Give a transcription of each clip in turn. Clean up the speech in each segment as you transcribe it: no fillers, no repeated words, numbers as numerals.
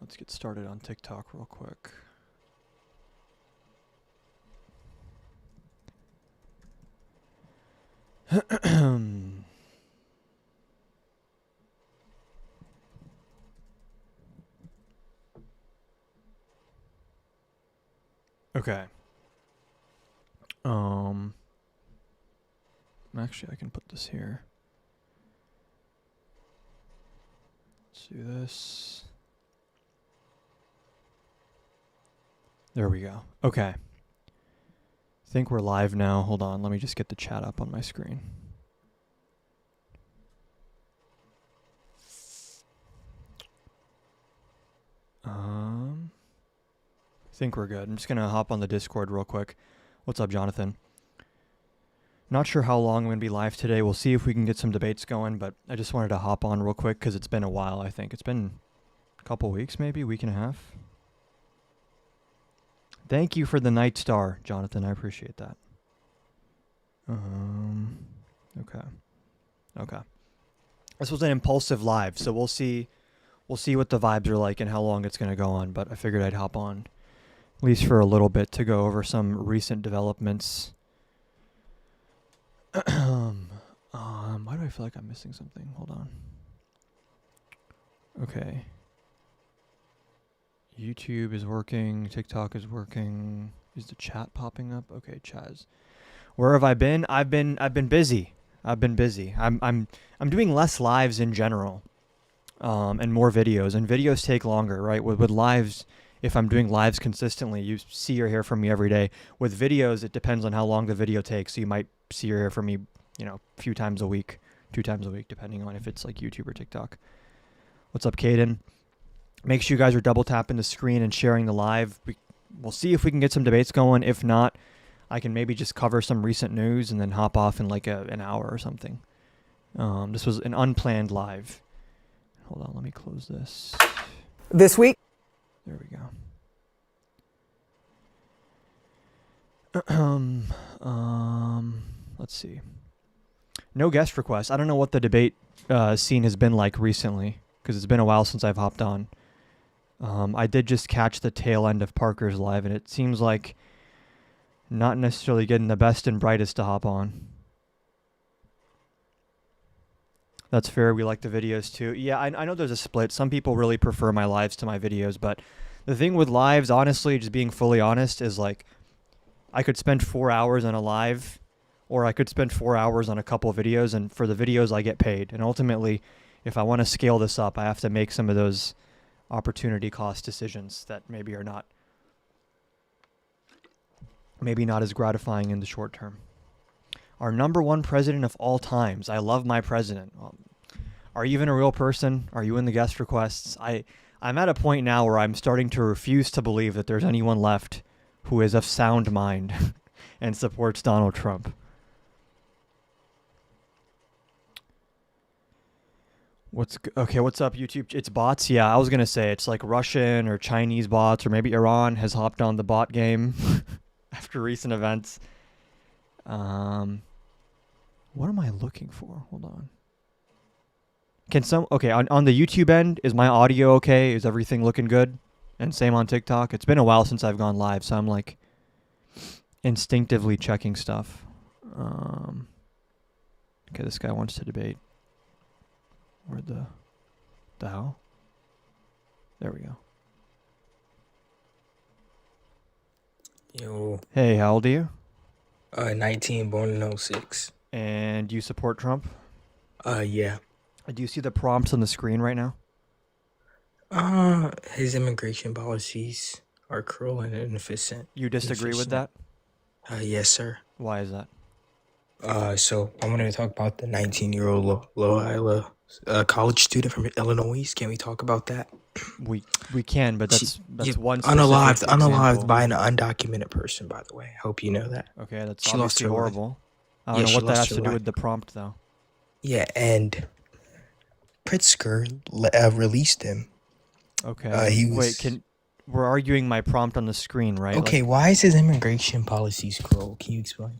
Let's get started on TikTok real quick. Okay. Actually, I can put this here. Let's do this. There we go. Okay. I think we're live now. Hold on. Let me just get the chat up on my screen. I think we're good. I'm just going to hop on the Discord real quick. What's up, Jonathan? Not sure how long I'm going to be live today. We'll see if we can get some debates going, but I just wanted to hop on real quick because it's been a while, I think. It's been a couple weeks, maybe, week and a half. Thank you for the Night Star, Jonathan. I appreciate that. Okay. This was an impulsive live, so we'll see what the vibes are like and how long it's going to go on, but I figured I'd hop on at least for a little bit to go over some recent developments. Why do I feel like I'm missing something? Hold on. Okay. YouTube is working. TikTok is working. Is the chat popping up? Okay, Chaz. Where have I been? I've been busy. I'm doing less lives in general, and more videos. And videos take longer, right? With lives, if I'm doing lives consistently, you see or hear from me every day. With videos, it depends on how long the video takes. So you might see or hear from me, a few times a week, 2 times a week, depending on if it's like YouTube or TikTok. What's up, Caden? Make sure you guys are double tapping the screen and sharing the live. We'll see if we can get some debates going. If not, I can maybe just cover some recent news and then hop off in like an hour or something. This was an unplanned live. Hold on, let me close this. This week. There we go. Let's see. No guest requests. I don't know what the debate scene has been like recently because it's been a while since I've hopped on. I did just catch the tail end of Parker's live, and it seems like not necessarily getting the best and brightest to hop on. That's fair. We like the videos too. Yeah, I know there's a split. Some people really prefer my lives to my videos, but the thing with lives, honestly, just being fully honest, is like I could spend 4 hours on a live, or I could spend 4 hours on a couple of videos, and for the videos I get paid. And ultimately, if I want to scale this up, I have to make some of those opportunity cost decisions that maybe are not as gratifying in the short term. Our number one president of all times. I love my president. Are you even a real person? Are you in the guest requests? I'm at a point now where I'm starting to refuse to believe that there's anyone left who is of sound mind and supports Donald Trump. What's up, YouTube? It's bots? Yeah, I was going to say it's like Russian or Chinese bots, or maybe Iran has hopped on the bot game after recent events. What am I looking for? Hold on. On the YouTube end, is my audio okay? Is everything looking good? And same on TikTok. It's been a while since I've gone live, so I'm like instinctively checking stuff. Okay, this guy wants to debate. Where the hell? There we go. Yo. Hey, how old are you? 19, born in 06. And you support Trump? Yeah. Do you see the prompts on the screen right now? His immigration policies are cruel and inefficient. You disagree with that? Yes, sir. Why is that? So I wanted to talk about the 19-year-old Loyola college student from Illinois. Can we talk about that? We can, but that's one unalived example. by an undocumented person, by the way. Hope you know that. Okay, that's She lost obviously her life. horrible. I don't know what that has to do with the prompt, though. Yeah, and Pritzker released him. Okay. We're arguing my prompt on the screen, right? Okay, why is his immigration policies cruel? Can you explain?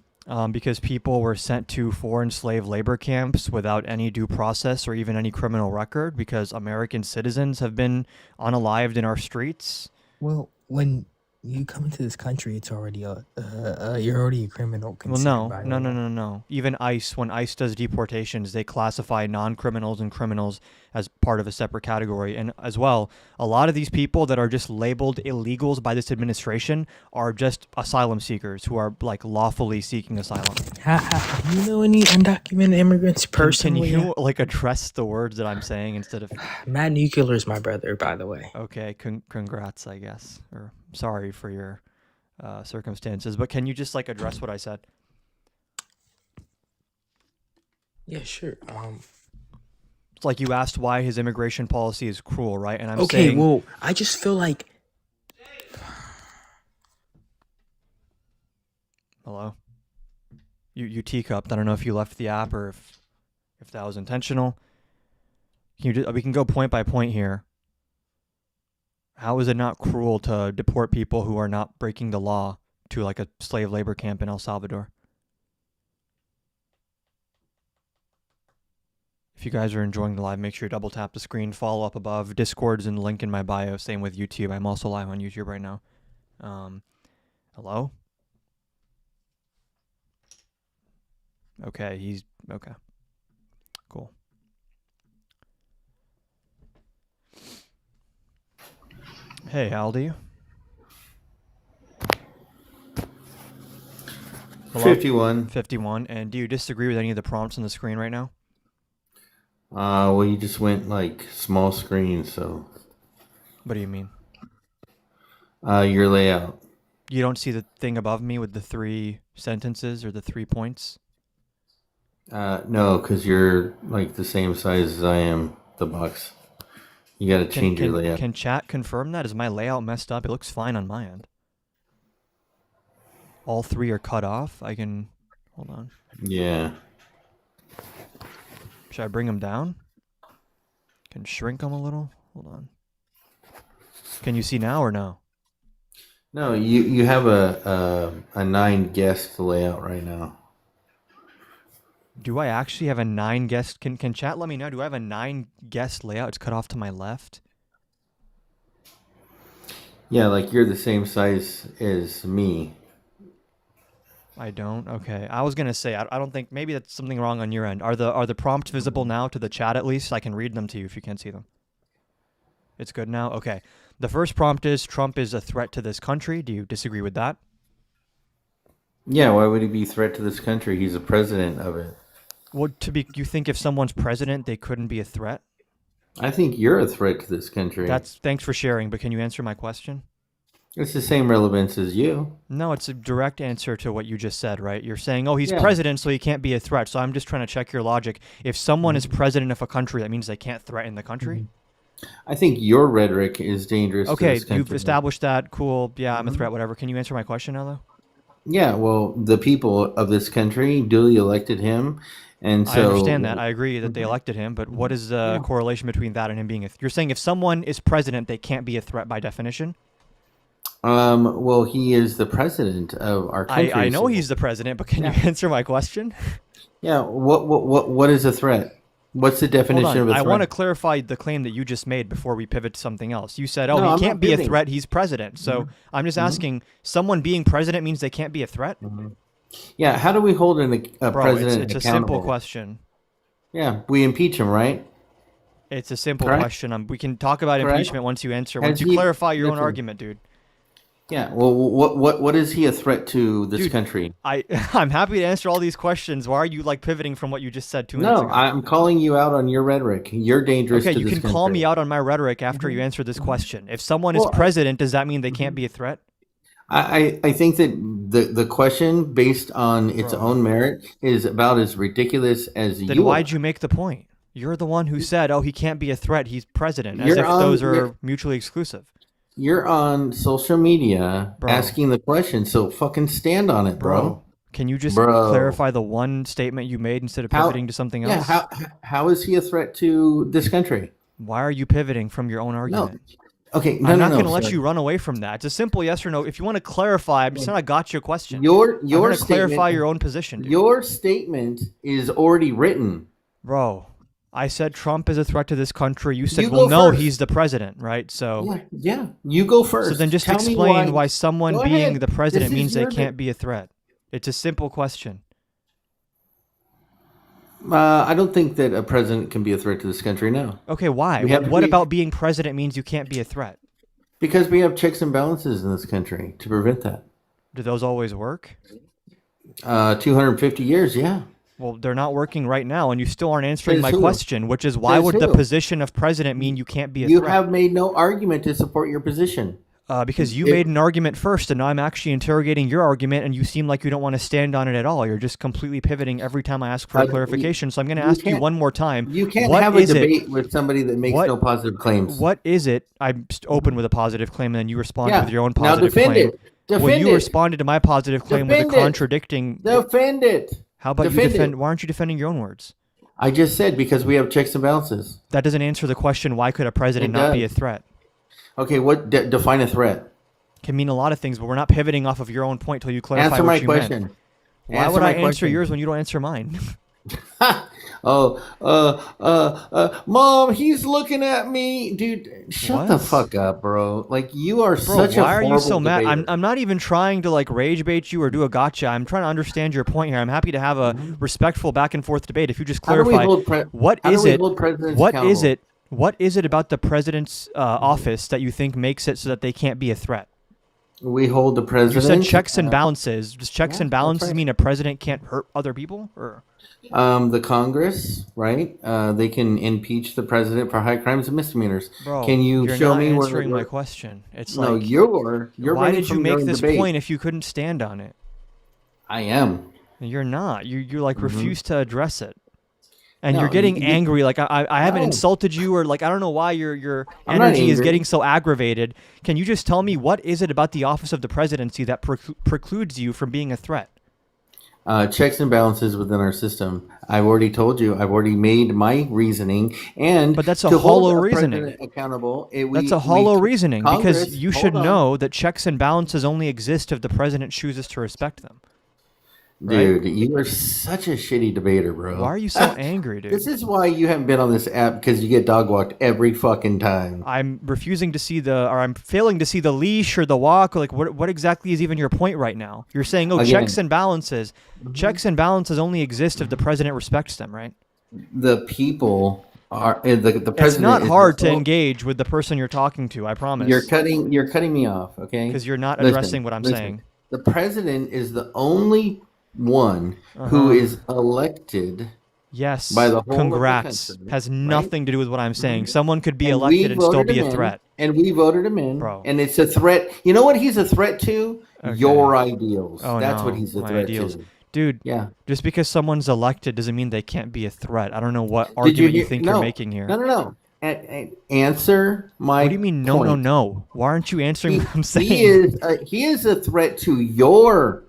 because people were sent to foreign slave labor camps without any due process or even any criminal record because American citizens have been unalived in our streets. Well, when you come into this country, it's already you're already a criminal Well, considered no, by no, the no, law. no, no. Even ICE, when ICE does deportations, they classify non-criminals and criminals as part of a separate category. And as well, a lot of these people that are just labeled illegals by this administration are just asylum seekers who are like lawfully seeking asylum. Do you know any undocumented immigrants Can personally? you like address the words that I'm saying instead of Matt Nuclear is my brother, by the way. okay, congrats, I guess, or sorry for your circumstances, but can you just like address what I said? Yeah, sure. It's like you asked why his immigration policy is cruel, right? And I'm Okay, saying, well, I just feel like hello, you teacupped. I don't know if you left the app or if that was intentional. We can go point by point here. How is it not cruel to deport people who are not breaking the law to like a slave labor camp in El Salvador? If you guys are enjoying the live, make sure you double tap the screen, follow up above. Discord's in the link in my bio. Same with YouTube. I'm also live on YouTube right now. Hello? Okay, okay. Cool. Hey, how old are you? Hello? 51. 51. And do you disagree with any of the prompts on the screen right now? Well, you just went like small screen, so What do you mean? your layout. You don't see the thing above me with the 3 sentences or the 3 points? No, because you're like the same size as I am, the box. You got to change your layout. Can chat confirm that? Is my layout messed up? It looks fine on my end. All 3 are cut off. I can... Hold on. Yeah. Should I bring them down? Can shrink them a little? Hold on. Can you see now or no? No, you have a 9 guest layout right now. Do I actually have a 9 guest? Can chat let me know? Do I have a 9 guest layout? It's cut off to my left. Yeah, like you're the same size as me. I don't. Okay. I was gonna say I don't think maybe that's something wrong on your end. Are the prompts visible now to the chat at least? I can read them to you if you can't see them. It's good now. Okay. The first prompt is Trump is a threat to this country. Do you disagree with that? Yeah, why would he be a threat to this country? He's the president of it. Well, you think if someone's president, they couldn't be a threat? I think you're a threat to this country. Thanks for sharing, but can you answer my question? It's the same relevance as you. No, it's a direct answer to what you just said, right? You're saying, oh, he's Yeah. president, so he can't be a threat. So I'm just trying to check your logic. If someone is president of a country, that means they can't threaten the country? I think your rhetoric is dangerous to Okay, this country. you've established that. Cool. Yeah, I'm a threat, whatever. Can you answer my question now, though? Yeah, well, the people of this country duly elected him, and so I understand that. I agree that they elected him, but what is the correlation between that and him being you're saying if someone is president, they can't be a threat by definition? Well, he is the president of our country. I know so- he's the president, but can you answer my question? Yeah. What is a threat? What's the Hold definition on. of a I threat? want to clarify the claim that you just made before we pivot to something else. You said, oh, No, he I'm can't not be a pivoting. threat. He's president. So I'm just asking, someone being president means they can't be a threat? Yeah. How do we hold a Bro, president it's a accountable? simple question. Yeah, we impeach him, right? It's a simple Correct? question. We can talk about Correct? impeachment once you answer, Has once you he- clarify your own listen. argument, dude. Yeah. Well, what is he a threat to this Dude, country? I'm happy to answer all these questions. Why are you like pivoting from what you just said 2 minutes No, ago? I'm calling you out on your rhetoric. You're dangerous Okay, to you this can country. call me out on my rhetoric after you answer this question. If someone is Well, president, does that mean they can't be a threat? I think that the question, based on its Bro. own merit, is about as ridiculous as Then you why'd are. you make the point? You're the one who said, "Oh, he can't be a threat. He's president," as You're if on- those are you're- mutually exclusive. You're on social media Bro. asking the question, so fucking stand on it, bro. Can you just Bro. clarify the one statement you made instead of How- pivoting to something Yeah, else? how is he a threat to this country? Why are you pivoting from your own No, argument? Okay, I'm not no, going to let sir. you run away from that. It's a simple yes or no. If you want to clarify, it's not a gotcha question. Your I'm going to clarify statement, your own position, dude. your statement is already written. Bro, I said Trump is a threat to this country. You said, You well, go no, first. he's the president, right? So, Yeah. You go first. so then just Tell me explain why someone Go being ahead. the president This is means they your can't be a threat. It's a simple question. I don't think that a president can be a threat to this country now. Okay, why? We have- What we- about being president means you can't be a threat? Because we have checks and balances in this country to prevent that. Do those always work? 250 years, yeah. Well, they're not working right now, and you still aren't answering Says my who? question, which is why Says would the who? position of president mean you can't be a You threat? have made no argument to support your position. Because you It- made an argument first, and now I'm actually interrogating your argument, and you seem like you don't want to stand on it at all. You're just completely pivoting every time I ask for a clarification. So I'm going to you ask you can't- one more time. You can't What have a is it- debate with somebody that makes What- no positive claims. What is it? I'm open with a positive claim, and then you respond Yeah. with your own Now positive defend claim. it. Defend Well, you it. responded to my positive claim with Defend a it. contradicting. Defend it. How about you defend defend? it. Why aren't you defending your own words? I just said because we have checks and balances. That doesn't answer the question. Why could a president It not be a does. threat? Okay, what define a threat? Can mean a lot of things, but we're not pivoting off of your own point till you clarify Answer what my you question. meant. Why Answer would my I answer question. yours when you don't answer mine? Mom, he's looking at me, dude. Shut the What? fuck up, bro. Like you are Bro, such a why are you so horrible mad? debater. I'm not even trying to like rage bait you or do a gotcha. I'm trying to understand your point here. I'm happy to have a respectful back and forth debate. If you just How do we clarify hold what how do is we it? hold presidents What is accountable? it? What is it about the president's office that you think makes it so that they can't be a threat? We hold the You president. said checks and balances. Does checks yeah, and that's balances right. mean a president can't hurt other people? Or The Congress, right? They can impeach the president for high crimes and misdemeanors. bro, Can you you're show not me where? answering my question. It's No, like you're why running did you from your make own this debate. point if you couldn't stand on it? I am. You're not. You like refuse to address it, and No, you're getting you- angry. Like I haven't No. insulted you, or like I don't know why your I'm not energy is angry. getting so aggravated. Can you just tell me what is it about the office of the presidency that precludes you from being a threat? Checks and balances within our system. I've already told you. I've already made my reasoning, and But that's a to hold hollow a reasoning. president accountable. That's a hollow reasoning because Congress- you should hold on. know that checks and balances only exist if the president chooses to respect them. Dude, you are such a shitty debater, bro. Why are you so angry, dude? This is why you haven't been on this app because you get dog walked every fucking time. I'm refusing to see or I'm failing to see the leash or the walk. Or like, what exactly is even your point right now? You're saying, oh, Again. checks and balances. Checks and balances only exist if the president respects them, right? The people are the president. It's not is hard the to sole- engage with the person you're talking to. I promise. You're cutting me off, okay? Because you're not Listen, addressing what I'm listen. saying. The president is the only one who is elected. Yes. By the whole of the Congrats. country, Has right? nothing to do with what I'm saying. Someone could be And we elected and still voted be him a in, threat. And we voted him in. Bro. And it's a threat. You know what he's a threat to? Okay. Your ideals. Oh, That's no, what he's a my threat ideals. to. Dude, Yeah. just because someone's elected doesn't mean they can't be a threat. I don't know what Did argument you hear- think no, you're making here. No. Answer my What do you mean, no, point. no? Why aren't you answering what I'm saying? He is a threat to your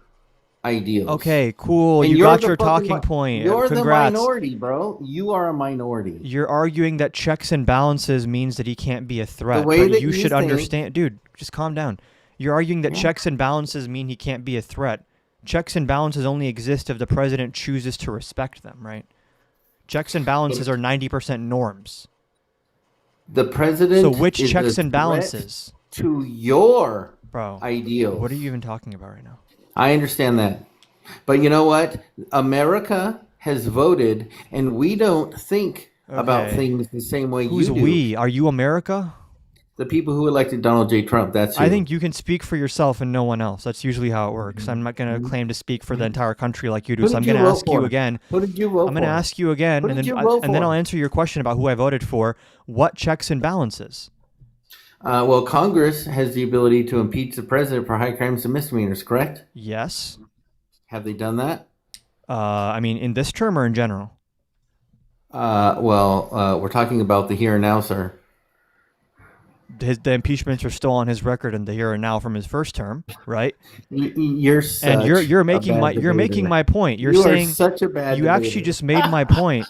ideals. Okay, cool. And You you're got the your fucking talking point. You're Congrats. the minority, bro. You are a minority. You're arguing that checks and balances means that he can't be a threat. way But that you you should think- understand. Dude, just calm down. You're arguing that checks and balances mean he can't be a threat. Checks and balances only exist if the president chooses to respect them, right? Checks and balances are 90% norms. The president. So which is checks a and threat balances? to your Bro, ideals? what are you even talking about right now? I understand that, but you know what? America has voted, and we don't think about Okay. things the same way Who's you do. we? Are you America? The people who elected Donald J. Trump. That's who. I think you can speak for yourself and no one else. That's usually how it works. I'm not going to claim to speak for the entire country like you do. Who So I'm did you going to vote ask you for? again. Who did you vote I'm going to for? ask you again, Who and did then you vote and then for? I'll answer your question about who I voted for. What checks and balances? Well, Congress has the ability to impeach the president for high crimes and misdemeanors. Correct? Yes. Have they done that? I mean, in this term or in general? We're talking about the here and now, sir. The impeachments are still on his record in the here and now from his first term, right? You're such And you're a making bad my you're making debater. my point. You're You saying are such a bad you actually debater. just made my point.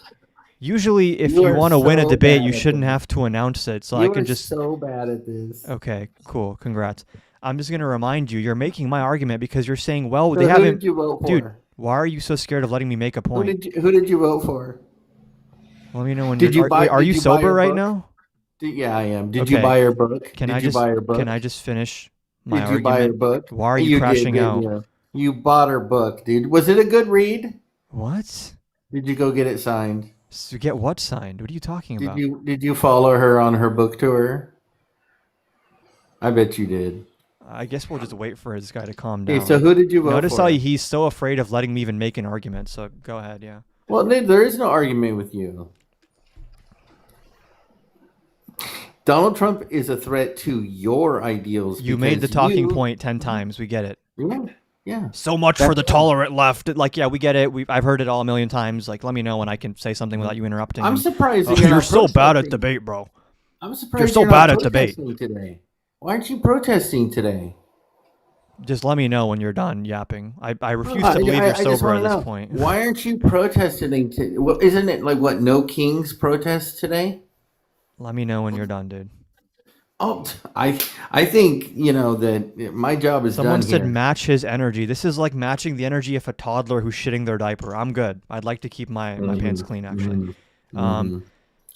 Usually, if You you are want to win a so debate, you bad at shouldn't this. have to announce it. So I You can are just. so bad at this. Okay, cool. Congrats. I'm just gonna remind you, you're making my argument because you're saying, well, So they who haven't. did you vote Dude, for? why are you so scared of letting me make a point? Who did you vote for? Let me know when Did you you're. buy? Wait, are Did you you buy sober her right book? now? Yeah, I am. Did you Okay. buy her book? Can Did I you just buy her book? can I just finish my Did you buy her argument? book? Why are you You did, crashing didn't out? you? You bought her book, dude. Was it a good read? What? Did you go get it signed? So get what signed? What are you talking about? Did you follow her on her book tour? I bet you did. I guess we'll just wait for this guy to calm Okay, down. so who did you vote Notice for? how he's so afraid of letting me even make an argument. So go ahead, yeah. Well, there is no argument with you. Donald Trump is a threat to your ideals. You made the because talking you- point 10 times. We get it. Yeah, yeah. So much for That's the right. tolerant left. Like, yeah, we get it. I've heard it all a million times. Like, let me know when I can say something without you interrupting. I'm and- surprised Oh, that you're you're not so bad at protesting. debate, bro. I'm surprised You're so not bad at debate. protesting today. Why aren't you protesting today? Just let me know when you're done yapping. I refuse to believe you're just sober wanna at this know, point. Why aren't you protesting? Well, isn't it like what No Kings protest today? Let me know when you're done, dude. Oh, I think that my job is Someone done said here. match his energy. This is like matching the energy of a toddler who's shitting their diaper. I'm good. I'd like to keep my pants clean, actually.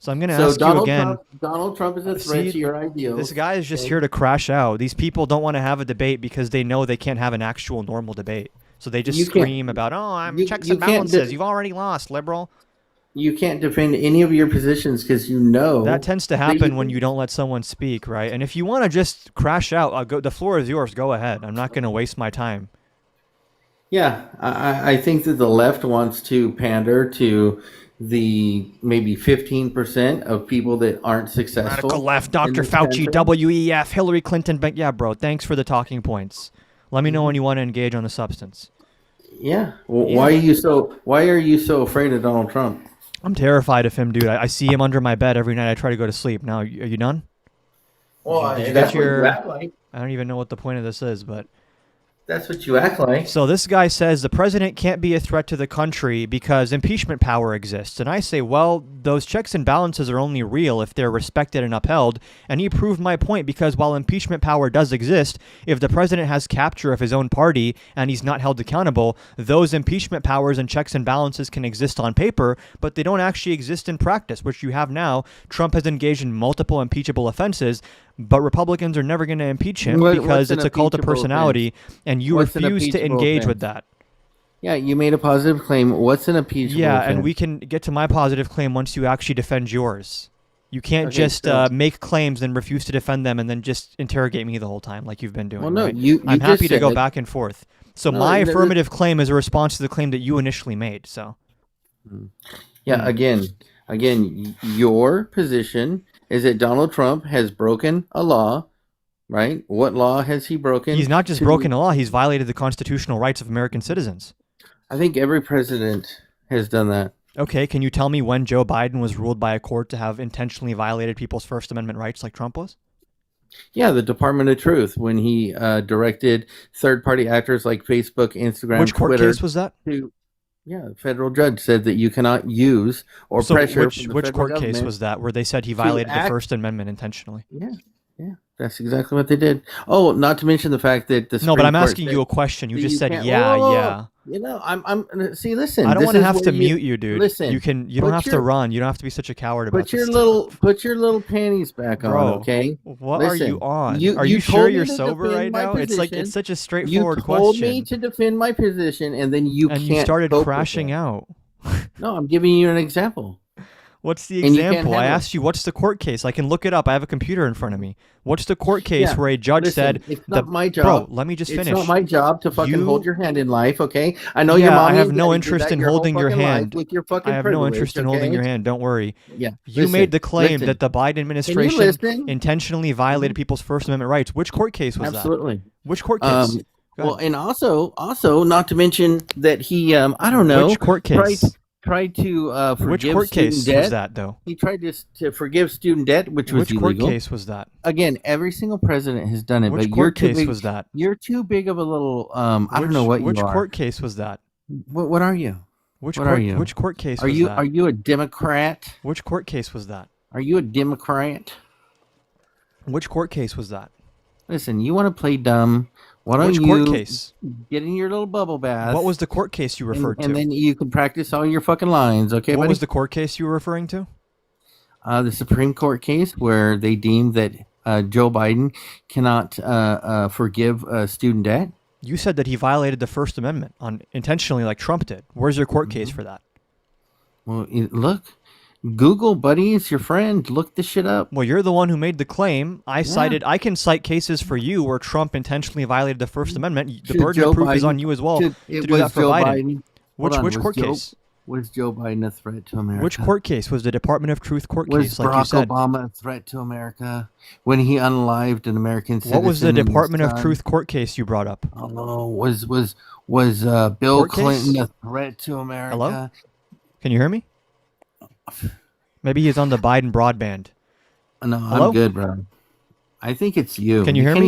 So I'm going to So ask you again. Donald Trump is a threat See, to your ideals. This guy is just okay? here to crash out. These people don't want to have a debate because they know they can't have an actual normal debate. So they just You can't- scream about, oh, I'm you- checks you and can't balances. do- You've already lost, liberal. You can't defend any of your positions because you know That tends to that happen when you don't let someone speak, right? And if you want to just crash out, the floor is yours. Go ahead. I'm not going to waste my time. Yeah, I think that the left wants to pander to the maybe 15% of people that aren't successful. Radical left, in Dr. this Fauci, country. WEF, Hillary Clinton. Yeah, bro, thanks for the talking points. Let me know when you want to engage on the substance. Yeah. Well, Why are you so afraid of Donald Trump? I'm terrified of him, dude. I see him under my bed every night. I try to go to sleep. Now, are you done? Well, Did you that's get what your- you act like. I don't even know what the point of this is, but... That's what you act like. So this guy says the president can't be a threat to the country because impeachment power exists. And I say, well, those checks and balances are only real if they're respected and upheld. And he proved my point because while impeachment power does exist, if the president has capture of his own party and he's not held accountable, those impeachment powers and checks and balances can exist on paper, but they don't actually exist in practice, which you have now. Trump has engaged in multiple impeachable offenses, but Republicans are never going to impeach him What's because an it's a cult of impeachable personality, and you What's an refuse to impeachable engage offense? with that. Yeah, you made a positive claim. What's an impeachable Yeah, offense? and we can get to my positive claim once you actually defend yours. You can't Okay, just so- make claims and refuse to defend them and then just interrogate me the whole time like you've been doing. Well, no, right? you I'm just happy to go said- back and forth. So No, my no, affirmative claim is a response to the claim that you initially made. So Yeah, again, your position is that Donald Trump has broken a law, right? What law has he broken? he's not just to- broken a law; he's violated the constitutional rights of American citizens. I think every president has done that. Okay, can you tell me when Joe Biden was ruled by a court to have intentionally violated people's First Amendment rights like Trump was? Yeah, the Department of Truth when he directed third-party actors like Facebook, Instagram, Which court Twitter case was that? to. Yeah, the federal judge said that you cannot use or So pressure. which from the which federal court case government. was that where they said he violated the act- First Amendment intentionally? Yeah, that's exactly what they did. Oh, not to mention the fact that the No, but Supreme I'm Court asking said you a question. You that just said can't- yeah, Whoa, yeah. You know, I'm. See, listen. I don't this want to is have where to mute you, dude. Listen, you don't put have to your- run. You don't have to be such a coward about Put your this little, stuff. put your little panties back Bro, on, okay? What are Listen, you on? you- Are you you told sure me you're to sober defend right my now? It's position. such a You straightforward told question. me to defend my position, and then you and can't. you started cope with crashing it. out. No, I'm giving you an example. What's the And you can't example? I handle it. asked you, what's the court case? I can look it up. I have a computer in front of me. What's the court case Yeah, where a judge Listen, said, it's not my bro, job. let me just It's finish. not my job to fucking You- hold your hand in life, okay? I know Yeah, your I mommy have and no daddy did interest that in your whole holding your fucking life hand. with your fucking I have no privilege, interest in okay? holding your hand. Don't worry. Yeah, You listen, made the claim listen. that the Biden administration listen? intentionally violated people's First Amendment rights. Which court case was Absolutely. that? Which court case? Go Well, ahead. and also, not to mention that he, I don't know, Which court case? tried to forgive Which court student case debt. was that, though? He tried to forgive student debt, which was Which court illegal. case was that? Again, every single president has done it, Which but you're court too case big. was that? You're too big of a little. I don't know what Which you are. court case was that? What are you? Which What court? are you? Which court case Are was you that? are you a Democrat? Which court case was that? Are you a Democrat? Which court case was that? Listen, you want to play dumb? Why don't Which you court case? get in your little bubble bath? What was the court case you referred and to? then you can practice all your fucking lines, okay, What buddy? was the court case you were referring to? The Supreme Court case where they deemed that Joe Biden cannot forgive student debt. You said that he violated the First Amendment intentionally, like Trump did. Where's your court Mm-hmm. case for that? Well, look, Google, buddy, is your friend. Look this shit up. Well, you're the one who made the claim. I can cite cases for you where Trump intentionally violated the First Amendment. The Should burden Joe of proof is Biden- on you as well should- to it do was that for Joe Biden. Hold on, Which was court Joe- case? Was Joe Biden a threat to America? Which court case was the Department of Truth court Was case, like you Barack said? Obama a threat to America when he unalived an American citizen? What was the and his Department of son? Truth court case you brought up? Oh, was Bill Court case? Clinton a threat to America? Hello? Can you hear me? Maybe he's on the Biden broadband. No, Hello? I'm good, bro. I think it's you. Can you hear can't me?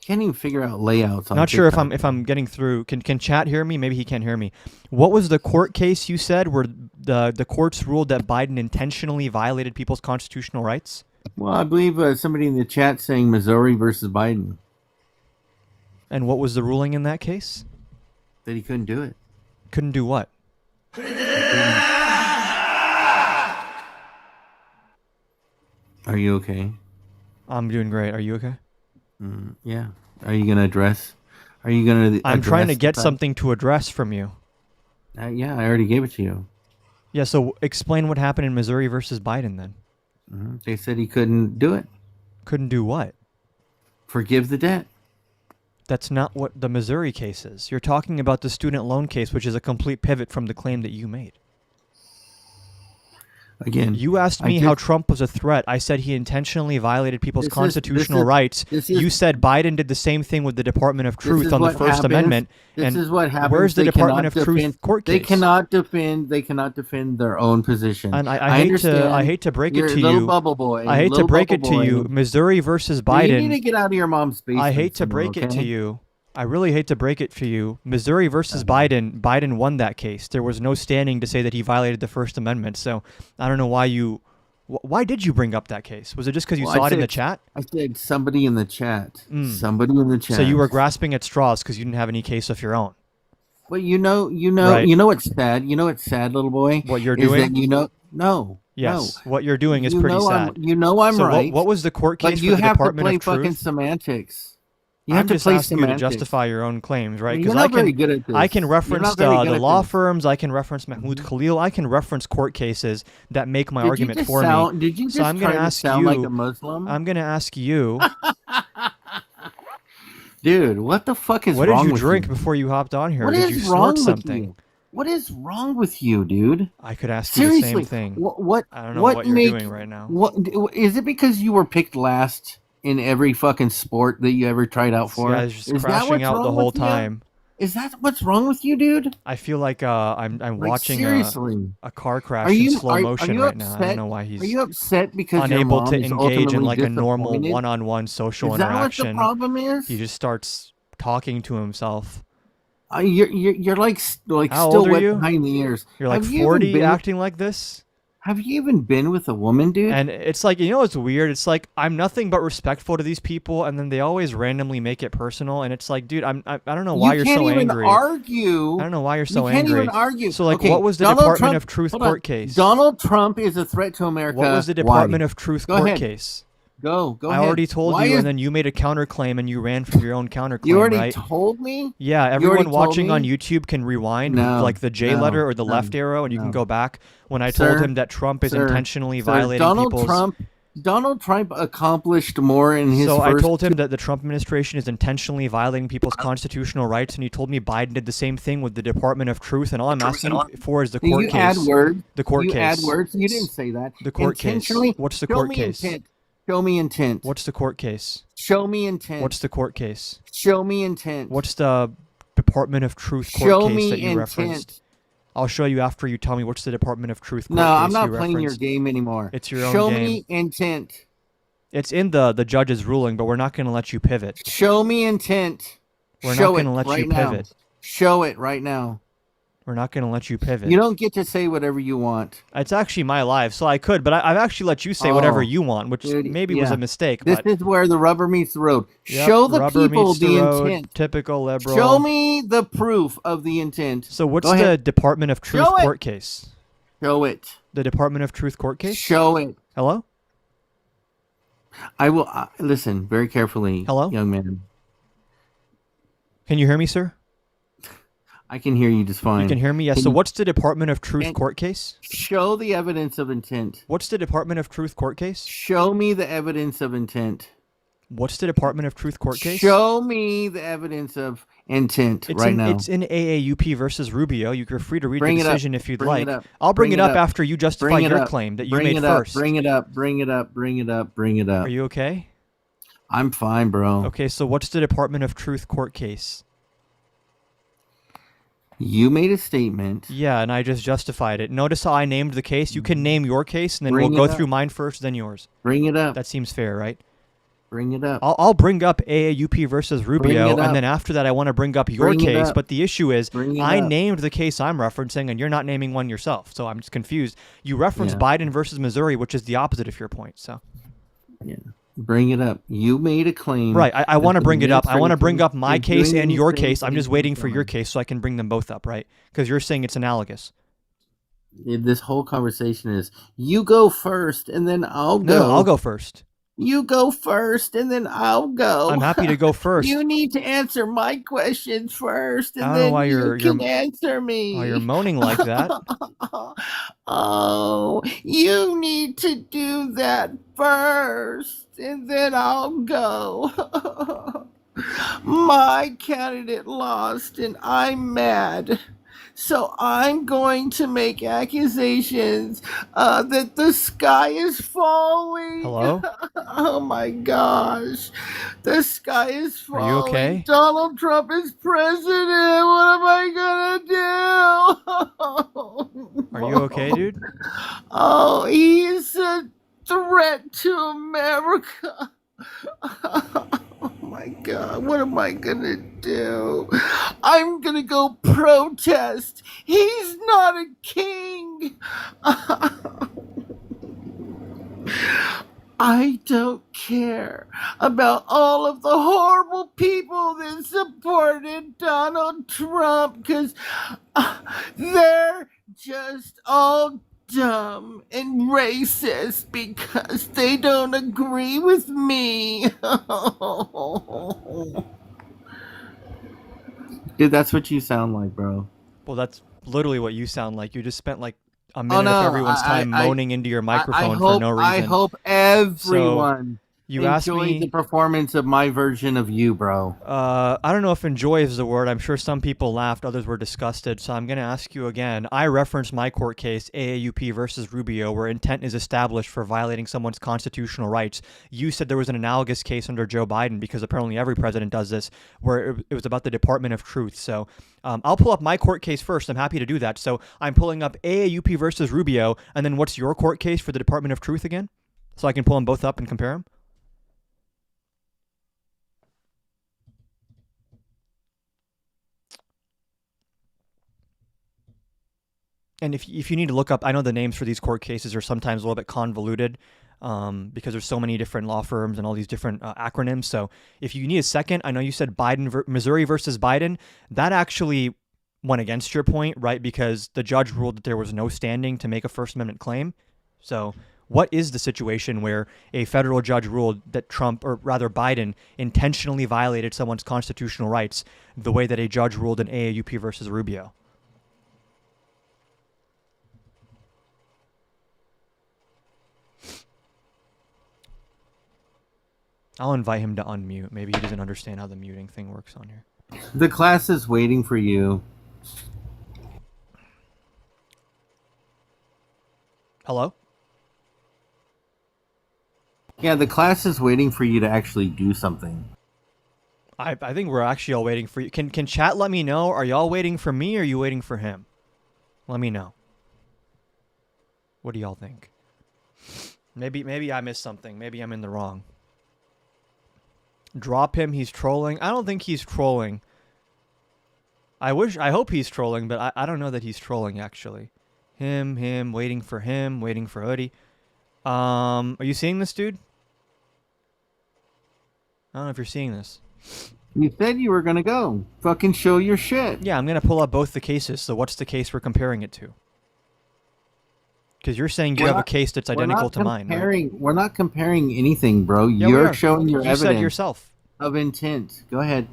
Even figure out layouts. On Not sure TikTok. if I'm getting through. Can chat hear me? Maybe he can't hear me. What was the court case you said where the courts ruled that Biden intentionally violated people's constitutional rights? Well, I believe somebody in the chat saying Missouri versus Biden, And what was the ruling in that case? that he couldn't do it. Couldn't do what? Are you okay? I'm doing great. Are you okay? Yeah. Are you gonna address? Are you gonna? I'm trying to address get the fact- something to address from you. Yeah, I already gave it to you. Yeah, so explain what happened in Missouri versus Biden then. They said he couldn't do it. Couldn't do what? Forgive the debt. That's not what the Missouri case is. You're talking about the student loan case, which is a complete pivot from the claim that you made. Again, You asked I me did- how Trump was a threat. I said he intentionally violated people's This is- constitutional this is- rights. this is- You said Biden did the same thing with the Department of This Truth is on the what First happens. Amendment. This and is what happens. Where's the They Department cannot of Truth defend- court They case? cannot defend their own position. And I hate to break it You're to a little you. bubble boy. I hate to little break it bubble to you. boy. Missouri versus You need to Biden. get out of your mom's basement. I hate to somewhere, break it to okay? you. I really hate to break it to you. Missouri versus Biden. Biden won that case. There was no standing to say that he violated the First Amendment. So I don't know why you. Why did you bring up that case? Was it just because you Well, saw I it in the said- chat? I said somebody in the chat. Mm. Somebody in the chat. So you were grasping at straws because you didn't have any case of your own. Well, you know Right. what's sad. You know what's sad, little boy. What you're is doing? that no. Yes. No. What you're doing is You pretty know sad. I'm So right. what was the court case but for you the have to Department play of fucking Truth? semantics. You I'm have to just play asking you to semantics. justify your own claims, right? You're Because not very good at this. I can You're reference not very good the at law this. firms. I can reference Mahmoud Khalil. I can reference court cases that make my Did you argument just for sound, me. Did you just So I'm try gonna to ask sound like you- a Muslim? I'm going to ask you, Dude, what the fuck is what wrong did you with drink you? before you hopped on here? What Did is you wrong snort with something? you? What is wrong with you, dude? I could ask you Seriously, the same thing. What? I don't know what what you're make- doing right now. What is it? Because you were picked last in every fucking sport that you ever tried out This for? guy's just Is that crashing what's out the wrong whole with you? time. Is that what's wrong with you, dude? I feel like I'm Like, watching seriously. a car crash Are you- in slow are motion you right now. I upset? don't know why he's Are you upset because unable your mom to is engage in ultimately like a normal disappointed? one-on-one social Is that what the interaction. problem is? He just starts talking to himself. You're like How still old are wet you? behind the ears. You're like Have you even 40 been- acting like this? Have you even been with a woman, dude? And it's like, it's weird. It's like I'm nothing but respectful to these people, and then they always randomly make it personal. And it's like, dude, I don't know why you you're can't so even angry. argue. I don't know why you're so you can't angry. even argue. So, like, Okay, what was the Donald Department Trump- of Truth hold on. court case? Donald Trump is a threat to America. What was the Why? Department of Truth Go court ahead. case? Go I ahead. already told Why you, is- and then you made a counterclaim, and you ran from your own counterclaim, you already right? told me. Yeah, already everyone told watching on me? YouTube can rewind, No, like the J no, letter or the no, left arrow, and you can no. go back when I told Sir, him that Trump is sir, intentionally Sir, violating people's. Donald Trump accomplished more in his So I first. told him that the Trump administration is intentionally violating people's constitutional rights, and he told me Biden did the same thing with the Department of Truth. And all I'm asking for is the court you case. add words. The court you case. add words. You didn't say that. The court case. Intentionally. What's the Show court me case? Intent. Show me intent. What's the court case? Show me intent. What's the court case? Show me intent. What's the Department of Truth court Show case me that you intent. referenced? I'll show you after you tell me what's the Department of Truth court No, case I'm not you playing your referenced. game anymore. It's your own Show game. me intent. It's in the judge's ruling, but we're not going to let you pivot. Show me intent. We're Show not going to it let right you now. pivot. Show it right now. We're not going to let you pivot. You don't get to say whatever you want. It's actually my live, so I could, but I've actually let you say whatever Oh, you want, which dude, maybe was yeah. a mistake. This But is where the rubber meets the road. yep, Show the rubber people meets the road, intent. typical liberal. Show me the proof of the intent. So what's Go the ahead. Department of Truth Show it. court case? Show it. The Department of Truth court case? Show it. Hello? I will listen very carefully. Hello? Young man. Can you hear me, sir? I can hear you just fine. You can hear me? Yes. Can So you- what's the Department of Truth and- court case? Show the evidence of intent. What's the Department of Truth court case? Show me the evidence of intent. What's the Department of Truth court case? Show me the evidence of intent It's right in, now. It's in AAUP versus Rubio. You're free to read Bring the it up. decision if you'd Bring like. it up. I'll bring Bring it it up up. after you justify Bring it your up. claim that you Bring made it up. first. Bring it up. Bring it up. Bring it up. Bring it up. Are you okay? I'm fine, bro. Okay, so what's the Department of Truth court case? You made a statement. Yeah, and I just justified it. Notice how I named the case? You can name your case, and then Bring we'll it go up. through mine first, then yours. Bring it up. That seems fair, right? Bring it up. I'll bring up AAUP versus Rubio, it up. and then after that I want to bring up your Bring it case, up. but the issue is Bring it I up. named the case I'm referencing, and you're not naming one yourself, so I'm just confused. You referenced Yeah. Biden versus Missouri, which is the opposite of your point, so... Yeah. Bring it up. You made a claim. Right, I want to that the bring it up. I want to bring up my administration is case doing and these your things case. I'm just against waiting each for your other. case so I can bring them both up, right? Because you're saying it's analogous. This whole conversation is you go first and then I'll go. No, I'll go first. You go first and then I'll go. I'm happy to go first. You need to answer my questions first and I don't know then why you you're- can answer me. Oh, you're moaning like that. Oh, you need to do that first and then I'll go. My candidate lost and I'm mad. So I'm going to make accusations that the sky is falling. Hello? Oh my gosh. The sky is Are falling. you okay? Donald Trump is president. What am I going to do? Are you okay, dude? Oh, he's a threat to America. Oh my God, what am I gonna do? I'm gonna go protest. He's not a king. I don't care about all of the horrible people that supported Donald Trump because they're just all dumb and racist because they don't agree with me. Dude, that's what you sound like, bro. Well, that's literally what you sound like. You just spent like a minute no, of everyone's I- time I- moaning into your microphone hope, for no reason. I hope everyone You asked enjoyed me. the performance of my version of you, bro. I don't know if enjoy is the word. I'm sure some people laughed, others were disgusted. So I'm going to ask you again. I referenced my court case, AAUP versus Rubio, where intent is established for violating someone's constitutional rights. You said there was an analogous case under Joe Biden, because apparently every president does this, where it was about the Department of Truth. So I'll pull up my court case first. I'm happy to do that. So I'm pulling up AAUP versus Rubio, and then what's your court case for the Department of Truth again? So I can pull them both up and compare them. And if you need to look up, I know the names for these court cases are sometimes a little bit convoluted because there's so many different law firms and all these different acronyms. So if you need a second, I know you said Missouri versus Biden. That actually went against your point, right? Because the judge ruled that there was no standing to make a First Amendment claim. So what is the situation where a federal judge ruled that Trump, or rather Biden, intentionally violated someone's constitutional rights the way that a judge ruled in AAUP versus Rubio? I'll invite him to unmute. Maybe he doesn't understand how the muting thing works on here. The class is waiting for you. Hello? Yeah, the class is waiting for you to actually do something. I think we're actually all waiting for you. Can chat let me know? Are y'all waiting for me or are you waiting for him? Let me know. What do y'all think? Maybe I missed something. Maybe I'm in the wrong. Drop him. He's trolling. I don't think he's trolling. I hope he's trolling, but I don't know that he's trolling actually. Him, waiting for Hoodie. Are you seeing this, dude? I don't know if you're seeing this. You said you were gonna go. Fucking show your shit. Yeah, I'm gonna pull up both the cases. So what's the case we're comparing it to? Because you're saying you have a case that's identical to mine, right? We're not comparing anything, bro. Yeah, we You're are. showing your You said evidence yourself. of intent. Go ahead.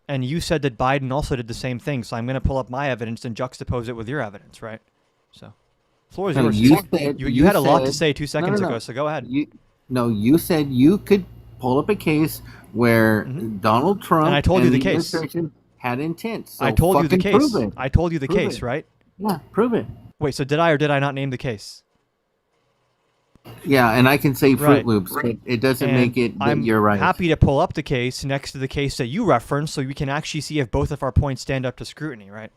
And you said that Biden also did the same thing, so I'm going to pull up my evidence and juxtapose it with your evidence, right? So, floor is No, yours. You had a lot to say 2 seconds ago, so go ahead. You said you could pull up a case where Donald Trump And I told you the case. administration had intent. So I told you the fucking case. Prove it. I told you the Prove case, it. right? Yeah, prove it. Wait, so did I or did I not name the case? Yeah, and I can say Fruit Right. Loops, but it doesn't And make it that I'm you're right. happy to pull up the case next to the case that you referenced so we can actually see if both of our points stand up to scrutiny, right?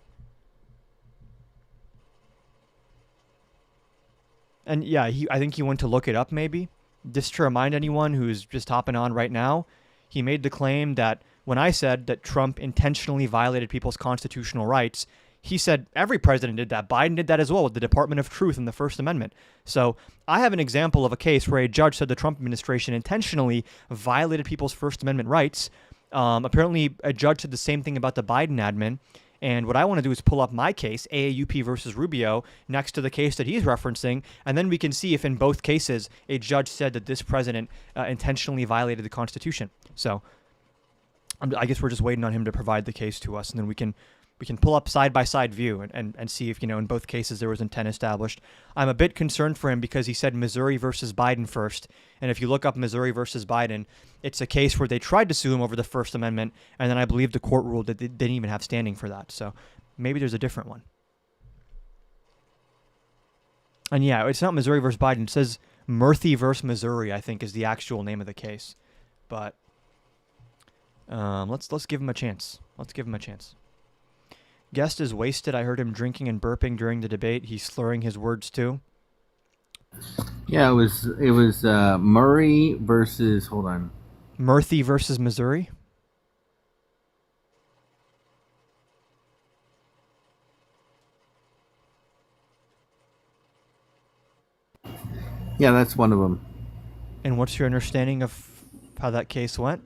And yeah, I think he went to look it up maybe. Just to remind anyone who's just hopping on right now, he made the claim that when I said that Trump intentionally violated people's constitutional rights, he said every president did that. Biden did that as well with the Department of Truth and the First Amendment. So I have an example of a case where a judge said the Trump administration intentionally violated people's First Amendment rights. Apparently, a judge said the same thing about the Biden admin. And what I want to do is pull up my case, AAUP versus Rubio, next to the case that he's referencing, and then we can see if in both cases a judge said that this president intentionally violated the Constitution. So I guess we're just waiting on him to provide the case to us, and then we can pull up side-by-side view and see if, in both cases there was intent established. I'm a bit concerned for him because he said Missouri versus Biden first. And if you look up Missouri versus Biden, it's a case where they tried to sue him over the First Amendment, and then I believe the court ruled that they didn't even have standing for that. So maybe there's a different one. And yeah, it's not Missouri versus Biden. It says Murphy versus Missouri, I think, is the actual name of the case. But let's give him a chance. Let's give him a chance. Guest is wasted. I heard him drinking and burping during the debate. He's slurring his words too. Yeah, it was Murray versus. Hold on. Murphy versus Missouri. Yeah, that's one of them. And what's your understanding of how that case went?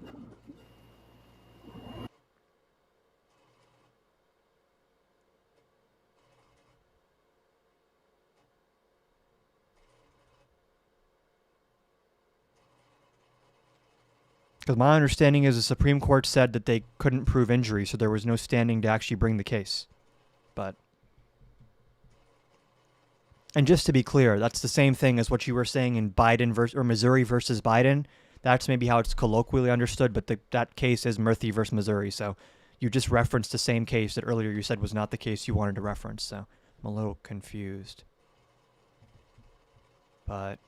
Because my understanding is the Supreme Court said that they couldn't prove injury, so there was no standing to actually bring the case. And just to be clear, that's the same thing as what you were saying in Missouri versus Biden. That's maybe how it's colloquially understood, but that case is Murphy versus Missouri. So you just referenced the same case that earlier you said was not the case you wanted to reference. So I'm a little confused. But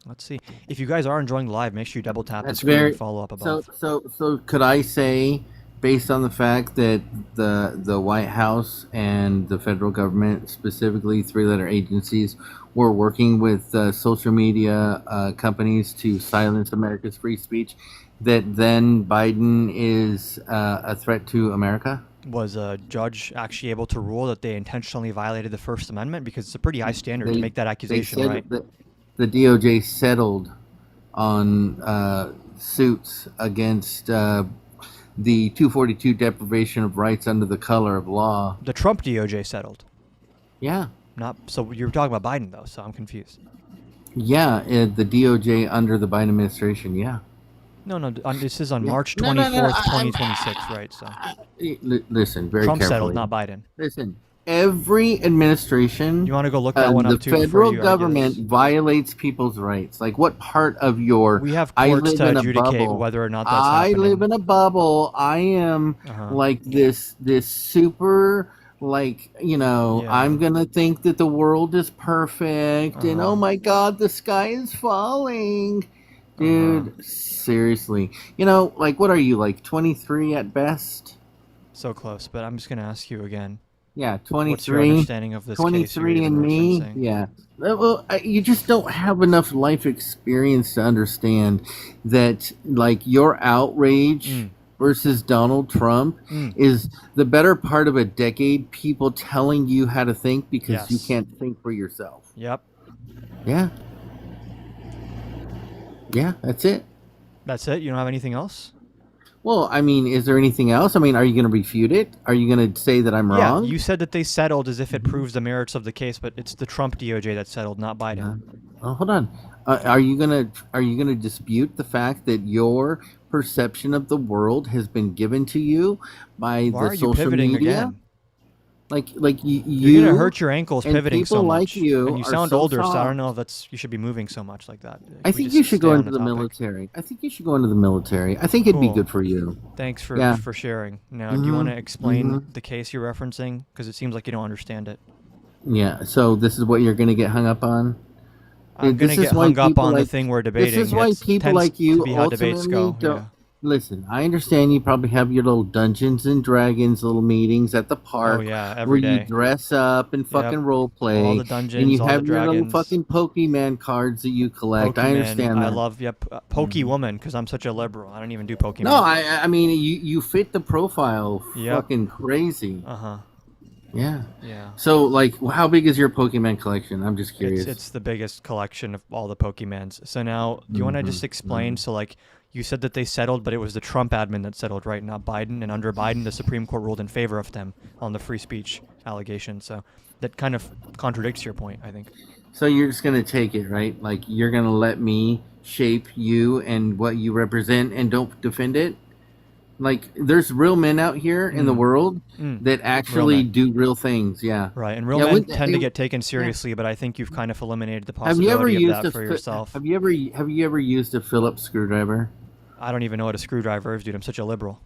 let's see. If you guys are enjoying the live, make sure you double tap the screen and follow up above. So could I say, based on the fact that the White House and the federal government, specifically three-letter agencies, were working with social media companies to silence America's free speech, that then Biden is a threat to America? Was a judge actually able to rule that they intentionally violated the First Amendment? Because it's a pretty high standard to make that accusation, right? The DOJ settled on suits against the 242 deprivation of rights under the color of law. The Trump DOJ settled. Yeah. So you were talking about Biden, though, so I'm confused. Yeah, the DOJ under the Biden administration, yeah. No, this is on March 24th, 2026, right? So listen, very Trump carefully. settled, not Biden. Listen, every administration, you want to go look that one the up too? federal government violates people's rights. Like, what part of your? We have courts to adjudicate whether or not that's happening. I live in a bubble. I am like this super. Like, I'm gonna think that the world is perfect, and oh my God, the sky is falling. Dude, seriously. Like, what are you, like 23 at best? So close, but I'm just going to ask you again. Yeah, 23. What's your understanding of this 23 case and me? referencing? Yeah. Well, you just don't have enough life experience to understand that, like, your outrage versus Donald Trump is the better part of a decade people telling you how to think because you Yes. can't think for yourself. Yep. Yeah. Yeah, that's it. That's it. You don't have anything else? Well, I mean, is there anything else? I mean, are you going to refute it? Are you going to say that I'm Yeah. wrong? You said that they settled as if it proves the merits of the case, but it's the Trump DOJ that settled, not Biden. Oh, hold on. Are you gonna dispute the fact that your perception of the world has been given to you by Why the are you social pivoting media? again? Like You're gonna hurt your ankles and pivoting people so like much, you and you are sound so older. So I don't soft. know if that's you should be moving so much like that. I Can we think just you should stay go on into the topic? military. I think you should go into the military. I think it'd be Cool. good for you. Thanks for Yeah. for sharing. Now, do you want to Mhm, explain mhm. the case you're referencing? Because it seems like you don't understand it. Yeah. So this is what you're gonna get hung up on. I'm This gonna is get why hung up people on the like thing we're this debating. is why That people tends like to you be how debates ultimately go. don't Yeah. listen. I understand you probably have your little Dungeons and Dragons little meetings at the Oh park yeah, where every you day. dress up and Yep. fucking role All play, the and dungeons, you all the have your little dragons. fucking Pokemon cards that you collect. I Pokemon. understand I that. love Pokey Woman because I'm such a liberal. I don't even do Pokemon. No, I mean you fit the profile Yep. fucking crazy. Uh-huh. Yeah. Yeah. So like, how big is your Pokemon collection? I'm just curious. It's the biggest collection of all the Pokemons. So now, do you want to just explain? So like, you said that they settled, but it was the Trump admin that settled, right? Not Biden. And under Biden, the Supreme Court ruled in favor of them on the free speech allegation. So that kind of contradicts your point, I think. So you're just gonna take it, right? Like you're gonna let me shape you and what you represent, and don't defend it. Like there's real men out here in the world that actually men. do real things. Yeah. Right. And real Yeah, men when- tend to it- get taken seriously, but I think you've kind of eliminated the Have you ever possibility of used that a for yourself. Have you ever used a Phillips screwdriver? I don't even know what a screwdriver is, dude. I'm such a liberal.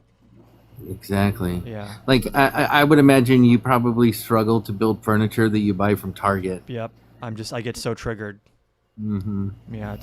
Exactly. Yeah. Like I would imagine you probably struggle to build furniture that you buy from Target. Yep. I get so triggered. Mm-hmm. Yeah,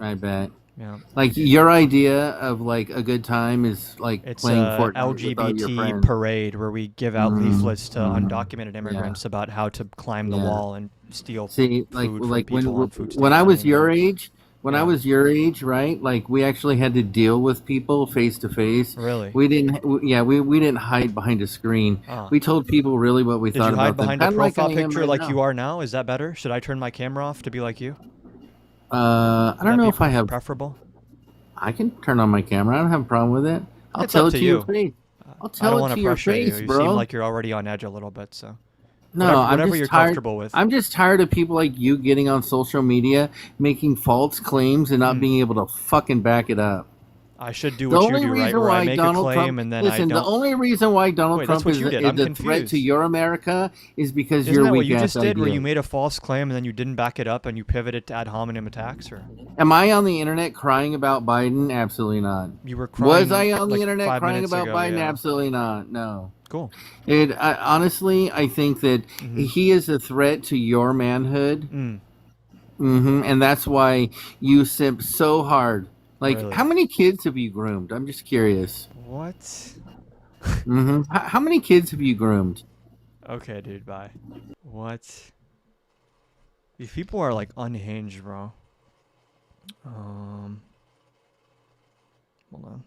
I bet. yeah. Like your idea of like a good time is like It's playing a Fortnite with all your LGBT friends. parade where we give out leaflets to undocumented immigrants about how to climb the Yeah. wall and steal See, like food from like people on food when I stamps. was don't even your know. age, when I Yeah. was your age, right? Like we actually had to deal with people face to face. Really? We didn't hide behind a screen. Ah. We told people really what we Did thought you hide about them. behind a Kinda like profile I am picture right like now. you are now? Is that better? Should I turn my camera off to be like you? I don't know if I have. Preferable. I can turn on my camera. I don't have a problem with it. I'll It's tell up it to to your you. face. I'll I tell don't it want to to your pressure face, you. You bro. seem like you're already on edge a little bit, so. No, Whatever- I'm whatever just you're tired. comfortable with. I'm just tired of people like you getting on social media, making false claims, and not being able to fucking back it up. I should do The what you only do, right? reason Where I why make Donald a claim Trump, and then listen, I the don't. only reason why Donald Wait, that's Trump what you did. I'm is a threat to confused. your America is because Isn't your that what weak you ass just did, where you ideas. made a false claim and then you didn't back it up and you pivoted to ad hominem attacks? Or Am I on the internet crying about Biden? Absolutely not. you were crying? Was I on like the internet 5 crying minutes about ago, Biden? yeah. Absolutely not. No. Cool. Honestly, I think that he is a threat to your manhood. And that's why you simp so hard. Like, Really? how many kids have you groomed? I'm just curious. What? How many kids have you groomed? Okay, dude. Bye. What? These people are like unhinged, bro. Hold on.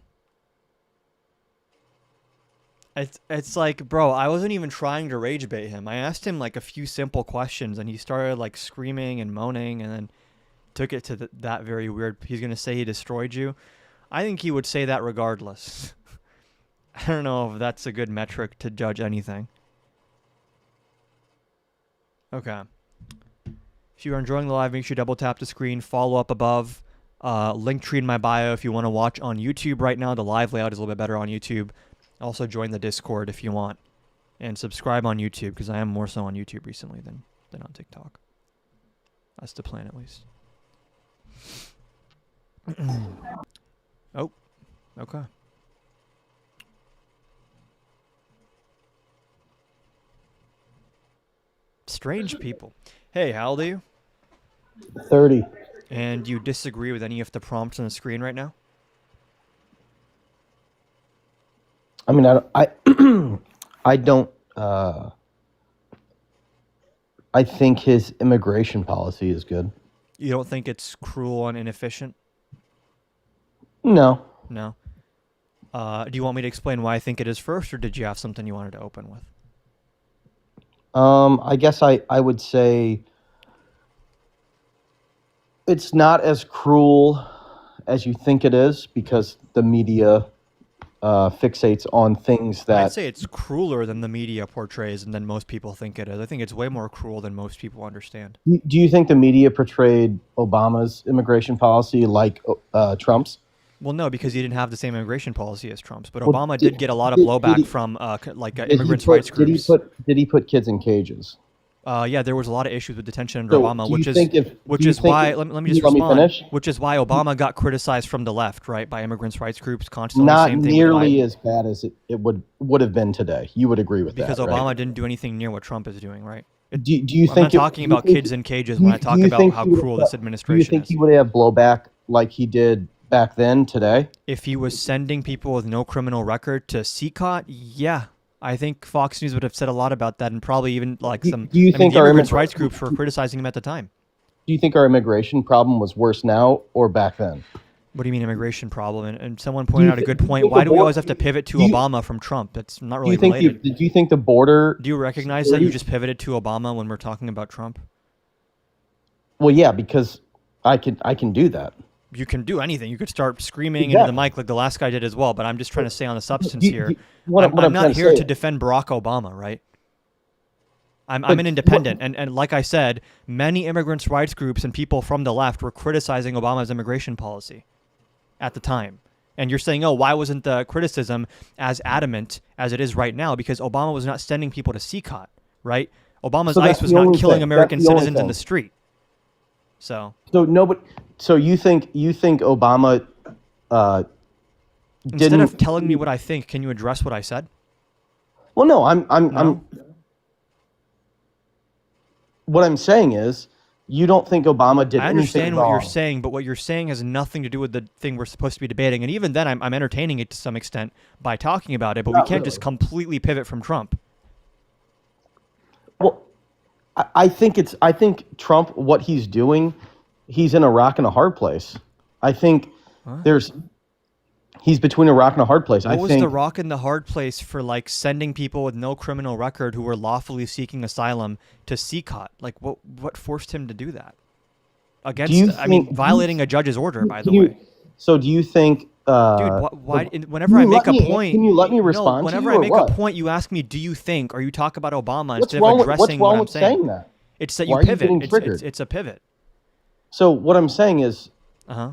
It's like, bro, I wasn't even trying to rage bait him. I asked him like a few simple questions, and he started like screaming and moaning, and then took it to that very weird. He's gonna say he destroyed you. I think he would say that regardless. I don't know if that's a good metric to judge anything. Okay. If you are enjoying the live, make sure you double tap the screen, follow up above. Link tree in my bio if you want to watch on YouTube right now. The live layout is a little bit better on YouTube. Also join the Discord if you want. And subscribe on YouTube, because I am more so on YouTube recently than on TikTok. That's the plan, at least. Oh, okay. Strange people. Hey, how old are you? 30. And you disagree with any of the prompts on the screen right now? I mean, I don't. I think his immigration policy is good. You don't think it's cruel and inefficient? No. No. Do you want me to explain why I think it is first, or did you have something you wanted to open with? I guess I would say it's not as cruel as you think it is because the media fixates on things I'd that. say it's crueler than the media portrays and than most people think it is. I think it's way more cruel than most people understand. Do you think the media portrayed Obama's immigration policy like Trump's? Well, no, because he didn't have the same immigration policy as Trump's. But Well, Obama did get a lot of did blowback he- from Did he immigrants' put- rights groups. Did he put kids in cages? Yeah, there was a lot of issues with detention under So, Obama, do you which is think if- which do you is think why if- let me can just you let me respond. finish? Which is why Obama got criticized from the left, right, by immigrants' rights groups constantly. Not Same thing with nearly Biden, as bad as it would have been today. You would agree with because that, Obama right? didn't do anything near what Trump is doing, right? Do you I'm think not talking about kids in cages when I talk about how cruel this Do you administration think is. he would have blowback like he did back then today? If he was sending people with no criminal record to CCOT, yeah. I think Fox News would have said a lot about that, and probably even like Do- some do you I mean, think the our immigrants' immig- rights groups were criticizing him at the time. Do you think our immigration problem was worse now or back then? What do you mean immigration problem? And someone pointed out a thi- good do you point. think Why the do we bor- always have to pivot to do you- Obama from Trump? That's not Do really you think related. do you think the border? Do you recognize that you just pivoted to Obama when we're talking about Trump? Well, yeah, because I can do that. You can do anything. You could start screaming into the Exactly. mic like the last guy did as well. But I'm just trying to stay on the substance Do- here. do- what I'm I'm not trying to here say- to defend Barack Obama, right? I'm But an independent, and like I said, many immigrants' rights groups and people from the left were criticizing Obama's immigration policy at the time. And you're saying, oh, why wasn't the criticism as adamant as it is right now? Because Obama was not sending people to CCOT, right? Obama's So that's ICE was the not only killing thing. American That's the only citizens in thing. the street. So So you think Obama instead didn't? of telling me what I think, can you address what I said? Well, no, I'm. No? What I'm saying is, you don't think Obama did I anything understand what wrong. you're saying, but what you're saying has nothing to do with the thing we're supposed to be debating. And even then, I'm entertaining it to some extent by talking about it, but we Not can't just really. completely pivot from Trump. Well, I think Trump, what he's doing, he's in a rock and a hard place. I think he's between a rock and a hard place. What I was think the rock and the hard place for like sending people with no criminal record who were lawfully seeking asylum to CCOT? Like what forced him to do that? Against, you I mean, think- violating a judge's order, by the Can you- way. So do you think? Dude, whenever can I you make let a me- point, can you let me no, respond to whenever you I or make what? a point, you ask me, "Do you think?" Or you talk about Obama What's instead wrong of with, addressing what's wrong what I'm with saying. saying that? It's that Why you are you pivot. getting It's triggered? it's a pivot. So what I'm saying is, Uh huh.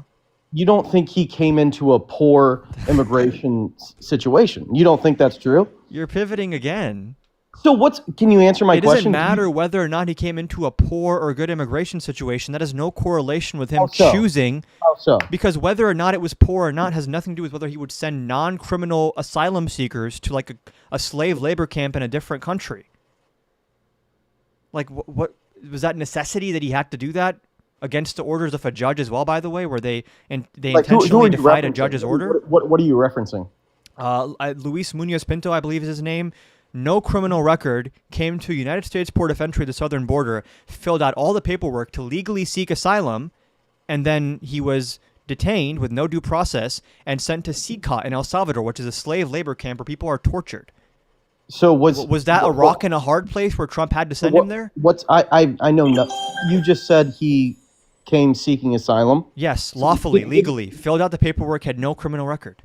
you don't think he came into a poor immigration situation. You don't think that's true? You're pivoting again. So can you answer my It question? doesn't matter whether or not he came into a poor or good immigration situation. That has no correlation with him How so? choosing. How so? Because whether or not it was poor or not has nothing to do with whether he would send non-criminal asylum seekers to like a slave labor camp in a different country. Like what was that necessity that he had to do that against the orders of a judge as well? By the way, where they Like, who are intentionally you defied a referencing? judge's order. What are you referencing? Luis Munoz Pinto, I believe is his name. No criminal record, came to United States port of entry at the southern border, filled out all the paperwork to legally seek asylum, and then he was detained with no due process and sent to CCOT in El Salvador, which is a slave labor camp where people are tortured. So was that a rock and a hard place where Trump had to send him there? I know no, you just said he came seeking asylum. Yes, lawfully, legally, filled out the paperwork, had no criminal record.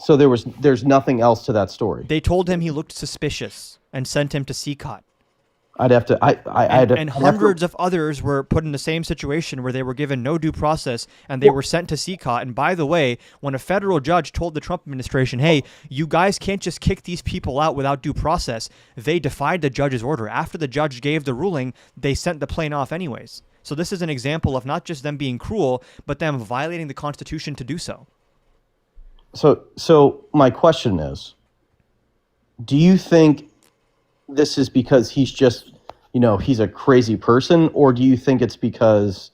So there's nothing else to that story. They told him he looked suspicious and sent him to CCOT. I'd have to And hundreds of others were put in the same situation where they were given no due process and they were sent to CCOT. And by the way, when a federal judge told the Trump administration, hey, you guys can't just kick these people out without due process, they defied the judge's order. After the judge gave the ruling, they sent the plane off anyways. So this is an example of not just them being cruel, but them violating the Constitution to do so. So my question is, do you think this is because he's just, he's a crazy person, or do you think it's because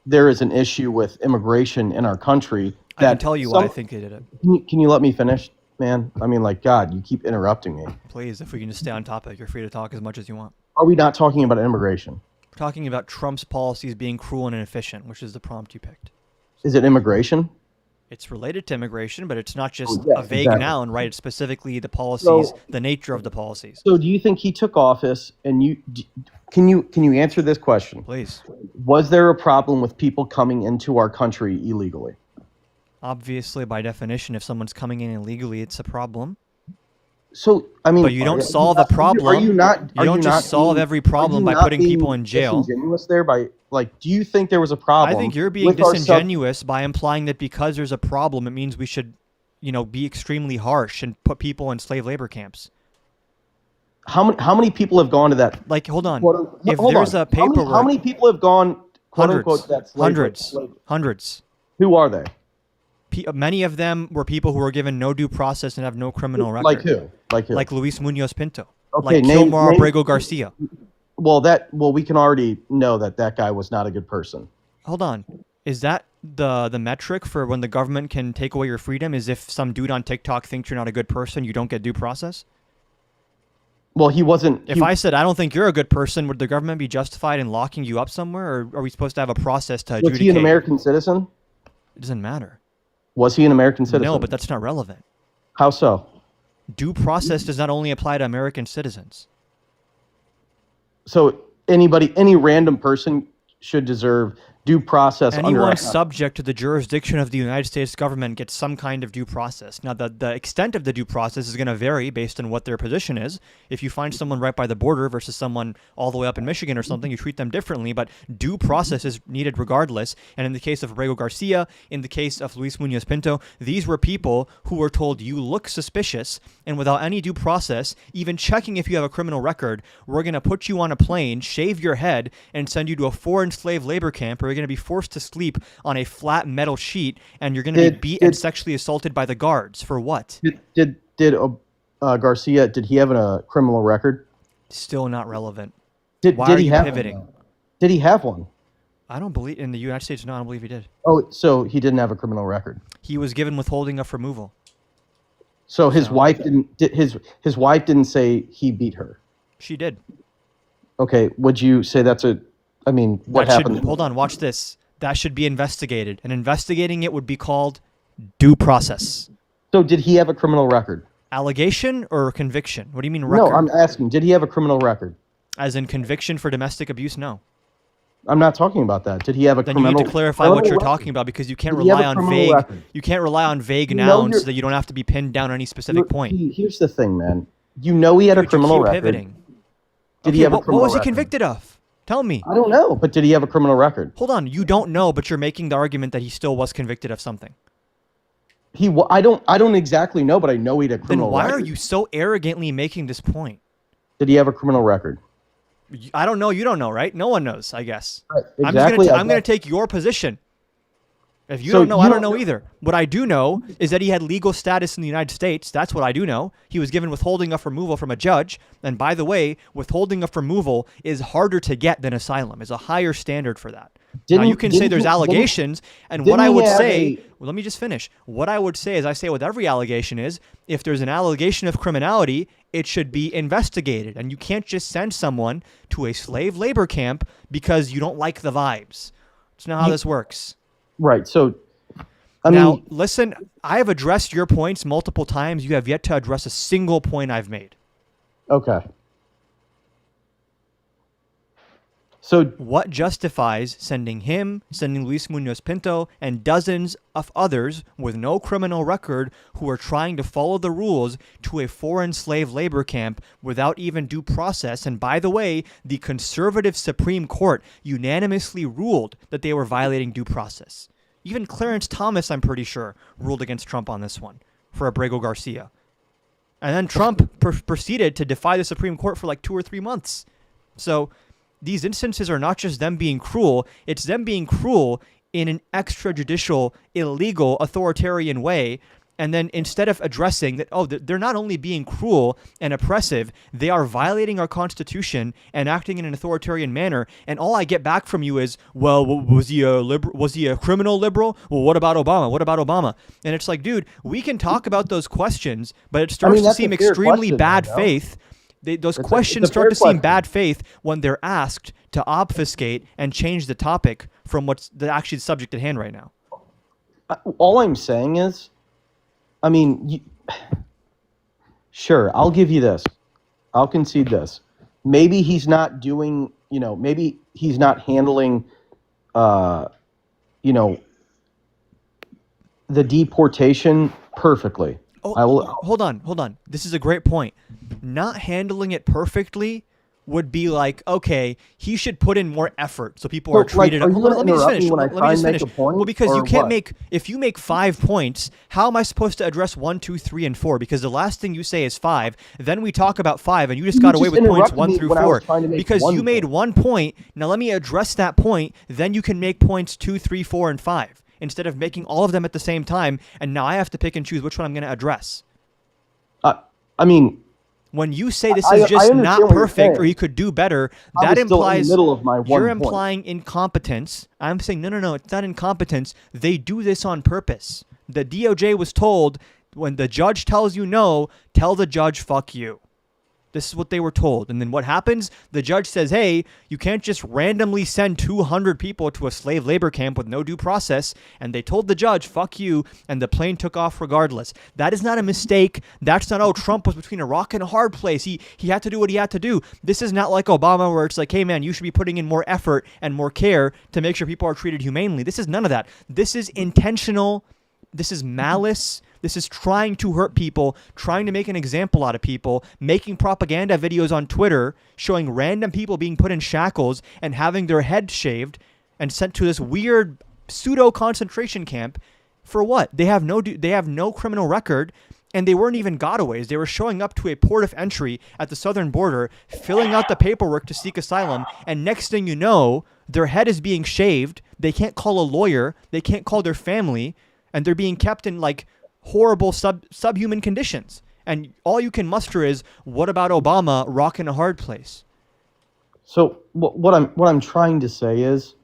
there is an issue with immigration in our country? I can tell you why I think they did it. Can you let me finish, man? I mean, like, God, you keep interrupting me. Please, if we can just stay on topic, you're free to talk as much as you want. Are we not talking about immigration? We're talking about Trump's policies being cruel and inefficient, which is the prompt you picked. Is it immigration? It's related to immigration, but it's not just yeah, a vague exactly. noun, right? It's specifically the policies, So- the nature of the policies. So do you think he took office and can you answer this question? Please. Was there a problem with people coming into our country illegally? Obviously, by definition, if someone's coming in illegally, it's a problem. So I mean, But you don't are solve a problem. Are you not? You are don't just not solve being- every are you problem by not putting being people in jail. Disingenuous there by like, do you think there was a problem? I think you're being with our disingenuous by implying that because there's a problem, it means we should, be extremely harsh and put people in slave labor camps. How many people have gone to that? Like, hold on. If Hold there's on. a paperwork, how many people have gone? Quote hundreds, unquote, that hundreds. Who are they? Many of them were people who were given no due process and have no criminal record. Like who? Like who? Like Luis Munoz Pinto. Okay, like name- Kilmar name- Abrego Garcia. Well, we can already know that guy was not a good person. Hold on. Is that the metric for when the government can take away your freedom? Is if some dude on TikTok thinks you're not a good person, you don't get due process? Well, he wasn't. If I said I don't think you're a good person, would the government be justified in locking you up somewhere, or are we supposed to have a process to adjudicate? Was he an American citizen? It doesn't matter. Was he an American citizen? No, but that's not relevant. How so? Due process does not only apply to American citizens. So any random person should deserve due process. Anyone subject to the jurisdiction of the United States government gets some kind of due process. Now, the extent of the due process is going to vary based on what their position is. If you find someone right by the border versus someone all the way up in Michigan or something, you treat them differently, but due process is needed regardless. And in the case of Abrego Garcia, in the case of Luis Munoz Pinto, these were people who were told, you look suspicious, and without any due process, even checking if you have a criminal record, we're going to put you on a plane, shave your head, and send you to a foreign slave labor camp where you're going to be forced to sleep on a flat metal sheet, and you're going to be beat and sexually assaulted by the guards. For what? Did Garcia, did he have a criminal record? Still not relevant. Did Why he are have you pivoting? one? Did he have one? I don't believe in the United States. No, I don't believe he did. Oh, so he didn't have a criminal record. He was given withholding of removal. So his wife his wife didn't say he beat her. She did. Okay, would you say what happened? Hold on, watch this. That should be investigated, and investigating it would be called due process. So did he have a criminal record? Allegation or conviction? What do you mean record? No, I'm asking, did he have a criminal record? As in conviction for domestic abuse? No. I'm not talking about that. Did he have a Then criminal? you need to clarify what you're talking about, because you can't rely on vague nouns that you don't have to be pinned down on any specific point. Here's the thing, man. You know he had a criminal record. Pivoting. Did he have a What criminal was he record? convicted of? Tell me. I don't know, but did he have a criminal record? Hold on, you don't know, but you're making the argument that he still was convicted of something. I don't exactly know, but I know he had a Then criminal why record. are you so arrogantly making this point? Did he have a criminal record? I don't know. You don't know, right? No one knows, I guess. Right, I'm exactly. going to take your position. If you So don't know, you I don't don't know either. What I do know is that he had legal status in the United States. That's what I do know. He was given withholding of removal from a judge. And by the way, withholding of removal is harder to get than asylum. Is a higher standard for that. Now, you can say there's allegations, and what I would say, well, let me just finish. What I would say, as I say with every allegation, is if there's an allegation of criminality, it should be investigated. And you can't just send someone to a slave labor camp because you don't like the vibes. That's not how this works. Right. So, Now, listen, I have addressed your points multiple times. You have yet to address a single point I've made. Okay. So What justifies sending Luis Munoz Pinto, and dozens of others with no criminal record who are trying to follow the rules to a foreign slave labor camp without even due process? And by the way, the conservative Supreme Court unanimously ruled that they were violating due process. Even Clarence Thomas, I'm pretty sure, ruled against Trump on this one for Abrego Garcia. And then Trump proceeded to defy the Supreme Court for like 2 or 3 months. So these instances are not just them being cruel, it's them being cruel in an extrajudicial, illegal, authoritarian way. And then instead of addressing that, they're not only being cruel and oppressive, they are violating our Constitution and acting in an authoritarian manner. And all I get back from you is, well, was he a criminal liberal? Well, what about Obama? What about Obama? And it's like, dude, we can talk about those questions, but it starts to that's seem a fair extremely question, bad though. faith. Those It's questions a fair start to seem question. bad faith when they're asked to obfuscate and change the topic from what's actually the subject at hand right now. all I'm saying is, I mean, sure, I'll give you this. I'll concede this. Maybe he's not doing, maybe he's not handling, you know, the deportation perfectly. Oh, I will. hold on. This is a great point. Not handling it perfectly would be like, okay, he should put in more effort so people are So, like, treated. are you Hold on, gonna let me just interrupt finish. me when I Let me try just and make finish. a point, Well, because you or can't what? make, if you make 5 points, how am I supposed to address 1, 2, 3, and 4? Because the last thing you say is 5. Then we talk about 5, and you just You got away just with points interrupted 1 me through when I 4. was trying to make Because one you made point. 1 point. Now let me address that point. Then you can make points 2, 3, 4, and 5 instead of making all of them at the same time. And now I have to pick and choose which one I'm going to address. I mean, When you say this I is just understand not what you're perfect or saying. you could do better, I that was still in the implies middle of my one you're point. implying incompetence. I'm saying no, it's not incompetence. They do this on purpose. The DOJ was told when the judge tells you no, tell the judge fuck you. This is what they were told. And then what happens? The judge says, hey, you can't just randomly send 200 people to a slave labor camp with no due process. And they told the judge, fuck you. And the plane took off regardless. That is not a mistake. That's not, oh, Trump was between a rock and a hard place. He had to do what he had to do. This is not like Obama where it's like, hey, man, you should be putting in more effort and more care to make sure people are treated humanely. This is none of that. This is intentional. This is malice. This is trying to hurt people, trying to make an example out of people, making propaganda videos on Twitter showing random people being put in shackles and having their heads shaved and sent to this weird pseudo concentration camp. For what? They have no criminal record, and they weren't even gotaways. They were showing up to a port of entry at the southern border, filling out the paperwork to seek asylum, and next thing you know, their head is being shaved. They can't call a lawyer. They can't call their family, and they're being kept in like horrible subhuman conditions. And all you can muster is, what about Obama, rock in a hard place? So what I'm trying to say is,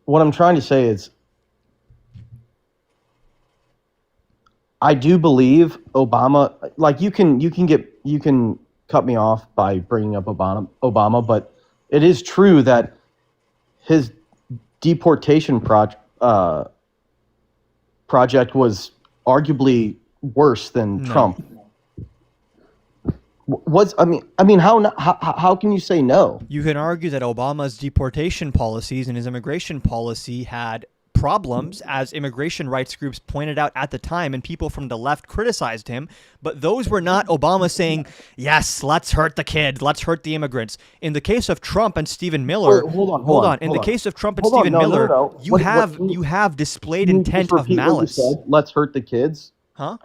what I'm trying to say is, I do believe Obama. Like you can cut me off by bringing up Obama, but it is true that his deportation project was arguably worse than No. Trump. How can you say no? You can argue that Obama's deportation policies and his immigration policy had problems, as immigration rights groups pointed out at the time, and people from the left criticized him. But those were not Obama saying, yes, let's hurt the kids, let's hurt the immigrants. In the case of Trump and Stephen Miller, Hold on. In the case of Trump and Hold on, Stephen no, Miller, no. you have displayed Can you intent just of repeat what you malice. said? Let's hurt the kids. Huh?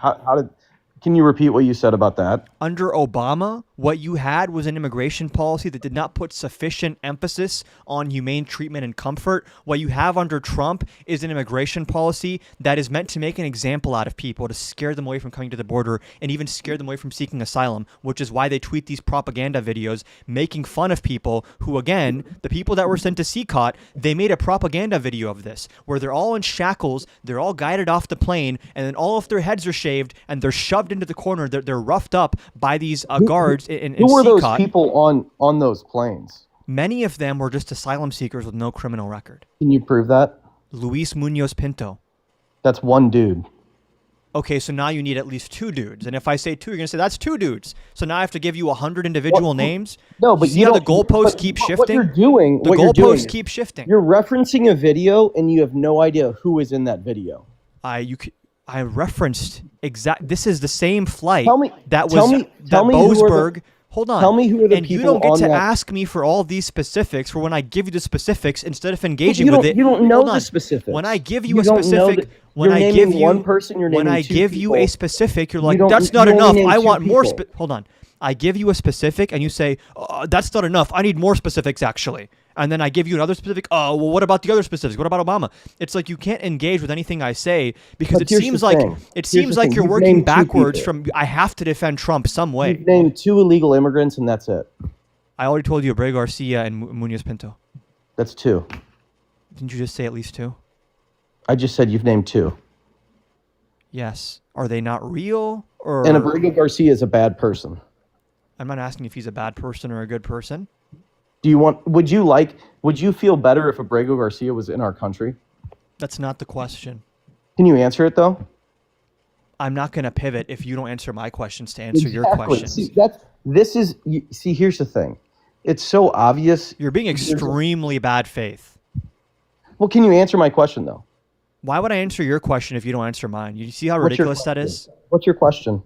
Can you repeat what you said about that? Under Obama, what you had was an immigration policy that did not put sufficient emphasis on humane treatment and comfort. What you have under Trump is an immigration policy that is meant to make an example out of people, to scare them away from coming to the border and even scare them away from seeking asylum, which is why they tweet these propaganda videos making fun of people who, again, the people that were sent to CCOT, they made a propaganda video of this where they're all in shackles, they're all guided off the plane, and then all of their heads are shaved and they're shoved into the corner. They're roughed up by these guards in Who were those CCOT. people on those planes? Many of them were just asylum seekers with no criminal record. Can you prove that? Luis Munoz Pinto. That's one dude. Okay, so now you need at least 2 dudes. And if I say 2, you're going to say, that's 2 dudes. So now I have to give you 100 individual names? No, but see you how the don't- goalposts but keep What shifting? you're doing, The what you're doing, goalposts keep shifting. you're referencing a video and you have no idea who is in that video. I referenced this is the same flight Tell me- that tell was me- that tell me who are the- Boasberg. Hold on. tell me who are the and you people don't get on to that- ask me for all these specifics for when I give you the specifics instead of engaging you with don't- it. you don't know Hold the on. specifics. When I give you, You a don't know specific, the- when you're I naming give you one person, you're when naming I two give you a people. specific, you're like, don't- that's you not only enough. named I two want more. people. Hold on. I give you a specific, and you say, that's not enough. I need more specifics, actually. And then I give you another specific. Oh, well, what about the other specifics? What about Obama? It's like you can't engage with anything I say because But it here's seems the like thing. it Here's seems the like thing. you're You've working named two backwards people. from I have to defend Trump some way. You've named 2 illegal immigrants and that's it. I already told you Abreu Garcia and Munoz Pinto. That's 2. Didn't you just say at least 2? I just said you've named 2. Yes. Are they not real? Or And Abrego Garcia is a bad person. I'm not asking if he's a bad person or a good person. Do you want? Would you feel better if Abrego Garcia was in our country? That's not the question. Can you answer it though? I'm not going to pivot if you don't answer my questions to answer your Exactly. questions. See, here's the thing. It's so obvious. You're being extremely bad faith. Well, can you answer my question though? Why would I answer your question if you don't answer mine? You see how What's your ridiculous that question? is? What's your question?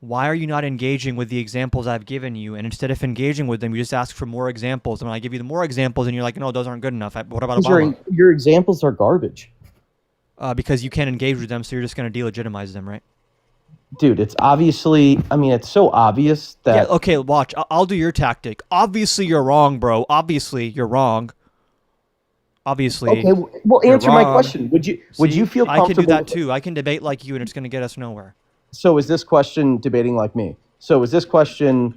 Why are you not engaging with the examples I've given you? And instead of engaging with them, you just ask for more examples. And when I give you the more examples, and you're like, no, those aren't good enough. What about Obama? Your examples are garbage. Because you can't engage with them, so you're just going to delegitimize them, right? Dude, it's obviously, I mean, it's so obvious that. Yeah, okay, watch. I'll do your tactic. Obviously, you're wrong, bro. Obviously, you're wrong. Obviously. Okay, well, answer my wrong. question. Would you feel comfortable? I can do that too. I can debate like you, and it's going to get us nowhere. So is this question debating like me? So is this question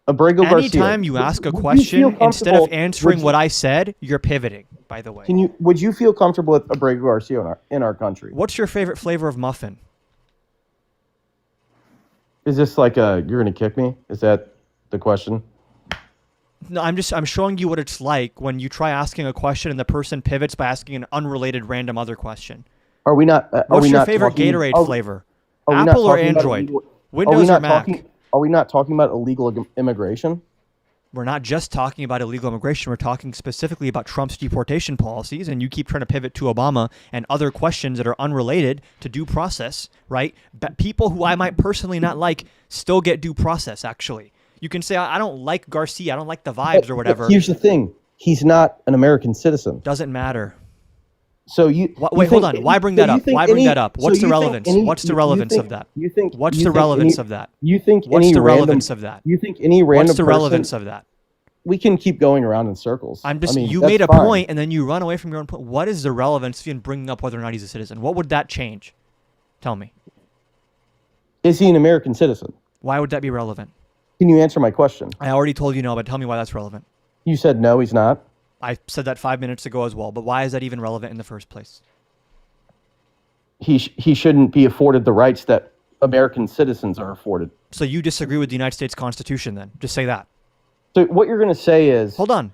Abrego Garcia? Anytime you ask a would you question, feel instead of comfortable- answering would you- what I said, you're pivoting, by the way. Would you feel comfortable with Abrego Garcia in our country? What's your favorite flavor of muffin? Is this like you're gonna kick me? Is that the question? No, I'm showing you what it's like when you try asking a question and the person pivots by asking an unrelated random other question. Are we not? What's your not favorite talking- Gatorade flavor? are we not Apple or talking about Android? illegal- Windows or Mac? Are we not talking about illegal immigration? We're not just talking about illegal immigration. We're talking specifically about Trump's deportation policies, and you keep trying to pivot to Obama and other questions that are unrelated to due process, right? But people who I might personally not like still get due process, actually. You can say, I don't like Garcia. I don't like the vibes or whatever. But here's the thing. He's not an American citizen. Doesn't matter. So you Wait, hold on. Why bring that up? Why bring that up? What's the relevance? What's the relevance of that? What's the relevance of that? You think What's any the random, relevance of that? You think any random What's the person, relevance of that? We can keep going around in circles. I'm just, I mean, you that's made a fine. point and then you run away from your own point. What is the relevance in bringing up whether or not he's a citizen? What would that change? Tell me. Is he an American citizen? Why would that be relevant? Can you answer my question? I already told you no, but tell me why that's relevant. You said no, he's not. I said that 5 minutes ago as well, but why is that even relevant in the first place? He shouldn't be afforded the rights that American citizens are afforded. So you disagree with the United States Constitution then? Just say that. So what you're going to say is... Hold on.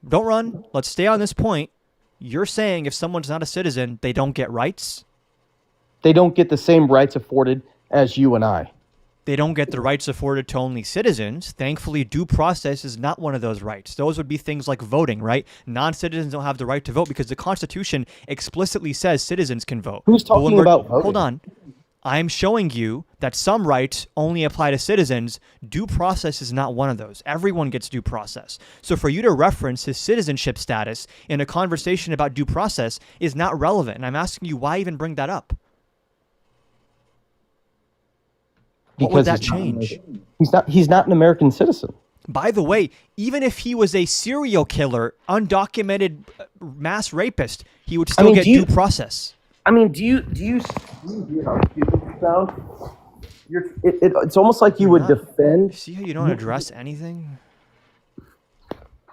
Don't run. Let's stay on this point. You're saying if someone's not a citizen, they don't get rights? They don't get the same rights afforded as you and I. They don't get the rights afforded to only citizens. Thankfully, due process is not one of those rights. Those would be things like voting, right? Non-citizens don't have the right to vote because the Constitution explicitly says citizens can vote. Who's But when talking we're- about voting? Hold on. I'm showing you that some rights only apply to citizens. Due process is not one of those. Everyone gets due process. So for you to reference his citizenship status in a conversation about due process is not relevant. And I'm asking you, why even bring that up? What would that he's not an change? American- He's not an American citizen. By the way, even if he was a serial killer, undocumented mass rapist, he would still get due process. I mean, do you hear how stupid you sound? It's almost like you would defend. See how you don't address anything?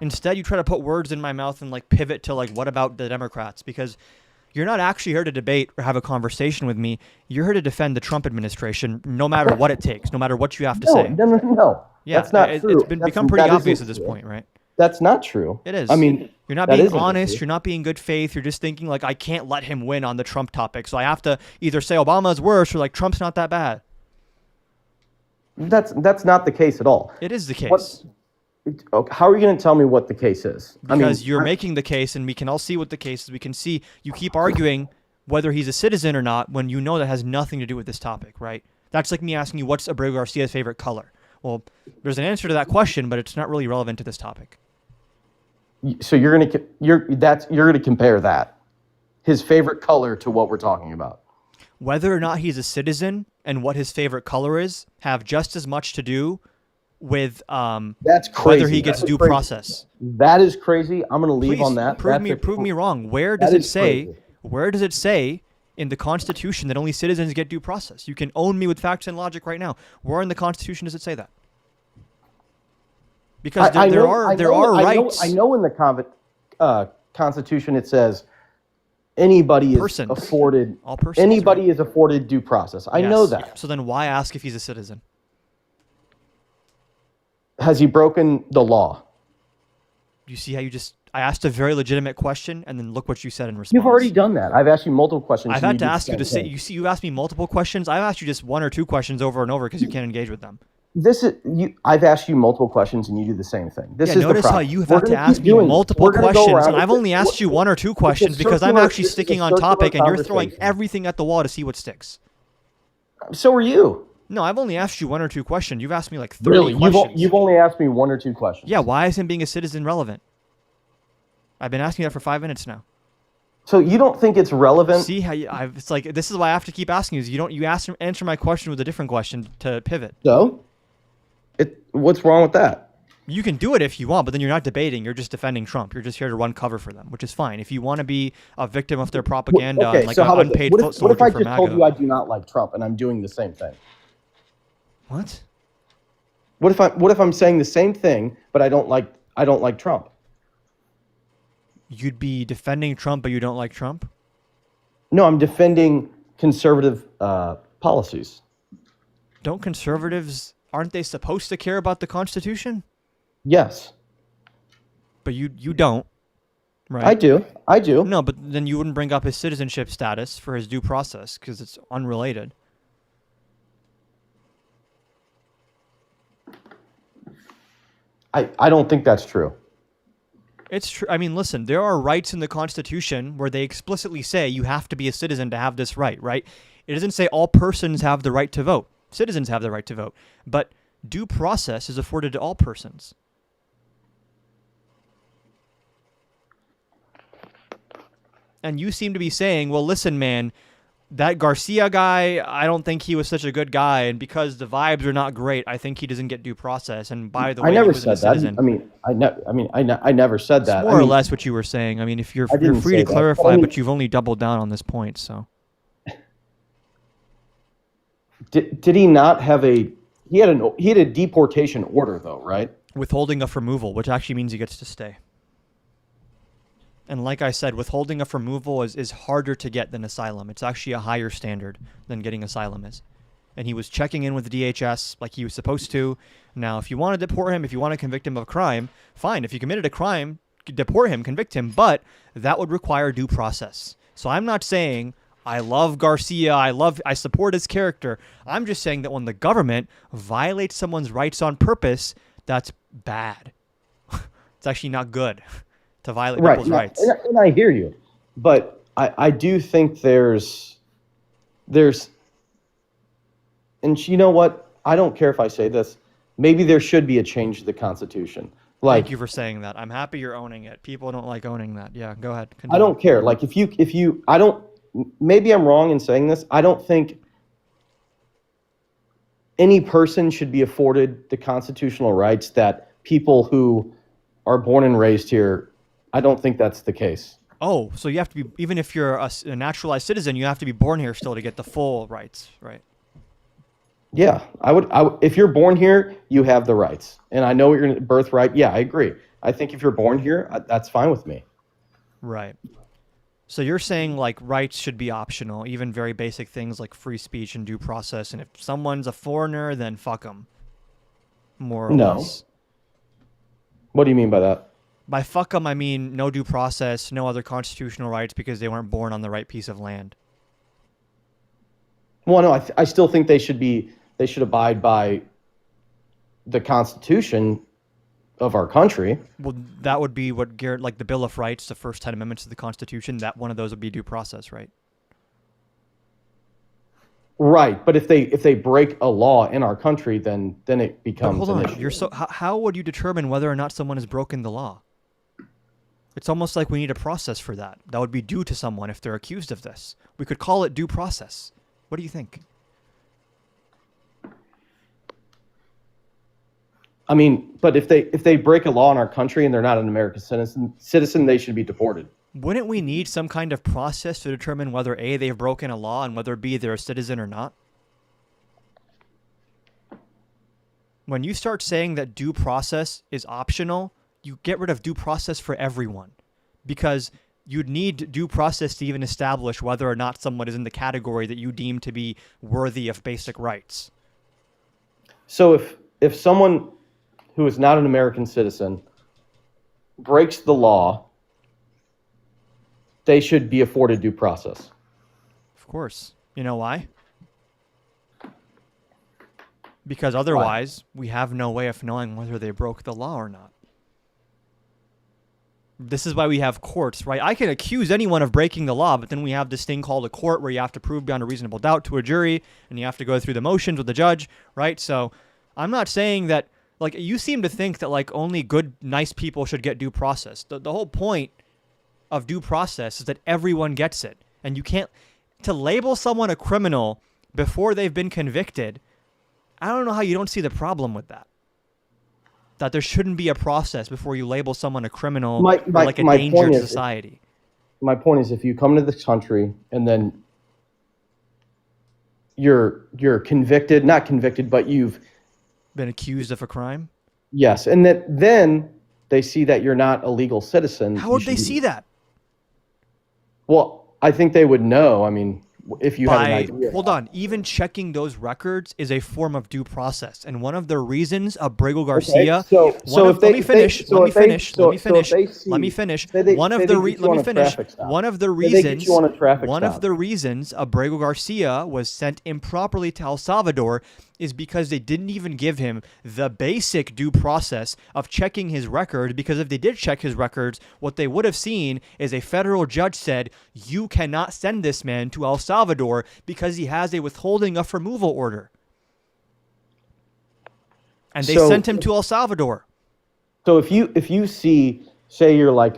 Instead, you try to put words in my mouth and like pivot to like, what about the Democrats? Because you're not actually here to debate or have a conversation with me. You're here to defend the Trump administration, no matter what it takes, no matter what you have to say. No. Yeah, That's not true. It's become pretty that obvious isn't at this true. point, right? That's not true. It is. I mean, you're not that being isn't honest. true. You're not being good faith. You're just thinking like, I can't let him win on the Trump topic. So I have to either say Obama's worse or like Trump's not that bad. That's not the case at all. It is the case. Okay, how are you going to tell me what the case is? Because you're making the case, and we can all see what the case is. We can see you keep arguing whether he's a citizen or not when you know that has nothing to do with this topic, right? That's like me asking you, what's Abrego Garcia's favorite color? Well, there's an answer to that question, but it's not really relevant to this topic. So you're going to compare that, his favorite color, to what we're talking about. Whether or not he's a citizen and what his favorite color is have just as much to do with That's crazy. whether he gets That's due crazy. process. That is crazy. I'm going to leave Please on that. prove me wrong. Where does that it is say? crazy. Where does it say in the Constitution that only citizens get due process? You can own me with facts and logic right now. Where in the Constitution does it say that? Because there are rights. I know in the Constitution it says anybody is Persons. afforded. All persons, Anybody right? is afforded due process. I know Yes. that. So then why ask if he's a citizen? Has he broken the law? You see how I asked a very legitimate question, and then look what you said in response. You've already done that. I've asked you multiple questions. I've and had to did the ask you to same say. thing. You asked me multiple questions. I've asked you just one or two questions over and over because you can't engage with them. I've asked you multiple questions and you do the same thing. This Yeah, is the notice how problem. you've We're had to gonna ask keep me doing this. multiple We're gonna go questions, around and I've with only it. asked you one or two questions because I'm actually sticking on topic, and you're throwing everything at the wall to see what sticks. So are you. No, I've only asked you one or two questions. You've asked me like 30 Really? questions. You've only asked me one or two questions. Yeah, why is him being a citizen relevant? I've been asking that for 5 minutes now. So you don't think it's relevant? See how it's like this is why I have to keep asking you. Is you answer my question with a different question to pivot. So? What's wrong with that? You can do it if you want, but then you're not debating. You're just defending Trump. You're just here to run cover for them, which is fine. If you want to be a victim of their propaganda, Okay, like so how an about this? unpaid What foot if, what if soldier I for just told MAGA. you I do not like Trump and I'm doing the same thing? What? What if I'm saying the same thing but I don't like Trump? You'd be defending Trump, but you don't like Trump? No, I'm defending conservative policies. Don't conservatives, aren't they supposed to care about the Constitution? Yes, But you don't, right? I do. I do. No, but then you wouldn't bring up his citizenship status for his due process because it's unrelated. I don't think that's true. It's true. I mean, listen, there are rights in the Constitution where they explicitly say you have to be a citizen to have this right, right? It doesn't say all persons have the right to vote. Citizens have the right to vote. But due process is afforded to all persons. And you seem to be saying, well, listen, man, that Garcia guy, I don't think he was such a good guy, and because the vibes are not great, I think he doesn't get due process. And by the way, I never he was said a that. citizen. I never said that. More or less what you were saying. I mean, if you're didn't free say to that, but clarify, I mean- but you've only doubled down on this point, so Did he not have he had a deportation order though, right? withholding of removal, which actually means he gets to stay. And like I said, withholding of removal is harder to get than asylum. It's actually a higher standard than getting asylum is. And he was checking in with the DHS like he was supposed to. Now, if you want to deport him, if you want to convict him of a crime, fine. If you committed a crime, deport him, convict him, but that would require due process. So I'm not saying I love Garcia, I support his character. I'm just saying that when the government violates someone's rights on purpose, that's bad. It's actually not good to violate people's rights. And I hear you, but I do think there's, and you know what? I don't care if I say this. Maybe there should be a change to the Constitution. Like, Thank you for saying that. I'm happy you're owning it. People don't like owning that. Yeah, go ahead. Continue. I don't care. Like I don't, maybe I'm wrong in saying this. I don't think any person should be afforded the constitutional rights that people who are born and raised here. I don't think that's the case. Oh, so you have to be, even if you're a naturalized citizen, you have to be born here still to get the full rights, right? Yeah, I would. If you're born here, you have the rights. And I know your birthright. Yeah, I agree. I think if you're born here, that's fine with me. Right. So you're saying like rights should be optional, even very basic things like free speech and due process. And if someone's a foreigner, then fuck them. More or No. less. What do you mean by that? By fuck them, I mean no due process, no other constitutional rights because they weren't born on the right piece of land. Well, no, I still think they should abide by the Constitution of our country. Well, that would be what Garrett, like the Bill of Rights, the first 10 amendments to the Constitution, that one of those would be due process, right? Right, but if they break a law in our country, then it But becomes hold an on, issue. how would you determine whether or not someone has broken the law? It's almost like we need a process for that. That would be due to someone if they're accused of this. We could call it due process. What do you think? I mean, but if they break a law in our country and they're not an American citizen, they should be deported. Wouldn't we need some kind of process to determine whether A, they've broken a law and whether B, they're a citizen or not? When you start saying that due process is optional, you get rid of due process for everyone. Because you'd need due process to even establish whether or not someone is in the category that you deem to be worthy of basic rights. So if someone who is not an American citizen breaks the law, they should be afforded due process. Of course. You know why? Because otherwise, we have no way of knowing whether they broke the law or not. This is why we have courts, right? I can accuse anyone of breaking the law, but then we have this thing called a court where you have to prove beyond a reasonable doubt to a jury, and you have to go through the motions with the judge, right? So I'm not saying that, like, you seem to think that, like, only good, nice people should get due process. The whole point of due process is that everyone gets it. And you can't, to label someone a criminal before they've been convicted, I don't know how you don't see the problem with that. That there shouldn't be a process before you label someone a criminal or like a danger to society. My point is, if you come to this country and then you're convicted, not convicted, but you've been accused of a crime? Yes, and then they see that you're not a legal citizen. How would they see that? Well, I think they would know. I mean, if you have an idea. Hold on. Even checking those records is a form of due process. And one of the reasons Abrego Garcia... Okay, Let me finish. One of the reasons Abrego Garcia was sent improperly to El Salvador is because they didn't even give him the basic due process of checking his record, because if they did check his records, what they would have seen is a federal judge said, you cannot send this man to El Salvador because he has a withholding of removal order. And they sent him to El Salvador. So if you see, say you're like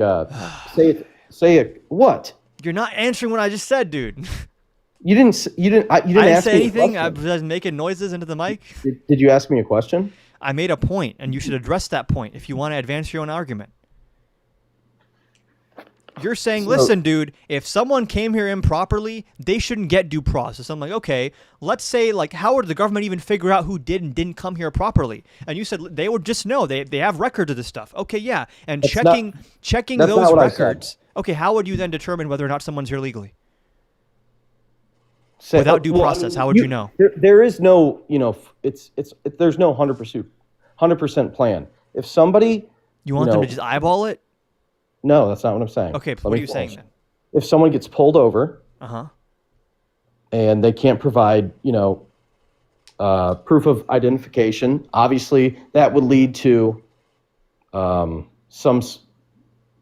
what? You're not answering what I just said, dude. You didn't ask me anything. I was making noises into the mic. Did you ask me a question? I made a point, and you should address that point if you want to advance your own argument. You're saying, listen, dude, if someone came here improperly, they shouldn't get due process. I'm like, okay, let's say, like, how would the government even figure out who did and didn't come here properly? And you said they would just know. They have records of this stuff. Okay, yeah. And checking those records. Okay, how would you then determine whether or not someone's here legally? Without due process, how would you know? There is no, there's no 100% plan. If somebody... You want them to just eyeball it? No, that's not what I'm saying. Okay, what are you saying then? If someone gets pulled over, uh-huh, and they can't provide, proof of identification, obviously that would lead to some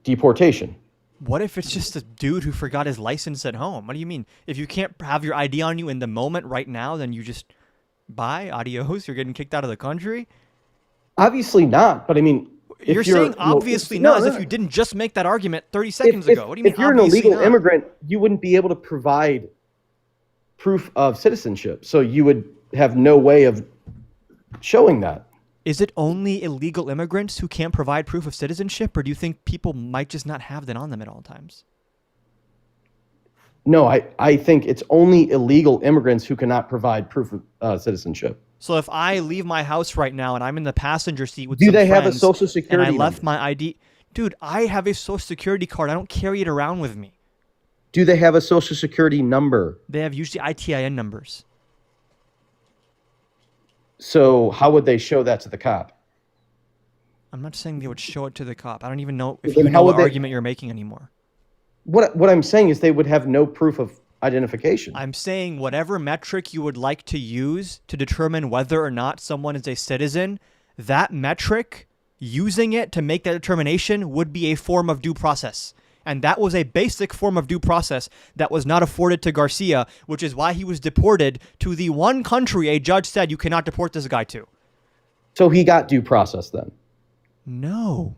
deportation. What if it's just a dude who forgot his license at home? What do you mean? If you can't have your ID on you in the moment right now, then you just bye, adios, you're getting kicked out of the country? Obviously not, but I mean... You're saying obviously not, as if you didn't just make that argument 30 seconds ago. What do you mean if you're an illegal immigrant, you wouldn't be able to provide proof of citizenship. So you would have no way of showing that. Is it only illegal immigrants who can't provide proof of citizenship, or do you think people might just not have that on them at all times? No, I think it's only illegal immigrants who cannot provide proof of citizenship. So if I leave my house right now and I'm in the passenger seat with some friends, have a social security and I left my ID, dude, I have a social security card. I don't carry it around with me. Do they have a social security number? They have usually ITIN numbers. So how would they show that to the cop? I'm not saying they would show it to the cop. I don't even know if you know what argument you're making anymore. What I'm saying is they would have no proof of identification. I'm saying whatever metric you would like to use to determine whether or not someone is a citizen, that metric, using it to make that determination, would be a form of due process. And that was a basic form of due process that was not afforded to Garcia, which is why he was deported to the one country a judge said you cannot deport this guy to. So he got due process then? No.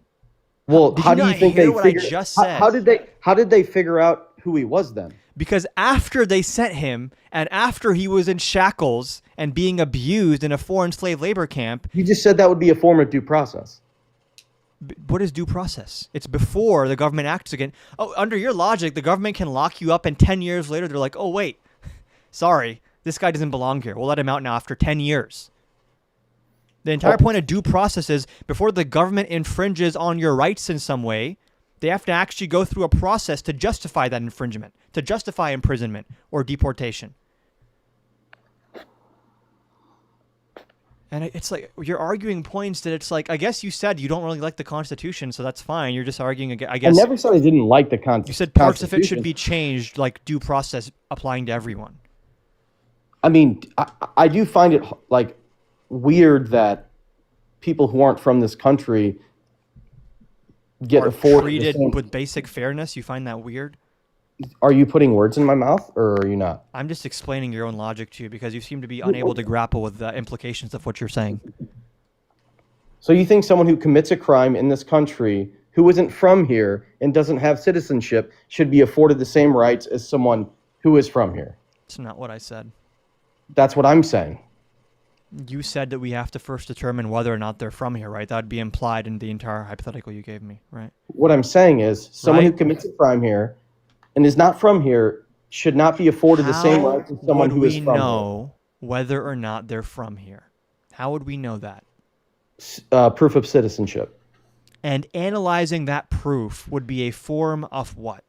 Well, how do you think they what I just said? How did they figure out who he was then? Because after they sent him, and after he was in shackles and being abused in a foreign slave labor camp... You just said that would be a form of due process. What is due process? It's before the government acts again. Oh, under your logic, the government can lock you up, and 10 years later, they're like, oh, wait, sorry, this guy doesn't belong here. We'll let him out now after 10 years. The entire point of due process is before the government infringes on your rights in some way, they have to actually go through a process to justify that infringement, to justify imprisonment or deportation. And it's like you're arguing points that it's like, I guess you said you don't really like the Constitution, so that's fine. You're just arguing again. I I guess never said I didn't like the you said parts of it should be changed, like due process applying to everyone. I mean, I do find it like weird that people who aren't from this country get Or afforded the treated same. with basic fairness. You find that weird? Are you putting words in my mouth, or are you not? I'm just explaining your own logic to you because you seem to be unable to grapple with the implications of what you're saying. So you think someone who commits a crime in this country who isn't from here and doesn't have citizenship should be afforded the same rights as someone who is from here? It's not what I said. That's what I'm saying. You said that we have to first determine whether or not they're from here, right? That would be implied in the entire hypothetical you gave me, right? What I'm saying is someone who Right. commits a crime here and is not from here should not be afforded the same rights as someone would who is we from know whether or not they're from here? How would we know that? here. Proof of citizenship. And analyzing that proof would be a form of what?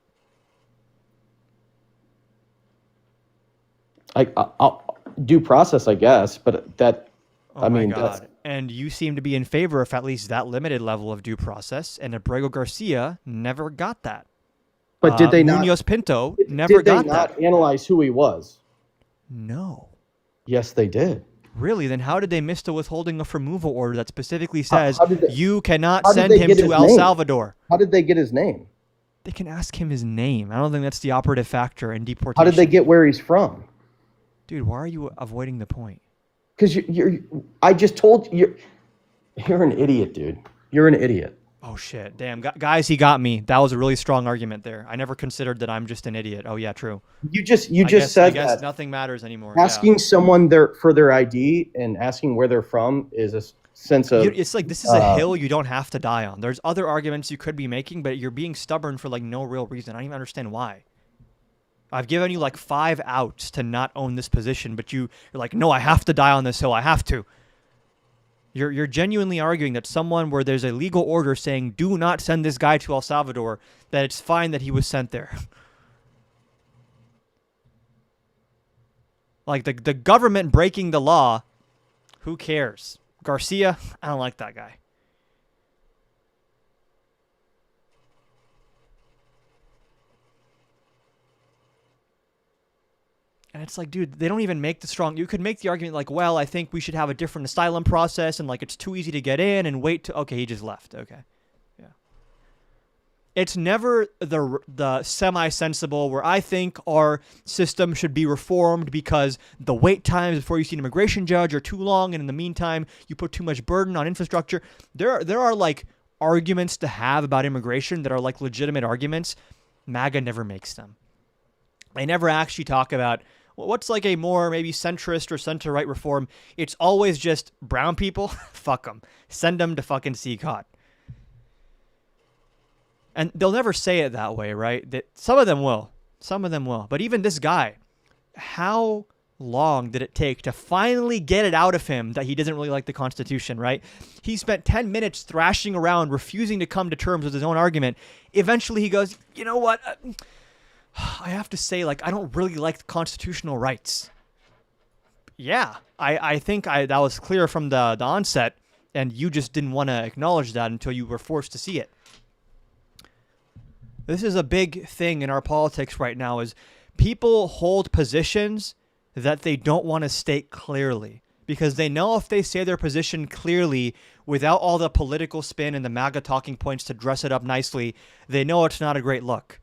I'll due process, I guess, but that Oh I my mean, God. And you seem to be in favor of at least that limited level of due process, and Abrego Garcia never got that. but did they not? Munoz Pinto never did they got not that. analyze who he was? No. Yes, they did. Really? Then how did they miss the withholding of removal order that specifically says how did they- you cannot how did send they him get to his El name? Salvador? How did they get his name? They can ask him his name. I don't think that's the operative factor in deportation. How did they get where he's from? Dude, why are you avoiding the point? Because I just told you, you're an idiot, dude. You're an idiot. Oh shit! Damn, guys, he got me. That was a really strong argument there. I never considered that I'm just an idiot. Oh yeah, true. You just I said guess that nothing matters anymore. asking someone for their ID and asking where they're from is a sense of. It's like this is a hill you don't have to die on. There's other arguments you could be making, but you're being stubborn for like no real reason. I don't even understand why. I've given you like 5 outs to not own this position, but you're like, no, I have to die on this hill. I have to. You're genuinely arguing that someone where there's a legal order saying do not send this guy to El Salvador, that it's fine that he was sent there. Like the government breaking the law, who cares? Garcia, I don't like that guy. And it's like, dude, they don't even make the strong. You could make the argument like, well, I think we should have a different asylum process, and like it's too easy to get in and wait to. Okay, he just left. Okay, yeah. It's never the semi-sensible where I think our system should be reformed because the wait times before you see an immigration judge are too long, and in the meantime you put too much burden on infrastructure. There are like arguments to have about immigration that are like legitimate arguments. MAGA never makes them. They never actually talk about what's like a more maybe centrist or center-right reform. It's always just brown people, fuck them. Send them to fucking CCOT. And they'll never say it that way, right? That some of them will. Some of them will. But even this guy, how long did it take to finally get it out of him that he doesn't really like the Constitution, right? He spent 10 minutes thrashing around, refusing to come to terms with his own argument. Eventually he goes, you know what? I have to say, like, I don't really like constitutional rights. Yeah, I think that was clear from the onset, and you just didn't want to acknowledge that until you were forced to see it. This is a big thing in our politics right now is people hold positions that they don't want to state clearly because they know if they say their position clearly without all the political spin and the MAGA talking points to dress it up nicely, they know it's not a great look.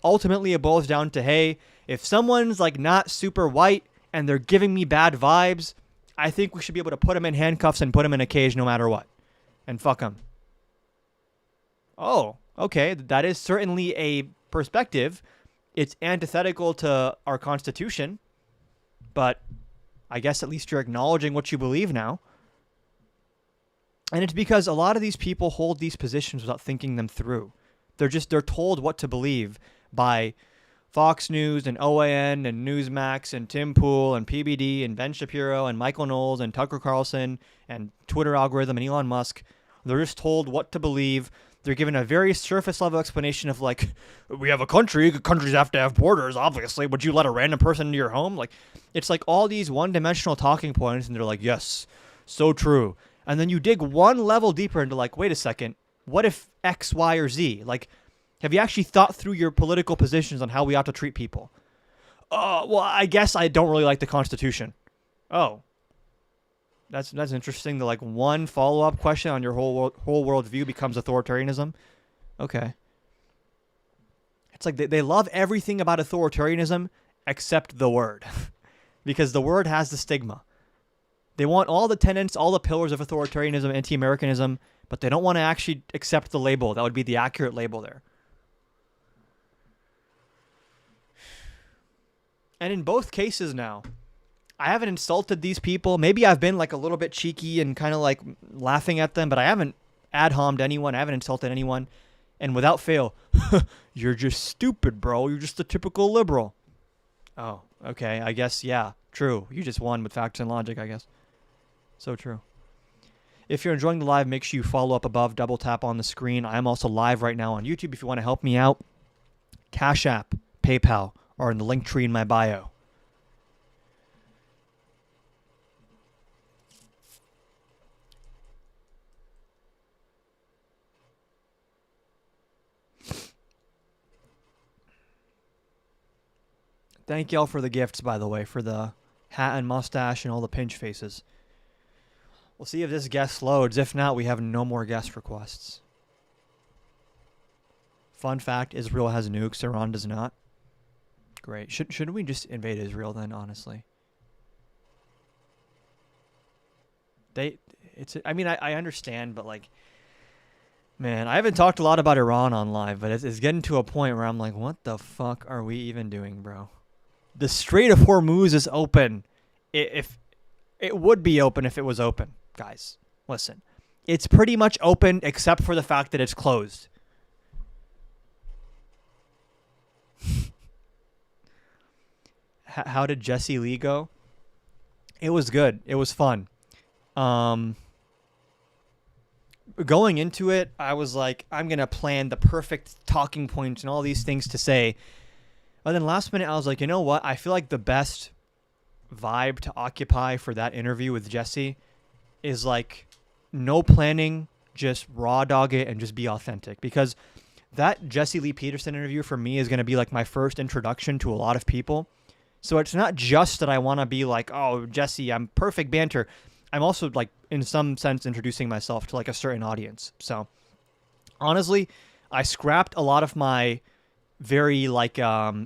Ultimately, it boils down to, hey, if someone's like not super white and they're giving me bad vibes, I think we should be able to put them in handcuffs and put them in a cage no matter what. And fuck them. Oh, okay. That is certainly a perspective. It's antithetical to our Constitution. But I guess at least you're acknowledging what you believe now. And it's because a lot of these people hold these positions without thinking them through. They're told what to believe by Fox News and OAN and Newsmax and Tim Pool and PBD and Ben Shapiro and Michael Knowles and Tucker Carlson and Twitter algorithm and Elon Musk. They're just told what to believe They're given a very surface level explanation of like, we have a country, countries have to have borders, obviously. Would you let a random person into your home? Like, it's like all these one-dimensional talking points, and they're like, yes, so true. And then you dig one level deeper into like, wait a second, what if X, Y, or Z? Like, have you actually thought through your political positions on how we ought to treat people? Well, I guess I don't really like the Constitution. Oh, that's interesting. The like one follow-up question on your whole world view becomes authoritarianism. Okay. It's like they love everything about authoritarianism except the word, because the word has the stigma. They want all the tenets, all the pillars of authoritarianism, anti-Americanism, but they don't want to actually accept the label. That would be the accurate label there. And in both cases now, I haven't insulted these people. Maybe I've been like a little bit cheeky and kind of like laughing at them, but I haven't ad homed anyone. I haven't insulted anyone. And without fail, you're just stupid, bro. You're just a typical liberal. Oh, okay. I guess, yeah, true. You just won with facts and logic, I guess. So true. If you're enjoying the live, make sure you follow up above, double tap on the screen. I am also live right now on YouTube if you want to help me out. Cash App, PayPal, or in the link tree in my bio. Thank y'all for the gifts, by the way, for the hat and mustache and all the pinch faces. We'll see if this guest loads. If not, we have no more guest requests. Fun fact, Israel has nukes, Iran does not. Great. Shouldn't we just invade Israel then, honestly? I understand, but like, man, I haven't talked a lot about Iran on live, but it's getting to a point where I'm like, what the fuck are we even doing, bro? The Strait of Hormuz is open. If it would be open if it was open, guys. Listen, it's pretty much open except for the fact that it's closed. How did Jesse Lee go? It was good. It was fun. Going into it, I was like, I'm going to plan the perfect talking points and all these things to say. And then last minute, I was like, you know what? I feel like the best vibe to occupy for that interview with Jesse is like no planning, just raw dog it and just be authentic. Because that Jesse Lee Peterson interview for me is going to be like my first introduction to a lot of people. So it's not just that I want to be like, oh, Jesse, I'm perfect banter. I'm also like, in some sense, introducing myself to like a certain audience. So honestly, I scrapped a lot of my very like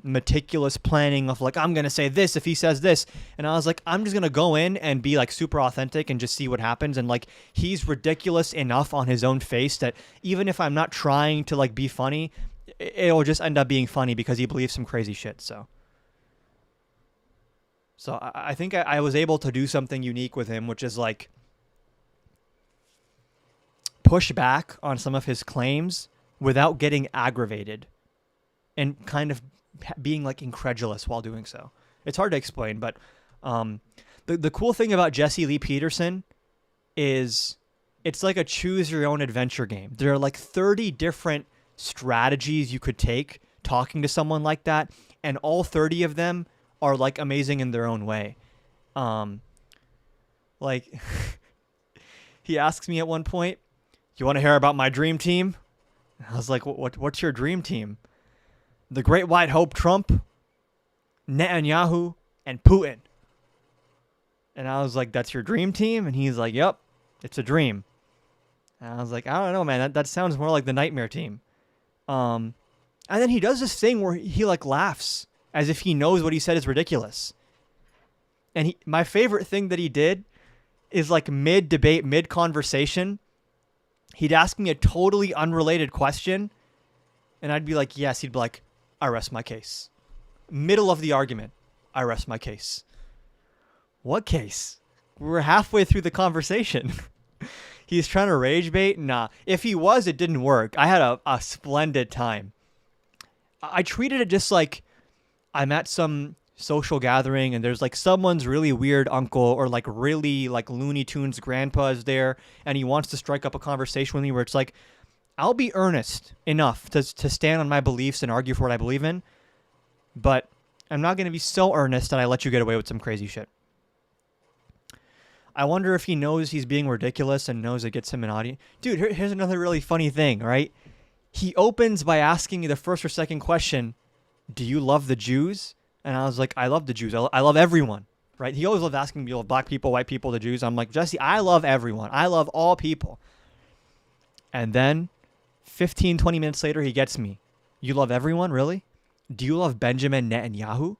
meticulous planning of like, I'm going to say this if he says this. And I was like, I'm just going to go in and be like super authentic and just see what happens. And like, he's ridiculous enough on his own face that even if I'm not trying to like be funny, it'll just end up being funny because he believes some crazy shit. So I think I was able to do something unique with him, which is like push back on some of his claims without getting aggravated and kind of being like incredulous while doing so. It's hard to explain, but the cool thing about Jesse Lee Peterson is it's like a choose your own adventure game. There are like 30 different strategies you could take talking to someone like that, and all 30 of them are like amazing in their own way. Like he asks me at one point, "You want to hear about my dream team?" I was like, "What's your dream team?" The Great White Hope, Trump, Netanyahu, and Putin. And I was like, "That's your dream team?" And he's like, "Yep, it's a dream." And I was like, "I don't know, man. That sounds more like the nightmare team." And then he does this thing where he like laughs as if he knows what he said is ridiculous. And my favorite thing that he did is like mid-debate, mid-conversation, he'd ask me a totally unrelated question, and I'd be like, yes. He'd be like, I rest my case. Middle of the argument, I rest my case. What case? We're halfway through the conversation. He's trying to rage bait? Nah. If he was, it didn't work. I had a splendid time. I treated it just like I'm at some social gathering and there's like someone's really weird uncle or like really like Looney Tunes grandpa is there and he wants to strike up a conversation with me where it's like, I'll be earnest enough to stand on my beliefs and argue for what I believe in, but I'm not going to be so earnest that I let you get away with some crazy shit. I wonder if he knows he's being ridiculous and knows it gets him an audience. Dude, here's another really funny thing, right? He opens by asking me the first or second question, do you love the Jews? And I was like, I love the Jews. I love everyone, right? He always loved asking me, black people, white people, the Jews. I'm like, Jesse, I love everyone. I love all people. And then 15, 20 minutes later, he gets me. You love everyone? Really? Do you love Benjamin Netanyahu?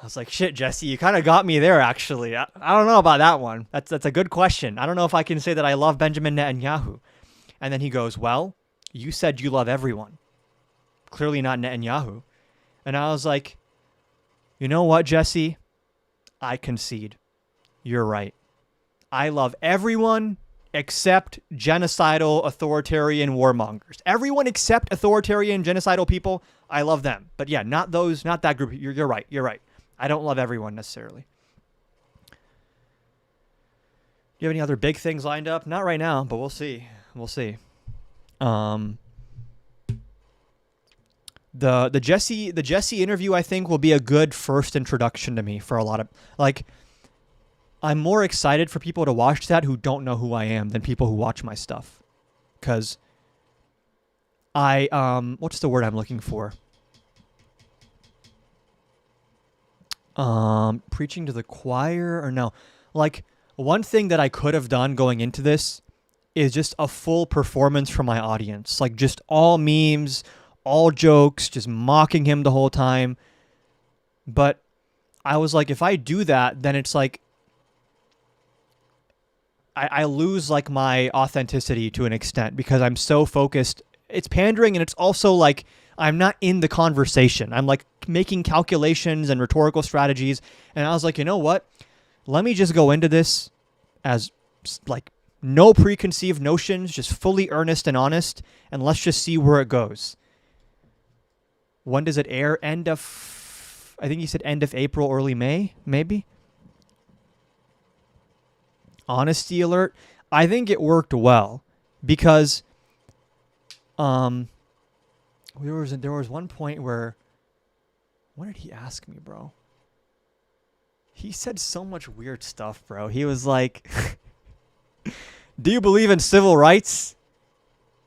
I was like, shit, Jesse, you kind of got me there, actually. I don't know about that one. That's a good question. I don't know if I can say that I love Benjamin Netanyahu. And then he goes, well, you said you love everyone. Clearly not Netanyahu. And I was like, you know what, Jesse? I concede. You're right. I love everyone except genocidal, authoritarian warmongers. Everyone except authoritarian, genocidal people, I love them. But yeah, not those, not that group. You're right. You're right. I don't love everyone necessarily. Do you have any other big things lined up? Not right now, but we'll see. We'll see. The Jesse interview, I think, will be a good first introduction to me for a lot of, like, I'm more excited for people to watch that who don't know who I am than people who watch my stuff. Because what's the word I'm looking for? Preaching to the choir, or no. Like, one thing that I could have done going into this is just a full performance for my audience. Like, just all memes, all jokes, just mocking him the whole time. But I was like, if I do that, then it's like, I lose like my authenticity to an extent because I'm so focused. It's pandering, and it's also like I'm not in the conversation. I'm like making calculations and rhetorical strategies. And I was like, you know what? Let me just go into this as like no preconceived notions, just fully earnest and honest, and let's just see where it goes. When does it air? I think he said end of April, early May, maybe? Honesty alert. I think it worked well because there was one point where, what did he ask me, bro? He said so much weird stuff, bro. He was like, do you believe in civil rights?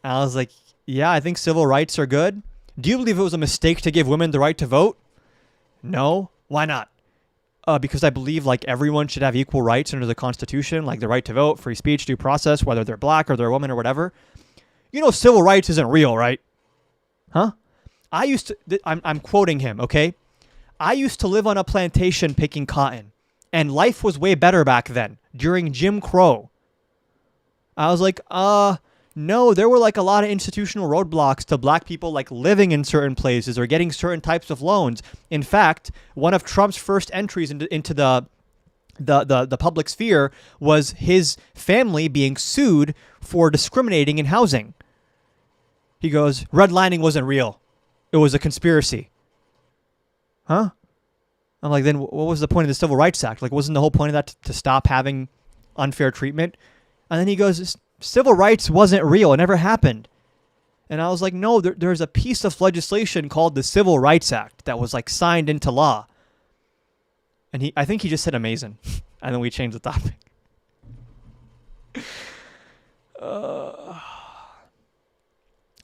And I was like, yeah, I think civil rights are good. Do you believe it was a mistake to give women the right to vote? No. Why not? Because I believe like everyone should have equal rights under the Constitution, like the right to vote, free speech, due process, whether they're black or they're a woman or whatever. You know, civil rights isn't real, right? Huh? I'm quoting him, okay? I used to live on a plantation picking cotton, and life was way better back then, during Jim Crow. I was like, no, there were like a lot of institutional roadblocks to black people like living in certain places or getting certain types of loans. In fact, one of Trump's first entries into the public sphere was his family being sued for discriminating in housing. He goes, redlining wasn't real. It was a conspiracy. Huh? I'm like, then what was the point of the Civil Rights Act? Like, wasn't the whole point of that to stop having unfair treatment? And then he goes, civil rights wasn't real. It never happened. And I was like, no, there's a piece of legislation called the Civil Rights Act that was like signed into law. And I think he just said amazing. And then we changed the topic.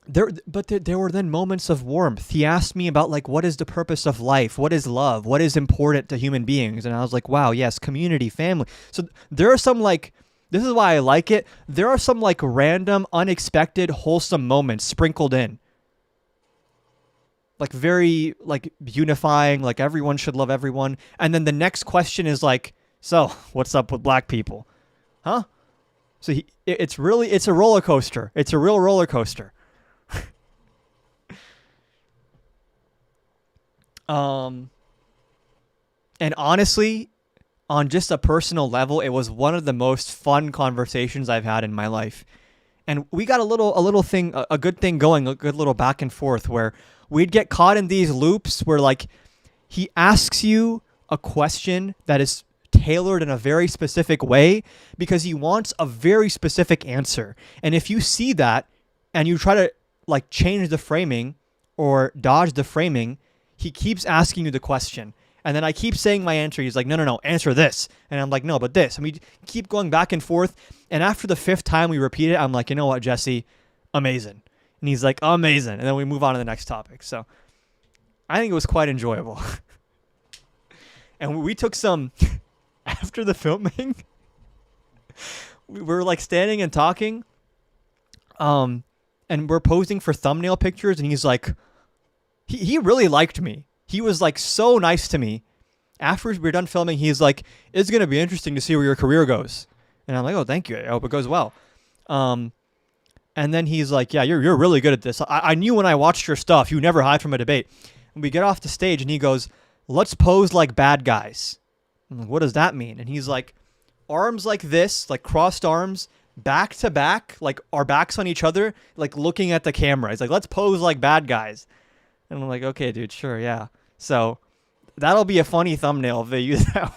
There were then moments of warmth. He asked me about like, what is the purpose of life? What is love? What is important to human beings? And I was like, wow, yes, community, family. So there are some like, this is why I like it. There are some like random, unexpected, wholesome moments sprinkled in. Like very like unifying, like everyone should love everyone. And then the next question is like, so what's up with black people? Huh? So it's a roller coaster. It's a real roller coaster. And honestly, on just a personal level, it was one of the most fun conversations I've had in my life. And we got a good thing going, a good little back and forth where we'd get caught in these loops where like he asks you a question that is tailored in a very specific way because he wants a very specific answer. And if you see that and you try to like change the framing or dodge the framing, he keeps asking you the question. And then I keep saying my answer. He's like, no, answer this. And I'm like, no, but this. And we keep going back and forth. And after the 5th time we repeat it, I'm like, you know what, Jesse? Amazing. And he's like, amazing. And then we move on to the next topic. So I think it was quite enjoyable. And we took some, after the filming, we were like standing and talking. And we're posing for thumbnail pictures. And he's like, he really liked me. He was like so nice to me. After we were done filming, he's like, it's going to be interesting to see where your career goes. And I'm like, oh, thank you. I hope it goes well. And then he's like, yeah, you're really good at this. I knew when I watched your stuff, you never hide from a debate. And we get off the stage and he goes, let's pose like bad guys. I'm like, what does that mean? And he's like, arms like this, like crossed arms, back to back, like our backs on each other, like looking at the camera. He's like, let's pose like bad guys. And I'm like, okay, dude, sure, yeah. So that'll be a funny thumbnail if they use that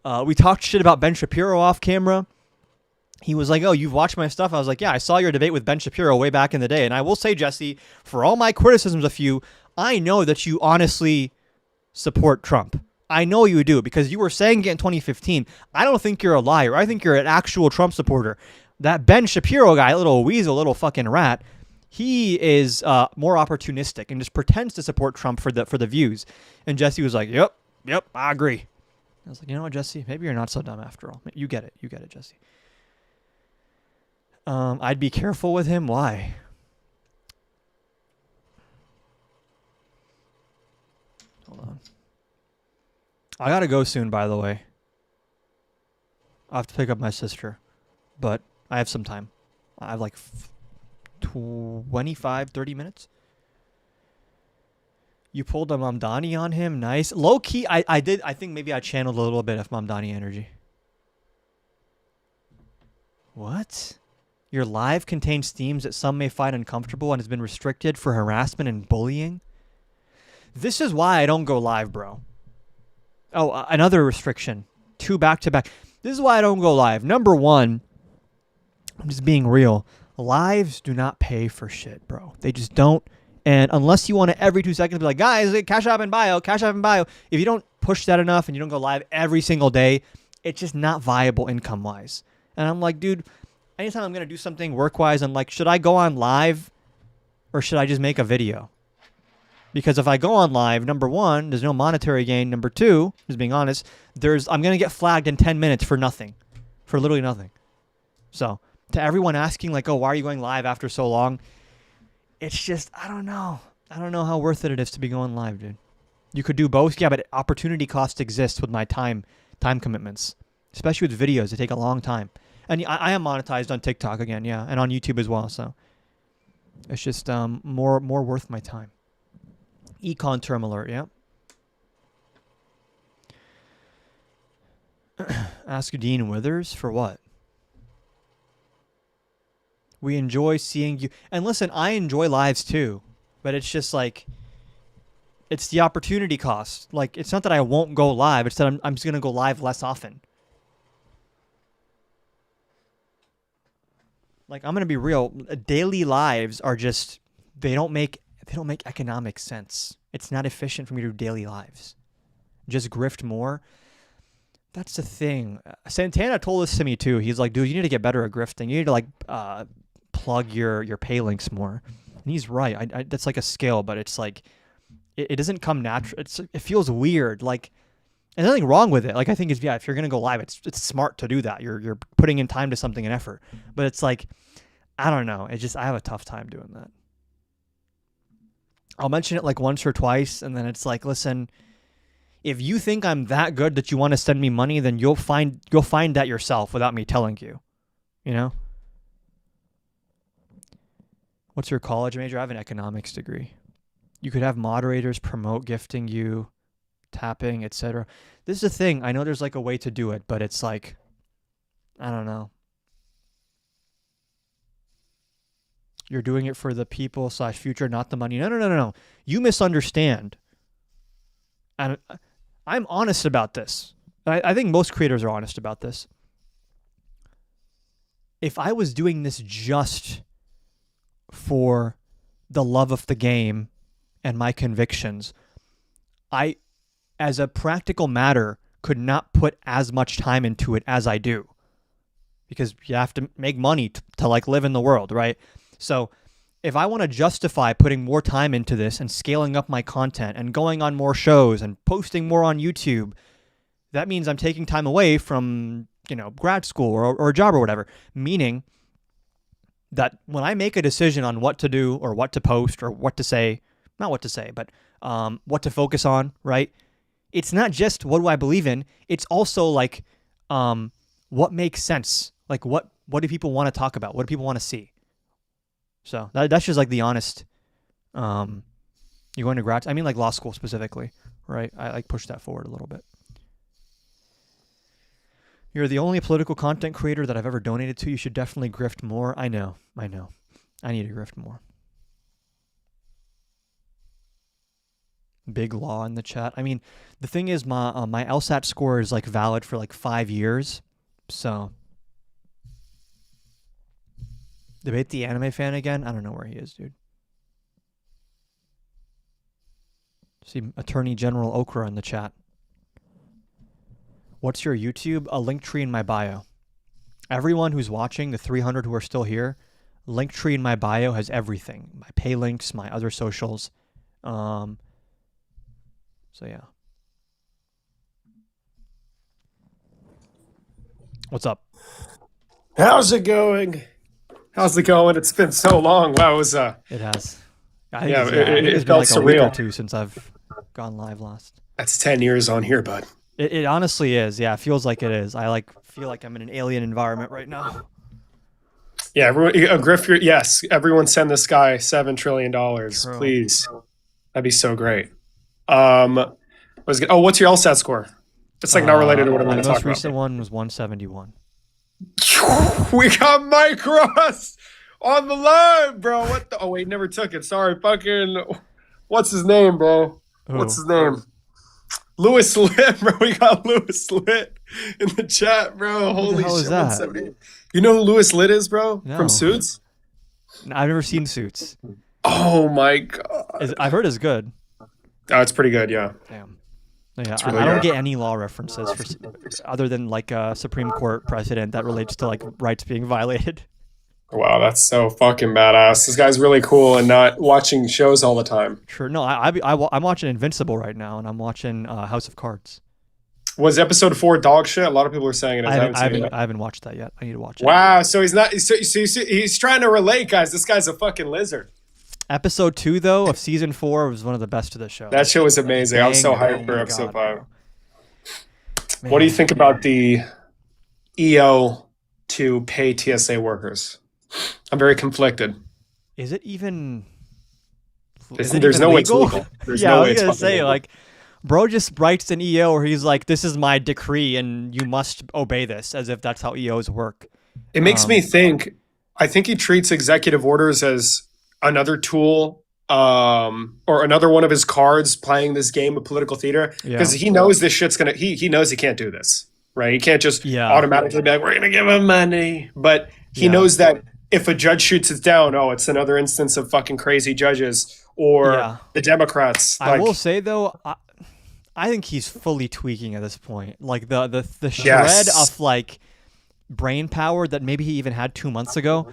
one. We talked shit about Ben Shapiro off camera. He was like, oh, you've watched my stuff? I was like, yeah, I saw your debate with Ben Shapiro way back in the day. And I will say, Jesse, for all my criticisms of you, I know that you honestly support Trump. I know you do because you were saying it in 2015. I don't think you're a liar. I think you're an actual Trump supporter. That Ben Shapiro guy, little weasel, little fucking rat, he is more opportunistic and just pretends to support Trump for the views. And Jesse was like, yep, I agree. I was like, you know what, Jesse? Maybe you're not so dumb after all. You get it, Jesse. I'd be careful with him. Why? Hold on. I gotta go soon, by the way. I have to pick up my sister, but I have some time. I have like 25, 30 minutes. You pulled a Mamdani on him. Nice. Low key, I did. I think maybe I channeled a little bit of Mamdani energy. What? Your live contains themes that some may find uncomfortable and has been restricted for harassment and bullying. This is why I don't go live, bro. Oh, another restriction. 2 back-to-back. This is why I don't go live. Number one, I'm just being real. Lives do not pay for shit, bro. They just don't. And unless you want to every 2 seconds be like, guys, cash app and bio, cash app and bio. If you don't push that enough and you don't go live every single day, it's just not viable income-wise. And I'm like, dude, anytime I'm going to do something work-wise, I'm like, should I go on live or should I just make a video? Because if I go on live, number one, there's no monetary gain. Number two, just being honest, I'm going to get flagged in 10 minutes for nothing. For literally nothing. So, to everyone asking, like, oh, why are you going live after so long? It's just, I don't know. I don't know how worth it is to be going live, dude. You could do both. Yeah, but opportunity cost exists with my time commitments. Especially with videos. They take a long time. And I am monetized on TikTok again, yeah. And on YouTube as well, so. It's just more worth my time. Econ term alert, yeah. Ask Dean Withers for what? We enjoy seeing you. And listen, I enjoy lives too. But it's just like, it's the opportunity cost. Like, it's not that I won't go live. It's that I'm just going to go live less often. Like, I'm going to be real. Daily lives are just, they don't make economic sense. It's not efficient for me to do daily lives. Just grift more. That's the thing. Santana told this to me too. He's like, dude, you need to get better at grifting. You need to like plug your pay links more. And he's right. That's like a skill, but it's like it doesn't come natural. It feels weird. Like, and there's nothing wrong with it. Like, I think if you're gonna go live, it's smart to do that. You're putting in time to something and effort. But it's like, I don't know. I have a tough time doing that. I'll mention it like once or twice, and then it's like, listen, if you think I'm that good that you want to send me money, then you'll find that yourself without me telling you. You know? What's your college major? I have an economics degree. You could have moderators promote gifting you, tapping, etc. This is the thing. I know there's like a way to do it, but it's like, I don't know. You're doing it for the people / future, not the money. No. You misunderstand. And I'm honest about this. I think most creators are honest about this. If I was doing this just for the love of the game and my convictions, I, as a practical matter, could not put as much time into it as I do. Because you have to make money to like live in the world, right? So if I want to justify putting more time into this and scaling up my content and going on more shows and posting more on YouTube, that means I'm taking time away from, grad school or a job or whatever. Meaning that when I make a decision on what to do or what to post or what to say, not what to say, but what to focus on, right? It's not just what do I believe in. It's also like what makes sense. Like what do people want to talk about? What do people want to see? So that's just like the honest. You're going to grad. I mean, like law school specifically, right? I like push that forward a little bit. You're the only political content creator that I've ever donated to. You should definitely grift more. I know. I need to grift more. Big law in the chat. I mean, the thing is, my LSAT score is like valid for like 5 years. So, debate the anime fan again. I don't know where he is, dude. See Attorney General Okra in the chat. What's your YouTube? A link tree in my bio. Everyone who's watching, the 300 who are still here, link tree in my bio has everything. My pay links, my other socials. So yeah. What's up? How's it going? How's it going? It's been so long. Wow, it was It has. I think yeah, it's been it like felt a week or surreal. two since I've gone live last. That's 10 years on here, bud. It honestly is. Yeah, it feels like it is. I feel like I'm in an alien environment right now. Yeah, everyone, Griff, yes, everyone send this guy $7 trillion, True. please. That'd be so great. What's your LSAT score? It's like not related to what I'm My going to talk most recent about. one was 171. We got Mike Ross on the line, bro. What the? Oh, wait, never took it. Sorry, fucking. What's his name, bro? What's his name? Lewis Litt, bro. We got Lewis Litt in the chat, bro. Holy hell is shit. that? 178. You know who Lewis Litt is, bro? No. From Suits? I've never seen Suits. Oh my god. I've heard it's good. Oh, it's pretty good, yeah. Damn. Yeah, really I don't good. get any law references other than like a Supreme Court precedent that relates to like rights being violated. Wow, that's so fucking badass. This guy's really cool and not watching shows all the time. Sure. No, I'm watching Invincible right now, and I'm watching House of Cards. Was episode 4 dog shit? A lot of people are saying it. I haven't watched that yet. I need to watch it. Wow, so he's not. So he's trying to relate, guys. This guy's a fucking lizard. Episode 2 though of season 4 was one of the best of the show. That show was amazing. I was so hyped for my episode God, 5. What do you think about the EO to pay TSA workers? I'm very conflicted. Is it even? There's no way it's legal. There's Yeah, no I way was it's gonna fucking say legal. like, bro just writes an EO where he's like, "This is my decree, and you must obey this," as if that's how EOs work. It makes me think. I think he treats executive orders as another tool, or another one of his cards playing this game of political theater, because he knows this shit's gonna. He knows he can't do this, right? He can't just automatically be like, "We're gonna give him money," but he knows that if a judge shoots it down, oh, it's another instance of fucking crazy judges or the Democrats. I will say though, I think he's fully tweaking at this point. Like the shred of like brain power that maybe he even had 2 months ago.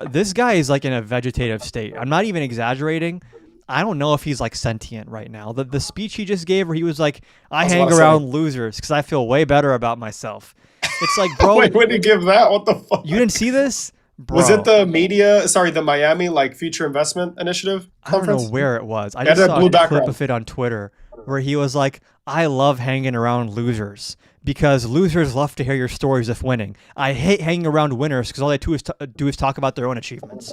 This guy is like in a vegetative state. I'm not even exaggerating. I don't know if he's like sentient right now. The speech he just gave where he was like, I hang around losers because I feel way better about myself. It's like, bro. Wait, when did he give that? What the fuck? You didn't see this? Bro. Was it the Miami like Future Investment Initiative conference? I don't know where it was. I just saw a clip of it on Twitter where he was like, I love hanging around losers because losers love to hear your stories of winning. I hate hanging around winners because all they do is talk about their own achievements.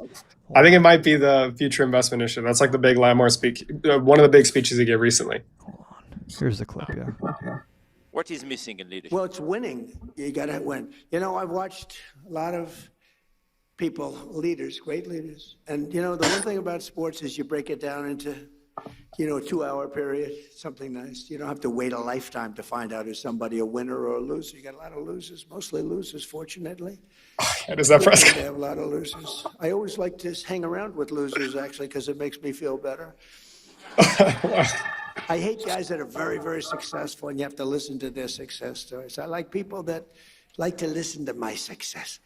I think it might be the Future Investment Initiative. That's like the big landmark speech, one of the big speeches he gave recently. Hold on. Here's the clip, yeah. What is missing in leadership? Well, it's winning. You got to win. You know, I've watched a lot of people, leaders, great leaders. And, you know, the one thing about sports is you break it down into you know, a 2-hour period, something nice. You don't have to wait a lifetime to find out is somebody a winner or a loser. You got a lot of losers, mostly losers, fortunately. How does that press? They have a lot of losers. I always like to hang around with losers, actually, because it makes me feel better. I hate guys that are very, very successful, and you have to listen to their success stories. I like people that like to listen to my success.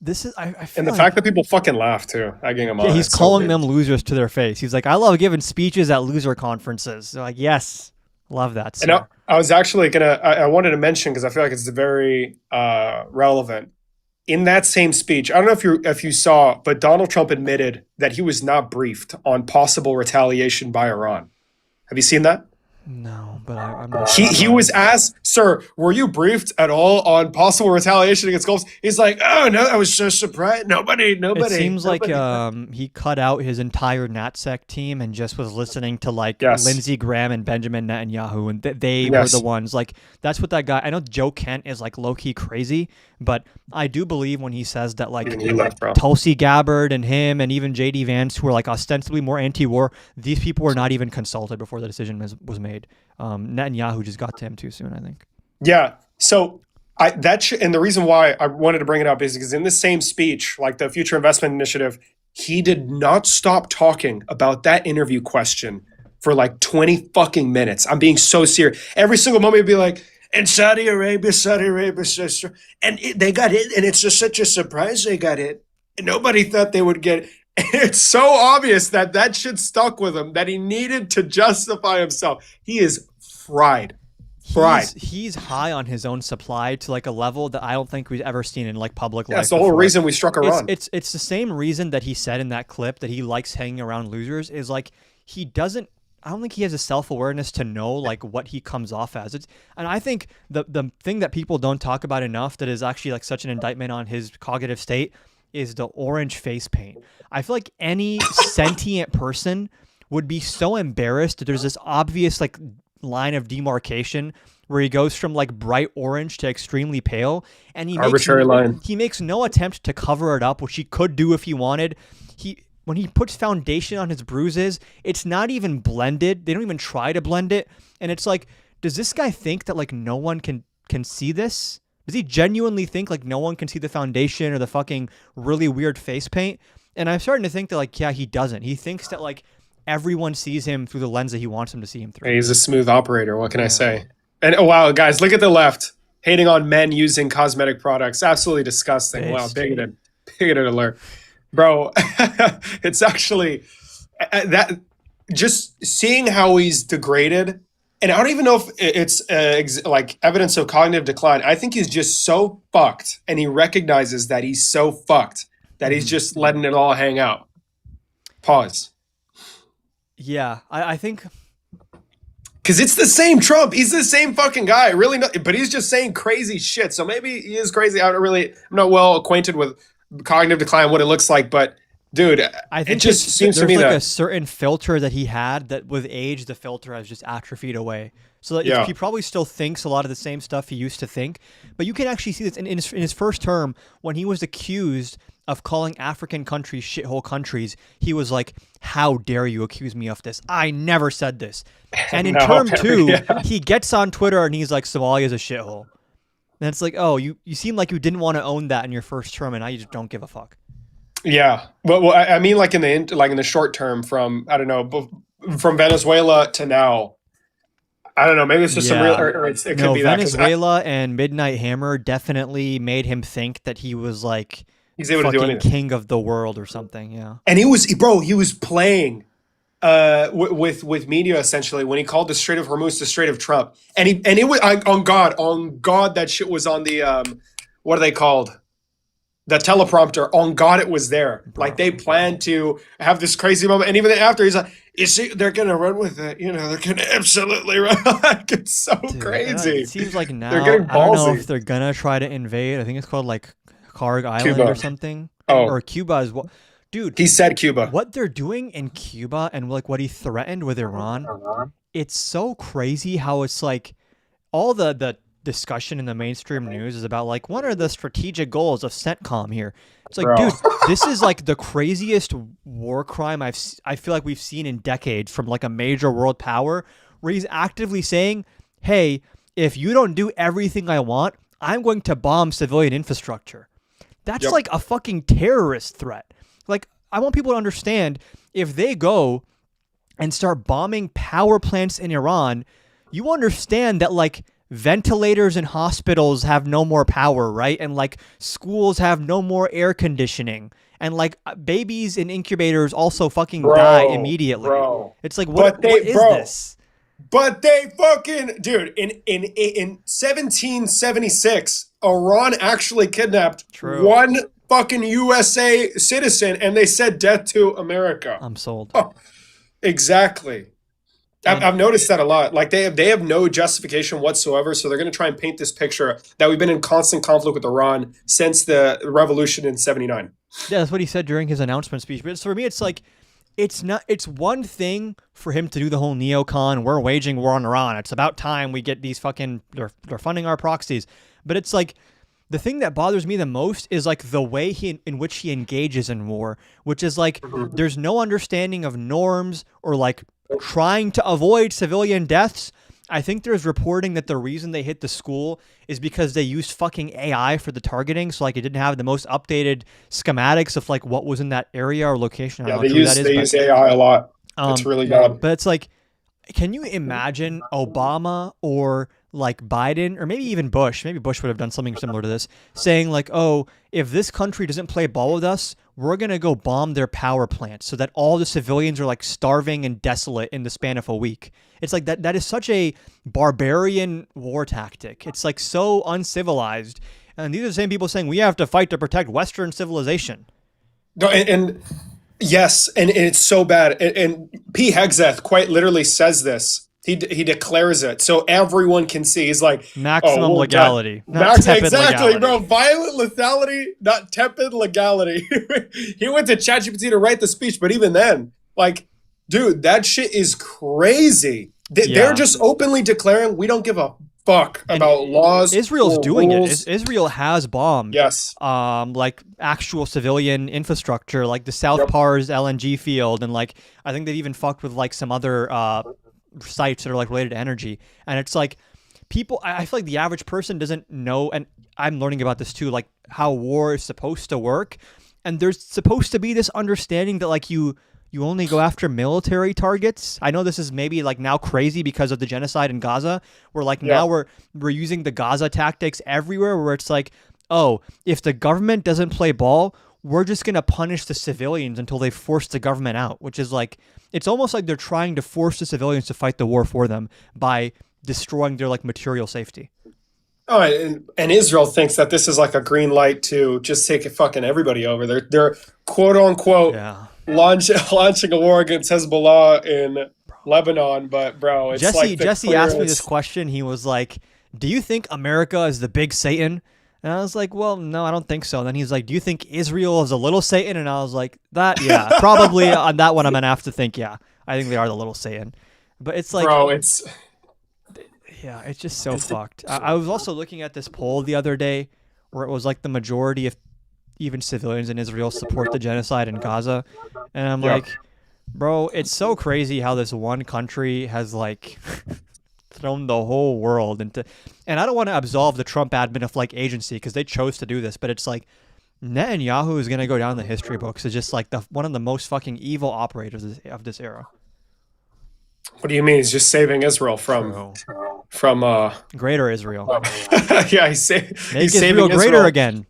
This is I feel And the like, fact that people fucking laugh too, egging them on. yeah, he's it's so calling good. them losers to their face. He's like, I love giving speeches at loser conferences. They're like, yes, love that. And I was actually I wanted to mention, because I feel like it's very relevant. In that same speech, I don't know if you saw, but Donald Trump admitted that he was not briefed on possible retaliation by Iran. Have you seen that? No, but I'm not. He was asked, "Sir, were you briefed at all on possible retaliation against Gulf?" He's like, "Oh no, I was so surprised. Nobody." It seems like nobody." he cut out his entire NatSec team and just was listening to like Yes. Lindsey Graham and Benjamin Netanyahu, and they Yes. were the ones. Like that's what that guy. I know Joe Kent is like low key crazy, but I do believe when he says that like Even he left, bro. Tulsi Gabbard and him and even JD Vance, who are like ostensibly more anti-war, these people were not even consulted before the decision was made. Netanyahu just got to him too soon, I think. Yeah. So and the reason why I wanted to bring it up is because in the same speech, like the Future Investment Initiative, he did not stop talking about that interview question for like 20 fucking minutes. I'm being so serious. Every single moment he'd be like, and Saudi Arabia, sister. And they got it. And it's just such a surprise they got it. And nobody thought they would get it. It's so obvious that shit stuck with him, that he needed to justify himself. He is fried. He's high on his own supply to like a level that I don't think we've ever seen in like public life. That's the whole before. reason we struck Iran. It's the same reason that he said in that clip that he likes hanging around losers is like he doesn't. I don't think he has a self-awareness to know like what he comes off as. And I think the thing that people don't talk about enough that is actually like such an indictment on his cognitive state is the orange face paint. I feel like any sentient person would be so embarrassed that there's this obvious like line of demarcation where he goes from like bright orange to extremely pale, and he makes no attempt to cover it up, which he could do if he wanted. When he puts foundation on his bruises, it's not even blended. They don't even try to blend it. And it's like, does this guy think that like no one can see this? Does he genuinely think like no one can see the foundation or the fucking really weird face paint? And I'm starting to think that like, yeah, he doesn't. He thinks that like everyone sees him through the lens that he wants them to see him through. He's a smooth operator. What can I say? And oh, wow, guys, look at the left. Hating on men using cosmetic products. Absolutely disgusting. Wow, bigoted alert. Bro, it's actually that just seeing how he's degraded. And I don't even know if it's like evidence of cognitive decline. I think he's just so fucked, and he recognizes that he's so fucked that he's just letting it all hang out. Pause. Yeah, I think because it's the same Trump. He's the same fucking guy. Really, but he's just saying crazy shit. So maybe he is crazy. I'm not well acquainted with cognitive decline, what it looks like, but. Dude, I think it just seems to me like that a certain filter that he had that with age, the filter has just atrophied away. So that he probably still thinks a lot of the same stuff he used to think. But you can actually see this in his first term when he was accused of calling African countries shithole countries. He was like, how dare you accuse me of this? I never said this. And in term two, he gets on Twitter and he's like, Somalia is a shithole. And it's like, oh, you seem like you didn't want to own that in your first term and now you just don't give a fuck. Yeah, well, I mean, like in the short term, from I don't know, from Venezuela to now, I don't know. Maybe it's just some real, or it could be that Venezuela and Midnight Hammer definitely made him think that he was like he's able to do anything, king of the world or something. Yeah, and he was playing with media essentially when he called the Strait of Hormuz the Strait of Trump, and it was on God that shit was on the what are they called? The teleprompter, on God, it was there. Like they planned to have this crazy moment, and even then after, he's like, "You see, they're gonna run with it. You know, they're gonna absolutely run." Like it's so crazy. It seems like now they're getting I don't know ballsy. if they're gonna try to invade. I think it's called like Karg Island Cuba. or something. Oh, or Cuba is what? Dude, he said Cuba. What they're doing in Cuba and like what he threatened with Iran, it's so crazy how it's like all the discussion in the mainstream news is about like, what are the strategic goals of CENTCOM here? It's like, Bro. dude, this is like the craziest war crime I feel like we've seen in decades from like a major world power, where he's actively saying, hey, if you don't do everything I want, I'm going to bomb civilian infrastructure. That's Yep. like a fucking terrorist threat. Like, I want people to understand, if they go and start bombing power plants in Iran, you understand that like ventilators in hospitals have no more power, right? And like schools have no more air conditioning. And like babies in incubators also fucking die immediately. Bro. It's like, what is this? But they fucking, dude, in 1776, Iran actually kidnapped True. one fucking USA citizen, and they said death to America. I'm sold. Exactly. I've noticed that a lot. Like they have no justification whatsoever, so they're going to try and paint this picture that we've been in constant conflict with Iran since the revolution in '79. Yeah, that's what he said during his announcement speech. But for me, it's like, it's one thing for him to do the whole neocon, we're waging war on Iran, it's about time we get these fucking, they're funding our proxies. But it's like, the thing that bothers me the most is like the way in which he engages in war, which is like, there's no understanding of norms or like trying to avoid civilian deaths. I think there's reporting that the reason they hit the school is because they used fucking AI for the targeting. So like it didn't have the most updated schematics of like what was in that area or location. I Yeah, don't know they how true that is, use AI a lot. It's really bad. but it's like, can you imagine Obama or like Biden or maybe even Bush, maybe Bush would have done something similar to this, saying like, oh, if this country doesn't play ball with us, we're going to go bomb their power plants so that all the civilians are like starving and desolate in the span of a week. It's like that is such a barbarian war tactic. It's like so uncivilized. And these are the same people saying we have to fight to protect Western civilization. No, and yes, and it's so bad. And P. Hegseth quite literally says this. He declares it so everyone can see. He's like, Maximum legality. Not tepid exactly, legality. bro. Violent lethality, not tepid legality. He went to ChatGPT to write the speech, but even then, like, dude, that shit is crazy. They're just openly declaring we don't give a fuck about laws. Israel's or doing rules. it. Israel has bombed. Yes. Like actual civilian infrastructure, like the South Pars LNG field, and like I think they've even fucked with like some other sites that are like related to energy. And it's like people, I feel like the average person doesn't know, and I'm learning about this too, like how war is supposed to work. And there's supposed to be this understanding that like you only go after military targets. I know this is maybe like now crazy because of the genocide in Gaza, where like now we're using the Gaza tactics everywhere, where it's like, oh, if the government doesn't play ball, we're just going to punish the civilians until they force the government out, which is like, it's almost like they're trying to force the civilians to fight the war for them by destroying their like material safety. Oh, and Israel thinks that this is like a green light to just take fucking everybody over. They're quote unquote launching a war against Hezbollah in Lebanon, but bro, it's Jesse asked me this question. He was like, "Do you think America is the big Satan?" And I was like, "Well, no, I don't think so." And then he's like, "Do you think Israel is a little Satan?" And I was like, yeah, probably on that one I'm gonna have to think, yeah, I think they are the little Satan." But it's like, bro, it's just so fucked. I was also looking at this poll the other day where it was like the majority of even civilians in Israel support the genocide in Gaza. And I'm like, bro, it's so crazy how this one country has like thrown the whole world into, and I don't want to absolve the Trump admin of like agency because they chose to do this, but it's like Netanyahu is going to go down the history books as just like one of the most fucking evil operators of this era. What do you mean? He's just saving Israel from greater Israel. Yeah, he's saving Israel greater again.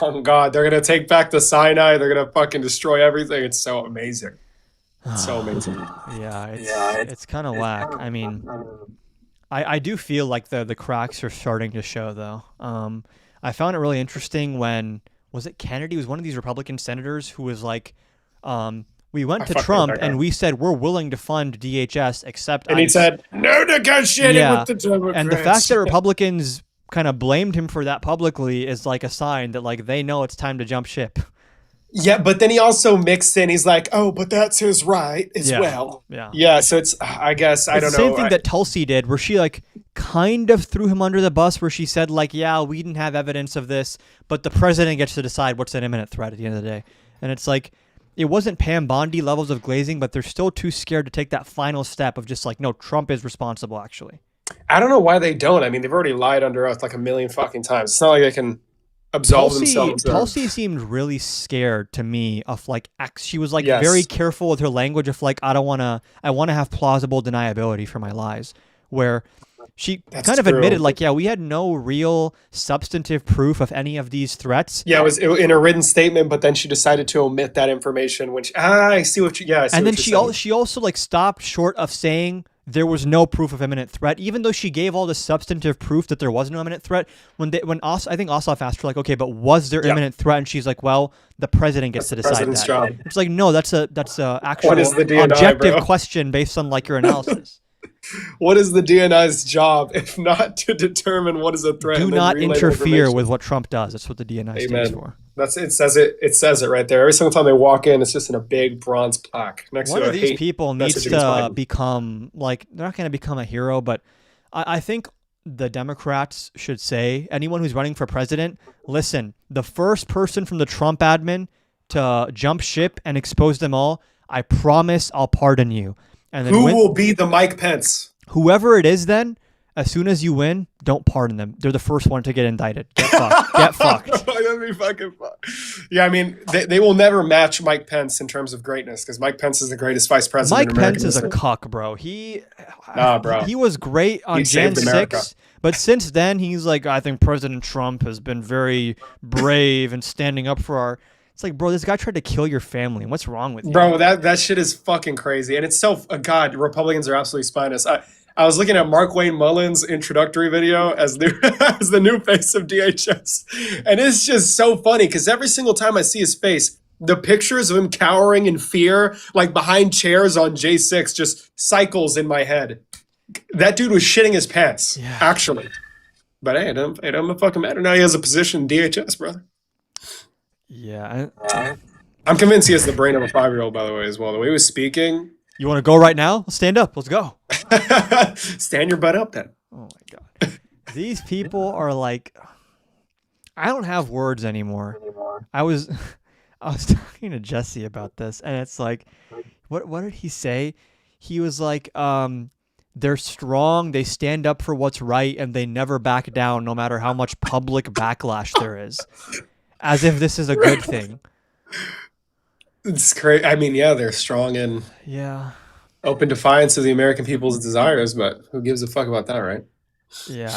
Oh God, they're gonna take back the Sinai. They're gonna fucking destroy everything. It's so amazing. It's so amazing. It's kind of whack. I mean, I do feel like the cracks are starting to show though. I found it really interesting when was it Kennedy was one of these Republican senators who was like, we went to Trump and we said we're willing to fund DHS except, and he said no negotiating with the Democrats. And the fact that Republicans kind of blamed him for that publicly is like a sign that like they know it's time to jump ship. Yeah, but then he also mixed in. He's like, "Oh, but that's his right as well." Yeah. Yeah. So it's, I guess, I don't know. Same thing that Tulsi did, where she like kind of threw him under the bus where she said like, yeah, we didn't have evidence of this, but the president gets to decide what's an imminent threat at the end of the day. And it's like, it wasn't Pam Bondi levels of glazing, but they're still too scared to take that final step of just like, no, Trump is responsible actually. I don't know why they don't. I mean, they've already lied under oath like a million fucking times. It's not like they can absolve themselves. Tulsi seemed really scared to me of like, she was like Yes. very careful with her language of like, I want to have plausible deniability for my lies, where she That's kind of true. admitted like, yeah, we had no real substantive proof of any of these threats. Yeah, it was in a written statement, but then she decided to omit that information. Which I see what you. Yeah, I see And what then you're saying. she also like stopped short of saying there was no proof of imminent threat, even though she gave all the substantive proof that there was no imminent threat. I think Ossoff asked her like, okay, but was there imminent threat? And she's like, well, the president gets to decide President's that. job. It's like, no, that's a actual What is the DNI, objective bro? question based on like your analysis. What is the DNI's job if not to determine what is a threat? Do and then not relay the interfere information? with what Trump does. That's what the DNI stands Amen. for. That's it. Says it. It says it right there. Every single time they walk in, it's just in a big bronze plaque next One to of a these hate people needs message against to Biden. become like, they're not going to become a hero, but I think the Democrats should say, anyone who's running for president, listen, the first person from the Trump admin to jump ship and expose them all, I promise I'll pardon you. And then Who will be the Mike Pence? whoever it is then, as soon as you win, don't pardon them. They're the first one to get indicted. Get fucked. Get fucked. That'd be fucking fun. Yeah, I mean, they will never match Mike Pence in terms of greatness because Mike Pence is the greatest vice president. Mike in American Pence is a history. cuck, bro. Nah, bro. He was great on He Jan saved America. 6, but since then he's like, I think President Trump has been very brave and standing up for our. It's like, bro, this guy tried to kill your family. What's wrong with you? Bro, that shit is fucking crazy. And it's so, God, Republicans are absolutely spineless. I was looking at Mark Wayne Mullins' introductory video as the new face of DHS. And it's just so funny because every single time I see his face, the pictures of him cowering in fear, like behind chairs on J6, just cycles in my head. That dude was shitting his pants, Yeah. actually. But hey, it don't fucking matter. Now he has a position in DHS, brother. Yeah. I'm convinced he has the brain of a 5-year-old, by the way, as well. The way he was speaking. You want to go right now? Stand up. Let's go. Stand your butt up then. Oh my god. These people are like, I don't have words anymore. I was talking to Jesse about this, and it's like, what did he say? He was like, they're strong, they stand up for what's right, and they never back down no matter how much public backlash there is. As if this is a good thing. It's great. I mean, yeah, they're strong and Yeah. open defiance of the American people's desires, but who gives a fuck about that, right? Yeah,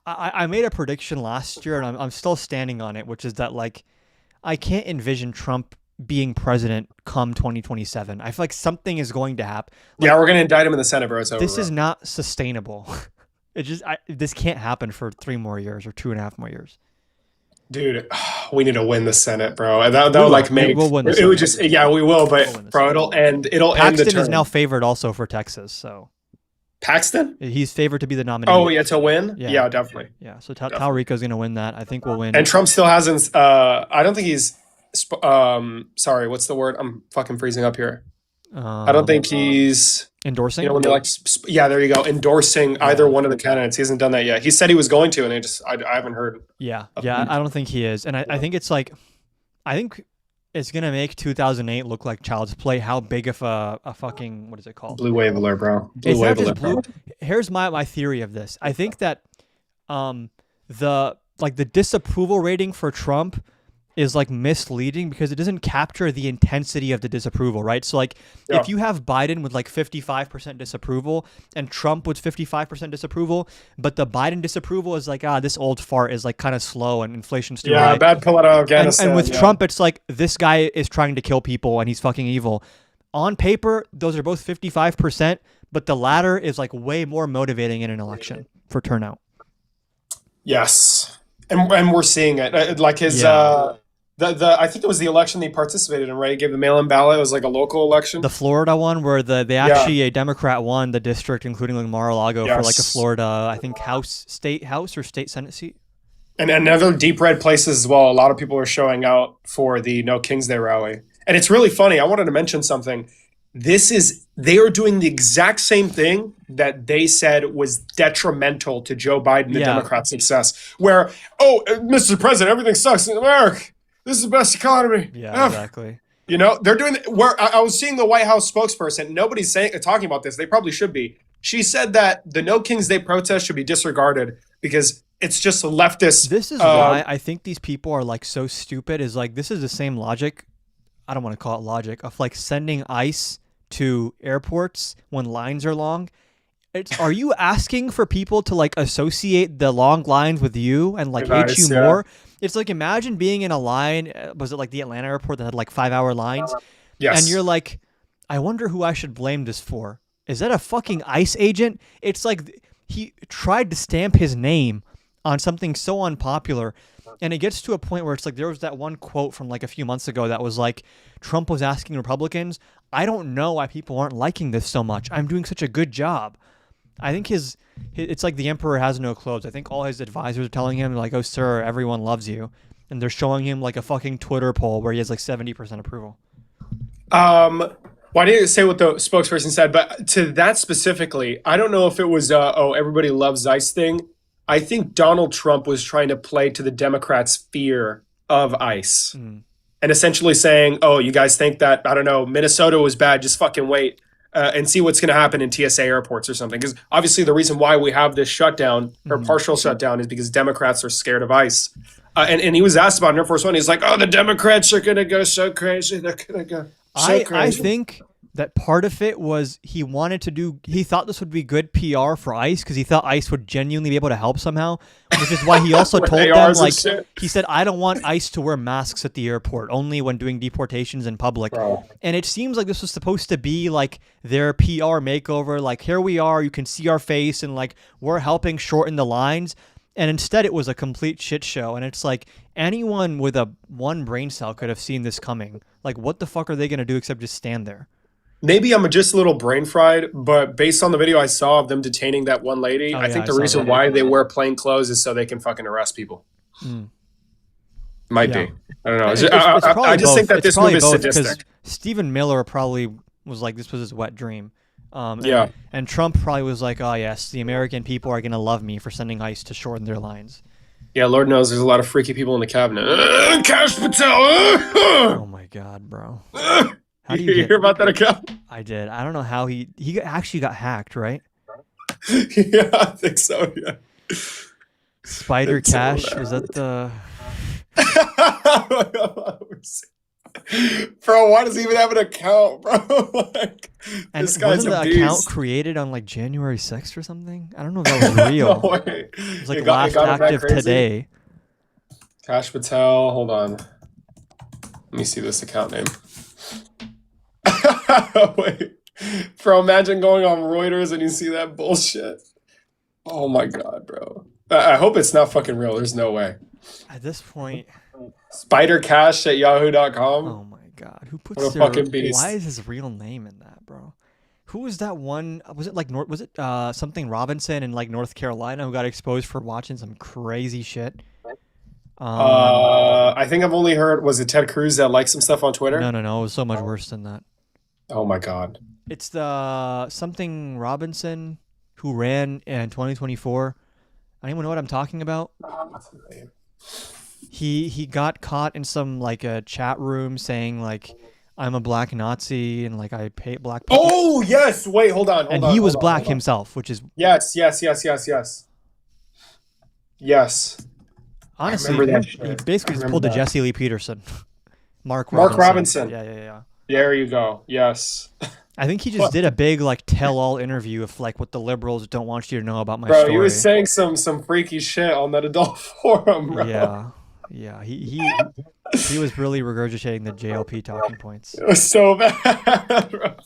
I made a prediction last year, and I'm still standing on it, which is that like I can't envision Trump being president come 2027. I feel like something is going to happen. Like, Yeah, we're gonna indict him in the Senate, bro. It's over. this bro. is not sustainable. This can't happen for 3 more years or 2.5 more years. Dude, we need to win the Senate, bro. And that We would will. like make We'll win the it would Senate. just yeah, we will, but We'll win the bro, Senate. it'll end the Paxton term. is now favored also for Texas, so Paxton? he's favored to be the nominee. Oh yeah, to win? Yeah. Yeah, definitely. Yeah, so Talrico's going to win that. I think we'll win. And Trump still hasn't I don't think he's sorry, what's the word? I'm fucking freezing up here. I don't think he's endorsing. you know when they're like yeah, there you go, endorsing either one of the candidates. He hasn't done that yet. He said he was going to, and I haven't heard. Yeah, I don't think he is, and I think it's like, I think it's gonna make 2008 look like Child's Play. How big of a fucking, what is it called? Blue wave alert, bro. Blue It's wave not just alert, bro. blue. Here's my theory of this. I think that the disapproval rating for Trump is like misleading because it doesn't capture the intensity of the disapproval, right? So like Yeah. if you have Biden with like 55% disapproval and Trump with 55% disapproval, but the Biden disapproval is like, this old fart is like kind of slow and inflation's too Yeah, high. bad pull out of Afghanistan. And with yeah. Trump, it's like, this guy is trying to kill people and he's fucking evil. On paper, those are both 55%, but the latter is like way more motivating in an election for turnout. Yes, and we're seeing it. Like his Yeah. I think it was the election he participated in, right? He gave the mail-in ballot. It was like a local election. The Florida one where a Democrat won the district, including like Mar-a-Lago for like a Yes. Florida, I think state house or state Senate seat. And other deep red places as well. A lot of people are showing out for the No Kings Day rally. And it's really funny. I wanted to mention something. they are doing the exact same thing that they said was detrimental to Joe Biden, the Democrats' success. Where, Mr. President, everything sucks in America. This is the best economy. Yeah, exactly. You know, they're doing where I was seeing the White House spokesperson. Nobody's talking about this. They probably should be. She said that the No Kings Day protest should be disregarded because it's just a leftist. This is why I think these people are like so stupid. Is like this is the same logic. I don't want to call it logic of like sending ICE to airports when lines are long. Are you asking for people to like associate the long lines with you and like hate you more? It's like imagine being in a line. Was it like the Atlanta airport that had like 5-hour lines? Yes. And you're like, I wonder who I should blame this for. Is that a fucking ICE agent? It's like he tried to stamp his name on something so unpopular. And it gets to a point where it's like there was that one quote from like a few months ago that was like Trump was asking Republicans, I don't know why people aren't liking this so much. I'm doing such a good job. I think it's like the emperor has no clothes. I think all his advisors are telling him like, oh, sir, everyone loves you. And they're showing him like a fucking Twitter poll where he has like 70% approval. Well, I didn't say what the spokesperson said, but to that specifically, I don't know if it was, everybody loves ICE thing. I think Donald Trump was trying to play to the Democrats' fear of ICE and essentially saying, oh, you guys think that, I don't know, Minnesota was bad, just fucking wait and see what's going to happen in TSA airports or something. Because obviously the reason why we have this shutdown or partial shutdown is because Democrats are scared of ICE. And he was asked about in Air Force One. He's like, oh, the Democrats are going to go so crazy. They're going to go so crazy. I think that part of it was he thought this would be good PR for ICE because he thought ICE would genuinely be able to help somehow, which is why he also told them, like, he said, I don't want ICE to wear masks at the airport, only when doing deportations in public. Bro. And it seems like this was supposed to be like their PR makeover, like, here we are, you can see our face, and like, we're helping shorten the lines. And instead it was a complete shit show. And it's like anyone with one brain cell could have seen this coming. Like, what the fuck are they going to do except just stand there? Maybe I'm just a little brain fried, but based on the video I saw of them detaining that one lady, I think the reason why they wear plain clothes is so they can fucking arrest people. Might be. I don't know. I just think that this move is sadistic. Stephen Miller probably was like, this was his wet dream. And Trump probably was like, oh yes, the American people are going to love me for sending ICE to shorten their lines. Yeah, Lord knows there's a lot of freaky people in the cabinet. Kash Patel! Oh my God, bro. How do you hear about that account? I did. I don't know how he actually got hacked, right? Yeah, I think so, yeah. Spider Cash, was that the... Bro, why does he even have an account, bro? Like, and this guy's wasn't a the beast. account created on like January 6th or something? I don't know if that was real. No way. It was like last active today. Kash Patel, hold on. Let me see this account name. Wait. Bro, imagine going on Reuters and you see that bullshit. Oh my God, bro. I hope it's not fucking real. There's no way. At this point... SpiderCash at yahoo.com. Oh my God. Who puts what a fucking beast. Why is his real name in that, bro? Who was that one? Was it like something Robinson in like North Carolina who got exposed for watching some crazy shit? I think I've only heard, was it Ted Cruz that liked some stuff on Twitter? No. It was so much worse than that. Oh my God. It's the something Robinson who ran in 2024. Anyone know what I'm talking about? What's his name? He got caught in some like a chat room saying like I'm a black Nazi and like I hate black people. Oh yes, wait, hold on. And he was black himself, which is yes. Honestly, he basically just pulled the Jesse Lee Peterson. Mark Robinson. Yeah. There you go. Yes. I think he just did a big like tell-all interview of like what the liberals don't want you to know about my story. Bro, he was saying some freaky shit on that adult forum, bro. Yeah. He was really regurgitating the JLP talking points. It was so bad, bro.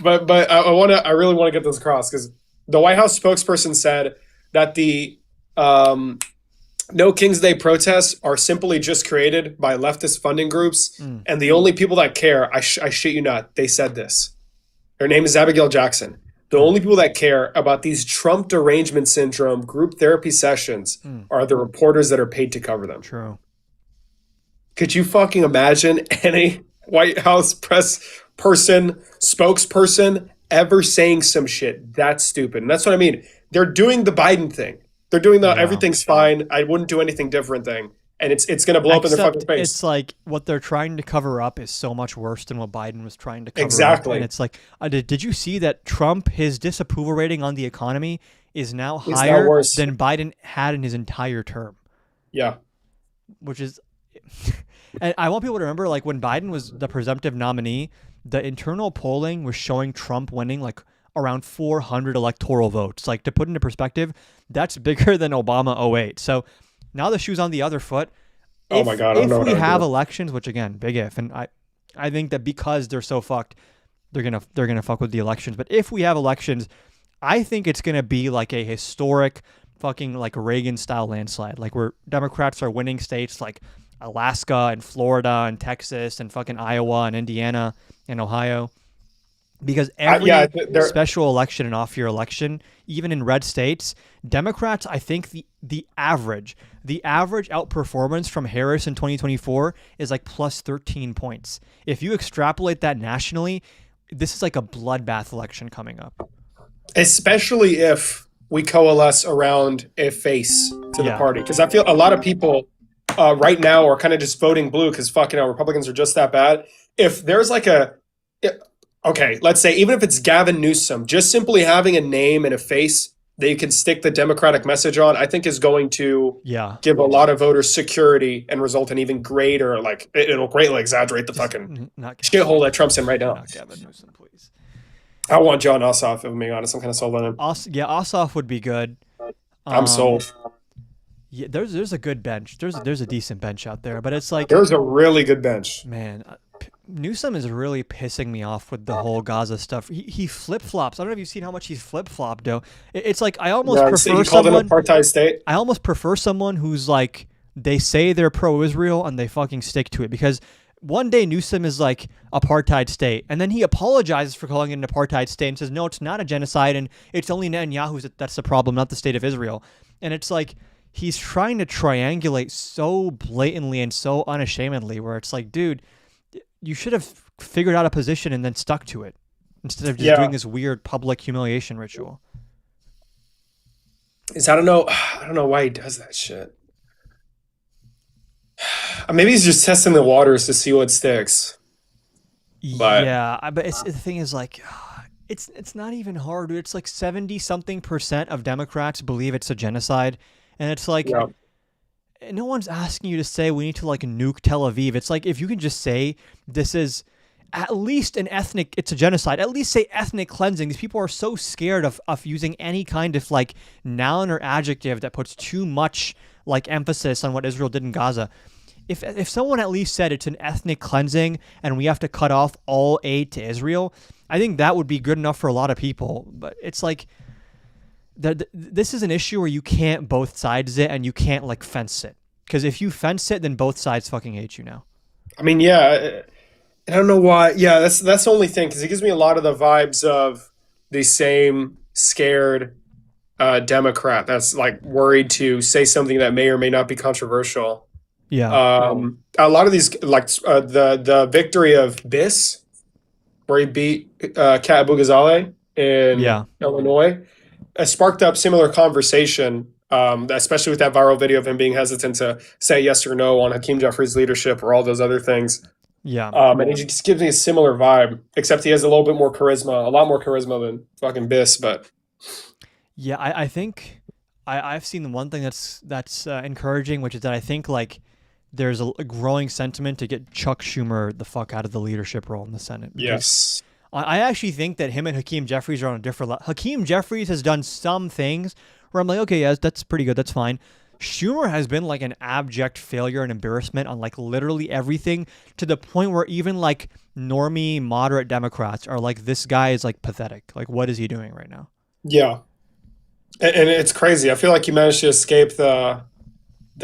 But I really want to get this across because the White House spokesperson said that the No Kings Day protests are simply just created by leftist funding groups, and the only people that care, I shit you not, they said this. Her name is Abigail Jackson. The only people that care about these Trump derangement syndrome group therapy sessions are the reporters that are paid to cover them. True. Could you fucking imagine any White House press person, spokesperson ever saying some shit that stupid. And that's what I mean. They're doing the Biden thing. They're doing the Yeah. everything's fine. I wouldn't do anything different thing. And it's gonna blow up in their fucking Except face. it's like what they're trying to cover up is so much worse than what Biden was trying to cover up. Exactly. And it's like, did you see that Trump, his disapproval rating on the economy is now It's now higher worse. than Biden had in his entire term, Yeah. which is, and I want people to remember, like when Biden was the presumptive nominee, the internal polling was showing Trump winning like around 400 electoral votes. Like to put into perspective, that's bigger than Obama 08. So now the shoe's on the other foot. Oh my God, I don't know If what we I would have do. elections, which again, big if, and I think that because they're so fucked, they're gonna fuck with the elections. But if we have elections, I think it's gonna be like a historic fucking like Reagan style landslide, like where Democrats are winning states like Alaska and Florida and Texas and fucking Iowa and Indiana and Ohio. Because every yeah, they're- special election and off-year election, even in red states, Democrats, I think the average outperformance from Harris in 2024 is like plus 13 points. If you extrapolate that nationally, this is like a bloodbath election coming up. Especially if we coalesce around a face to the Yeah. party. Because I feel a lot of people right now are kind of just voting blue because fucking Republicans are just that bad. If there's like okay, let's say even if it's Gavin Newsom, just simply having a name and a face that you can stick the Democratic message on, I think is going to Yeah. give a lot of voters security and result in even greater, like it'll greatly exaggerate the fucking Not shithole that Trump's in right now. Not Gavin Newsom, please. I want John Ossoff, if I'm being honest. I'm kind of sold on him. Ossoff would be good. I'm sold. Yeah, there's a good bench. There's a decent bench out there, but it's like, There's a really good bench. man, Newsom is really pissing me off with the whole Gaza stuff. He flip flops. I don't know if you've seen how much he's flip flopped, though. It's like I almost Yeah, prefer he called it someone. an apartheid state. I almost prefer someone who's like they say they're pro-Israel and they fucking stick to it, because one day Newsom is like apartheid state, and then he apologizes for calling it an apartheid state and says no, it's not a genocide, and it's only Netanyahu's that's the problem, not the state of Israel. And it's like he's trying to triangulate so blatantly and so unashamedly, where it's like, dude, you should have figured out a position and then stuck to it instead of just doing this weird public humiliation ritual. I don't know why he does that shit. Maybe he's just testing the waters to see what sticks. But But the thing is, like, it's not even hard, dude. It's like 70-something% of Democrats believe it's a genocide, and it's like no one's asking you to say we need to like nuke Tel Aviv. It's like if you can just say this is at least it's a genocide. At least say ethnic cleansing. These people are so scared of using any kind of like noun or adjective that puts too much like emphasis on what Israel did in Gaza. If someone at least said it's an ethnic cleansing and we have to cut off all aid to Israel, I think that would be good enough for a lot of people. But it's like this is an issue where you can't both sides it and you can't like fence it. Because if you fence it, then both sides fucking hate you now. I mean, I don't know why. Yeah, that's the only thing, because it gives me a lot of the vibes of the same scared Democrat that's like worried to say something that may or may not be controversial. Yeah. A lot of these, like the victory of Biss, where he beat Kat Abu Ghazaleh in Illinois, sparked up similar conversation, especially with that viral video of him being hesitant to say yes or no on Hakeem Jeffries' leadership or all those other things. Yeah. And it just gives me a similar vibe, except he has a little bit more charisma, a lot more charisma than fucking Biss. But yeah, I think I've seen one thing that's encouraging, which is that I think like there's a growing sentiment to get Chuck Schumer the fuck out of the leadership role in the Senate. Yes. I actually think that him and Hakeem Jeffries are on a different level. Hakeem Jeffries has done some things where I'm like, okay, yeah, that's pretty good. That's fine. Schumer has been like an abject failure and embarrassment on like literally everything, to the point where even like normie moderate Democrats are like, this guy is like pathetic. Like, what is he doing right now? Yeah. And it's crazy. I feel like he managed to escape the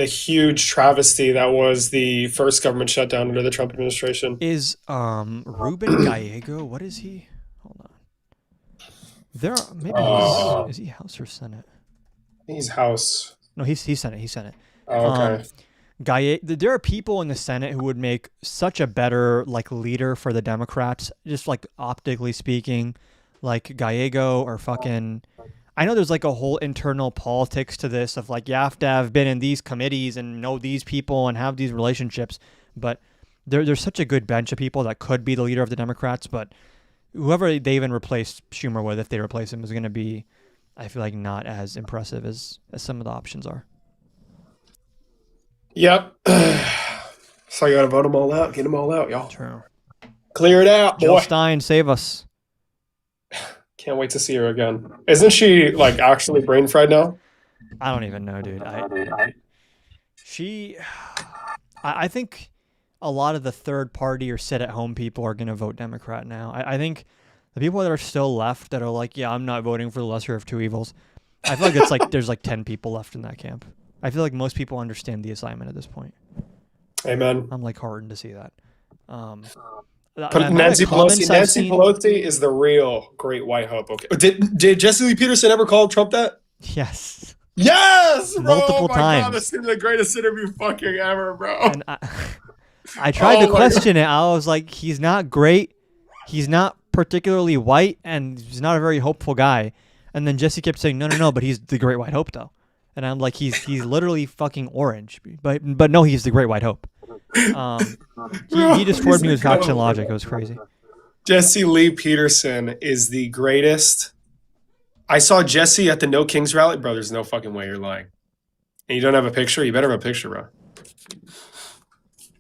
huge travesty that was the first government shutdown under the Trump administration. Is Ruben Gallego, what is he? Hold on. Maybe is he House or Senate? He's House. No, he's Senate. He's Senate. Oh, okay. There are people in the Senate who would make such a better like leader for the Democrats, just like optically speaking, like Gallego or fucking. I know there's like a whole internal politics to this of like you have to have been in these committees and know these people and have these relationships, but there's such a good bench of people that could be the leader of the Democrats, but whoever they even replace Schumer with, if they replace him, is going to be, I feel like, not as impressive as some of the options are. Yep. So you got to vote them all out. Get them all out, y'all. True. Clear it out, Jill boy. Stein, save us. Can't wait to see her again. Isn't she like actually brain fried now? I don't even know, dude. I think a lot of the third party or sit at home people are going to vote Democrat now. I think the people that are still left that are like, yeah, I'm not voting for the lesser of two evils. I feel like it's like there's like 10 people left in that camp. I feel like most people understand the assignment at this point. Amen. I'm like heartened to see that. Nancy Pelosi is the real great white hope. Okay. Did Jesse Lee Peterson ever call Trump that? Yes. Yes, bro. Multiple times. God, this is the greatest interview fucking ever, bro. And I tried to question it. I was like, he's not great. He's not particularly white, and he's not a very hopeful guy. And then Jesse kept saying, no, but he's the great white hope, though. And I'm like, he's literally fucking orange. But no, he's the great white hope. He destroyed me with facts and logic. It was crazy. Jesse Lee Peterson is the greatest. I saw Jesse at the No Kings rally. Bro, there's no fucking way you're lying. And you don't have a picture? You better have a picture, bro.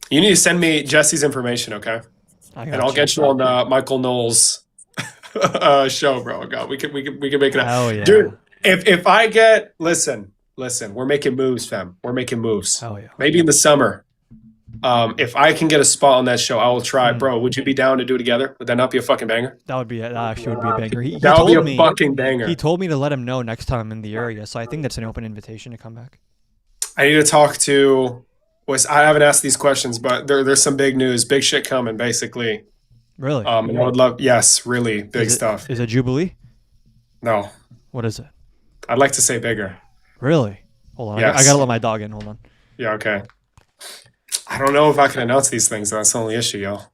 You need to send me Jesse's information, okay? I'll get you on Michael Knowles' show, bro. God, we can make it happen. Hell yeah. Dude, if I get listen, we're making moves, fam. We're making moves. Hell yeah. Maybe in the summer. If I can get a spot on that show, I will try. Bro, would you be down to do it together? Would that not be a fucking banger? That actually would be a banger. That would be a fucking banger. He told me to let him know next time I'm in the area, so I think that's an open invitation to come back. I need to talk to. I haven't asked these questions, but there's some big news, big shit coming, basically. Really? And I would love. Yes, really big stuff. Is it Jubilee? No. What is it? I'd like to say bigger. Really? Hold on. Yes. I gotta let my dog in. Hold on. Yeah. Okay. I don't know if I can announce these things. That's the only issue, y'all.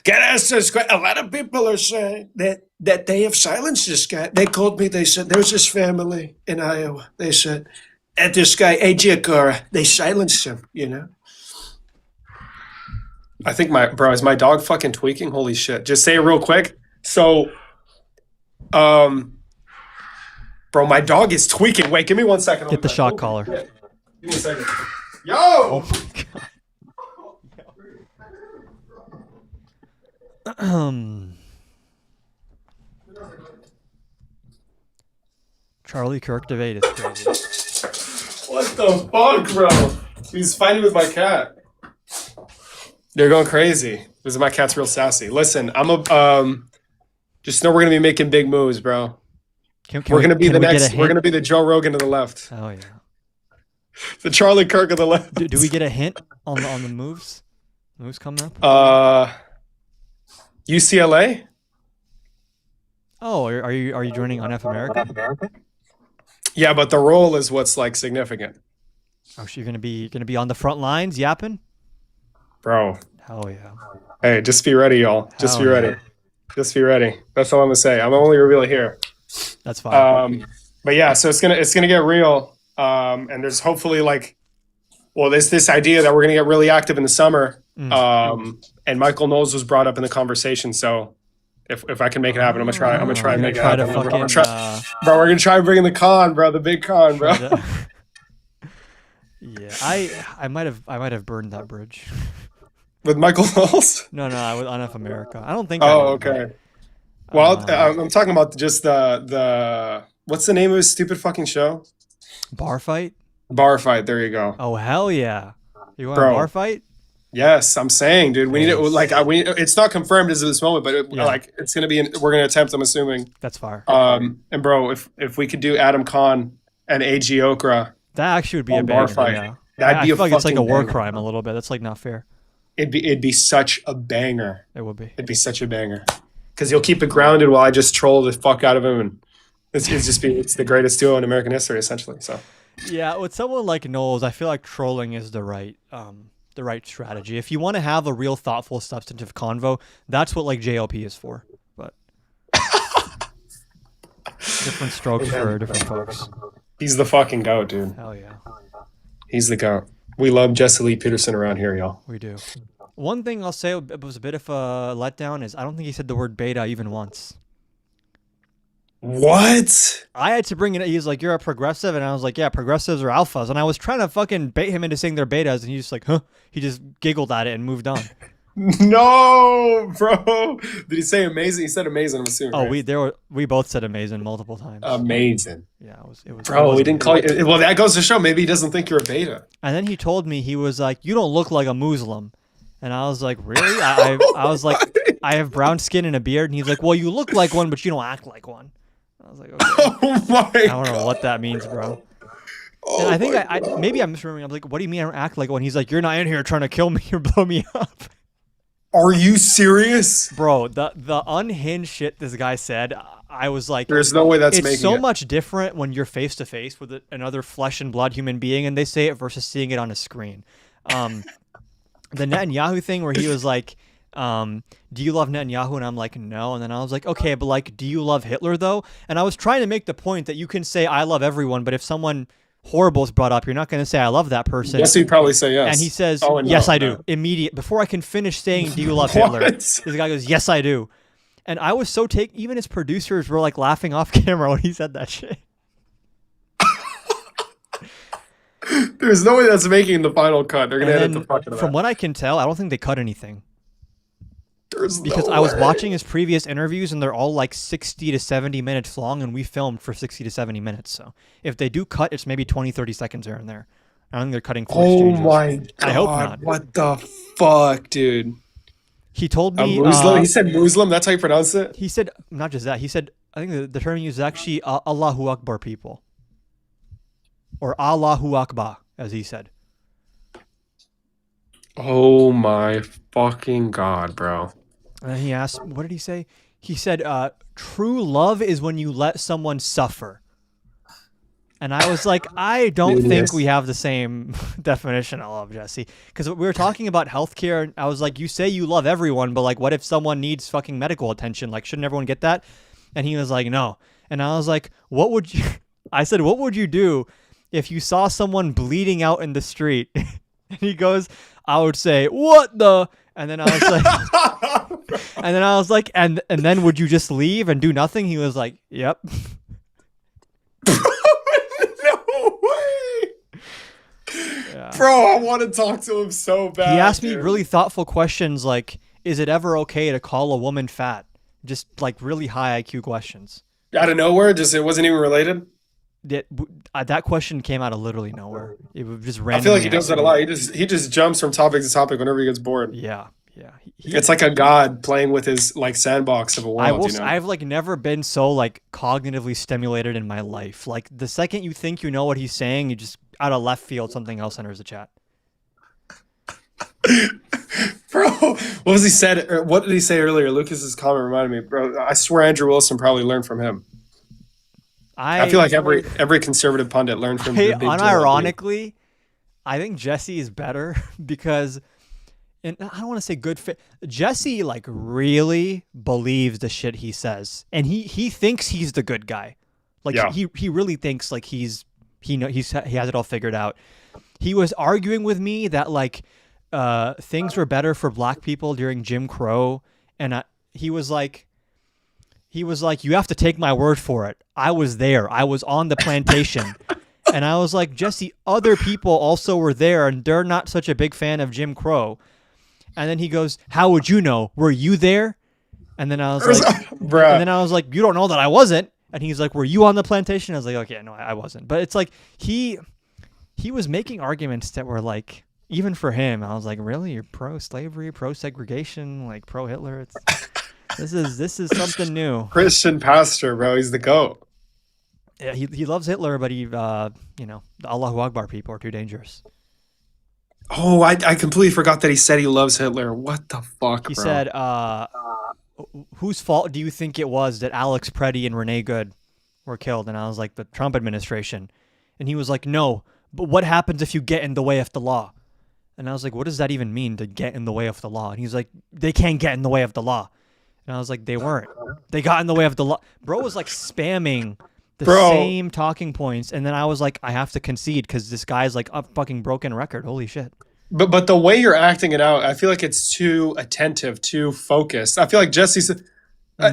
Get asked this question. A lot of people are saying that they have silenced this guy. They called me. They said there's this family in Iowa. They said at this guy AJ Agora, they silenced him. You know. I think is my dog fucking tweaking? Holy shit! Just say it real quick. So, bro, my dog is tweaking. Wait, give me 1 second. Get the shock collar. Yeah. Give me a second. Yo! Oh my god. Charlie Kirk debate is crazy. What the fuck, bro? He's fighting with my cat. They're going crazy. This is my cat's real sassy. Listen, just know we're gonna be making big moves, bro. We're gonna be the Joe Rogan to the left. Oh yeah. The Charlie Kirk of the left. Do we get a hint on the moves? Moves coming up? UCLA? Oh, are you joining on F America? Yeah, but the role is what's like significant. Oh, so you're gonna be on the front lines yapping? Bro. Hell yeah. Hey, just be ready, y'all. Just be ready. Yeah. Just be ready. That's all I'm gonna say. I'm only reveal it here. That's fine. But yeah, so it's gonna get real. And there's hopefully there's this idea that we're going to get really active in the summer. And Michael Knowles was brought up in the conversation. So if I can make it happen, I'm going to try and make it happen. Bro, we're going to try and bring in the con, bro, the big con, bro. Yeah, I might have burned that bridge. With Michael Knowles? No, with on F America. I don't think. Oh, okay. Well, I'm talking about just the what's the name of his stupid fucking show? Bar fight? Bar fight, there you go. Oh hell yeah! You want a bar fight? Yes, I'm saying, dude. We need it. It's not confirmed as of this moment, but it's gonna be. We're gonna attempt. I'm assuming. That's fire. And bro, if we could do Adam Khan and AG Okra, that actually would be a bar fight. Yeah. That'd be I feel like it's like a war banger. crime a little bit. That's like not fair. It'd be such a banger. It would be. It'd be such a banger. Because he'll keep it grounded while I just troll the fuck out of him, and it's the greatest duo in American history, essentially. So. Yeah, with someone like Knowles, I feel like trolling is the right strategy. If you want to have a real thoughtful, substantive convo, that's what like JLP is for. But different strokes for different folks. He's the fucking goat, dude. Hell yeah, He's the goat. We love Jesse Lee Peterson around here, y'all. we do. One thing I'll say it was a bit of a letdown is I don't think he said the word beta even once. What? I had to bring it. He was like, "You're a progressive," and I was like, "Yeah, progressives are alphas." And I was trying to fucking bait him into saying they're betas, and he's just like, "Huh?" He just giggled at it and moved on. No, bro. Did he say amazing? He said amazing, I'm assuming. Oh, right? we both said amazing multiple times. Amazing. Yeah, it was. Bro, we didn't call you. Well, that goes to show maybe he doesn't think you're a beta. And then he told me, he was like, "You don't look like a Muslim," and I was like, "Really?" I was like, "I have brown skin and a beard," and he's like, "Well, you look like one, but you don't act like one." I was like, "Okay." Oh my I don't know what that means, bro. Oh And I think my maybe I'm misremembering. I'm like, "What do you mean I don't act like one?" He's like, "You're not in here trying to kill me or blow me up." Are you serious? Bro, the unhinged shit this guy said, I was like, There's no way that's it's making so it. much different when you're face to face with another flesh and blood human being and they say it versus seeing it on a screen. The Netanyahu thing where he was like, do you love Netanyahu? And I'm like, no. And then I was like, okay, but like, do you love Hitler though? And I was trying to make the point that you can say I love everyone, but if someone horrible is brought up, you're not going to say I love that person. Yes, he'd probably say yes. And he says, Oh, no, yes, I no. do. Immediate. Before I can finish saying, do you love Hitler? What? This guy goes, yes, I do. And I was so even his producers were like laughing off camera when he said that shit. There's no way that's making the final cut. They're gonna edit the fuck out of From that. what I can tell, I don't think they cut anything. There's Because no I was way. watching his previous interviews and they're all like 60 to 70 minutes long and we filmed for 60 to 70 minutes. So if they do cut, it's maybe 20, 30 seconds here and there. I don't think they're cutting full Oh exchanges. my god! I hope not. What the fuck, dude? He told A me... Muslim? He said Muslim. That's how you pronounce it. He said, not just that, he said, I think the term he used is actually Allahu Akbar people. Or Allahu Akbar, as he said. Oh my fucking god, bro! And then he asked, what did he say? He said, true love is when you let someone suffer. And I was like, I don't think Yes. we have the same definition of love, Jesse. Because we were talking about healthcare, and I was like, you say you love everyone, but like, what if someone needs fucking medical attention? Like, shouldn't everyone get that? And he was like, no. And I was like, what would you... I said, what would you do if you saw someone bleeding out in the street? And he goes, I would say, what the... And then I was like... and then I was like, and then would you just leave and do nothing? He was like, yep. No way, Yeah. bro! I want to talk to him so bad. He asked me dude. really thoughtful questions like, is it ever okay to call a woman fat? Just like really high IQ questions. out of nowhere. Just it wasn't even related. That question came out of literally nowhere. It was just I randomly. feel like he does that a lot. answered. He just jumps from topic to topic whenever he gets bored. Yeah. It's like a god playing with his like sandbox of a world. I will. You know? I've like never been so like cognitively stimulated in my life. Like the second you think you know what he's saying, you just out of left field something else enters the chat. Bro, what was he said? Or what did he say earlier? Lucas's comment reminded me, bro. I swear Andrew Wilson probably learned from him. I feel like every conservative pundit learned from. Hey, the big unironically, I think Jesse is better because, and I don't want to say good fit. Jesse like really believes the shit he says, and he thinks he's the good guy. Like Yeah. he really thinks like he has it all figured out. He was arguing with me that like things were better for black people during Jim Crow, and he was like, you have to take my word for it. I was there. I was on the plantation. And I was like, Jesse, other people also were there, and they're not such a big fan of Jim Crow. And then he goes, how would you know? Were you there? And then I was like, Bruh. and then I was like, you don't know that I wasn't. And he's like, were you on the plantation? I was like, okay, no, I wasn't. But it's like he was making arguments that were like, even for him, I was like, really? You're pro-slavery, pro-segregation, like pro-Hitler? This is something new. Christian pastor, bro. He's the goat. Yeah, he loves Hitler, but the Allahu Akbar people are too dangerous. Oh, I completely forgot that he said he loves Hitler. What the fuck, He bro? said, whose fault do you think it was that Alex Preddy and Renee Good were killed? And I was like, the Trump administration. And he was like, no, but what happens if you get in the way of the law? And I was like, what does that even mean, to get in the way of the law? And he's like, they can't get in the way of the law. And I was like, they weren't. They got in the way of the law. Bro was like spamming the same talking points. And then I was like, I have to concede because this guy's like a fucking broken record. Holy shit. But the way you're acting it out, I feel like it's too attentive, too focused. I feel like Jesse's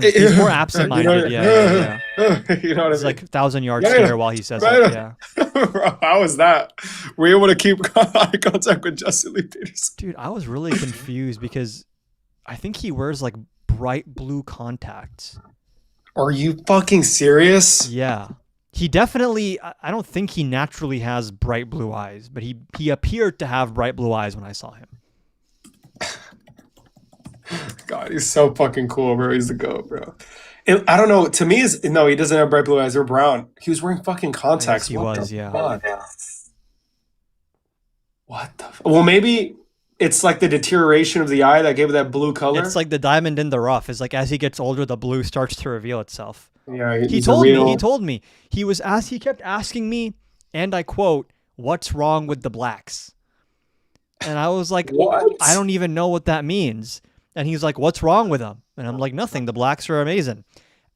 He's more absent-minded. Yeah. You know what I It's mean? like 1,000-yard stare while he says Right. it. Yeah. Bro, how was that? Were you able to keep eye contact with Jesse Lee Peterson? Dude, I was really confused because I think he wears like bright blue contacts. Are you fucking serious? Yeah. He definitely, I don't think he naturally has bright blue eyes, but he appeared to have bright blue eyes when I saw him. God, he's so fucking cool, bro. He's the GOAT, bro. And I don't know. To me, no, he doesn't have bright blue eyes. They're brown. He was wearing fucking contacts. He What was, the yeah. fuck? What the? Well, maybe it's like the deterioration of the eye that gave it that blue color. It's like the diamond in the rough. It's like as he gets older, the blue starts to reveal itself. Yeah, He told me. He kept asking me, and I quote, "What's wrong with the blacks?" And I was like, What? I don't even know what that means. And he's like, what's wrong with them? And I'm like, nothing. The blacks are amazing.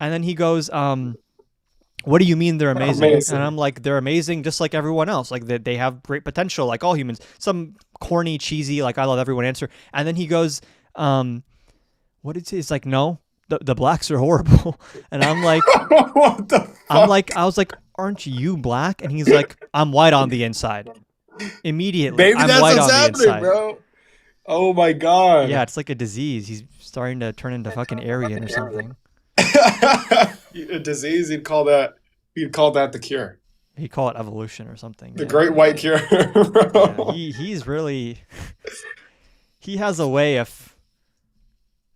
And then he goes, what do you mean they're amazing? And I'm like, they're amazing just like everyone else. Like they have great potential like all humans. Some corny, cheesy, like I love everyone answer. And then he goes, what is it? It's like, no, the blacks are horrible. And I'm like, What the fuck? I was like, aren't you black? And he's like, I'm white on the inside. Immediately, Maybe I'm that's white what's on the happening, inside. bro. Oh my god. Yeah, it's like a disease. He's starting to turn into fucking Aryan or something. A disease. He'd call that the cure. He'd call it evolution or something. The yeah. great white cure. Bro. Yeah, he's really he has a way of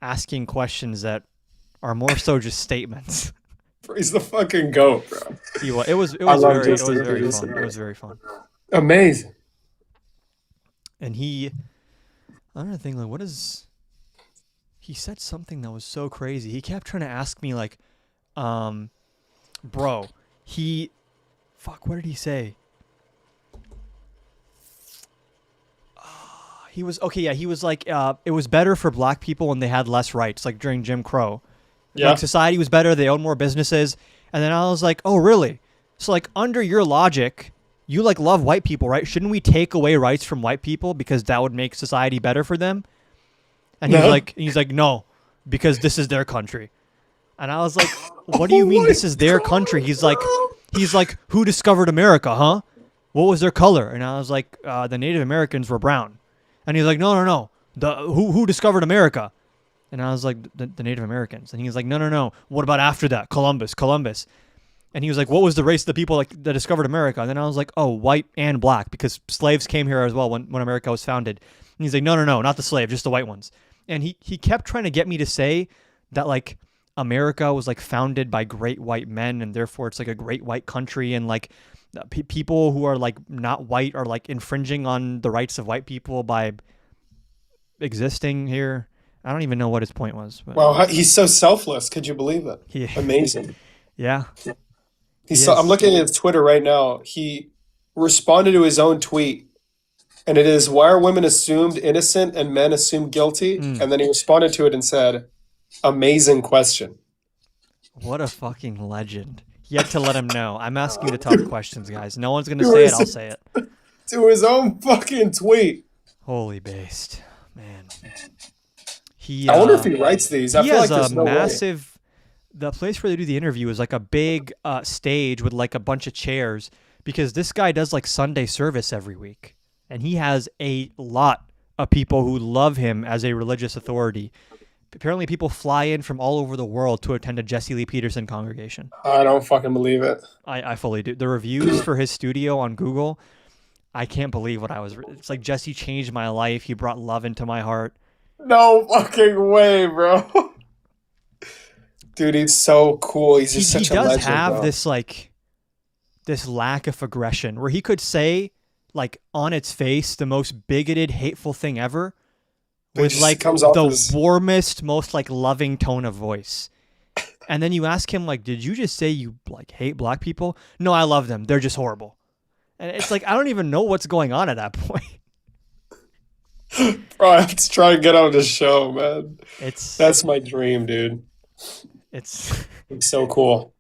asking questions that are more so just statements. He's the fucking GOAT, bro. It was love very Justin fun. Peterson. It was very fun. Amazing. And I don't think like he said something that was so crazy. He kept trying to ask me like, bro, what did he say? He was like, it was better for black people when they had less rights, like during Jim Crow. Yeah. Like society was better, they owned more businesses. And then I was like, oh really? So like under your logic, you like love white people, right? Shouldn't we take away rights from white people because that would make society better for them? And he's like, no, because this is their country. And I was like, what do you mean this is their country? He's like, who discovered America, huh? What was their color? And I was like, the Native Americans were brown. And he's like, no. Who discovered America? And I was like, the Native Americans. And he's like, no. What about after that? Columbus. And he was like, what was the race of the people that discovered America? And then I was like, oh, white and black, because slaves came here as well when America was founded. And he's like, no, not the slave, just the white ones. And he kept trying to get me to say that like America was like founded by great white men and therefore it's like a great white country and like people who are like not white are like infringing on the rights of white people by existing here. I don't even know what his point was. But Wow, he's so selfless. Could you believe it? Yeah. Amazing. Yeah. I'm looking at his Twitter right now. He responded to his own tweet, and it is, why are women assumed innocent and men assumed guilty? And then he responded to it and said, amazing question. What a fucking legend. You have to let him know. I'm asking you the tough questions, guys. No one's going to say it. I'll say it. To his own fucking tweet. Holy based. Man. I wonder if he writes these. I he feel has like there's a no way. massive... The place where they do the interview is like a big stage with like a bunch of chairs because this guy does like Sunday service every week. And he has a lot of people who love him as a religious authority. Apparently people fly in from all over the world to attend a Jesse Lee Peterson congregation. I don't fucking believe it. I fully do. The reviews for his studio on Google, I can't believe what I was... It's like, Jesse changed my life. He brought love into my heart. No fucking way, bro. Dude, he's so cool. He's just such a legend. He does have bro. this like this lack of aggression where he could say like on its face the most bigoted, hateful thing ever with like the warmest, most like loving tone of voice. And then you ask him like, did you just say you like hate black people? No, I love them. They're just horrible. And it's like, I don't even know what's going on at that point. Bro, I have to try and get on this show, man. It's That's my dream, dude. it's It's so cool.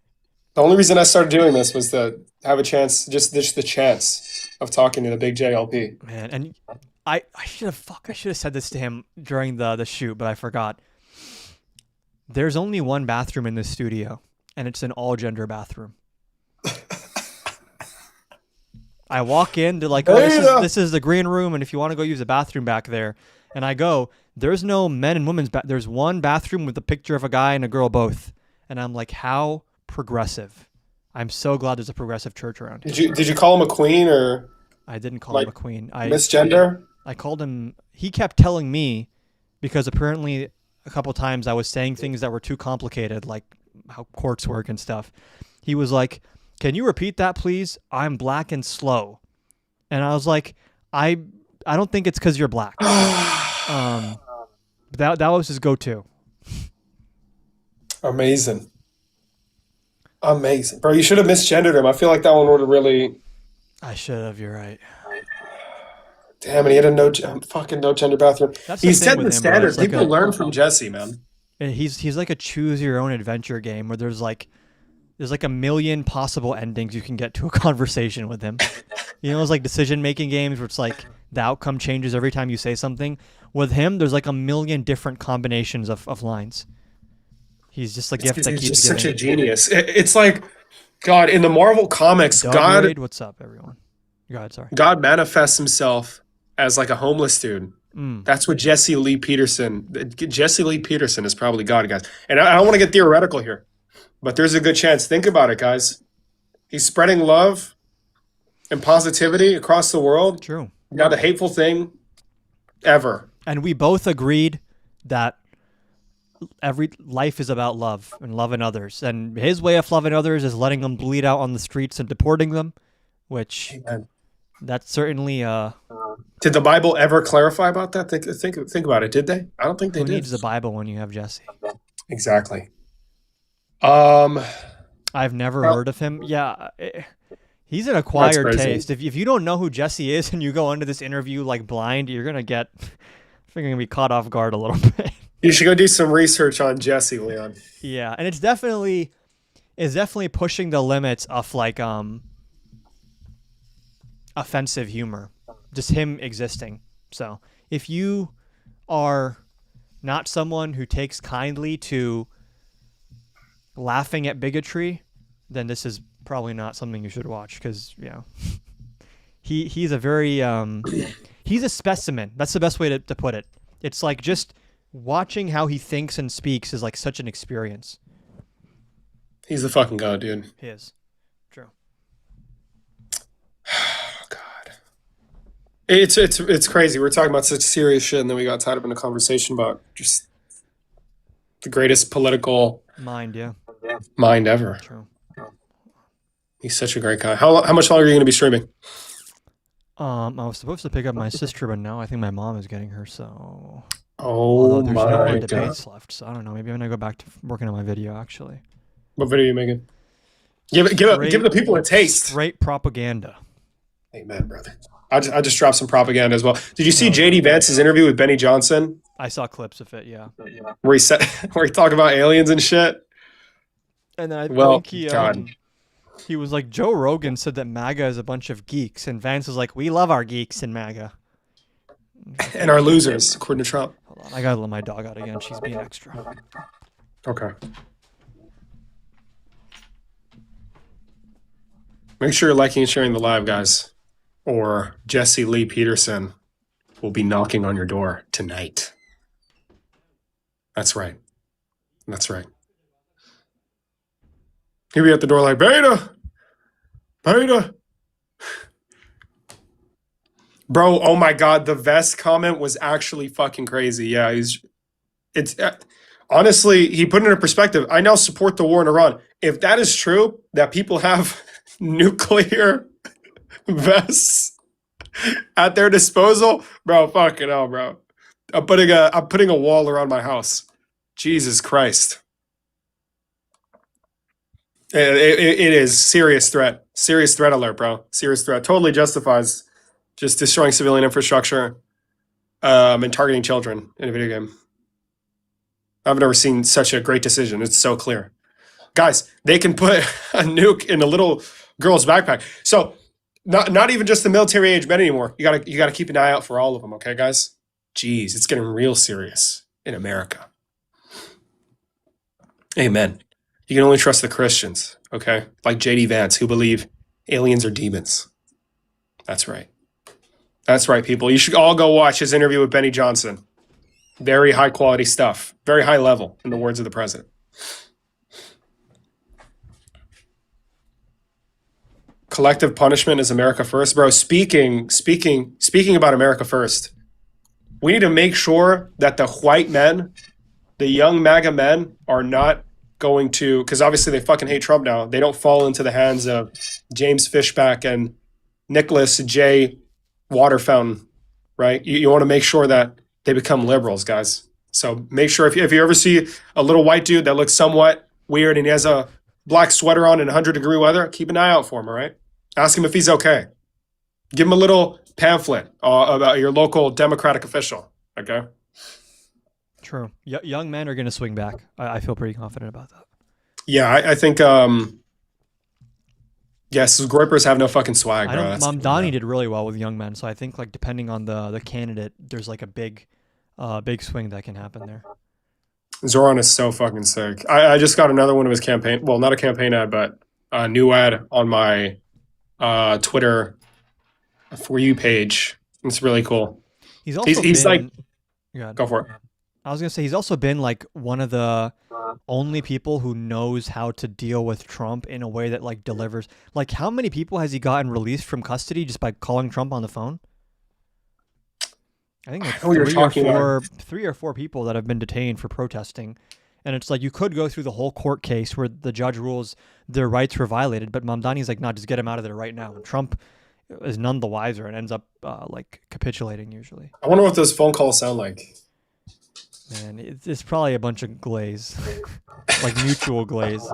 The only reason I started doing this was to have a chance, just the chance of talking to the big JLP. man, and I should have said this to him during the shoot, but I forgot. There's only one bathroom in this studio, and it's an all gender bathroom. I walk in, they're like, "Oh, this is the green room, and if you want to go use the bathroom back there," and I go, "There's no men and women's there's one bathroom with a picture of a guy and a girl both," and I'm like, "How progressive!" I'm so glad there's a progressive church around here. Did you call him a queen or I didn't call like him a queen. misgender? I called him. He kept telling me, because apparently a couple times I was saying things that were too complicated, like how courts work and stuff. He was like, "Can you repeat that, please? I'm black and slow." And I was like, I don't think it's because you're black. That was his go-to. Amazing. Amazing. Bro, you should have misgendered him. I feel like that one would have really. I should have. You're right. Damn, and he had a fucking no gender bathroom. That's the He's thing setting with the him, bro. standard. It's like People a- learn from Jesse, man. And he's like a choose your own adventure game where there's like a million possible endings you can get to a conversation with him. You know, it's like decision making games where it's like the outcome changes every time you say something. With him, there's like a million different combinations of lines. He's just a gift that He's keeps just such a giving. genius. It's like, God, in the Marvel comics, Doug Wade, what's up, everyone? Go ahead, sorry. God manifests himself as like a homeless dude. That's what Jesse Lee Peterson is probably God, guys. And I don't want to get theoretical here, but there's a good chance. Think about it, guys. He's spreading love and positivity across the world. True. Not a hateful thing ever. And we both agreed that every life is about love and loving others. And his way of loving others is letting them bleed out on the streets and deporting them, which Amen. that's certainly Did the Bible ever clarify about that? Think about it. Did they? I don't think they who did. needs the Bible when you have Jesse? Exactly. I've never heard of him. Yeah, he's an acquired crazy. taste. If you don't know who Jesse is and you go into this interview like blind, you're gonna get, I think you're gonna be caught off guard a little bit. You should go do some research on Jesse, Leon. Yeah, and it's definitely pushing the limits of like offensive humor, just him existing. So if you are not someone who takes kindly to laughing at bigotry, then this is probably not something you should watch, because he's a very he's a specimen. That's the best way to put it. It's like just watching how he thinks and speaks is like such an experience. He's the fucking god, dude. He is. True. Oh, God. It's crazy. We're talking about such serious shit, and then we got tied up in a conversation about just the greatest political Mind, yeah. mind ever. True. He's such a great guy. How much longer are you going to be streaming? I was supposed to pick up my sister, but now I think my mom is getting her, so Oh although there's no more my debates God. left, so I don't know. Maybe I'm gonna go back to working on my video actually. What video are you making? Give the people a taste. Straight propaganda. Amen, brother. I just dropped some propaganda as well. Did you see JD Vance's interview with Benny Johnson, I saw clips of it, yeah. where he talked about aliens and shit? And then I Well, think God. he was like, Joe Rogan said that MAGA is a bunch of geeks, and Vance was like, we love our geeks in MAGA. And our losers, according to Trump. Hold on, I gotta let my dog out again. She's being extra. Okay. Make sure you're liking and sharing the live, guys, or Jesse Lee Peterson will be knocking on your door tonight. That's right. That's right. He'll be at the door like, Beta! Beta! Bro, oh my God, the vest comment was actually fucking crazy. Yeah, honestly, he put it in perspective. I now support the war in Iran. If that is true, that people have nuclear vests at their disposal, bro, fucking hell, bro. I'm putting a wall around my house. Jesus Christ. It is serious threat. Serious threat alert, bro. Serious threat. Totally justifies just destroying civilian infrastructure and targeting children in a video game. I've never seen such a great decision. It's so clear. Guys, they can put a nuke in a little girl's backpack. So not even just the military age men anymore. You gotta keep an eye out for all of them, okay, guys? Jeez, it's getting real serious in America. Amen. You can only trust the Christians, okay? Like JD Vance, who believe aliens are demons. That's right. That's right, people. You should all go watch his interview with Benny Johnson. Very high quality stuff. Very high level, in the words of the president. Collective punishment is America first. Bro, speaking about America first, we need to make sure that the white men, the young MAGA men, are not going to, because obviously they fucking hate Trump now. They don't fall into the hands of James Fishback and Nicholas J. Waterfountain, right? You want to make sure that they become liberals, guys. So make sure if you ever see a little white dude that looks somewhat weird and he has a black sweater on in 100-degree weather, keep an eye out for him, all right? Ask him if he's okay. Give him a little pamphlet about your local Democratic official, okay? True. Young men are going to swing back. I feel pretty confident about that. Yeah, I think, yes, Groypers have no fucking swag, bro. I know Mamdani did really well with young men, so I think like depending on the candidate, there's like a big swing that can happen there. Zoran is so fucking sick. I just got another one of his campaign. Well, not a campaign ad, but a new ad on my Twitter For You page. It's really cool. He's also he's been, like, go for it. I was gonna say he's also been like one of the only people who knows how to deal with Trump in a way that like delivers. Like, how many people has he gotten released from custody just by calling Trump on the phone? I think like three or four people that have been detained for protesting. And it's like, you could go through the whole court case where the judge rules their rights were violated, but Mamdani's like, nah, just get him out of there right now. And Trump is none the wiser and ends up like capitulating usually. I wonder what those phone calls sound like. Man, it's probably a bunch of glaze, like mutual glaze.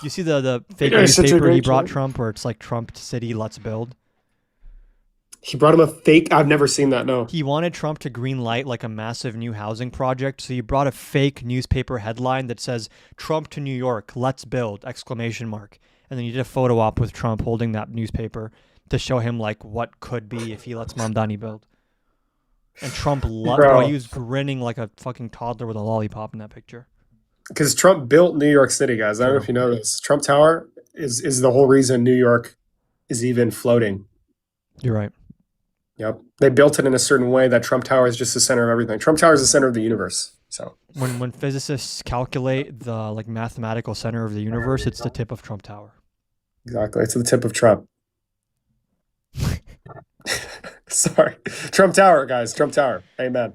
You see the fake newspaper he brought Trump, where it's like Trump City, let's build. He brought him a fake. I've never seen that. No. He wanted Trump to green light like a massive new housing project, so he brought a fake newspaper headline that says "Trump to New York, let's build!" exclamation mark, and then he did a photo op with Trump holding that newspaper to show him like what could be if he lets Mamdani build. And Trump loved it. He was grinning like a fucking toddler with a lollipop in that picture. Because Trump built New York City, guys. I don't know if you know this. Trump Tower is the whole reason New York is even floating. You're right. Yep. They built it in a certain way that Trump Tower is just the center of everything. Trump Tower is the center of the universe. So when physicists calculate the like mathematical center of the universe, it's the tip of Trump Tower. Exactly. It's the tip of Trump. Sorry. Trump Tower, guys. Trump Tower. Amen.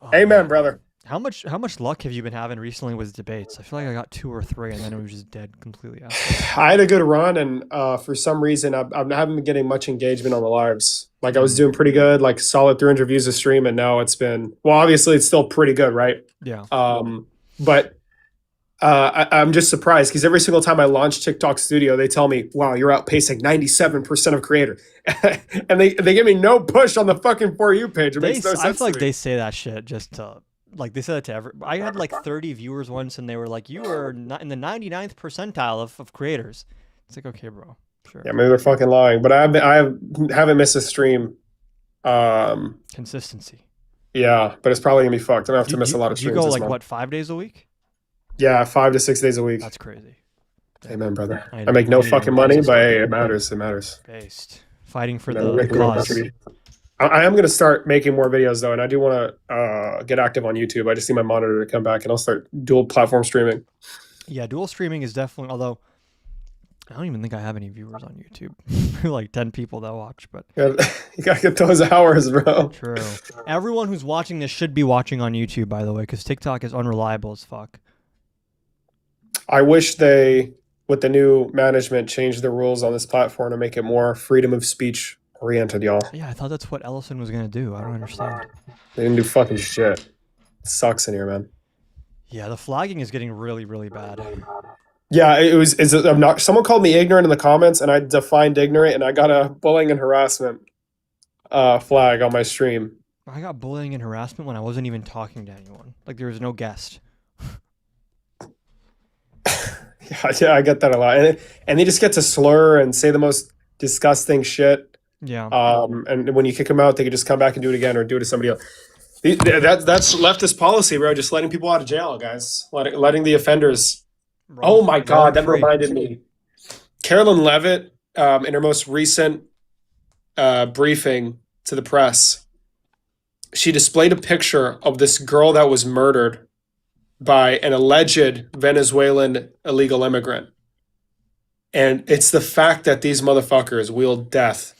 Oh, Amen, brother. How much luck have you been having recently with debates? I feel like I got 2 or 3 and then it was just dead completely after. I had a good run, and for some reason I haven't been getting much engagement on the lives. Like, I was doing pretty good, like solid 300 views a stream, and now it's been, well, obviously it's still pretty good, right? Yeah. But I'm just surprised because every single time I launch TikTok Studio, they tell me, wow, you're outpacing 97% of creator. And they give me no push on the fucking For You page. It makes no sense. I feel like they say that shit just to, like, they said it to every. I had like 30 viewers once, and they were like, you were not in the 99th percentile of creators. It's like, okay, bro. Sure. Yeah, maybe they're fucking lying, but I haven't missed a stream. Consistency. Yeah, but it's probably gonna be fucked. I'm gonna have to miss a lot of streams. You go like what, 5 days a week? Yeah, 5 to 6 days a week. That's crazy. Amen, brother. I make no fucking money, but hey, it matters. It matters. Based. Fighting for the cause. I am going to start making more videos, though, and I do want to get active on YouTube. I just need my monitor to come back, and I'll start dual platform streaming. Yeah, dual streaming is definitely, although I don't even think I have any viewers on YouTube. Like 10 people that watch, but you got to get those hours, bro. True. Everyone who's watching this should be watching on YouTube, by the way, because TikTok is unreliable as fuck. I wish they, with the new management, changed the rules on this platform to make it more freedom of speech oriented, y'all. Yeah, I thought that's what Ellison was going to do. I don't understand. They didn't do fucking shit. It sucks in here, man. Yeah, the flagging is getting really, really bad. Yeah, it was. I'm not. Someone called me ignorant in the comments, and I defined ignorant, and I got a bullying and harassment flag on my stream. I got bullying and harassment when I wasn't even talking to anyone. Like there was no guest. Yeah, I get that a lot, and they just get to slur and say the most disgusting shit. Yeah. And when you kick them out, they can just come back and do it again or do it to somebody else. That's leftist policy, bro. Just letting people out of jail, guys. Letting the offenders. Oh my God, that reminded me. Carolyn Levitt, in her most recent briefing to the press, she displayed a picture of this girl that was murdered by an alleged Venezuelan illegal immigrant. And it's the fact that these motherfuckers wield death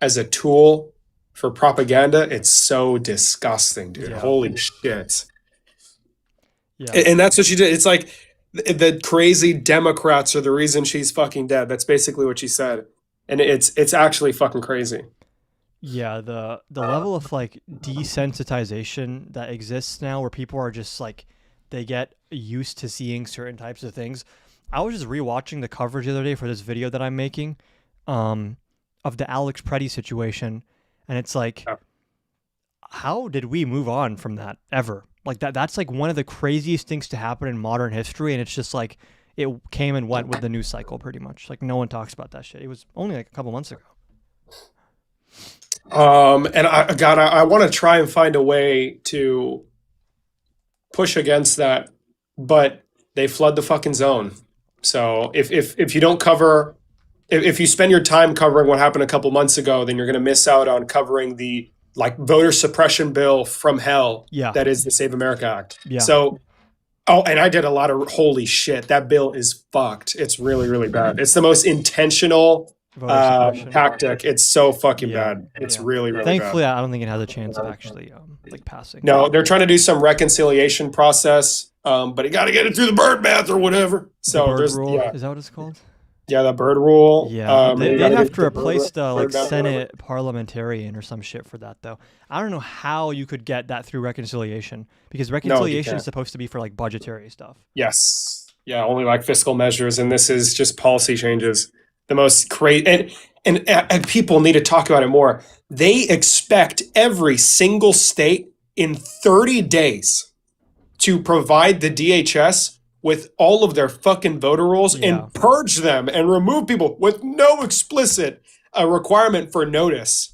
as a tool for propaganda. It's so disgusting, dude. Yeah. Holy shit. Yeah. And that's what she did. It's like the crazy Democrats are the reason she's fucking dead. That's basically what she said. And it's actually fucking crazy. Yeah, the level of like desensitization that exists now where people are just like they get used to seeing certain types of things. I was just rewatching the coverage the other day for this video that I'm making of the Alex Preddy situation, and it's like how did we move on from that ever? Like that's like one of the craziest things to happen in modern history, and it's just like it came and went with the news cycle pretty much. Like no one talks about that shit. It was only like a couple months ago. And I want to try and find a way to push against that, but they flood the fucking zone. So if you don't cover, if you spend your time covering what happened a couple months ago, then you're going to miss out on covering the like voter suppression bill from hell. Yeah. That is the Save America Act. Yeah. So, and I did a lot of holy shit. That bill is fucked. It's really, really bad. It's the most intentional tactic. It's so fucking bad. It's really, really Thankfully, bad. I don't think it has a chance of actually like passing. No, they're trying to do some reconciliation process, but you got to get it through the bird bath or whatever. So the bird there's rule, yeah, is that what it's called? the bird rule. Yeah, you they'd gotta have get to the bird replace the like bird bath or whatever. Senate parliamentarian or some shit for that though. I don't know how you could get that through reconciliation because reconciliation is can't. supposed to be for like budgetary stuff. Yes. Yeah, only like fiscal measures, and this is just policy changes. The most crazy, and people need to talk about it more. They expect every single state in 30 days to provide the DHS with all of their fucking voter rolls and purge them and remove people with no explicit requirement for notice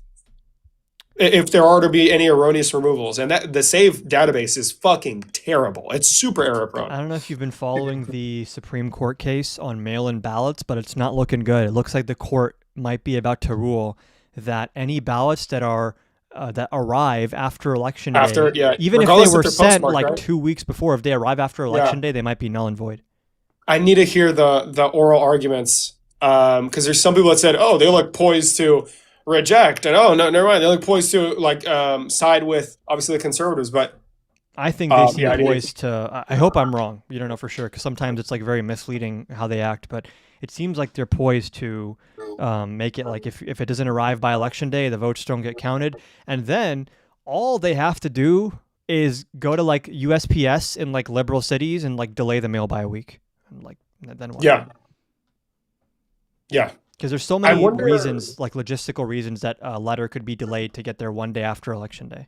if there are to be any erroneous removals. And that the SAVE database is fucking terrible. It's super error prone. I don't know if you've been following the Supreme Court case on mail-in ballots, but it's not looking good. It looks like the court might be about to rule that any ballots that are that arrive after election day, even if they were sent like 2 weeks before, if they arrive after election day, they might be null and void. I need to hear the oral arguments because there's some people that said, oh, they look poised to reject, and oh no, never mind, they look poised to like side with obviously the conservatives, but I think they seem poised to. I hope I'm wrong. You don't know for sure because sometimes it's like very misleading how they act, but it seems like they're poised to make it like if it doesn't arrive by election day, the votes don't get counted, and then all they have to do is go to like USPS in like liberal cities and like delay the mail by a week, and like then what? Yeah. Because there's so many reasons, like logistical reasons, that a letter could be delayed to get there one day after election day.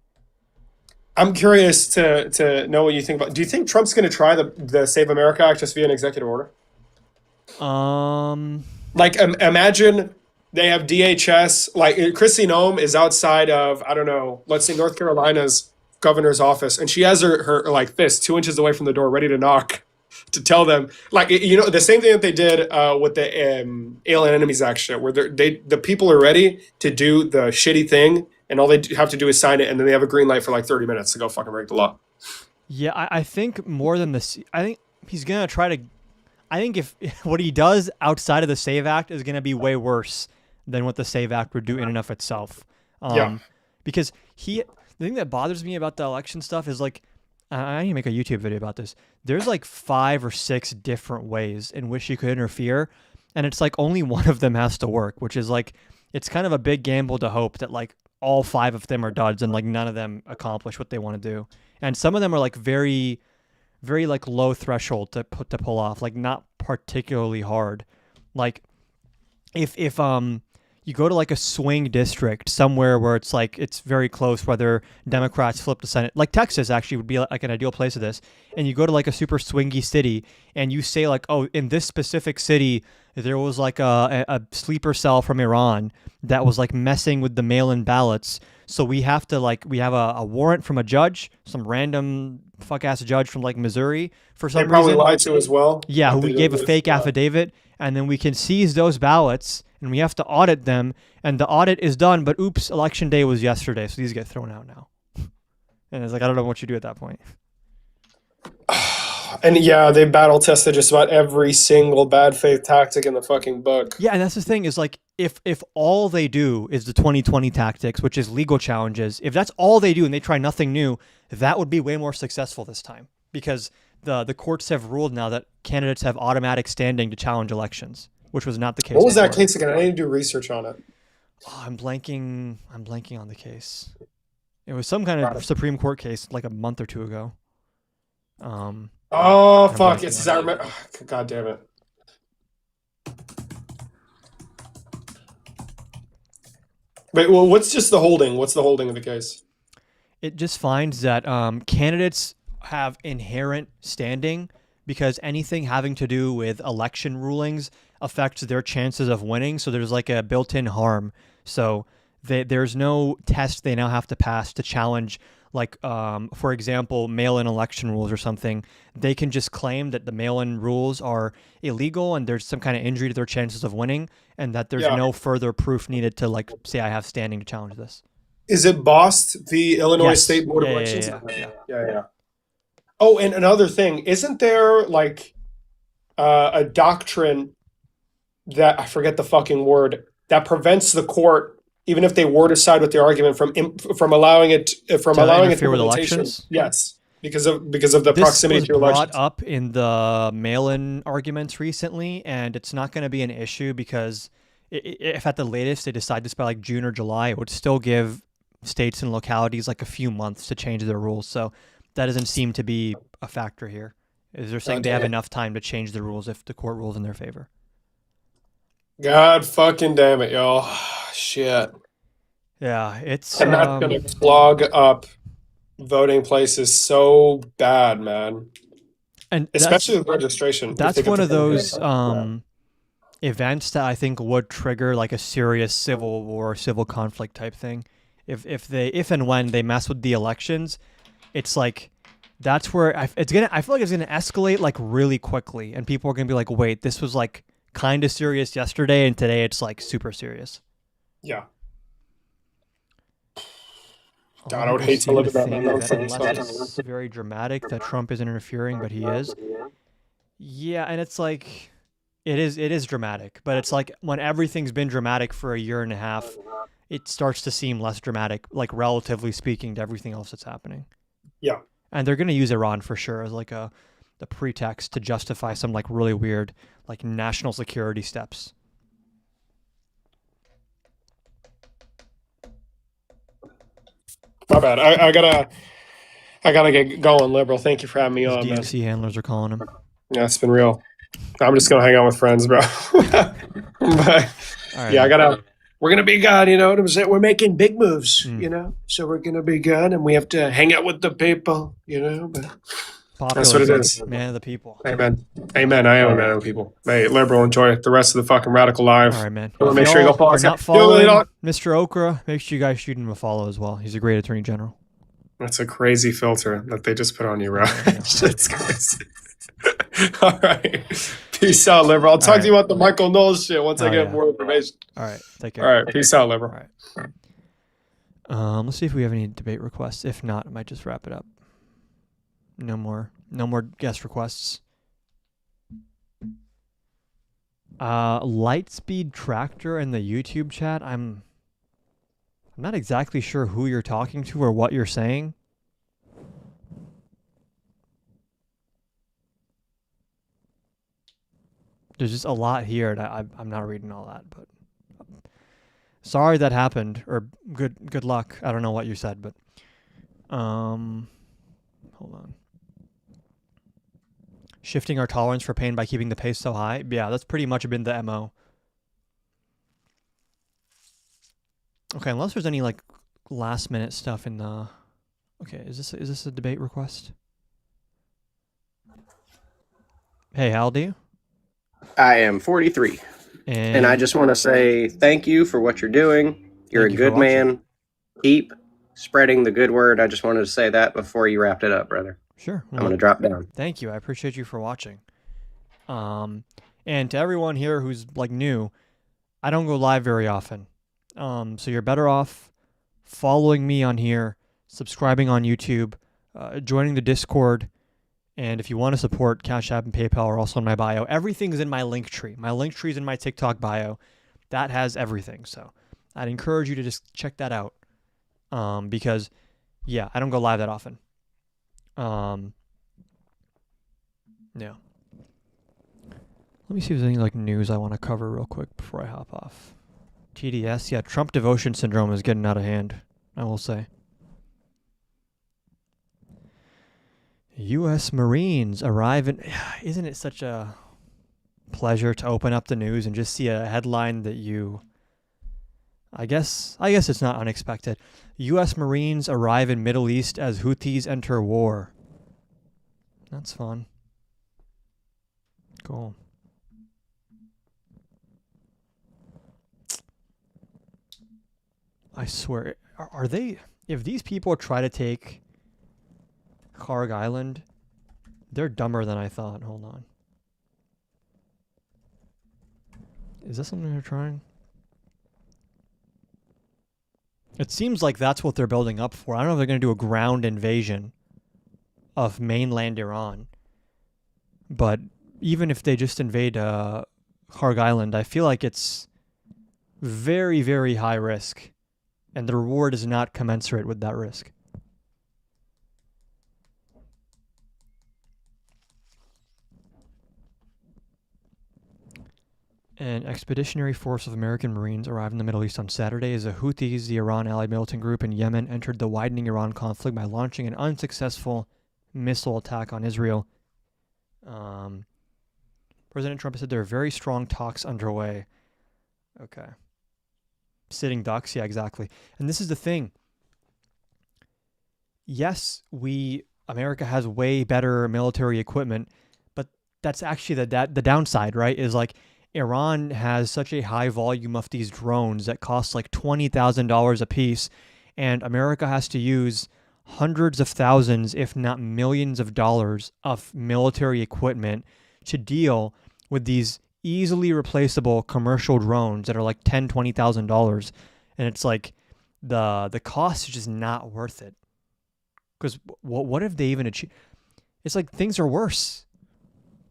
I'm curious to know what you think about. Do you think Trump's going to try the Save America Act just via an executive order? Like imagine they have DHS. Like Kristi Noem is outside of, I don't know, let's say North Carolina's governor's office, and she has her like fist 2 inches away from the door, ready to knock, to tell them, like, you know, the same thing that they did with the Alien Enemies Act shit, where the people are ready to do the shitty thing, and all they have to do is sign it, and then they have a green light for like 30 minutes to go fucking break the law. Yeah, I think more than this, I think he's gonna try to. I think if what he does outside of the SAVE Act is gonna be way worse than what the SAVE Act would do in and of itself. Because the thing that bothers me about the election stuff is like, I need to make a YouTube video about this. There's like 5 or 6 different ways in which you could interfere, and it's like only one of them has to work, which is like, it's kind of a big gamble to hope that like all 5 of them are duds and like none of them accomplish what they want to do. And some of them are like very, very like low threshold to pull off, like not particularly hard. Like if you go to like a swing district somewhere where it's like it's very close whether Democrats flip the Senate, like Texas actually would be like an ideal place of this, and you go to like a super swingy city and you say like, oh, in this specific city there was like a sleeper cell from Iran that was like messing with the mail-in ballots, so we have a warrant from a judge, some random fuck ass judge from like Missouri for some They probably reason. lied to as well. Yeah, who They we gave a did fake this, affidavit, and then we can seize those ballots and we have to audit them, and the audit is done, but oops, election day was yesterday, so these get thrown out now. And it's like, I don't know what you do at that point. And yeah, they battle tested just about every single bad faith tactic in the fucking book. Yeah, and that's the thing is like, if all they do is the 2020 tactics, which is legal challenges, if that's all they do and they try nothing new, that would be way more successful this time, because the courts have ruled now that candidates have automatic standing to challenge elections, which was not the case. What was that before. case again? I need to do research on it. Oh, I'm blanking on the case. It was some kind of Supreme Court case like a month or two ago. Oh I'm fuck! blanking It's on I it. remember. God damn it! Wait, well, what's just the holding? What's the holding of the case? It just finds that candidates have inherent standing because anything having to do with election rulings affects their chances of winning. So there's like a built-in harm. So there's no test they now have to pass to challenge, like, for example, mail-in election rules or something. They can just claim that the mail-in rules are illegal and there's some kind of injury to their chances of winning, and that there's no further proof needed to, like, say I have standing to challenge this. Is it BOST, the Illinois Yes. State Board of Yeah, Elections? yeah. Yeah. Oh, and another thing, isn't there like a doctrine that I forget the fucking word that prevents the court, even if they were to side with the argument, from allowing it from To allowing it interfere with implementation? elections? Yes, because of the This proximity was to elections. brought up in the mail-in arguments recently, and it's not going to be an issue because if at the latest they decide this by like June or July, it would still give states and localities like a few months to change their rules. So that doesn't seem to be a factor here. Is they're saying they have enough time to change the rules if the court rules in their favor. God fucking damn it, y'all! Shit, Yeah, it's and that's gonna clog up voting places so bad, man. and Especially with registration. if That's they get one the of those fucking- events that I think would trigger like a serious civil war, civil conflict type thing. If and when they mess with the elections, it's like that's where I feel like it's gonna escalate like really quickly, and people are gonna be like, wait, this was like kind of serious yesterday, and today it's like super serious. Yeah. A God, lot I of would people hate to seem live in that think moment. unless it's very dramatic that Trump isn't interfering, but he is. Yeah, and it's like it is dramatic, but it's like when everything's been dramatic for a year and a half, it starts to seem less dramatic, like relatively speaking to everything else that's happening. Yeah. And they're going to use Iran for sure as like the pretext to justify some like really weird like national security steps. My bad. I gotta get going, liberal. Thank you for having me These on, man. DNC handlers are calling him. Yeah, it's been real. I'm just gonna hang out with friends, bro. But All right. yeah, we're gonna be good, you know what I'm saying? We're making big moves, Mm. you know? So we're gonna be good and we have to hang out with the people, you know? But that's what it Populism, is. man of the people. Amen. Amen. I am a man of the people. Hey, liberal, enjoy the rest of the fucking radical live. All right, man. Well, If make sure you y'all go follow are us. not You know, they following don't- Mr. Okra, make sure you guys shoot him a follow as well. He's a great attorney general. That's a crazy filter that they just put on you, bro. Yeah. Shit's crazy. All right. Peace out, liberal. I'll talk All right. to you about the Michael Knowles shit once I Oh, get yeah. more information. All right, take care. All right. Peace out, liberal. All right. Let's see if we have any debate requests. If not, I might just wrap it up. No more guest requests. Lightspeed Tractor in the YouTube chat. I'm not exactly sure who you're talking to or what you're saying. There's just a lot here, and I'm not reading all that, but sorry that happened, or good luck. I don't know what you said, but hold on. shifting our tolerance for pain by keeping the pace so high. Yeah, that's pretty much been the MO. Okay, unless there's any like last minute stuff in the. Okay, is this a debate request? Hey, how old are you? I am 43, and I just want to say thank you for what you're doing. You're a good man. Keep spreading the good word. I just wanted to say that before you wrapped it up, brother. Sure. I'm going to drop down. Thank you. I appreciate you for watching. And to everyone here who's like new, I don't go live very often. So you're better off following me on here, subscribing on YouTube, joining the Discord, and if you want to support, Cash App and PayPal are also in my bio. Everything's in my link tree. My link tree is in my TikTok bio. That has everything. So I'd encourage you to just check that out. Because, yeah, I don't go live that often. Yeah. Let me see if there's any like news I want to cover real quick before I hop off. TDS, yeah, Trump devotion syndrome is getting out of hand, I will say. U.S. Marines arrive in... Isn't it such a pleasure to open up the news and just see a headline that you... I guess it's not unexpected. U.S. Marines arrive in Middle East as Houthis enter war. That's fun. Cool. I swear, are they... If these people try to take Kharg Island, they're dumber than I thought. Hold on. Is this something they're trying? It seems like that's what they're building up for. I don't know if they're going to do a ground invasion of mainland Iran. But even if they just invade Kharg Island, I feel like it's very, very high risk. And the reward is not commensurate with that risk. An expeditionary force of American Marines arrived in the Middle East on Saturday as the Houthis, the Iran-allied militant group in Yemen, entered the widening Iran conflict by launching an unsuccessful missile attack on Israel. President Trump said there are very strong talks underway. Okay. Sitting ducks, yeah, exactly. And this is the thing. Yes, America has way better military equipment, but that's actually the downside, right? Is like Iran has such a high volume of these drones that cost like $20,000 a piece, and America has to use hundreds of thousands, if not millions of dollars of military equipment to deal with these easily replaceable commercial drones that are like $10,000, $20,000. And it's like the cost is just not worth it. Because what if they even achieve? It's like things are worse.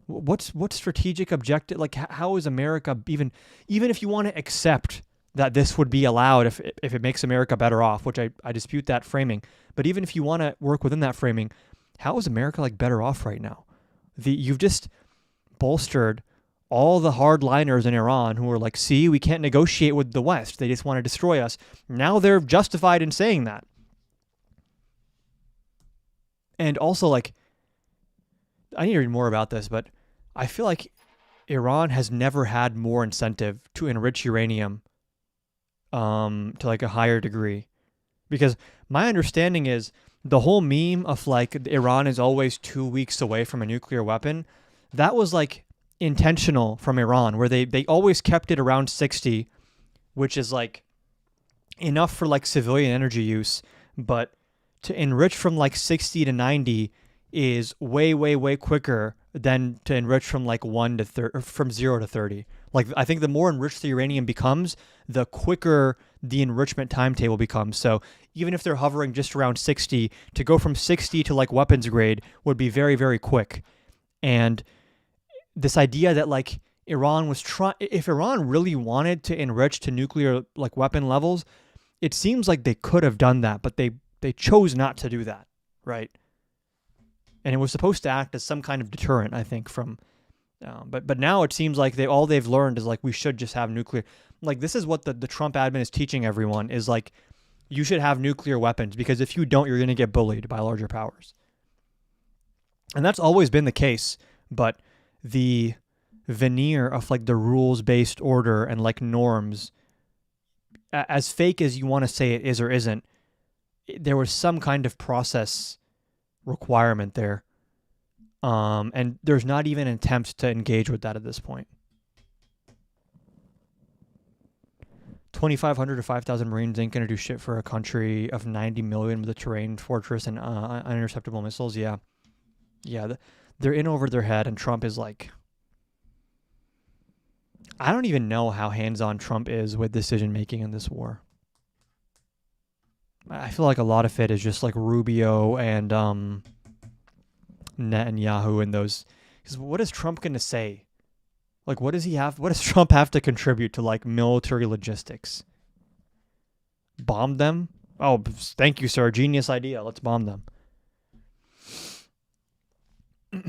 What strategic objective? Like how is America even if you want to accept that this would be allowed if it makes America better off, which I dispute that framing. But even if you want to work within that framing, how is America like better off right now? You've just bolstered all the hardliners in Iran who are like, see, we can't negotiate with the West. They just want to destroy us. Now they're justified in saying that. And also, like, I need to read more about this, but I feel like Iran has never had more incentive to enrich uranium to like a higher degree. Because my understanding is the whole meme of like Iran is always 2 weeks away from a nuclear weapon, that was like intentional from Iran, where they always kept it around 60, which is like enough for like civilian energy use, but to enrich from like 60 to 90 is way, way, way quicker than to enrich from like 1 to 30, from 0 to 30. Like, I think the more enriched the uranium becomes, the quicker the enrichment timetable becomes. So even if they're hovering just around 60, to go from 60 to like weapons grade would be very, very quick. And this idea that like Iran was if Iran really wanted to enrich to nuclear like weapon levels, it seems like they could have done that, but they chose not to do that, right? And it was supposed to act as some kind of deterrent, I think, from, but now it seems like all they've learned is like we should just have nuclear. Like this is what the Trump admin is teaching everyone is like you should have nuclear weapons because if you don't, you're going to get bullied by larger powers. And that's always been the case. but the veneer of like the rules-based order and like norms, as fake as you want to say it is or isn't, there was some kind of process requirement there. And there's not even an attempt to engage with that at this point. 2,500 to 5,000 Marines ain't gonna do shit for a country of 90 million with a terrain fortress and uninterceptable missiles. Yeah, they're in over their head, and Trump is like, I don't even know how hands-on Trump is with decision making in this war. I feel like a lot of it is just like Rubio and Netanyahu and those. Because what is Trump gonna say? Like, what does Trump have to contribute to like military logistics? Bomb them? Oh, thank you, sir. Genius idea. Let's bomb them. Let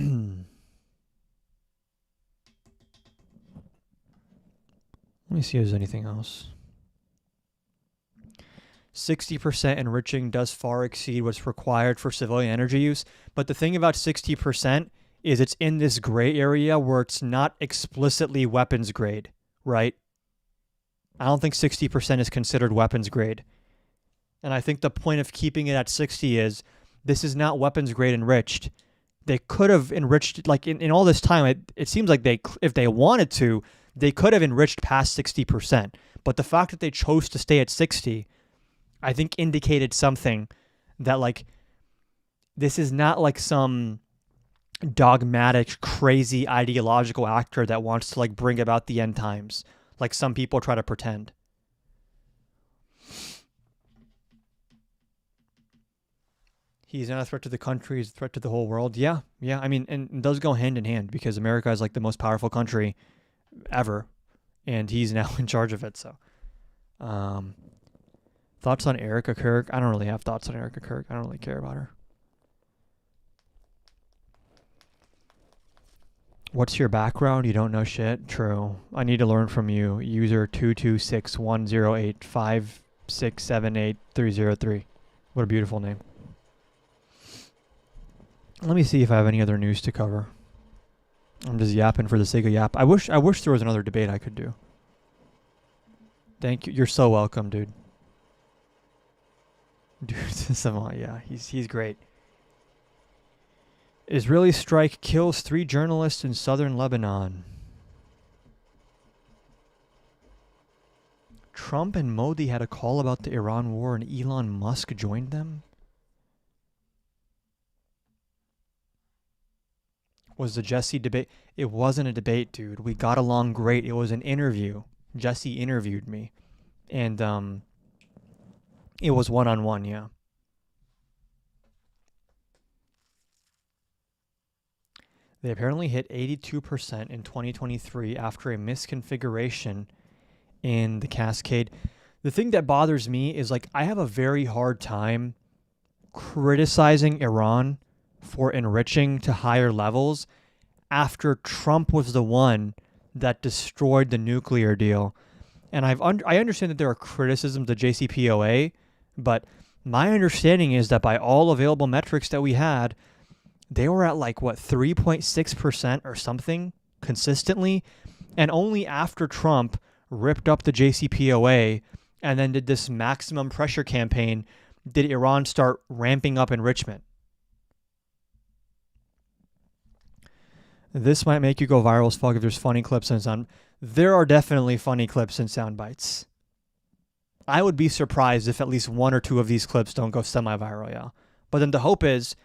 me see if there's anything else. 60% enriching does far exceed what's required for civilian energy use. But the thing about 60% is it's in this gray area where it's not explicitly weapons grade, right? I don't think 60% is considered weapons grade. And I think the point of keeping it at 60 is this is not weapons grade enriched. They could have enriched, like in all this time, it seems like if they wanted to, they could have enriched past 60%. But the fact that they chose to stay at 60, I think indicated something that like, this is not like some dogmatic, crazy ideological actor that wants to like bring about the end times, like some people try to pretend. He's not a threat to the country, he's a threat to the whole world. Yeah. I mean, and it does go hand in hand because America is like the most powerful country ever, and he's now in charge of it. So, thoughts on Erica Kirk? I don't really have thoughts on Erica Kirk. I don't really care about her. What's your background? You don't know shit? True. I need to learn from you. User 2261085678303. What a beautiful name. Let me see if I have any other news to cover. I'm just yapping for the sake of yap. I wish there was another debate I could do. Thank you. You're so welcome, dude. Dude, yeah, he's great. Israeli strike kills 3 journalists in southern Lebanon. Trump and Modi had a call about the Iran war and Elon Musk joined them? Was the Jesse debate? It wasn't a debate, dude. We got along great. It was an interview. Jesse interviewed me. And it was one-on-one, yeah. They apparently hit 82% in 2023 after a misconfiguration in the Cascade. The thing that bothers me is like I have a very hard time criticizing Iran for enriching to higher levels after Trump was the one that destroyed the nuclear deal. And I understand that there are criticisms of JCPOA, but my understanding is that by all available metrics that we had, they were at like, 3.6% or something consistently. And only after Trump ripped up the JCPOA and then did this maximum pressure campaign did Iran start ramping up enrichment. This might make you go viral as fuck if there's funny clips and sound. There are definitely funny clips and sound bites. I would be surprised if at least 1 or 2 of these clips don't go semi-viral, yeah. But then the hope is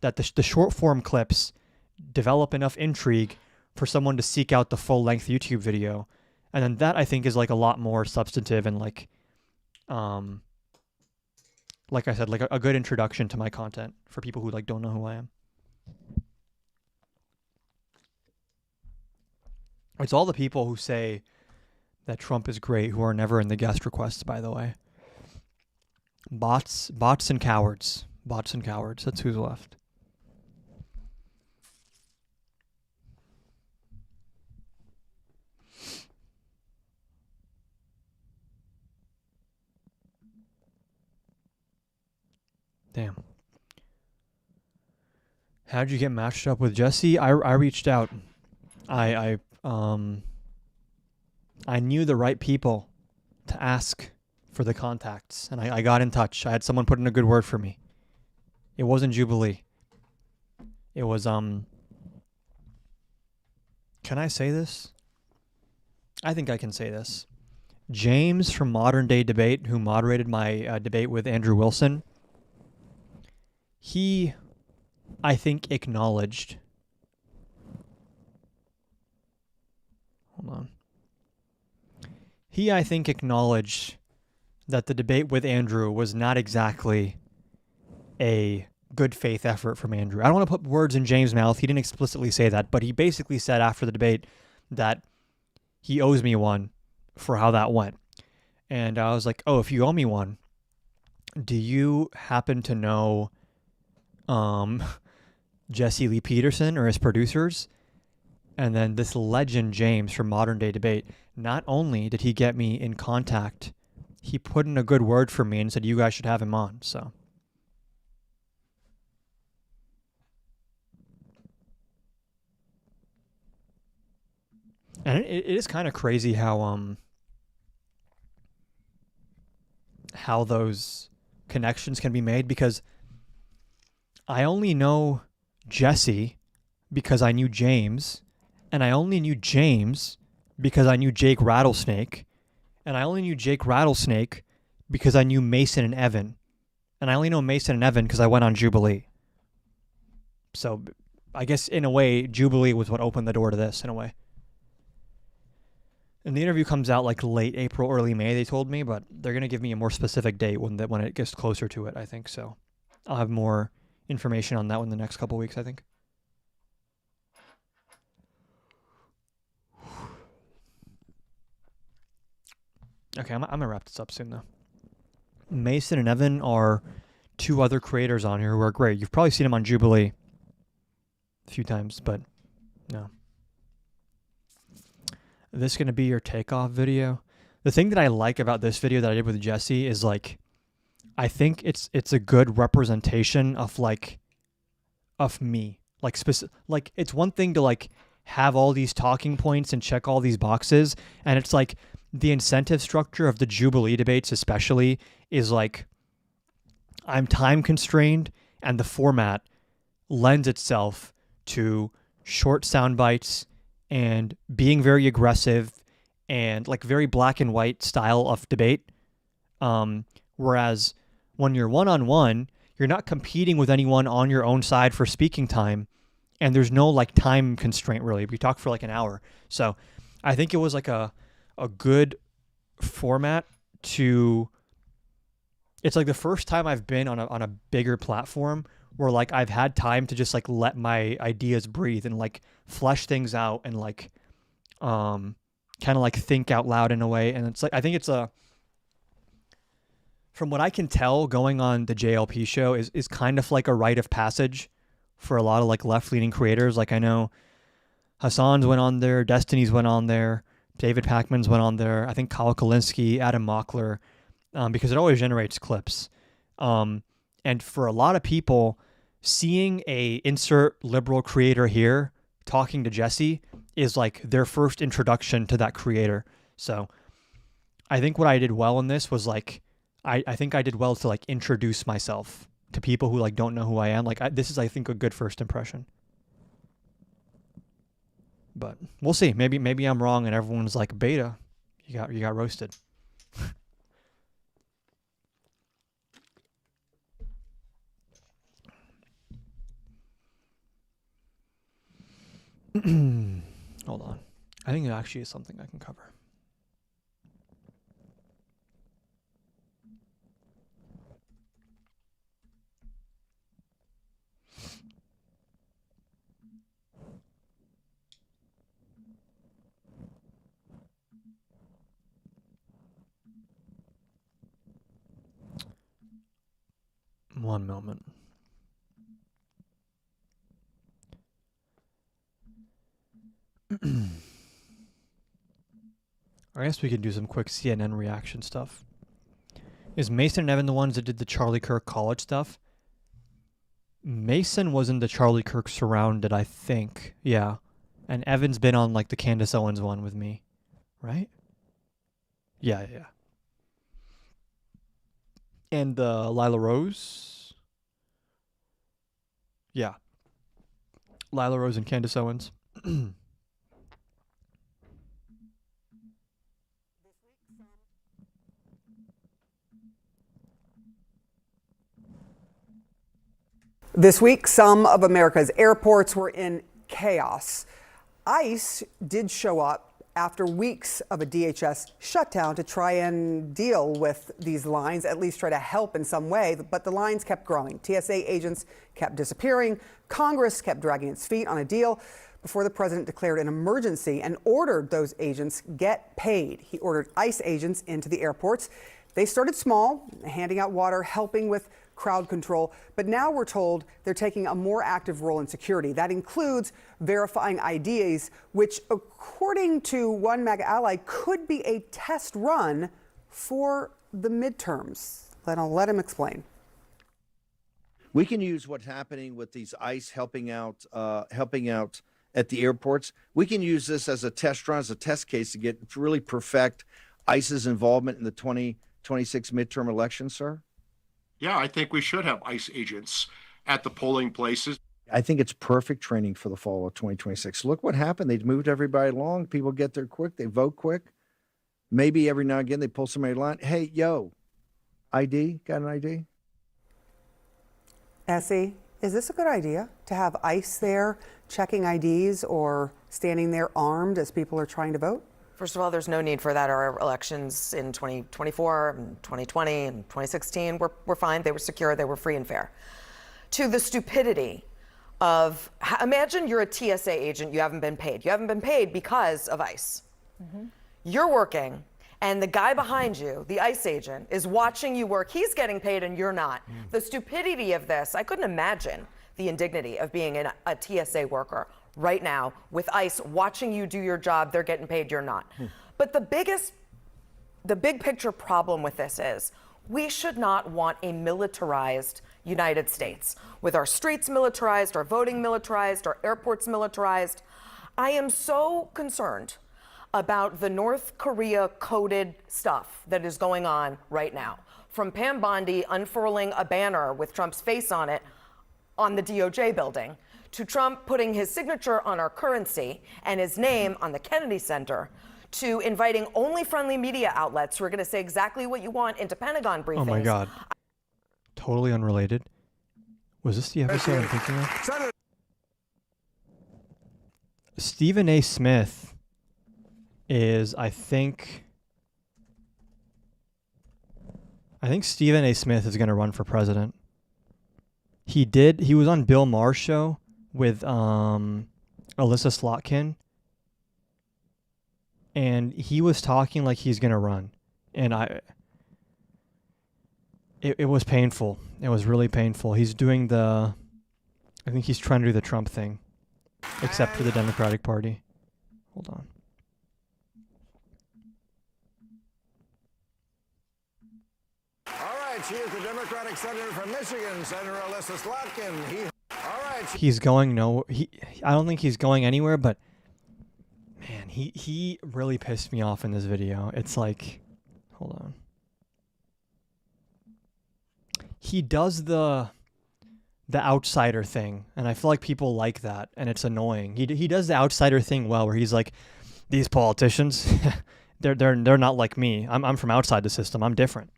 that the short form clips develop enough intrigue for someone to seek out the full length YouTube video. And then that I think is like a lot more substantive and like I said, like a good introduction to my content for people who like don't know who I am. It's all the people who say that Trump is great who are never in the guest requests, by the way. Bots and cowards. Bots and cowards. That's who's left. Damn. How'd you get matched up with Jesse? I reached out. I knew the right people to ask for the contacts, and I got in touch. I had someone put in a good word for me. It wasn't Jubilee. It was Can I say this? I think I can say this. James from Modern Day Debate, who moderated my debate with Andrew Wilson, he, I think, acknowledged. Hold on. He, I think, acknowledged that the debate with Andrew was not exactly a good faith effort from Andrew. I don't want to put words in James' mouth. He didn't explicitly say that, but he basically said after the debate that he owes me one for how that went. And I was like, oh, if you owe me one, do you happen to know Jesse Lee Peterson or his producers? And then this legend, James, from Modern Day Debate, not only did he get me in contact, he put in a good word for me and said, you guys should have him on. So. And it is kind of crazy how those connections can be made, because I only know Jesse because I knew James, and I only knew James because I knew Jake Rattlesnake, and I only knew Jake Rattlesnake because I knew Mason and Evan, and I only know Mason and Evan because I went on Jubilee. So I guess in a way, Jubilee was what opened the door to this in a way. And the interview comes out like late April, early May, they told me, but they're going to give me a more specific date when it gets closer to it, I think. So I'll have more information on that in the next couple weeks, I think. Okay, I'm going to wrap this up soon, though. Mason and Evan are two other creators on here who are great. You've probably seen them on Jubilee a few times, but no. This is going to be your takeoff video. The thing that I like about this video that I did with Jesse is like, I think it's a good representation of me. Like it's one thing to like have all these talking points and check all these boxes, and it's like the incentive structure of the Jubilee debates especially is like I'm time constrained, and the format lends itself to short sound bites and being very aggressive and like very black and white style of debate. Whereas when you're one-on-one, you're not competing with anyone on your own side for speaking time, and there's no like time constraint really. We talked for like an hour. So I think it was like a good format to, it's like the first time I've been on a bigger platform where like I've had time to just like let my ideas breathe and like flesh things out and like kind of like think out loud in a way. And it's like I think it's from what I can tell, going on the JLP show is kind of like a rite of passage for a lot of like left-leaning creators. Like I know Hassan's went on there, Destiny's went on there, David Pakman's went on there, I think Kyle Kalinske, Adam Mockler, because it always generates clips. And for a lot of people, seeing a insert liberal creator here talking to Jesse is like their first introduction to that creator. So I think what I did well in this was like, I think I did well to like introduce myself to people who like don't know who I am. Like this is, I think, a good first impression. But we'll see. Maybe I'm wrong and everyone's like, Beta, you got roasted. Hold on. I think it actually is something I can cover. One moment. I guess we could do some quick CNN reaction stuff. Is Mason and Evan the ones that did the Charlie Kirk college stuff? Mason was in the Charlie Kirk Surrounded, I think. Yeah. And Evan's been on like the Candace Owens one with me. Right? Yeah. And Lila Rose. Yeah. Lila Rose and Candace Owens. This week, some of America's airports were in chaos. ICE did show up after weeks of a DHS shutdown to try and deal with these lines, at least try to help in some way, but the lines kept growing. TSA agents kept disappearing. Congress kept dragging its feet on a deal before the president declared an emergency and ordered those agents get paid. He ordered ICE agents into the airports. They started small, handing out water, helping with crowd control, but now we're told they're taking a more active role in security. That includes verifying IDs, which, according to one MAGA ally, could be a test run for the midterms. I'll let him explain. We can use what's happening with these ICE helping out at the airports. We can use this as a test run, as a test case to really perfect ICE's involvement in the 2026 midterm election, sir. Yeah, I think we should have ICE agents at the polling places. I think it's perfect training for the fall of 2026. Look what happened. They moved everybody along. People get there quick. They vote quick. Maybe every now and again they pull somebody line. Hey, yo, ID? Got an ID? Essie, is this a good idea to have ICE there checking IDs or standing there armed as people are trying to vote? First of all, there's no need for that. Our elections in 2024 and 2020 and 2016 were fine. They were secure. They were free and fair. To the stupidity of, imagine you're a TSA agent. You haven't been paid. You haven't been paid because of ICE. Mm-hmm. You're working, and the guy behind you, the ICE agent, is watching you work. He's getting paid, and you're not. The stupidity of this, I couldn't imagine the indignity of being a TSA worker right now with ICE watching you do your job. They're getting paid, you're not. But the big picture problem with this is we should not want a militarized United States with our streets militarized, our voting militarized, our airports militarized. I am so concerned about the North Korea coded stuff that is going on right now. From Pam Bondi unfurling a banner with Trump's face on it on the DOJ building, to Trump putting his signature on our currency and his name on the Kennedy Center, to inviting only friendly media outlets who are going to say exactly what you want into Pentagon briefings. Oh my God. Totally unrelated. Was this the episode I'm thinking of? Stephen A. Smith is, I think Stephen A. Smith is going to run for president. He was on Bill Maher's show with Alyssa Slotkin, and he was talking like he's gonna run, and it was painful. It was really painful. He's doing I think he's trying to do the Trump thing, except for the Democratic Party. Hold on. All right, she is the Democratic Senator from Michigan, Senator Alyssa Slotkin. He's going I don't think he's going anywhere, but man, he really pissed me off in this video. It's like, hold on. He does the outsider thing, and I feel like people like that, and it's annoying. He does the outsider thing well, where he's like, these politicians, they're not like me. I'm from outside the system. I'm different.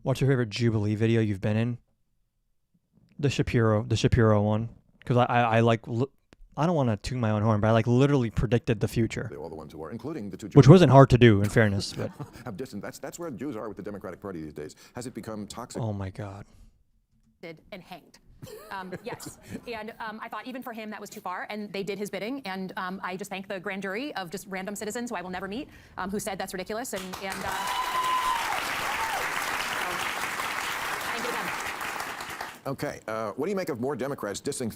What's your favorite Jubilee video you've been in? The Shapiro one, because I don't want to toot my own horn, but I literally predicted the future. All the ones who are, including the two Jews, which wasn't hard to do, in fairness. But have distant. That's where Jews are with the Democratic Party these days. Has it become toxic? Oh my God. And hanged. Yes, and I thought even for him that was too far, and they did his bidding. And I just thank the grand jury of just random citizens who I will never meet, who said that's ridiculous. And Okay, what do you make of more Democrats distancing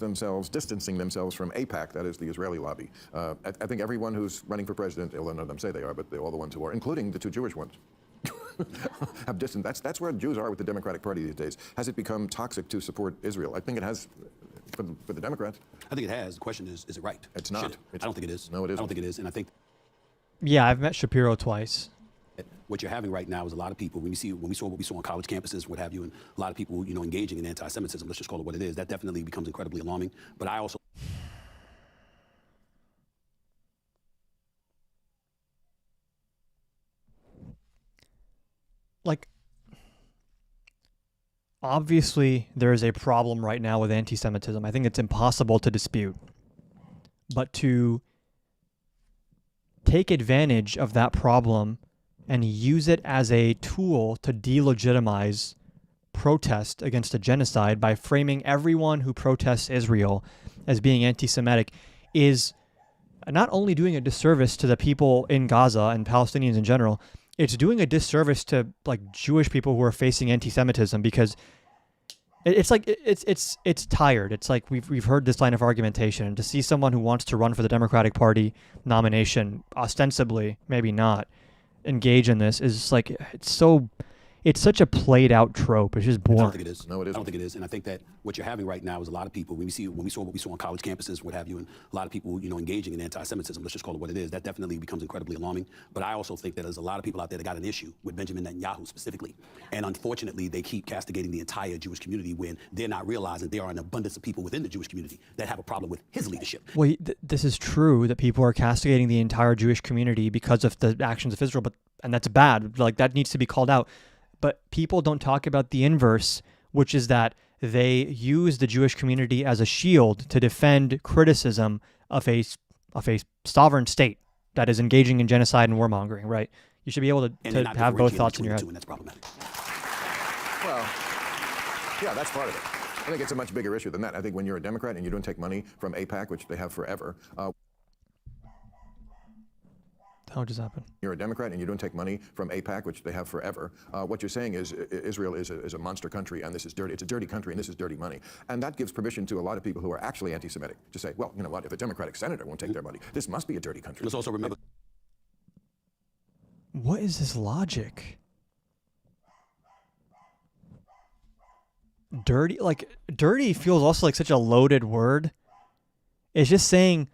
themselves from AIPAC, that is the Israeli lobby? I think everyone who's running for president, none of them say they are, but all the ones who are, including the two Jewish ones. have distanced. That's where Jews are with the Democratic Party these days. Has it become toxic to support Israel? I think it has for the Democrats. I think it has. The question is it right? It's not. I don't think it is. No, it isn't. I don't think it is. And I think Yeah, I've met Shapiro twice. what you're having right now is a lot of people, when we saw what we saw on college campuses, what have you, and a lot of people, engaging in anti-Semitism, let's just call it what it is, that definitely becomes incredibly alarming. But I also obviously there is a problem right now with anti-Semitism. I think it's impossible to dispute. But to take advantage of that problem and use it as a tool to delegitimize protest against a genocide by framing everyone who protests Israel as being anti-Semitic is not only doing a disservice to the people in Gaza and Palestinians in general, it's doing a disservice to Jewish people who are facing anti-Semitism, because it's tired. It's like we've heard this line of argumentation, and to see someone who wants to run for the Democratic Party nomination, ostensibly, maybe not, engage in this is it's such a played out trope. It's just boring. I don't think it is. No, it isn't. I don't think it is. And I think that what you're having right now is a lot of people, when we saw what we saw on college campuses, what have you, and a lot of people, engaging in anti-Semitism, let's just call it what it is, that definitely becomes incredibly alarming. But I also think that there's a lot of people out there that got an issue with Benjamin Netanyahu specifically. And unfortunately, they keep castigating the entire Jewish community when they're not realizing there are an abundance of people within the Jewish community that have a problem with his leadership. Well, this is true that people are castigating the entire Jewish community because of the actions of Israel, and that's bad. That needs to be called out. But people don't talk about the inverse, which is that they use the Jewish community as a shield to defend criticism of a sovereign state that is engaging in genocide and warmongering, right? You should be able to have both thoughts in your head. And that's problematic. Well, yeah, that's part of it. I think it's a much bigger issue than that. I think when you're a Democrat and you don't take money from AIPAC, which they have forever. How just happened? You're a Democrat and you don't take money from AIPAC, which they have forever. What you're saying is Israel is a monster country, and this is dirty. It's a dirty country, and this is dirty money. And that gives permission to a lot of people who are actually anti-Semitic to say, well, you know what? If a Democratic senator won't take their money, this must be a dirty country. Let's also remember. What is this logic? Dirty, dirty feels also like such a loaded word. It's just saying,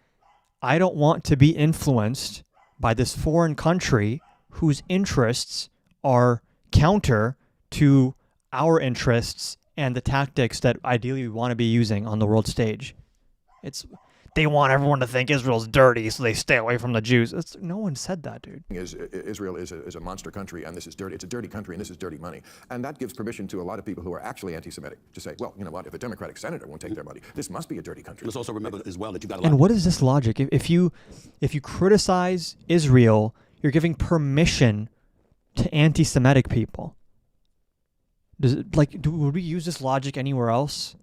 I don't want to be influenced by this foreign country whose interests are counter to our interests and the tactics that ideally we want to be using on the world stage. They want everyone to think Israel's dirty, so they stay away from the Jews. No one said that, dude. Israel is a monster country, and this is dirty. It's a dirty country, and this is dirty money. And that gives permission to a lot of people who are actually anti-Semitic to say, well, you know what? If a Democratic senator won't take their money, this must be a dirty country. Let's also remember as well that you got a lot. And what is this logic? If you criticize Israel, you're giving permission to anti-Semitic people. Would we use this logic anywhere else?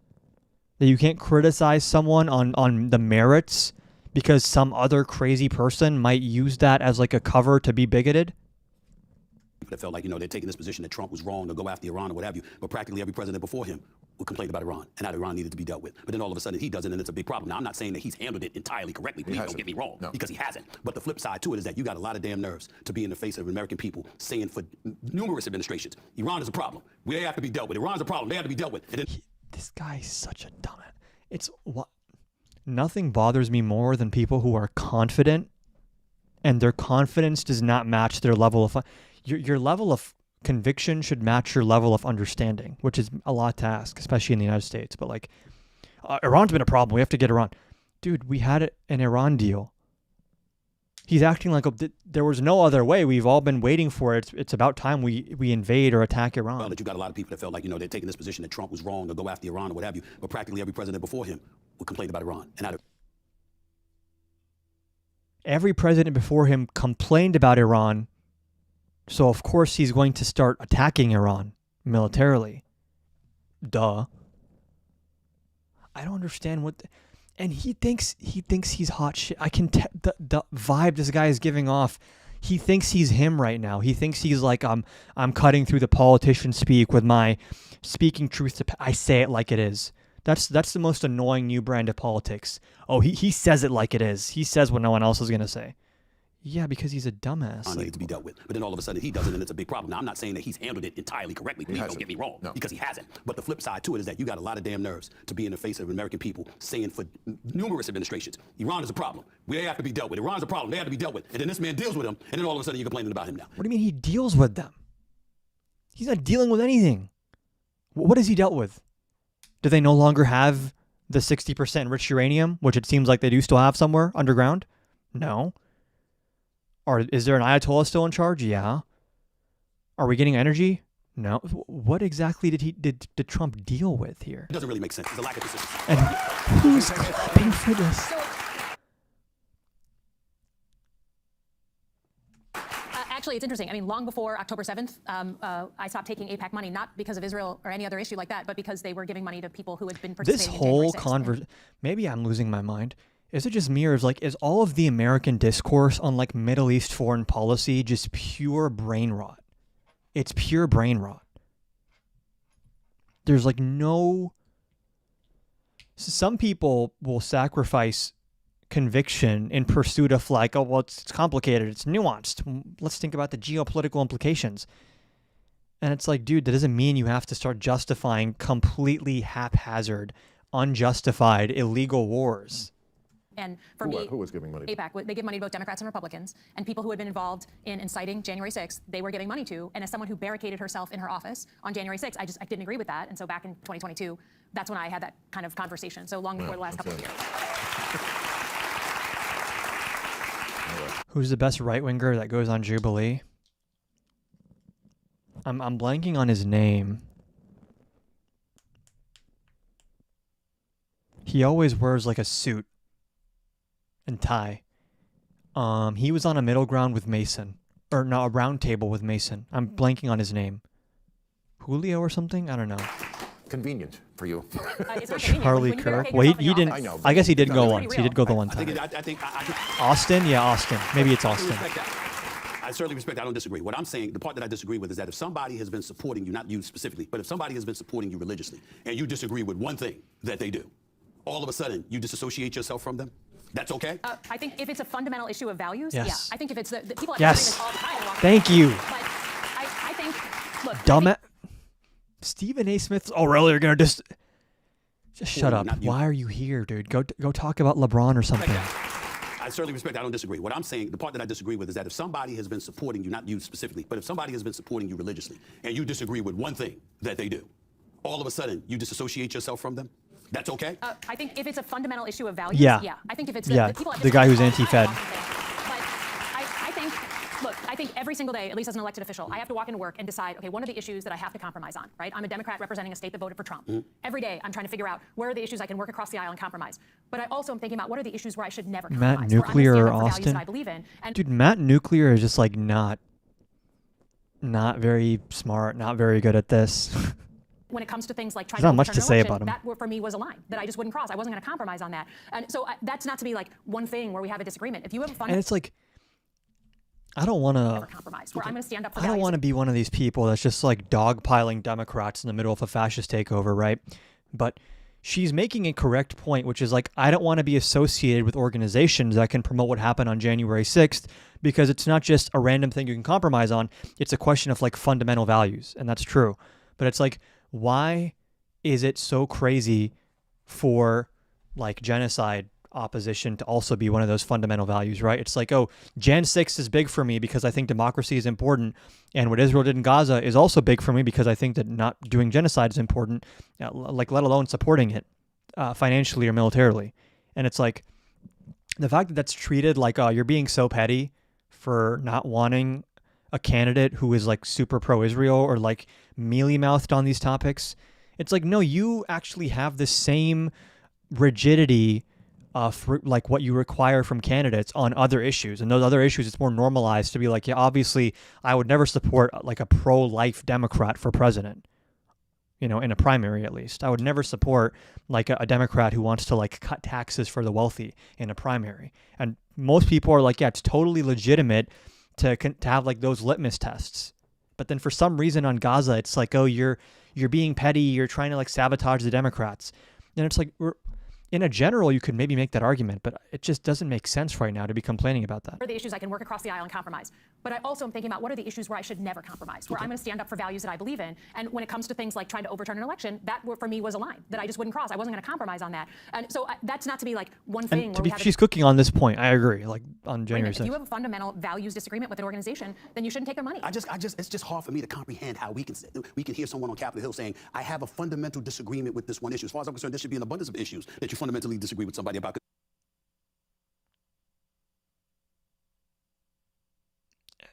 That you can't criticize someone on the merits because some other crazy person might use that as a cover to be bigoted? That felt like, they're taking this position that Trump was wrong to go after Iran or what have you, but practically every president before him would complain about Iran and how Iran needed to be dealt with. But then all of a sudden he does it, and it's a big problem. Now, I'm not saying that he's handled it entirely correctly, please don't get me wrong, because he hasn't. But the flip side to it is that you got a lot of damn nerves to be in the face of American people saying for numerous administrations, Iran is a problem. We have to be dealt with. Iran's a problem. They have to be dealt with. And then this guy is such a dumbass. Nothing bothers me more than people who are confident and their confidence does not match their level of your level of conviction should match your level of understanding, which is a lot to ask, especially in the United States. But Iran's been a problem. We have to get Iran. Dude, we had an Iran deal. He's acting like there was no other way. We've all been waiting for it. It's about time we invade or attack Iran. Well, that you got a lot of people that felt like, they're taking this position that Trump was wrong to go after Iran or what have you, but practically every president before him would complain about Iran. And every president before him complained about Iran, so of course he's going to start attacking Iran militarily. Duh. I don't understand what... And he thinks he's hot shit. I can tell the vibe this guy is giving off. He thinks he's him right now. He thinks he's like, I'm cutting through the politician speak with my speaking truth to... I say it like it is. That's the most annoying new brand of politics. Oh, he says it like it is. He says what no one else is going to say. Yeah, because he's a dumbass. Iran needed to be dealt with. But then all of a sudden he doesn't, and it's a big problem. Now, I'm not saying that he's handled it entirely correctly. Please don't get me wrong, because he hasn't. But the flip side to it is that you got a lot of damn nerves to be in the face of American people saying for numerous administrations, Iran is a problem. They have to be dealt with. Iran's a problem. They have to be dealt with. And then this man deals with them, and then all of a sudden you're complaining about him now. What do you mean he deals with them? He's not dealing with anything. What has he dealt with? Do they no longer have the 60% enriched uranium, which it seems like they do still have somewhere underground? No. Or is there an Ayatollah still in charge? Yeah. Are we getting energy? No. What exactly did Trump deal with here? It doesn't really make sense. There's a lack of consistency. And who's clapping for this? Actually, it's interesting. I mean, long before October 7th, I stopped taking AIPAC money, not because of Israel or any other issue like that, but because they were giving money to people who had been participating This in January whole 6th. conversation, maybe I'm losing my mind. Is it just me, or is all of the American discourse on like Middle East foreign policy just pure brain rot? It's pure brain rot. There's like no... Some people will sacrifice conviction in pursuit of like, oh, well, it's complicated, it's nuanced. Let's think about the geopolitical implications. And it's like, dude, that doesn't mean you have to start justifying completely haphazard, unjustified, illegal wars. And for me, who was giving money? AIPAC, they give money to both Democrats and Republicans, and people who had been involved in inciting January 6th, they were giving money to. And as someone who barricaded herself in her office on January 6th, I didn't agree with that. And so back in 2022, that's when I had that kind of conversation. So long before the last couple of years. Who's the best right-winger that goes on Jubilee? I'm blanking on his name. He always wears like a suit and tie. He was on a middle ground with Mason. Or no, a round table with Mason. I'm blanking on his name. Julio or something? I don't know. Convenient for you. Charlie Kirk. Well, he didn't. I guess he did go once. He did go the one time. Austin? Yeah, Austin. Maybe it's Austin. I certainly respect that. I don't disagree. What I'm saying, the part that I disagree with is that if somebody has been supporting you, not you specifically, but if somebody has been supporting you religiously, and you disagree with one thing that they do, all of a sudden you disassociate yourself from them, that's okay? I think if it's a fundamental issue of values, Yes. yeah. I think if it's the people have Yes. this all the time. Thank you. But I think, look, Dumb. Stephen A. Smith's. Oh, really? You're gonna just shut up. Why are you here, dude? Go talk about LeBron or something. I certainly respect that. I don't disagree. What I'm saying, the part that I disagree with is that if somebody has been supporting you, not you specifically, but if somebody has been supporting you religiously, and you disagree with one thing that they do, all of a sudden you disassociate yourself from them, that's okay? I think if it's a fundamental issue of values, Yeah. yeah. I think if it's Yeah, people have the this guy who's all the time anti-Fed. about something. But I think, look, I think every single day, at least as an elected official, I have to walk into work and decide, okay, what are the issues that I have to compromise on, right? I'm a Democrat representing a state that voted for Trump. Every day, I'm trying to figure out where are the issues I can work across the aisle and compromise. But I also am thinking about what are the issues where I should never compromise. Matt where I'm gonna Nuclear stand or up for values Austin? that I believe in. And Dude, Matt Nuclear is just like not very smart, not very good at this. when it comes to things like trying There's not to much overturn to an say election, about him. that for me was a line that I just wouldn't cross. I wasn't going to compromise on that. And so that's not to be like one thing where we have a disagreement. If you have a fun And it's like, I don't want to. compromise, where I'm going to stand up for I don't values. want to be one of these people that's just like dogpiling Democrats in the middle of a fascist takeover, right? But she's making a correct point, which is like, I don't want to be associated with organizations that can promote what happened on January 6th, because it's not just a random thing you can compromise on. It's a question of like fundamental values. And that's true. But it's like, why is it so crazy for like genocide opposition to also be one of those fundamental values, right? It's like, oh, Jan 6 is big for me because I think democracy is important, and what Israel did in Gaza is also big for me because I think that not doing genocide is important, like let alone supporting it financially or militarily. And it's like, the fact that that's treated like, you're being so petty for not wanting a candidate who is like super pro-Israel or like mealy-mouthed on these topics. It's like, no, you actually have the same rigidity for like what you require from candidates on other issues. And those other issues, it's more normalized to be like, yeah, obviously I would never support like a pro-life Democrat for president, you know, in a primary at least. I would never support like a Democrat who wants to like cut taxes for the wealthy in a primary. And most people are like, yeah, it's totally legitimate to have like those litmus tests. But then for some reason on Gaza, it's like, oh, you're being petty. You're trying to like sabotage the Democrats. And it's like, in a general, you could maybe make that argument, but it just doesn't make sense right now to be complaining about that. What are the issues I can work across the aisle and compromise? But I also am thinking about what are the issues where I should never compromise, where I'm going to stand up for values that I believe in. And when it comes to things like trying to overturn an election, that for me was a line that I just wouldn't cross. I wasn't going to compromise on that. And so that's not to be like one thing. And where we have she's cooking on this point. I agree. Like on January 6th. If you have a fundamental values disagreement with an organization, then you shouldn't take their money. It's just hard for me to comprehend how we can hear someone on Capitol Hill saying, I have a fundamental disagreement with this one issue. As far as I'm concerned, there should be an abundance of issues that you fundamentally disagree with somebody about.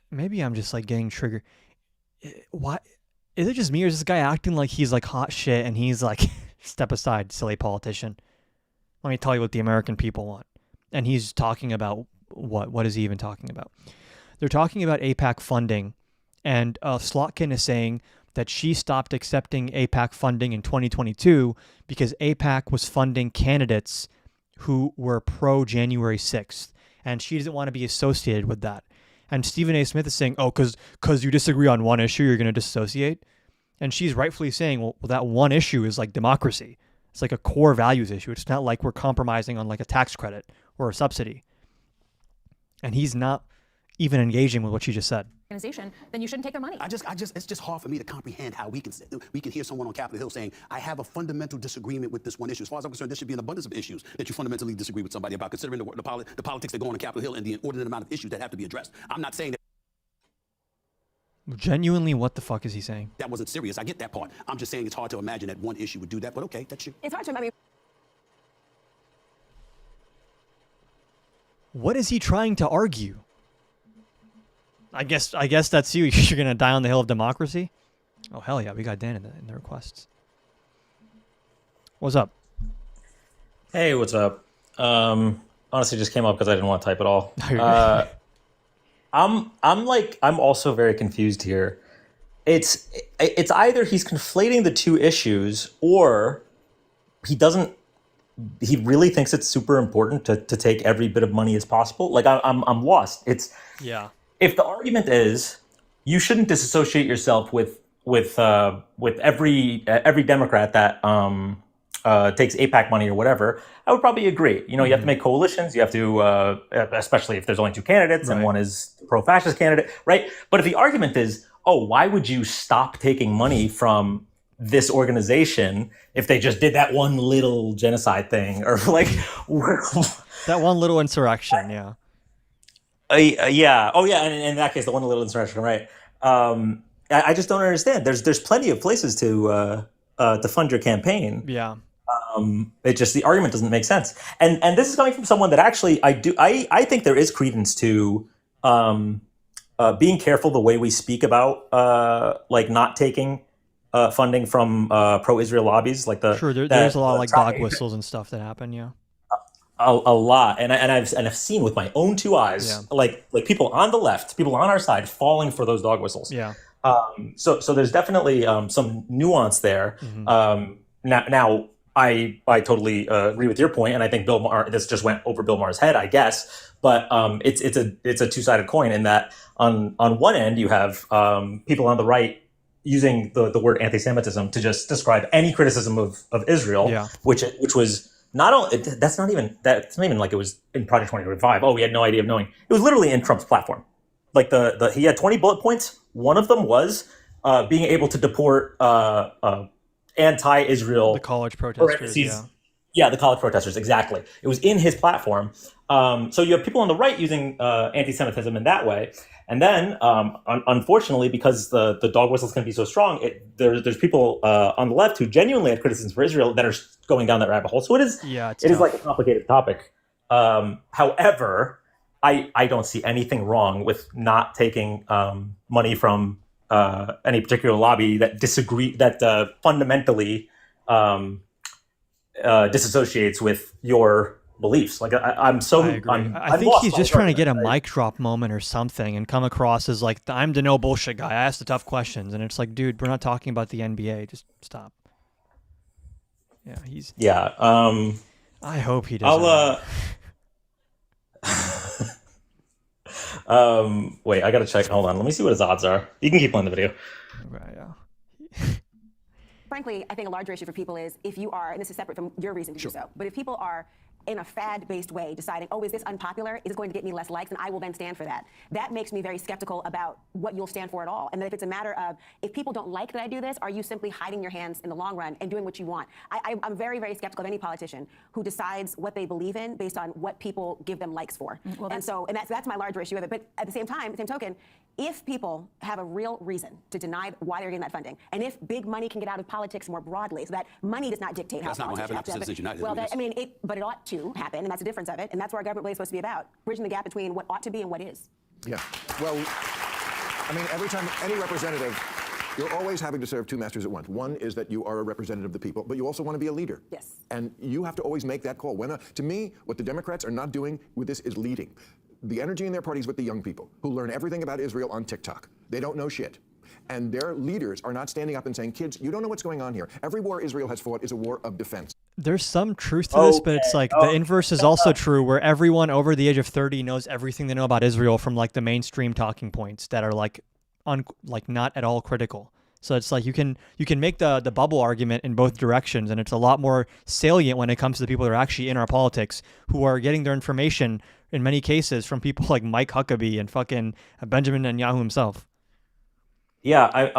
Maybe I'm just like getting triggered. Why is it just me, or is this guy acting like he's like hot shit and he's like, step aside, silly politician? Let me tell you what the American people want. And he's talking about what is he even talking about? They're talking about AIPAC funding, and Slotkin is saying that she stopped accepting AIPAC funding in 2022 because AIPAC was funding candidates who were pro January 6th, and she doesn't want to be associated with that. And Stephen A. Smith is saying, oh, because you disagree on one issue, you're going to disassociate. And she's rightfully saying, well, that one issue is like democracy. It's like a core values issue. It's not like we're compromising on like a tax credit or a subsidy. And he's not even engaging with what she just said. Organization, then you shouldn't take their money. It's just hard for me to comprehend how we can hear someone on Capitol Hill saying, I have a fundamental disagreement with this one issue. As far as I'm concerned, there should be an abundance of issues that you fundamentally disagree with somebody about, considering the politics that go on in Capitol Hill and the inordinate amount of issues that have to be addressed. I'm not saying that. Genuinely, what the fuck is he saying? That wasn't serious. I get that part. I'm just saying it's hard to imagine that one issue would do that, but okay, that's you. It's hard to imagine. What is he trying to argue? I guess that's you. You're gonna die on the hill of democracy. Oh hell yeah, we got Dan in the requests. What's up? Hey, what's up? Honestly, just came up because I didn't want to type at all. I'm also very confused here. It's either he's conflating the two issues, or he really thinks it's super important to take every bit of money as possible. Like I'm lost. If the argument is you shouldn't disassociate yourself with every Democrat that takes AIPAC money or whatever, I would probably agree. You have to make coalitions. You have to, especially if there's only two candidates and one is the pro-fascist candidate, right? But if the argument is, oh, why would you stop taking money from this organization if they just did that one little genocide thing, or like that one little insurrection? Yeah. Yeah. Oh, yeah. And in that case, the one little insurrection, right? I just don't understand. There's plenty of places to fund your campaign. Yeah. It just, the argument doesn't make sense. And this is coming from someone that actually I think there is credence to being careful the way we speak about like not taking funding from pro-Israel lobbies, like there's a lot of like dog whistles and stuff that happen. Yeah. A lot, and I've seen with my own two eyes, like people on the left, people on our side, falling for those dog whistles. Yeah. So there's definitely some nuance there. Mm-hmm. Now I totally agree with your point, and I think Bill Maher, this just went over Bill Maher's head, I guess. But it's a two-sided coin in that on one end you have people on the right using the word anti-Semitism to just describe any criticism of Israel, which was. Not only that's not even like it was in Project 2025. Oh, we had no idea of knowing. It was literally in Trump's platform. Like he had 20 bullet points. One of them was being able to deport anti-Israel the college protesters. Yeah, the college protesters, exactly. It was in his platform. So you have people on the right using anti-Semitism in that way. And then, unfortunately, because the dog whistles can be so strong, there's people on the left who genuinely have criticisms for Israel that are going down that rabbit hole. So it is like a complicated topic. However, I don't see anything wrong with not taking money from any particular lobby that fundamentally disassociates with your beliefs. Like I agree. I think he's just trying to get a mic drop moment or something and come across as like, I'm the no bullshit guy. I ask the tough questions. And it's like, dude, we're not talking about the NBA. Just stop. Yeah, I hope he doesn't. Wait, I gotta check. Hold on. Let me see what his odds are. You can keep playing the video. Right, yeah. frankly, I think a larger issue for people is if you are, and this is separate from your reason to do so, but if people are in a fad-based way deciding, oh, is this unpopular? Is it going to get me less likes? And I will then stand for that. That makes me very skeptical about what you'll stand for at all. And that if it's a matter of, if people don't like that I do this, are you simply hiding your hands in the long run and doing what you want? I'm very, very skeptical of any politician who decides what they believe in based on what people give them likes for. Well, that's my larger issue of it. But at the same time, same token, if people have a real reason to deny why they're getting that funding, and if big money can get out of politics more broadly, so that money does not dictate how politics happen. Citizens United. Well, but it ought to happen, and that's the difference of it, and that's where our government really is supposed to be about, bridging the gap between what ought to be and what is. Yeah. Well, I mean, every time any representative, you're always having to serve two masters at once. One is that you are a representative of the people, but you also want to be a leader. Yes. And you have to always make that call. To me, what the Democrats are not doing with this is leading. The energy in their parties with the young people who learn everything about Israel on TikTok. They don't know shit. And their leaders are not standing up and saying, kids, you don't know what's going on here. Every war Israel has fought is a war of defense. There's some truth to this, but it's like the inverse is also true, where everyone over the age of 30 knows everything they know about Israel from like the mainstream talking points that are like not at all critical. So it's like you can make the bubble argument in both directions, and it's a lot more salient when it comes to the people that are actually in our politics, who are getting their information in many cases from people like Mike Huckabee and fucking Benjamin Netanyahu himself. Yeah,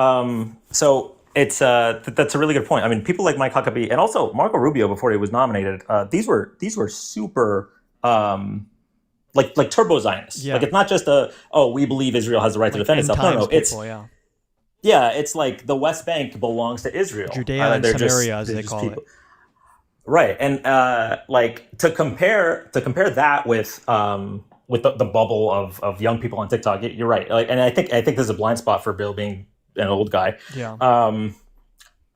so it's that's a really good point. I mean, people like Mike Huckabee and also Marco Rubio before he was nominated, these were super like turbo Zionists. Yeah. Like it's not just we believe Israel has the right to defend itself. No, it's it's like the West Bank belongs to Israel. Judea and Samaria, as they call it. Right, and like to compare that with the bubble of young people on TikTok, you're right. Like, and I think there's a blind spot for Bill being an old guy. Yeah.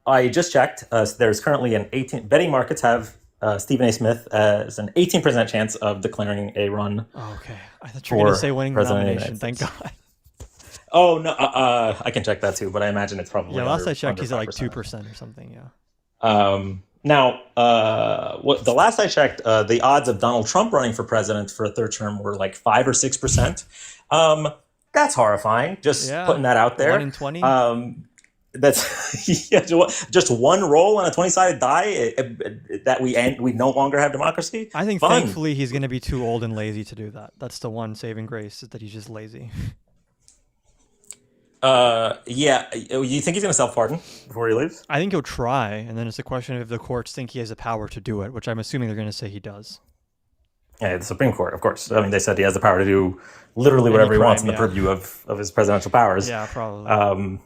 I just checked. There's currently an 18. Betting markets have Stephen A. Smith as an 18% chance of declaring a run. Oh, okay, I thought you were going to say winning the nomination. Thank God. Oh no, I can check that too, but I imagine it's probably last I checked, he's at like 2% or something. Yeah. Now, the last I checked, the odds of Donald Trump running for president for a third term were like 5 or 6%. That's horrifying. Just putting that out there. 1 in 20. That's just one roll on a 20-sided die that we no longer have democracy. I think thankfully he's going to be too old and lazy to do that. That's the one saving grace, is that he's just lazy. You think he's going to self-pardon before he leaves? I think he'll try, and then it's a question of if the courts think he has the power to do it, which I'm assuming they're going to say he does. Yeah, the Supreme Court, of course. I mean, they said he has the power to do literally whatever he wants in the purview of his presidential powers. Yeah, probably.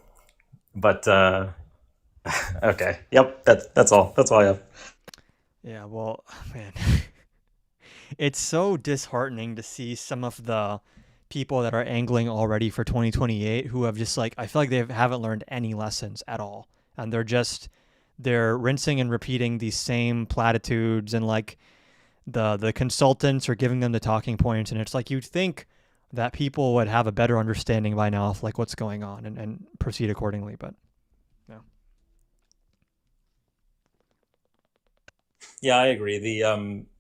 Okay. Yep, that's all. That's all I have. Yeah, well, man. It's so disheartening to see some of the people that are angling already for 2028 who have just I feel like they haven't learned any lessons at all, and they're rinsing and repeating these same platitudes, and like the consultants are giving them the talking points, and it's like you'd think that people would have a better understanding by now of like what's going on and proceed accordingly, but no. Yeah, I agree.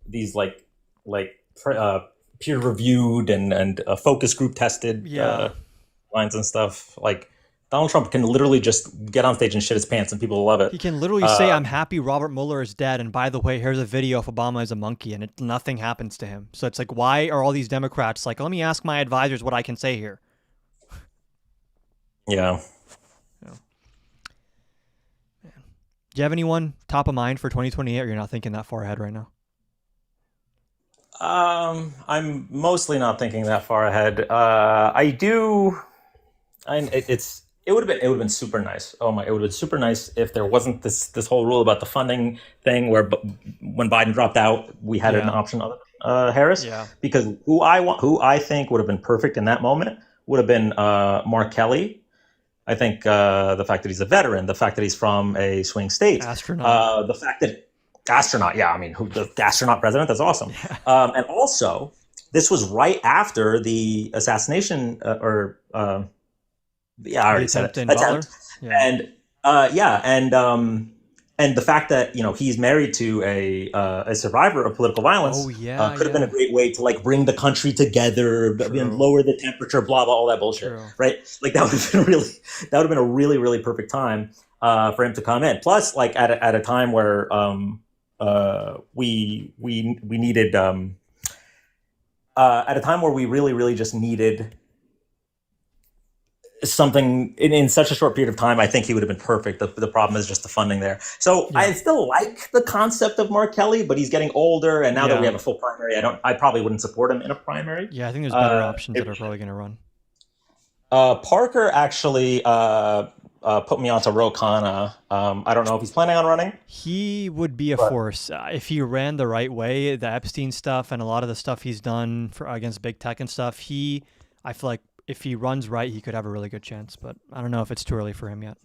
These peer-reviewed and focus group tested lines and stuff. Like Donald Trump can literally just get on stage and shit his pants and people will love it. He can literally say, I'm happy Robert Mueller is dead, and by the way, here's a video of Obama as a monkey, and nothing happens to him. So it's like, why are all these Democrats like, let me ask my advisors what I can say here? Yeah. Do you have anyone top of mind for 2028, or you're not thinking that far ahead right now? I'm mostly not thinking that far ahead. It would have been super nice. It would have been super nice if there wasn't this whole rule about the funding thing, where when Biden dropped out, we had an option other than Harris. Yeah. Because who I think would have been perfect in that moment would have been Mark Kelly. I think the fact that he's a veteran, the fact that he's from a swing state, astronaut, the fact that astronaut, yeah, I mean, the astronaut president, that's awesome. And also, this was right after the assassination, I already said it. Yeah. And And the fact that he's married to a survivor of political violence could have been a great way to like bring the country together, lower the temperature, blah blah, all that bullshit, right? Like that would have been a really really perfect time for him to come in. Plus, like at a time where we needed at a time where we really really just needed something in such a short period of time. I think he would have been perfect. The problem is just the funding there. So I still like the concept of Mark Kelly, but he's getting older, and now that we have a full primary, I probably wouldn't support him in a primary. Yeah, I think there's better options that are probably going to run. Parker actually put me onto Ro Khanna. I don't know if he's planning on running. He would be a force if he ran the right way. The Epstein stuff and a lot of the stuff he's done against big tech and stuff. I feel like if he runs right, he could have a really good chance. But I don't know if it's too early for him yet.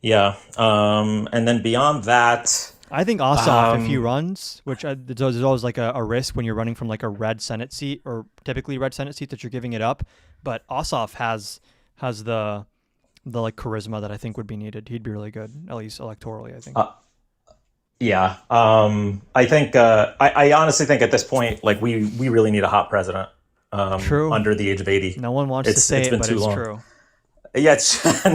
Yeah, and then beyond that, I think Ossoff, if he runs, which there's always like a risk when you're running from like a red Senate seat, or typically red Senate seat, that you're giving it up. But Ossoff has the like charisma that I think would be needed. He'd be really good, at least electorally, I think. Yeah, I think I honestly think at this point, like we really need a hot president. True. Under the age of 80. No one wants to say it, but it's true. Yeah,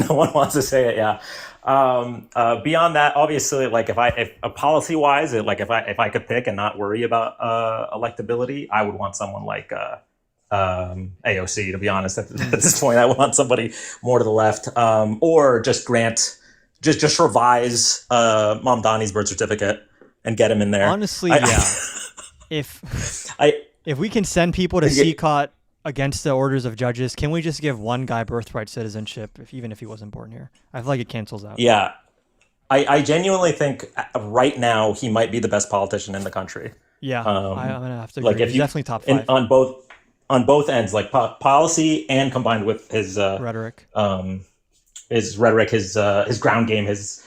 no one wants to say it. Yeah. Beyond that, obviously, like if policy wise, like if I could pick and not worry about electability, I would want someone like AOC. To be honest, at this point, I would want somebody more to the left, or just revise Mamdani's birth certificate and get him in there. Honestly, If we can send people to CCOT against the orders of judges, can we just give one guy birthright citizenship, even if he wasn't born here? I feel like it cancels out. Yeah. I genuinely think right now he might be the best politician in the country. Yeah, I'm going to have to agree. Like He's definitely top 5. On both ends, like policy and combined with his rhetoric. His ground game, his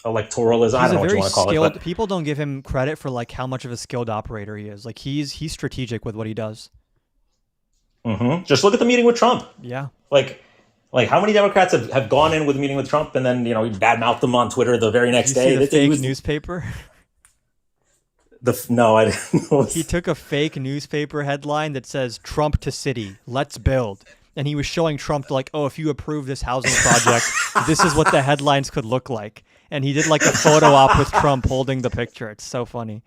electoralism. I don't know what you want to call it. But people don't give him credit for like how much of a skilled operator he is. Like he's strategic with what he does. Mm-hmm. Just look at the meeting with Trump. Yeah. Like how many Democrats have gone in with a meeting with Trump and then he badmouthed them on Twitter the very next day? See the fake newspaper. No, I didn't know. He took a fake newspaper headline that says "Trump to city, let's build." And he was showing Trump like, oh, if you approve this housing project, this is what the headlines could look like. And he did like a photo op with Trump holding the picture. It's so funny.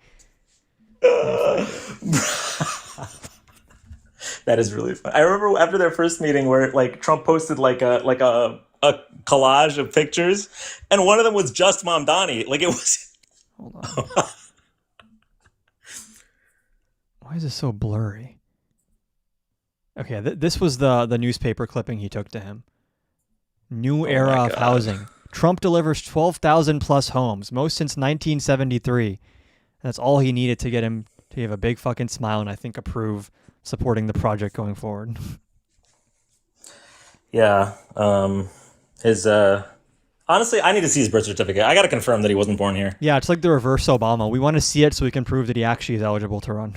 That is really fun. I remember after their first meeting where like Trump posted like a collage of pictures, and one of them was just Mamdani. Like it was. Hold on. Why is this so blurry? Okay, this was the newspaper clipping he took to him. New era of housing. Trump delivers 12,000 plus homes, most since 1973. That's all he needed to get him to have a big fucking smile and I think approve supporting the project going forward. Yeah. Honestly, I need to see his birth certificate. I got to confirm that he wasn't born here. Yeah, it's like the reverse Obama. We want to see it so we can prove that he actually is eligible to run.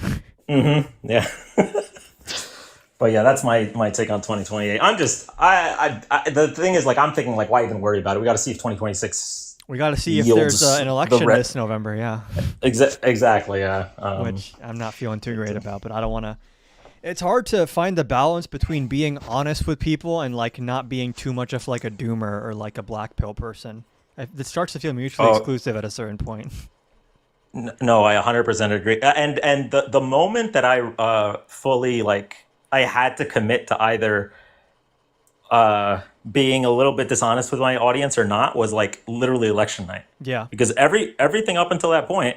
Mm-hmm. Yeah. But yeah, that's my take on 2028. The thing is, like, I'm thinking, like, why even worry about it? We got to see if 2026. We got to see if there's an election this November. Yeah. Exactly. Yeah. Which I'm not feeling too great about, but I don't want to. It's hard to find the balance between being honest with people and like not being too much of like a doomer or like a black pill person. It starts to feel mutually exclusive at a certain point. No, I 100% agree. And the moment that I fully like. I had to commit to either being a little bit dishonest with my audience or not was like literally election night. Yeah. Because everything up until that point,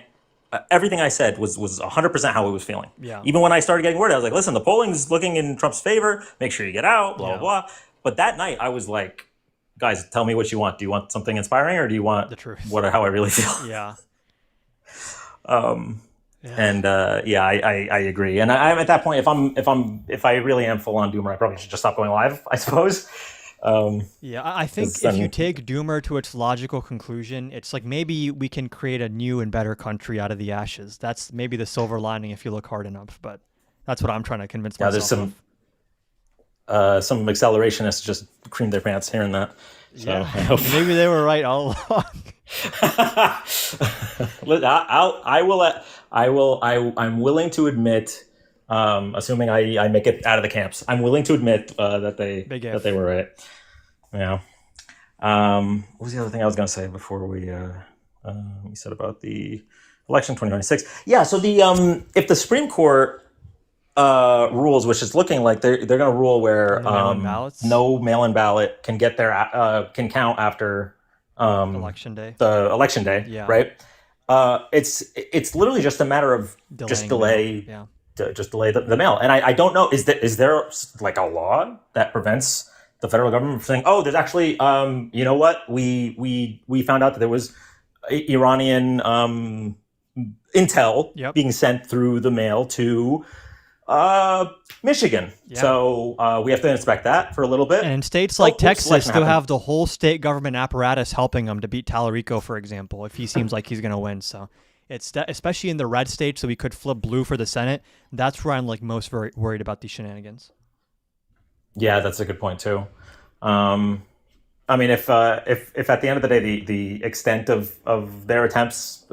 everything I said was 100% how I was feeling. Yeah. Even when I started getting word, I was like, listen, the polling's looking in Trump's favor. Make sure you get out, blah, blah, blah. But that night I was like, guys, tell me what you want. Do you want something inspiring or do you want the truth? How I really feel? Yeah. And I agree. And I'm at that point, if I really am full on doomer, I probably should just stop going live, I suppose. I think if you take doomer to its logical conclusion, it's like maybe we can create a new and better country out of the ashes. That's maybe the silver lining if you look hard enough. But that's what I'm trying to convince myself. some accelerationists just creamed their pants hearing that. So Yeah. I hope Maybe they were right all along. I'm willing to admit, assuming I make it out of the camps, I'm willing to admit that they were right. Yeah. What was the other thing I was going to say before we said about the election 2026? Yeah. So if the Supreme Court rules, which is looking like they're going to rule where no mail-in ballot can get their can count after election day. The election day, Yeah. right? It's literally just a matter of just delay the mail. And I don't know, is there like a law that prevents the federal government from saying, oh, there's actually you know what, we found out that there was Iranian intel being sent through the mail to Michigan. Yeah. So we have to inspect that for a little bit. And in states like Texas, election they'll happened. have the whole state government apparatus helping him to beat Tallarico, for example, if he seems like he's going to win. So it's especially in the red states, so we could flip blue for the Senate. That's where I'm like most very worried about these shenanigans. Yeah, that's a good point too. I mean, if at the end of the day the extent of their attempts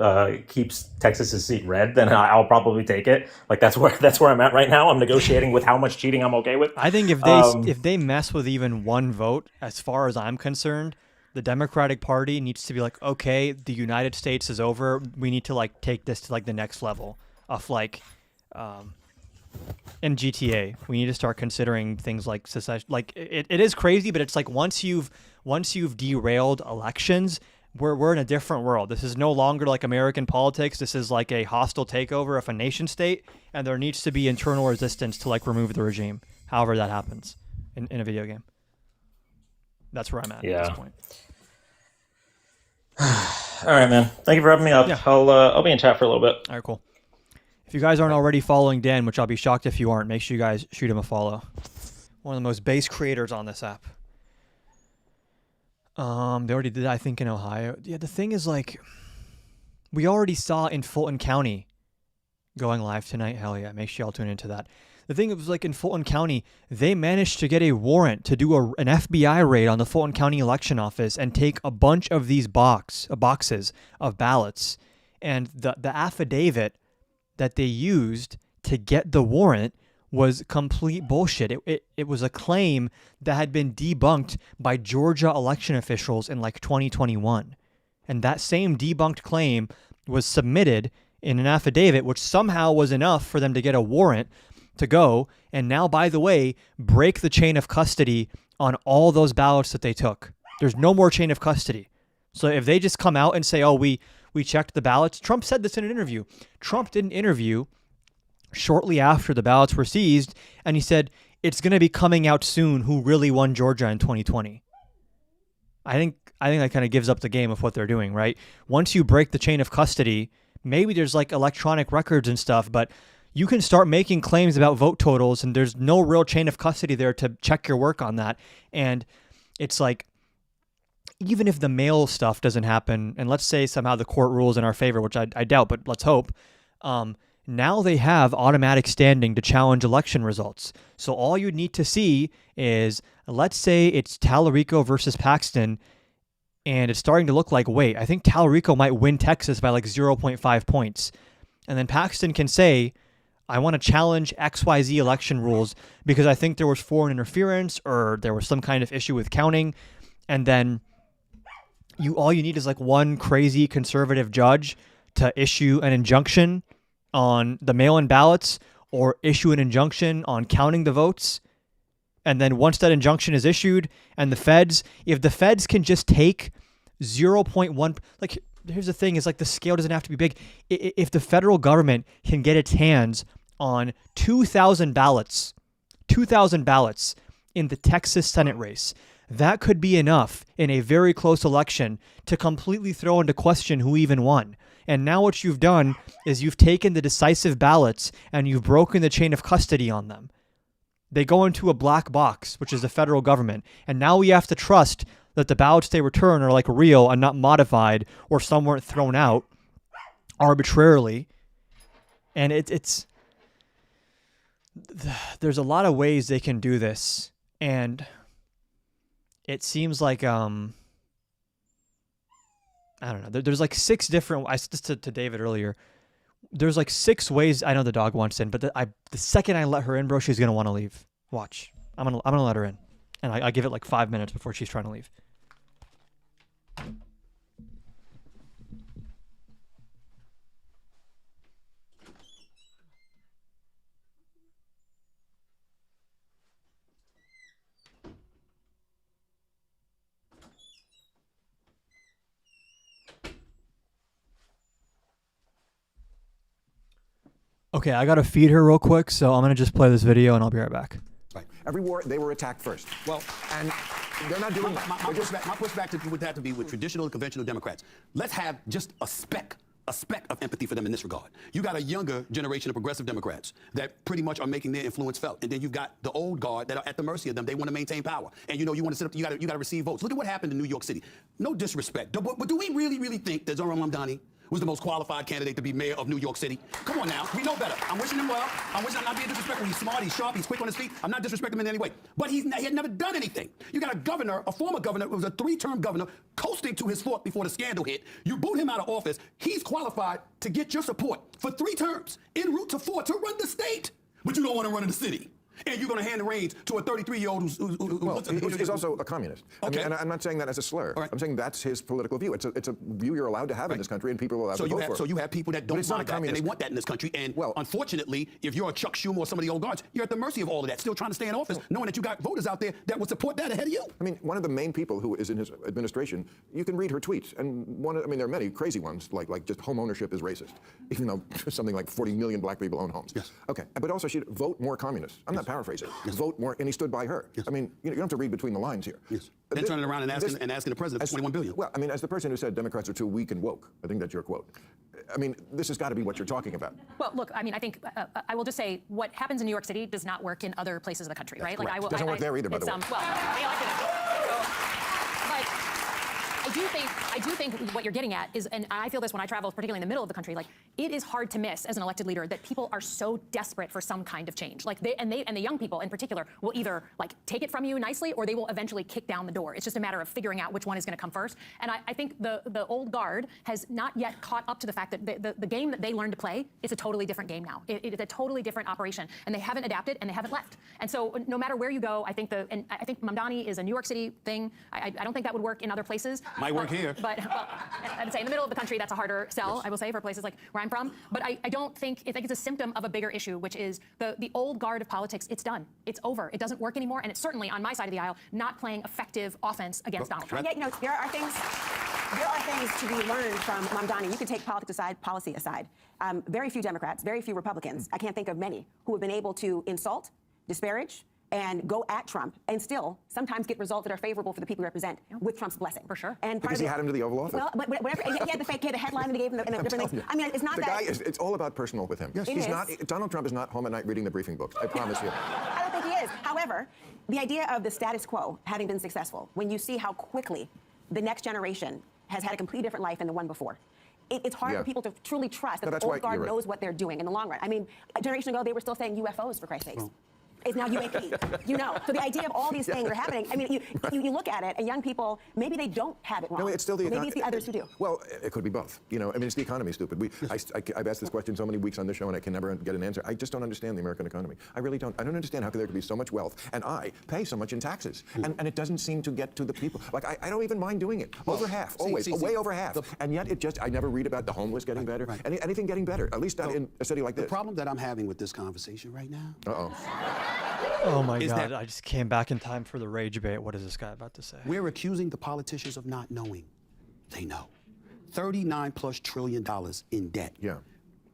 keeps Texas's seat red, then I'll probably take it. Like that's where I'm at right now. I'm negotiating with how much cheating I'm okay with. I think if they mess with even one vote, as far as I'm concerned, the Democratic Party needs to be like, okay, the United States is over. We need to like take this to like the next level of like. In GTA, we need to start considering things like secession. Like it is crazy, but it's like once you've derailed elections, we're in a different world. This is no longer like American politics. This is like a hostile takeover of a nation state, and there needs to be internal resistance to like remove the regime. However that happens in a video game. That's where I'm at this point. All right, man. Thank you for having me up. Yeah. I'll be in chat for a little bit. All right, cool. If you guys aren't already following Dan, which I'll be shocked if you aren't, make sure you guys shoot him a follow. One of the most base creators on this app. They already did that, I think, in Ohio. Yeah, the thing is, like, we already saw in Fulton County going live tonight. Hell yeah, make sure y'all tune into that. The thing was, like, in Fulton County, they managed to get a warrant to do an FBI raid on the Fulton County election office and take a bunch of these boxes of ballots. And the affidavit that they used to get the warrant was complete bullshit. It was a claim that had been debunked by Georgia election officials in like 2021. And that same debunked claim was submitted in an affidavit, which somehow was enough for them to get a warrant to go. And now, by the way, break the chain of custody on all those ballots that they took. There's no more chain of custody. So if they just come out and say, oh, we checked the ballots. Trump said this in an interview. Trump did an interview shortly after the ballots were seized, and he said, it's going to be coming out soon who really won Georgia in 2020. I think that kind of gives up the game of what they're doing, right? Once you break the chain of custody, maybe there's like electronic records and stuff, but you can start making claims about vote totals, and there's no real chain of custody there to check your work on that. And it's like, even if the mail stuff doesn't happen, and let's say somehow the court rules in our favor, which I doubt, but let's hope, now they have automatic standing to challenge election results. So all you need to see is, let's say it's Tallarico versus Paxton, and it's starting to look like, wait, I think Tallarico might win Texas by like 0.5 points. And then Paxton can say, I want to challenge XYZ election rules because I think there was foreign interference or there was some kind of issue with counting. And then all you need is like one crazy conservative judge to issue an injunction on the mail-in ballots or issue an injunction on counting the votes. And then once that injunction is issued and if the feds can just take 0.1, like here's the thing is like the scale doesn't have to be big. If the federal government can get its hands on 2,000 ballots in the Texas Senate race, that could be enough in a very close election to completely throw into question who even won. And now what you've done is you've taken the decisive ballots and you've broken the chain of custody on them. They go into a black box, which is the federal government. And now we have to trust that the ballots they return are like real and not modified or some weren't thrown out arbitrarily. And there's a lot of ways they can do this. And it seems like I don't know. There's like 6 different. I said this to David earlier. There's like 6 ways. I know the dog wants in, but the second I let her in, bro, she's gonna want to leave. Watch. I'm gonna let her in, and I give it like 5 minutes before she's trying to leave. Okay, I gotta feed her real quick, so I'm gonna just play this video and I'll be right back. Right. Every war, they were attacked first. Well, and they're not doing that. My pushback would have to be with traditional and conventional Democrats. Let's have just a speck of empathy for them in this regard. You got a younger generation of progressive Democrats that pretty much are making their influence felt, and then you've got the old guard that are at the mercy of them. They want to maintain power, and you want to sit up. You got to receive votes. Look at what happened in New York City. No disrespect, but do we really think that Zohran Mamdani was the most qualified candidate to be mayor of New York City? Come on now, we know better. I'm wishing him well. I'm not being disrespectful. He's smart, he's sharp, he's quick on his feet. I'm not disrespecting him in any way. But he had never done anything. You got a governor, a former governor, who was a 3-term governor, coasting to his fort before the scandal hit. You boot him out of office. He's qualified to get your support for 3 terms, en route to 4, to run the state. But you don't want to run in the city. And you're going to hand the reins to a 33-year-old he's also a communist. Okay. I mean, and I'm not saying that as a slur. Right. I'm saying that's his political view. It's a view you're allowed to have in this country, and people are allowed to vote for it. So you have people that don't want that, and they want that in this country. And well, unfortunately, if you're a Chuck Schumer or some of the old guards, you're at the mercy of all of that, still trying to stay in office, knowing that you got voters out there that would support that ahead of you. I mean, one of the main people who is in his administration, you can read her tweets, and there are many crazy ones, like just home ownership is racist, even though something like 40 million black people own homes. Yes. Okay, but also she'd vote more communists. I'm not paraphrasing. Yes. Vote more, and he stood by her. Yes. I mean, you don't have to read between the lines here. Yes. Then turning around and asking the president for $21 billion. Well, I mean, as the person who said Democrats are too weak and woke, I think that's your quote. I mean, this has got to be what you're talking about. Well, look, I mean, I think I will just say what happens in New York City does not work in other places of the country, right? Like, it doesn't work there either, by the way. Well, they elected him. But I do think what you're getting at is, and I feel this when I travel, particularly in the middle of the country, like it is hard to miss as an elected leader that people are so desperate for some kind of change. Like and the young people in particular will either like take it from you nicely or they will eventually kick down the door. It's just a matter of figuring out which one is going to come first. And I think the old guard has not yet caught up to the fact that the game that they learned to play is a totally different game now. It is a totally different operation, and they haven't adapted and they haven't left. And so no matter where you go, I think Mamdani is a New York City thing. I don't think that would work in other places. Might work here. But I'd say in the middle of the country, that's a harder sell, I will say, for places like where I'm from. But I don't think, I think it's a symptom of a bigger issue, which is the old guard of politics. It's done. It's over. It doesn't work anymore. And it's certainly, on my side of the aisle, not playing effective offense against Donald Trump. Yeah, there are things to be learned from Mamdani. You can take politics aside, policy aside. Very few Democrats, very few Republicans, I can't think of many, who have been able to insult, disparage, and go at Trump and still sometimes get results that are favorable for the people we represent with Trump's blessing. For sure. And because he had him to the Oval Office. Well, but whatever. He had the headline and they gave him the different things. I mean, it's not the that. Guy is, it's all about personal with him. Yes. He's not. Donald Trump is not home at night reading the briefing books. I promise you. I don't think he is. However, the idea of the status quo having been successful, when you see how quickly the next generation has had a completely different life than the one before, it's hard for people to truly trust that the old guard knows what they're doing in the long run. I mean, a generation ago, they were still saying UFOs, for Christ's sakes. Well, It's now UAP, So the idea of all these things are happening. I mean, you look at it, and young people, maybe they don't have it wrong. No, it's still the maybe it's the others who do. Well, it could be both. I mean, it's the economy, stupid. I've asked this question so many weeks on this show, and I can never get an answer. I just don't understand the American economy. I really don't. I don't understand how there could be so much wealth, and I pay so much in taxes, and it doesn't seem to get to the people. Like, I don't even mind doing it. Over half, always, way over half. And yet, I never read about the homeless getting better, anything getting better, at least not in a city like this. The problem that I'm having with this conversation right now. Oh my God, I just came back in time for the rage bait. What is this guy about to say? We're accusing the politicians of not knowing. They know. $39+ trillion in debt. Yeah.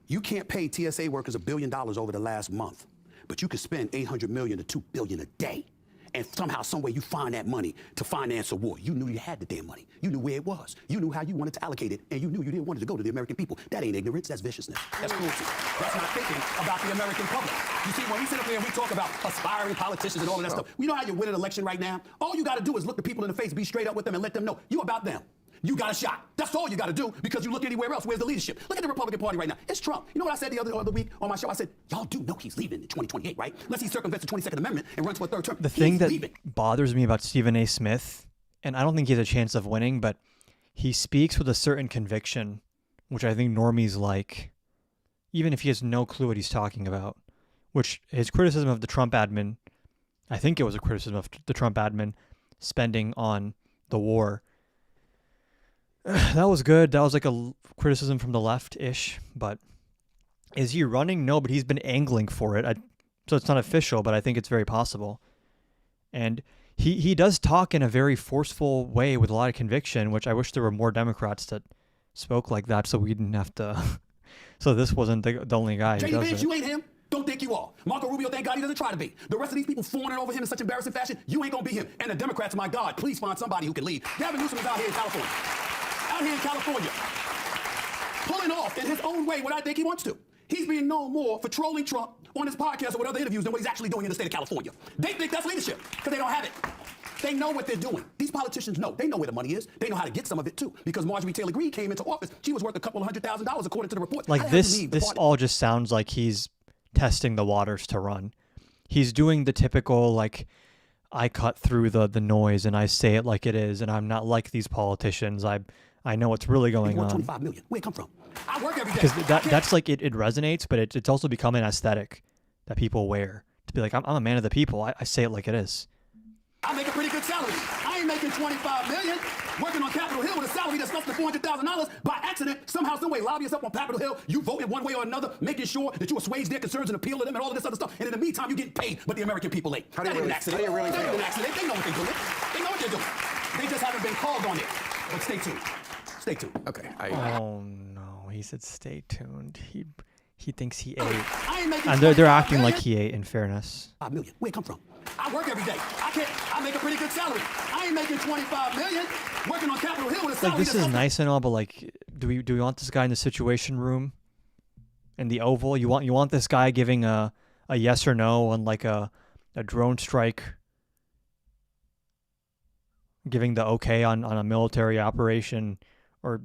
You can't pay TSA workers $1 billion over the last month, but you could spend $800 million to $2 billion a day. And somehow, some way, you find that money to finance a war. You knew you had the damn money. You knew where it was. You knew how you wanted to allocate it, and you knew you didn't want it to go to the American people. That ain't ignorance. That's viciousness. That's cruelty. That's not thinking about the American public. You see, when we sit up here and we talk about aspiring politicians and all of that stuff, you know how you win an election right now? All you got to do is look the people in the face, be straight up with them, and let them know you're about them. you got a shot. That's all you got to do, because you look anywhere else. Where's the leadership? Look at the Republican Party right now. It's Trump. You know what I said the other week on my show? I said, y'all do know he's leaving in 2028, right? Unless he circumvents the 22nd Amendment and runs for a third term. The thing that bothers me about Stephen A. Smith, and I don't think he has a chance of winning, but he speaks with a certain conviction, which I think normies like, even if he has no clue what he's talking about, which his criticism of the Trump admin, I think it was a criticism of the Trump admin spending on the war. That was good. That was like a criticism from the left-ish, but is he running? No, but he's been angling for it. So it's not official, but I think it's very possible. And he does talk in a very forceful way with a lot of conviction, which I wish there were more Democrats that spoke like that, so we didn't have to. So this wasn't the only guy who JD does Vance, it. you ain't him. Don't think you are. Marco Rubio, thank God he doesn't try to be. The rest of these people fawning over him in such embarrassing fashion, you ain't gonna be him. And the Democrats, my God, please find somebody who can lead. Gavin Newsom is out here in California. Out here in California. Pulling off in his own way what I think he wants to. He's being known more for trolling Trump on his podcast or with other interviews than what he's actually doing in the state of California. They think that's leadership because they don't have it. They know what they're doing. These politicians know. They know where the money is. They know how to get some of it too. Because Marjorie Taylor Greene came into office, she was worth a couple of $100,000 according to the report. Like this all just sounds like he's testing the waters to run. He's doing the typical, like, I cut through the noise and I say it like it is, and I'm not like these politicians. I know what's really going on. 25 million. Where'd it come from? I work every day. Because that's like it resonates, but it's also become an aesthetic that people wear to be like, I'm a man of the people. I say it like it is. I make a pretty good salary. I ain't making $25 million working on Capitol Hill with a salary that's less than $400,000. By accident, somehow, some way, lobbyists up on Capitol Hill, you vote in one way or another, making sure that you assuage their concerns and appeal to them and all of this other stuff. And in the meantime, you get paid, but the American people ain't. That ain't an accident. That ain't an accident. They know what they're doing. They know what they're doing. They just haven't been called on it. But stay tuned. Stay tuned. Okay. Oh no, he said stay tuned. He thinks he ate. I ain't making And they're acting $25 like he ate, in fairness. $5 million. Where'd it come from? I work every day. I make a pretty good salary. I ain't making $25 million working on Capitol Hill with a salary Like, this is nice and all, but like, do we want this guy in the Situation Room, in the Oval? You want this guy giving a yes or no on like a drone strike, giving the okay on a military operation, or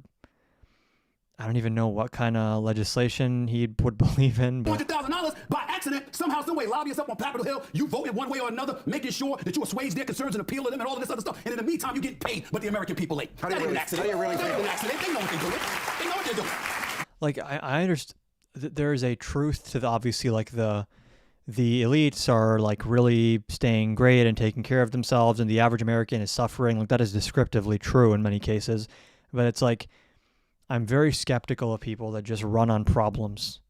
I don't even know what kind of legislation he would believe in. But $400,000 by accident, somehow, some way, lobbyists up on Capitol Hill, you vote in one way or another, making sure that you assuage their concerns and appeal to them and all of this other stuff. And in the meantime, you get paid, but the American people ain't. That ain't an accident. That ain't an accident. They know what they're doing. They know what they're doing. like, I understand there is a truth to obviously like the elites are like really staying great and taking care of themselves, and the average American is suffering. Like, that is descriptively true in many cases, but it's like, I'm very skeptical of people that just run on problems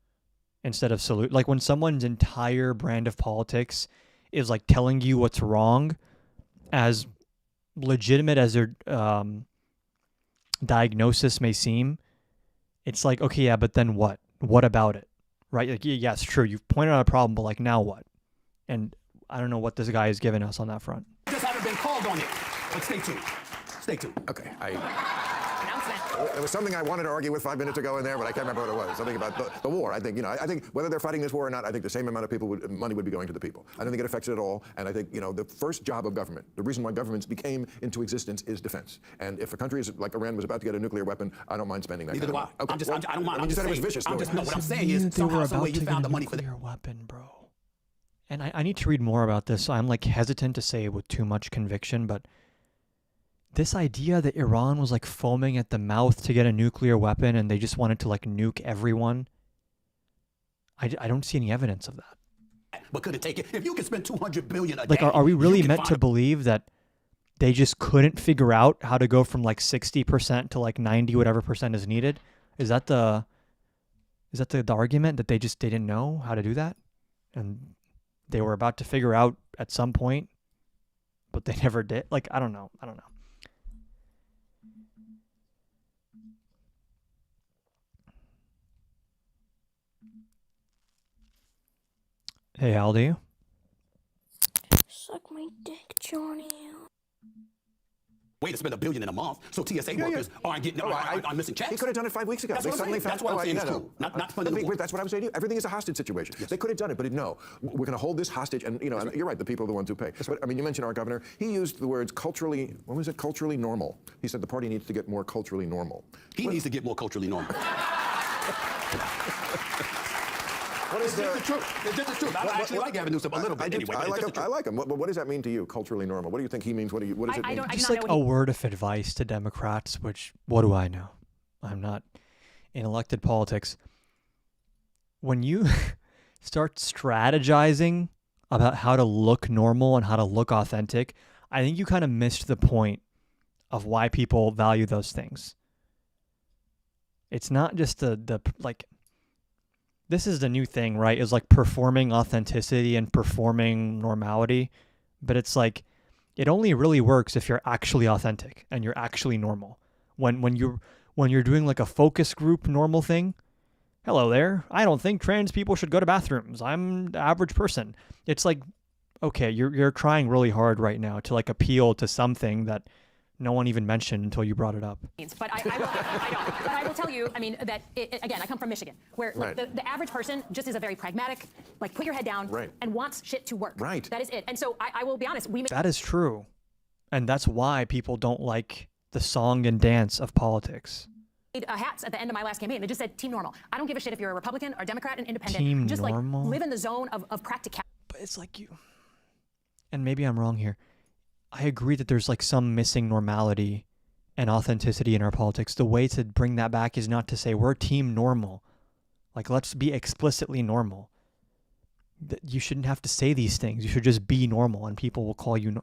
instead of salute. Like, when someone's entire brand of politics is like telling you what's wrong, as legitimate as their diagnosis may seem, it's like, okay, yeah, but then what? What about it? Right? Like, yeah, it's true. You've pointed out a problem, but like, now what? And I don't know what this guy is giving us on that front. Just haven't been called on it. But stay tuned. Stay tuned. Okay. There was something I wanted to argue with 5 minutes ago in there, but I can't remember what it was. Something about the war. I think, I think whether they're fighting this war or not, I think the same amount of money would be going to the people. I don't think it affects it at all. And I think, the first job of government, the reason why governments became into existence is defense. And if a country is like Iran was about to get a nuclear weapon, I don't mind spending that. Neither do I. Okay. I don't mind. You said it was vicious. What I'm saying is somehow, some way you found the money for nuclear weapon, bro. And I need to read more about this. So I'm like hesitant to say it with too much conviction, but this idea that Iran was like foaming at the mouth to get a nuclear weapon and they just wanted to like nuke everyone, I don't see any evidence of that. But could it take it? If you could spend $200 billion a day, like, are we really meant to believe that they just couldn't figure out how to go from like 60% to like 90 whatever percent is needed? Is that the argument, that they didn't know how to do that, and they were about to figure out at some point, but they never did? Like, I don't know. Hey, how old are you? Suck my dick, Johnny. way to spend $1 billion in a month, so TSA workers aren't getting aren't missing checks. He could have done it 5 weeks ago. That's They what I'm suddenly saying. found. That's what I'm saying is no. true. Not funding the war. That's what I'm saying to you. Everything is a hostage situation. They could have done it, but no. We're going to hold this hostage, and and you're right. The people are the ones who pay. But I mean, you mentioned our governor. He used the words culturally. What was it? Culturally normal. He said the party needs to get more culturally normal. He needs to get more culturally normal. What is It's just the truth. It's just the truth. I actually like Gavin Newsom a little bit anyway. I like him. What does that mean to you, culturally normal? What do you think he means? What does it mean? Just like a word of advice to Democrats, which, what do I know? I'm not in elected politics. When you start strategizing about how to look normal and how to look authentic, I think you kind of missed the point of why people value those things. It's not just the like, this is the new thing, right? Is like performing authenticity and performing normality. But it's like, it only really works if you're actually authentic and you're actually normal. When you're doing like a focus group normal thing, hello there, I don't think trans people should go to bathrooms. I'm the average person. It's like, okay, you're trying really hard right now to like appeal to something that no one even mentioned until you brought it up. But I will tell you, I mean, that, again, I come from Michigan, where like, the average person just is a very pragmatic, like, put your head down and wants shit to work. Right. That is it. And so I will be honest, That is true. And that's why people don't like the song and dance of politics. made hats at the end of my last campaign. They just said, Team Normal. I don't give a shit if you're a Republican or Democrat and independent. Team just Normal? like live in the zone of practicality. But it's like you, and maybe I'm wrong here, I agree that there's like some missing normality and authenticity in our politics. The way to bring that back is not to say we're Team Normal. Like, let's be explicitly normal. You shouldn't have to say these things. You should just be normal, and people will call you.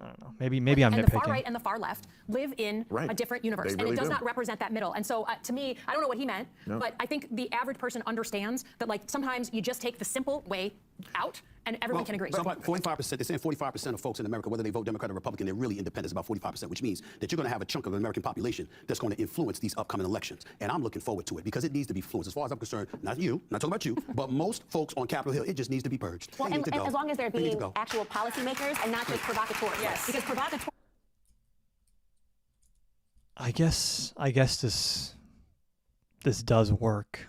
I don't know. Maybe I'm nitpicking. And the far right and the far left live in a different universe, They and really it does do. not represent that middle. And so, to me, I don't know what he meant, but I think the average person understands that, like, sometimes you just take the simple way out, and everyone can agree. 45%, they're saying 45% of folks in America, whether they vote Democrat or Republican, they're really independent, about 45%, which means that you're going to have a chunk of the American population that's going to influence these upcoming elections. And I'm looking forward to it because it needs to be influenced. As far as I'm concerned, not you, not talking about you, but most folks on Capitol Hill, it just needs to be purged. Well, They need to go. as long as they're They need to being go. actual policymakers and not just provocateurs. Yes. Because provocateurs. I guess this does work.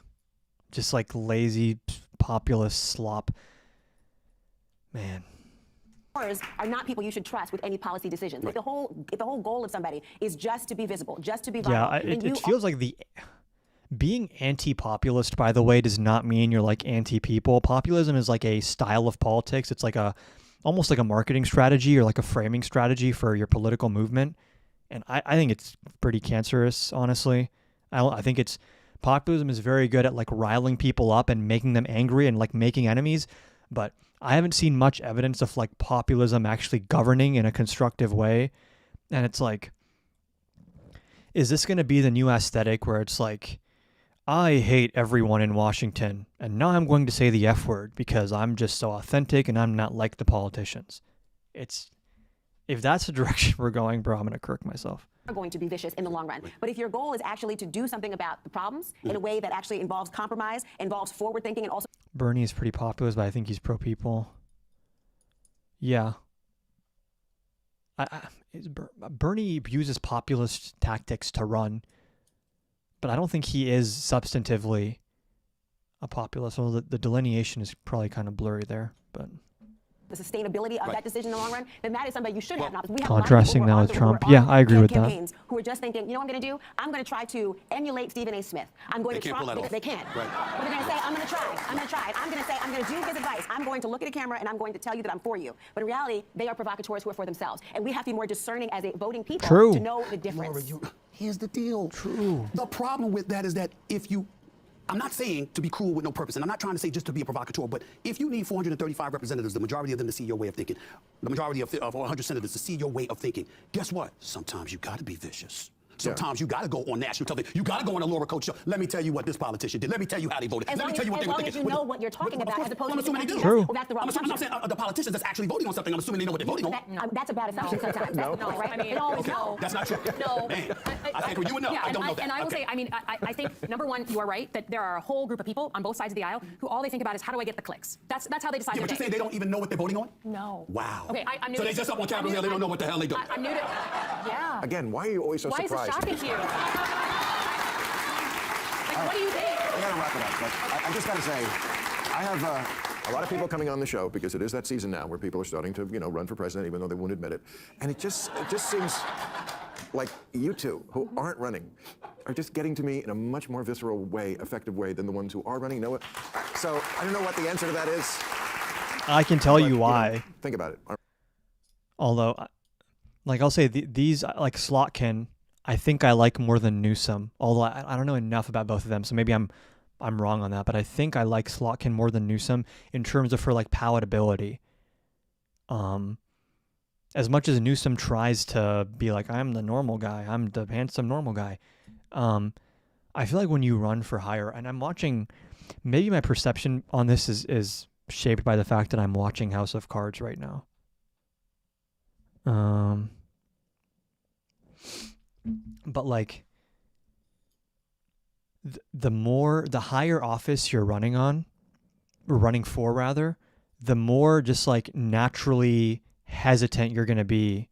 Just like lazy populist slop. Man. Are not people you should trust with any policy decisions. If the whole goal of somebody is just to be visible, just to be viral, Yeah, it feels like being anti-populist, by the way, does not mean you're like anti-people. Populism is like a style of politics. It's like almost like a marketing strategy or like a framing strategy for your political movement. And I think it's pretty cancerous, honestly. I think populism is very good at like riling people up and making them angry and like making enemies. But I haven't seen much evidence of like populism actually governing in a constructive way. And it's like, is this going to be the new aesthetic where it's like, I hate everyone in Washington, and now I'm going to say the F word because I'm just so authentic and I'm not like the politicians. If that's the direction we're going, bro, I'm going to kirk myself. Are going to be vicious in the long run. But if your goal is actually to do something about the problems in a way that actually involves compromise, involves forward thinking, and also Bernie is pretty populist, but I think he's pro-people. Yeah. Bernie uses populist tactics to run, but I don't think he is substantively a populist. Well, the delineation is probably kind of blurry there, but the sustainability of that decision in the long run, then that is somebody you should have. Now, we have contrasting that with Trump. Yeah, I agree with that. Who are just thinking, you know what I'm going to do? I'm going to try to emulate Stephen A. Smith. I'm going to try because they can't. But they're going to say, I'm going to try. I'm going to try. I'm going to say, I'm going to do his advice. I'm going to look at a camera and I'm going to tell you that I'm for you. But in reality, they are provocateurs who are for themselves. And we have to be more discerning as a voting people to know the difference. Laura, here's the deal. True. The problem with that is that I'm not saying to be cruel with no purpose, and I'm not trying to say just to be a provocateur, but if you need 435 representatives, the majority of them to see your way of thinking, the majority of 100 senators to see your way of thinking, guess what? Sometimes you got to be vicious. Sometimes you got to go on national television. You got to go on a Laura Coach show. Let me tell you what this politician did. Let me tell you how they voted. Let me tell you what they were thinking. As long as you know what you're talking about, as opposed to assuming they do. True. Well, that's the wrong I'm saying the politicians that's actually voting on something, I'm assuming they know what they're voting on. That's a bad assumption sometimes. No, right? I mean, they always know. That's not true. No. Man, I think you would know. Yeah, I don't know that. And I will say, I mean, I think, number one, you are right, that there are a whole group of people on both sides of the aisle who all they think about is how do I get the clicks. That's how they decide Yeah, their but you day. say they don't even know what they're voting on? No. Wow. Okay, I'm new So to they just up on Capitol Hill, they don't know what the hell they do. I'm new to, yeah. Again, why are you always so Why surprised? is it shocking to you? Like, what do you think? I gotta wrap it up. But I just gotta say, I have a lot of people coming on the show because it is that season now where people are starting to, run for president, even though they won't admit it. And it just seems like you two who aren't running are just getting to me in a much more visceral way, effective way than the ones who are running know it. So I don't know what the answer to that is. I can tell you why. Think about it. Although, like I'll say, these like Slotkin, I think I like more than Newsom. Although I don't know enough about both of them, so maybe I'm wrong on that. But I think I like Slotkin more than Newsom in terms of her like palatability. As much as Newsom tries to be like, I'm the normal guy, I'm the handsome normal guy. I feel like when you run for higher, and I'm watching, maybe my perception on this is shaped by the fact that I'm watching House of Cards right now. But like the higher office you're running for rather, the more just like naturally hesitant you're going to be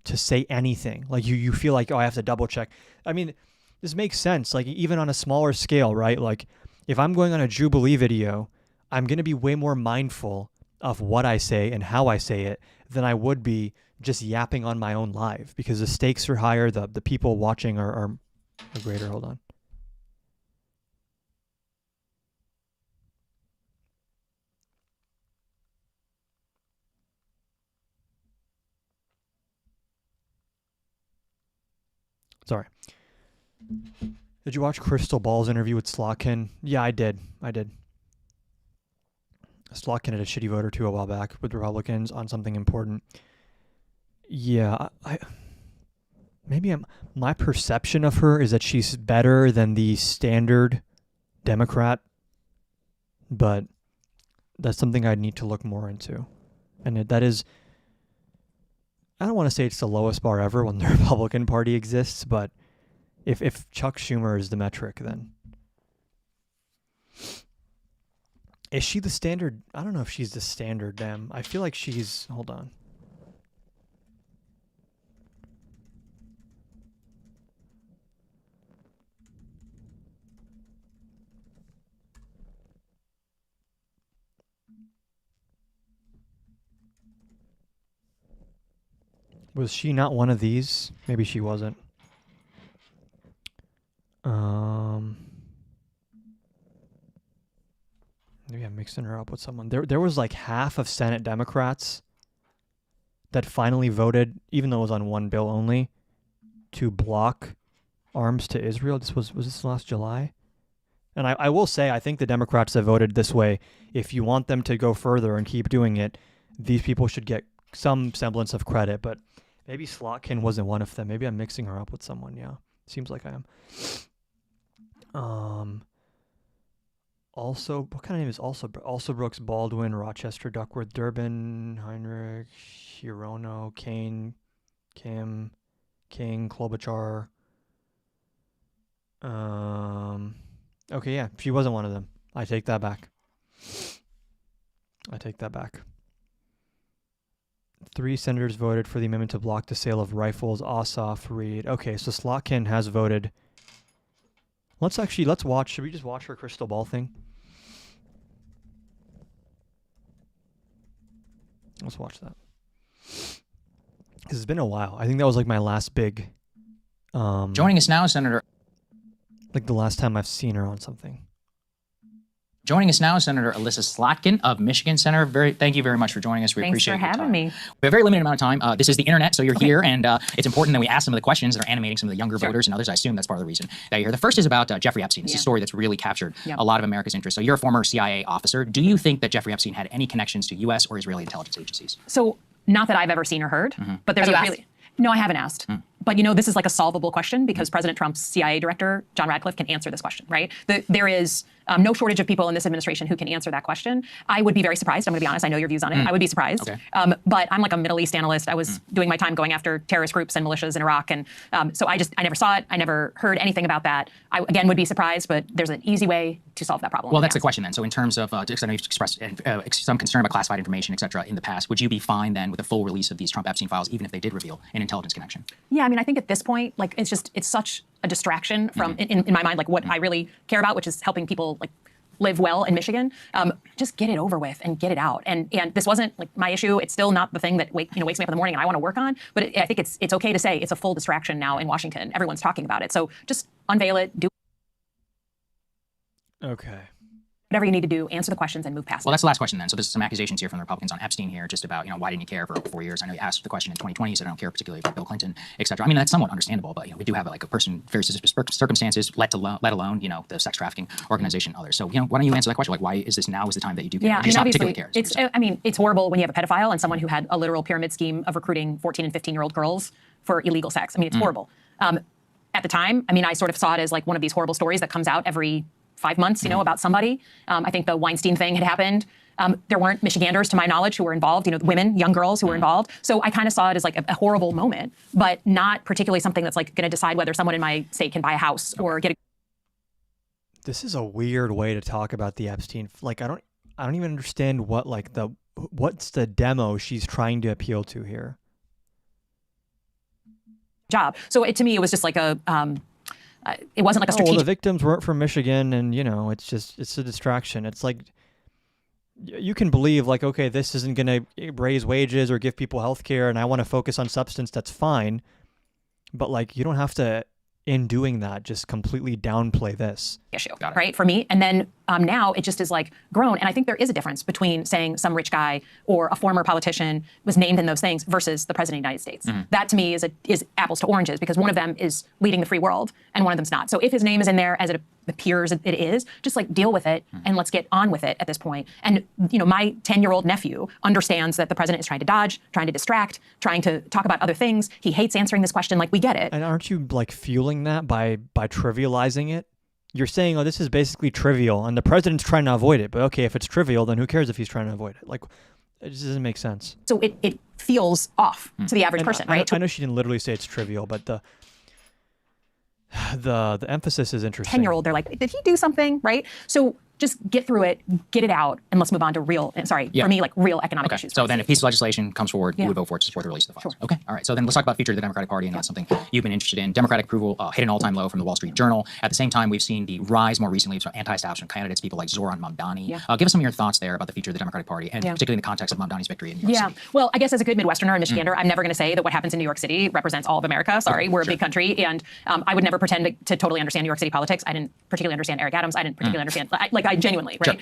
to say anything. Like you feel like, oh, I have to double check. I mean, this makes sense. Like even on a smaller scale, right? Like if I'm going on a Jubilee video, I'm going to be way more mindful of what I say and how I say it than I would be just yapping on my own live, because the stakes are higher. The people watching are greater. Hold on. Sorry. Did you watch Crystal Ball's interview with Slotkin? Yeah, I did. Slotkin had a shitty vote or two a while back with Republicans on something important. Yeah, my perception of her is that she's better than the standard Democrat, but that's something I'd need to look more into. And that is, I don't want to say it's the lowest bar ever when the Republican Party exists, but if Chuck Schumer is the metric, then is she the standard? I don't know if she's the standard Dem. I feel like she's, hold on. Was she not one of these? Maybe she wasn't. Maybe I'm mixing her up with someone. There was like half of Senate Democrats that finally voted, even though it was on one bill only, to block arms to Israel. Was this last July? And I will say, I think the Democrats that voted this way, if you want them to go further and keep doing it, these people should get some semblance of credit. But maybe Slotkin wasn't one of them. Maybe I'm mixing her up with someone. Yeah, seems like I am. Also, what kind of name is also Brooks, Baldwin, Rochester, Duckworth, Durbin, Heinrich, Hirono, Kane, Kim, King, Klobuchar. Okay, yeah, she wasn't one of them. I take that back. 3 senators voted for the amendment to block the sale of rifles. Ossoff, Reed. Okay, so Slotkin has voted. Let's watch. Should we just watch her crystal ball thing? Let's watch that. Because it's been a while. I think that was like my last big. Joining us now, Senator. Like the last time I've seen her on something. Joining us now, Senator Elissa Slotkin of Michigan. Senator, thank you very much for joining us. We appreciate your time. Thanks for having me. We have a very limited amount of time. This is the internet, so you're here, and it's important that we ask some of the questions that are animating some of the younger voters and others. I assume that's part of the reason that you're here. The first is about Jeffrey Epstein. This is a story that's really captured a lot of America's interest. So you're a former CIA officer. Do you think that Jeffrey Epstein had any connections to U.S. or Israeli intelligence agencies? So, not that I've ever seen or heard, but there's a really... No, I haven't asked. But this is like a solvable question because President Trump's CIA director, John Radcliffe, can answer this question, right? There is no shortage of people in this administration who can answer that question. I would be very surprised. I'm going to be honest. I know your views on it. I would be surprised. Okay. But I'm like a Middle East analyst. I was doing my time going after terrorist groups and militias in Iraq. And so I never saw it. I never heard anything about that. I, again, would be surprised, but there's an easy way to solve that problem. Well, that's the question then. So in terms of, because I know you've expressed some concern about classified information, et cetera, in the past, would you be fine then with the full release of these Trump Epstein files, even if they did reveal an intelligence connection? Yeah, I mean, I think at this point, like, it's such a distraction from, in my mind, like what I really care about, which is helping people like live well in Michigan. Just get it over with and get it out. And this wasn't like my issue. It's still not the thing that wakes me up in the morning and I want to work on. But I think it's okay to say it's a full distraction now in Washington. Everyone's talking about it. So just unveil it, do Okay. whatever you need to do, answer the questions, and move past it. Well, that's the last question then. So there's some accusations here from the Republicans on Epstein here, just about, why didn't you care for over 4 years? I know you asked the question in 2020, you said I don't care particularly about Bill Clinton, et cetera. I mean, that's somewhat understandable, but, we do have like a person, very suspicious circumstances, let alone, the sex trafficking organization and others. So, why don't you answer that question? Like, why is this now is the time that you do care? Yeah, Do you not particularly obviously, care? it's horrible when you have a pedophile and someone who had a literal pyramid scheme of recruiting 14 and 15-year-old girls for illegal sex. I mean, it's horrible. At the time, I sort of saw it as like one of these horrible stories that comes out every 5 months, about somebody. I think the Weinstein thing had happened. There weren't Michiganders, to my knowledge, who were involved, women, young girls who were involved. So I kind of saw it as like a horrible moment, but not particularly something that's like going to decide whether someone in my state can buy a house or get a... This is a weird way to talk about the Epstein. Like, I don't even understand what's the demo she's trying to appeal to here. job. So to me, it was just like a... it wasn't like a strategic... Well, the victims weren't from Michigan, and it's a distraction. It's like you can believe like, okay, this isn't going to raise wages or give people health care, and I want to focus on substance. That's fine, but like you don't have to, in doing that, just completely downplay this issue, right? For me, and then now it just is like grown, and I think there is a difference between saying some rich guy or a former politician was named in those things versus the president of the United States. That to me is apples to oranges, because one of them is leading the free world and one of them's not. So if his name is in there as it appears it is, just like deal with it and let's get on with it at this point. And my 10-year-old nephew understands that the president is trying to dodge, trying to distract, trying to talk about other things. He hates answering this question. Like, we get it. And aren't you like fueling that by trivializing it? You're saying, oh, this is basically trivial, and the president's trying to avoid it. But okay, if it's trivial, then who cares if he's trying to avoid it? Like, it just doesn't make sense. So it feels off to the average person, right? I know she didn't literally say it's trivial, but the emphasis is interesting. 10-year-old, they're like, did he do something, right? So just get through it, get it out, and let's move on to for me, like real economic issues. So then if piece of legislation comes forward, you would vote for it to support the release of the files. Okay, all right. So then let's talk about the future of the Democratic Party, and that's something you've been interested in. Democratic approval hit an all-time low from the Wall Street Journal. At the same time, we've seen the rise more recently of anti-establishment candidates, people like Zohran Mamdani. Give us some of your thoughts there about the future of the Democratic Party, and particularly in the context of Mamdani's victory in New York City. Well, I guess as a good Midwesterner and Michigander, I'm never going to say that what happens in New York City represents all of America. Sorry, we're a big country, and I would never pretend to totally understand New York City politics. I didn't particularly understand Eric Adams. I didn't particularly understand, I genuinely, right?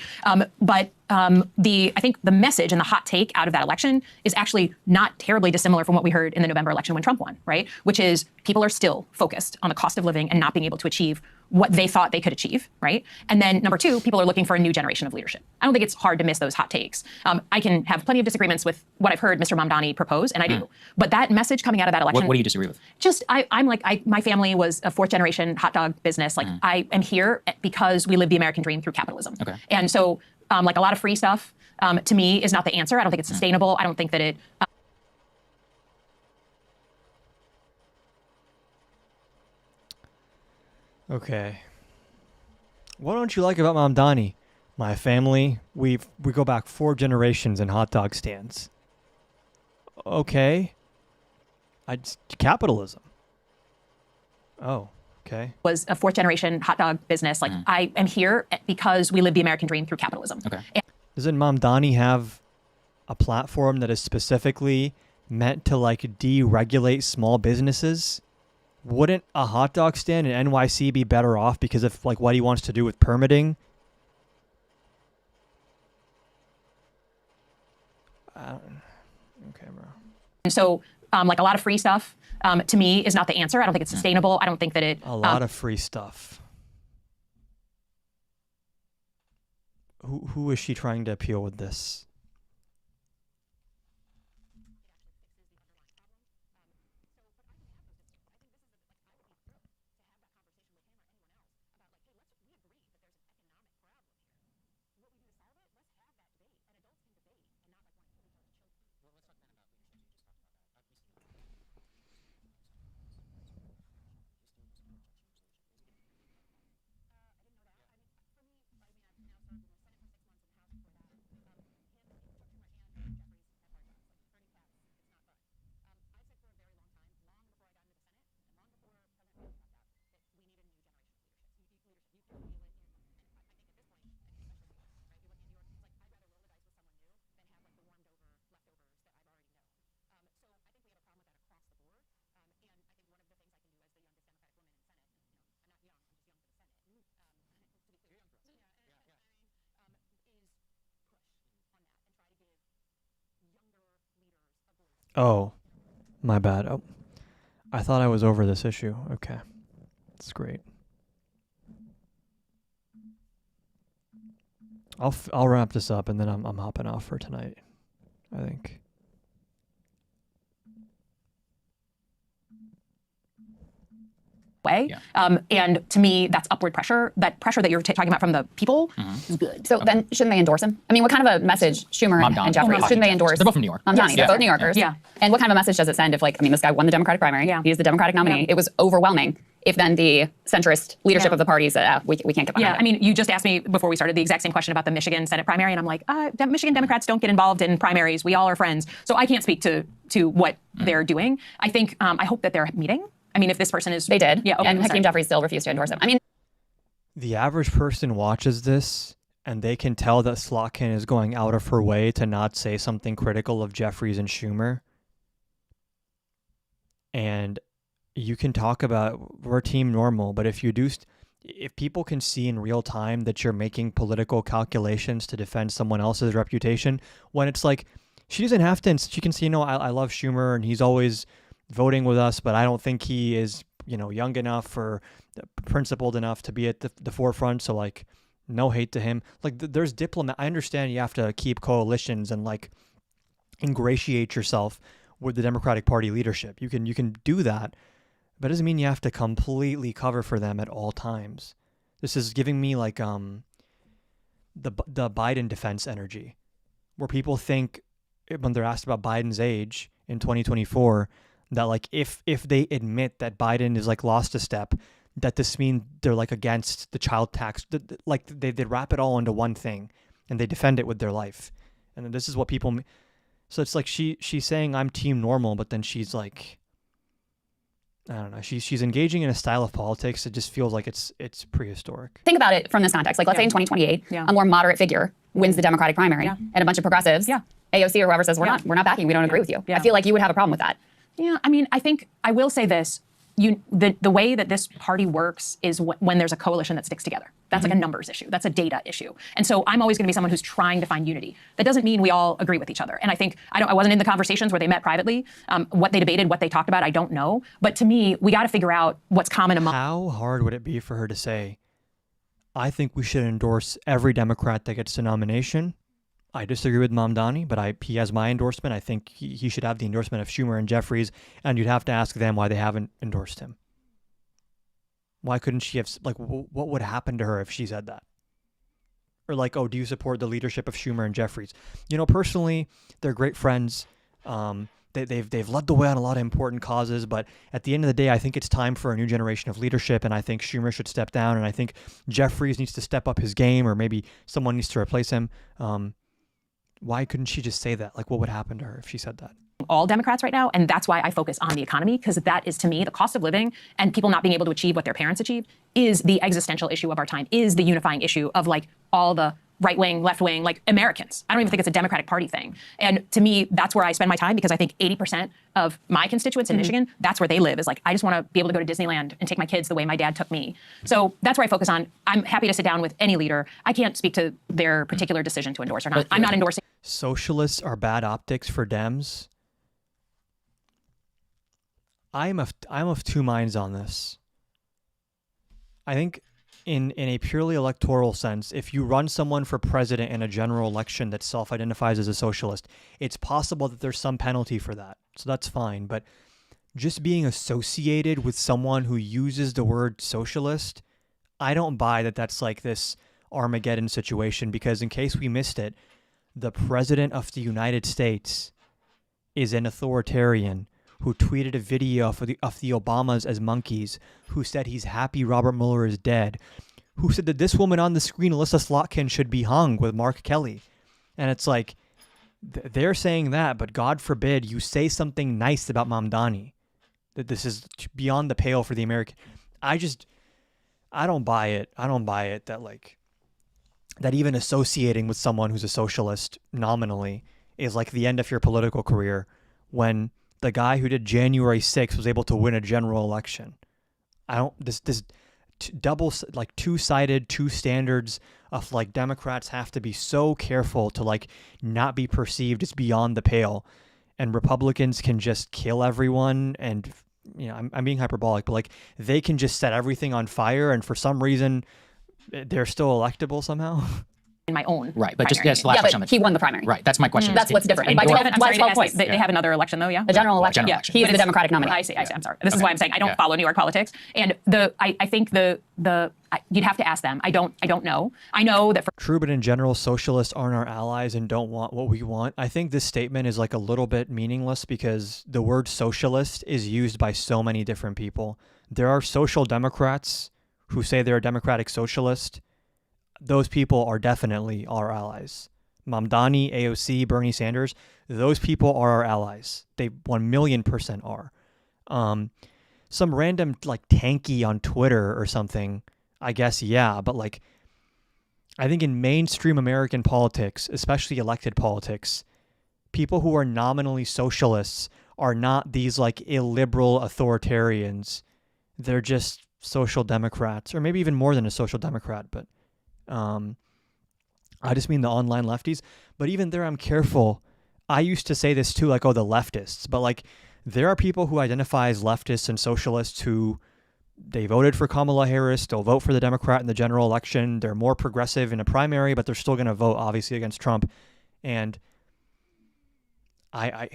But I think the message and the hot take out of that election is actually not terribly dissimilar from what we heard in the November election when Trump won, right? Which is people are still focused on the cost of living and not being able to achieve what they thought they could achieve, right? And then number two, people are looking for a new generation of leadership. I don't think it's hard to miss those hot takes. I can have plenty of disagreements with what I've heard Mr. Mamdani propose, and I do. But that message coming out of that election... What do you disagree with? Just, my family was a fourth generation hot dog business. Like, I am here because we live the American dream through capitalism. Okay. And so, like a lot of free stuff, to me, is not the answer. I don't think it's sustainable. I don't think that it... Okay. What don't you like about Mamdani? My family, we go back 4 generations in hot dog stands. Okay. Capitalism. Oh, okay. Was a fourth generation hot dog business. Like, I am here because we live the American dream through capitalism. Okay. Doesn't Mamdani have a platform that is specifically meant to like deregulate small businesses? Wouldn't a hot dog stand in NYC be better off because of like what he wants to do with permitting? Okay, bro. And so, like a lot of free stuff, to me, is not the answer. I don't think it's sustainable. I don't think that it... A lot of free stuff. Who is she trying to appeal with this? Oh, my bad. Oh, I thought I was over this issue. Okay. That's great. I'll wrap this up and then I'm hopping off for tonight, I think. Way. And to me, that's upward pressure. That pressure that you're talking about from the people is good. So then shouldn't they endorse him? I mean, what kind of a message, Schumer and Jeffries, shouldn't they endorse? They're both from New York. Mamdani, they're both New Yorkers. Yeah. And what kind of a message does it send if, like, I mean, this guy won the Democratic primary. Yeah. He's the Democratic nominee. It was overwhelming. If then the centrist leadership of the party said, we can't get behind it. I mean, you just asked me before we started the exact same question about the Michigan Senate primary, and I'm like, Michigan Democrats don't get involved in primaries. We all are friends. So I can't speak to what they're doing. I think, I hope that they're meeting. I mean, if this person is... They did. Yeah, okay, and Hakeem Jeffries still refused to endorse him. I mean... The average person watches this and they can tell that Slotkin is going out of her way to not say something critical of Jeffries and Schumer. And you can talk about we're team normal, but if you do... if people can see in real time that you're making political calculations to defend someone else's reputation, when it's like, she doesn't have to... She can say, I love Schumer and he's always... voting with us, but I don't think he is, young enough or principled enough to be at the forefront. So like, no hate to him. Like there's I understand you have to keep coalitions and like ingratiate yourself with the Democratic Party leadership. You can do that, but it doesn't mean you have to completely cover for them at all times. This is giving me like the Biden defense energy, where people think when they're asked about Biden's age in 2024. That like if they admit that Biden is like lost a step, that this means they're like against the child tax, like they wrap it all into one thing and they defend it with their life. And this is what people, so it's like she's saying I'm team normal, but then she's like, I don't know, she's engaging in a style of politics that just feels like it's prehistoric. Think about it from this context. Like, let's say in 2028, a more moderate figure wins the Democratic primary and a bunch of progressives, AOC or whoever says, we're not backing, we don't agree with you. I feel like you would have a problem with that. Yeah, I mean, I think I will say this. The way that this party works is when there's a coalition that sticks together. That's like a numbers issue. That's a data issue. And so I'm always going to be someone who's trying to find unity. That doesn't mean we all agree with each other. And I think I wasn't in the conversations where they met privately. What they debated, what they talked about, I don't know. But to me, we got to figure out what's common among. How hard would it be for her to say, I think we should endorse every Democrat that gets the nomination? I disagree with Mamdani, but he has my endorsement. I think he should have the endorsement of Schumer and Jeffries, and you'd have to ask them why they haven't endorsed him. Why couldn't she have, like, what would happen to her if she said that? Or like, oh, do you support the leadership of Schumer and Jeffries? Personally, they're great friends. They've led the way on a lot of important causes, but at the end of the day, I think it's time for a new generation of leadership, and I think Schumer should step down, and I think Jeffries needs to step up his game, or maybe someone needs to replace him. Why couldn't she just say that? Like, what would happen to her if she said that? All Democrats right now, and that's why I focus on the economy, because that is, to me, the cost of living and people not being able to achieve what their parents achieved is the existential issue of our time, is the unifying issue of like all the right wing, left wing, like Americans. I don't even think it's a Democratic Party thing. And to me, that's where I spend my time, because I think 80% of my constituents in Michigan, that's where they live, is like, I just want to be able to go to Disneyland and take my kids the way my dad took me. So that's where I focus on. I'm happy to sit down with any leader. I can't speak to their particular decision to endorse or not. I'm not endorsing. Socialists are bad optics for Dems. I'm of two minds on this. I think in a purely electoral sense, if you run someone for president in a general election that self-identifies as a socialist, it's possible that there's some penalty for that. So that's fine. But just being associated with someone who uses the word socialist, I don't buy that that's like this Armageddon situation, because in case we missed it, the president of the United States is an authoritarian who tweeted a video of the Obamas as monkeys, who said he's happy Robert Mueller is dead, who said that this woman on the screen, Alyssa Slotkin, should be hung with Mark Kelly. And it's like, they're saying that, but God forbid you say something nice about Mamdani, that this is beyond the pale for the American. I don't buy it. I don't buy it that like, that even associating with someone who's a socialist nominally is like the end of your political career, when the guy who did January 6th was able to win a general election. This double, like two-sided, two standards of like Democrats have to be so careful to like not be perceived as beyond the pale. and Republicans can just kill everyone, and I'm being hyperbolic, but like they can just set everything on fire, and for some reason they're still electable somehow. In my own Right, but primary. just last Yeah, question. but he won the primary. Right, that's my question. That's what's different. By They 12, have, I'm by sorry to 12 ask points. you, they have another election though, yeah? The general election. general Yeah, election. he's But the it's- Democratic nominee. I see. I'm sorry. This is why I'm saying I don't follow New York politics, and I think you'd have to ask them. I don't know. I know that for True, but in general, socialists aren't our allies and don't want what we want. I think this statement is like a little bit meaningless because the word socialist is used by so many different people. There are social democrats who say they're a democratic socialist. Those people are definitely our allies. Mamdani, AOC, Bernie Sanders, those people are our allies. They 1,000,000% are. Some random like tanky on Twitter or something, I guess, yeah, but like I think in mainstream American politics, especially elected politics, people who are nominally socialists are not these like illiberal authoritarians. They're just social democrats, or maybe even more than a social democrat, but I just mean the online lefties. But even there, I'm careful. I used to say this too, like, oh, the leftists. But like, there are people who identify as leftists and socialists who they voted for Kamala Harris. They'll vote for the Democrat in the general election. They're more progressive in a primary, but they're still going to vote, obviously, against Trump. And I'm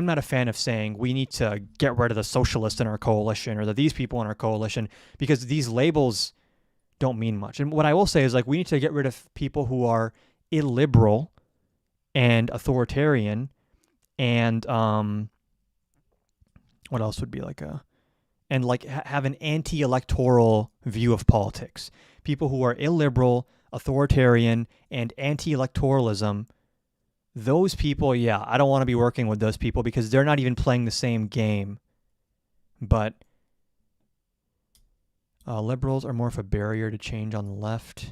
not a fan of saying we need to get rid of the socialists in our coalition or these people in our coalition, because these labels don't mean much. And what I will say is like we need to get rid of people who are illiberal and authoritarian and what else would be like have an anti-electoral view of politics. People who are illiberal, authoritarian, and anti-electoralism, those people, yeah, I don't want to be working with those people because they're not even playing the same game. But liberals are more of a barrier to change on the left.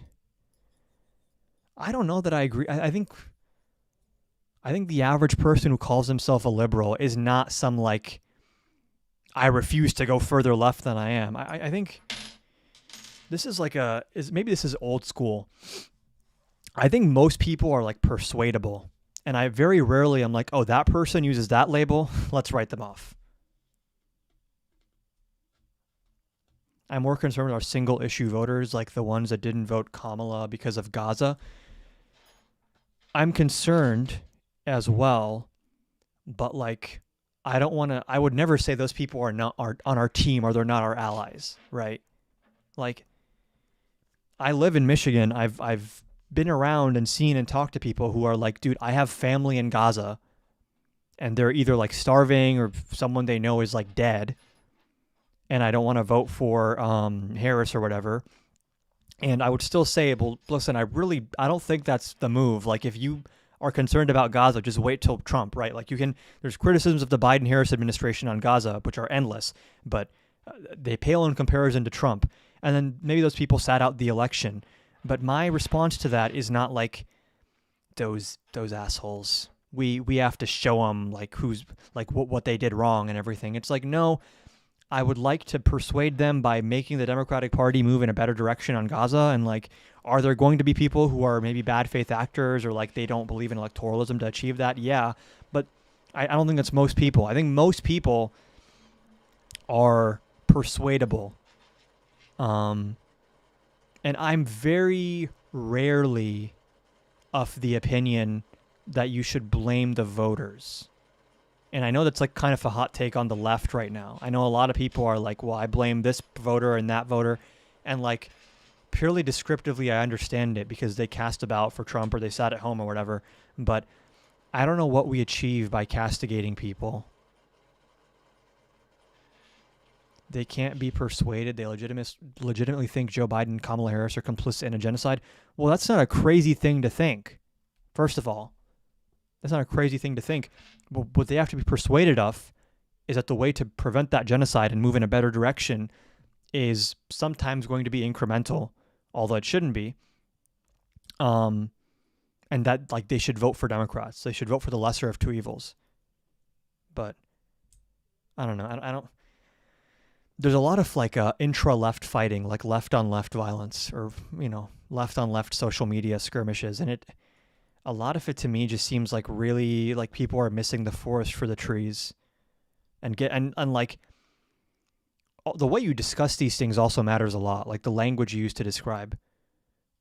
I don't know that I agree. I think the average person who calls himself a liberal is not some like, I refuse to go further left than I am. I think this is like maybe this is old school. I think most people are like persuadable. And I very rarely am like, oh, that person uses that label. Let's write them off. I'm more concerned with our single issue voters, like the ones that didn't vote Kamala because of Gaza. I'm concerned as well, but like, I would never say those people are not on our team or they're not our allies, right? Like, I live in Michigan. I've been around and seen and talked to people who are like, dude, I have family in Gaza and they're either like starving or someone they know is like dead. And I don't want to vote for Harris or whatever. And I would still say, well, listen, I don't think that's the move. Like, if you are concerned about Gaza, just wait till Trump, right? Like, there's criticisms of the Biden-Harris administration on Gaza, which are endless, but they pale in comparison to Trump. And then maybe those people sat out the election. But my response to that is not like those assholes. We have to show them like who's like what they did wrong and everything. It's like, no, I would like to persuade them by making the Democratic Party move in a better direction on Gaza. And like, are there going to be people who are maybe bad faith actors or like they don't believe in electoralism to achieve that? Yeah, but I don't think that's most people. I think most people are persuadable. And I'm very rarely of the opinion that you should blame the voters. And I know that's like kind of a hot take on the left right now. I know a lot of people are like, well, I blame this voter and that voter. And like, purely descriptively, I understand it because they cast a ballot for Trump or they sat at home or whatever. But I don't know what we achieve by castigating people. They can't be persuaded. They legitimately think Joe Biden and Kamala Harris are complicit in a genocide. Well, that's not a crazy thing to think. First of all, that's not a crazy thing to think. But what they have to be persuaded of is that the way to prevent that genocide and move in a better direction is sometimes going to be incremental, although it shouldn't be. And that like they should vote for Democrats. They should vote for the lesser of two evils. But I don't know. I don't. There's a lot of like intra-left fighting, like left-on-left violence, or left-on-left social media skirmishes, and a lot of it to me just seems like really like people are missing the forest for the trees, and like the way you discuss these things also matters a lot. Like the language you use to describe.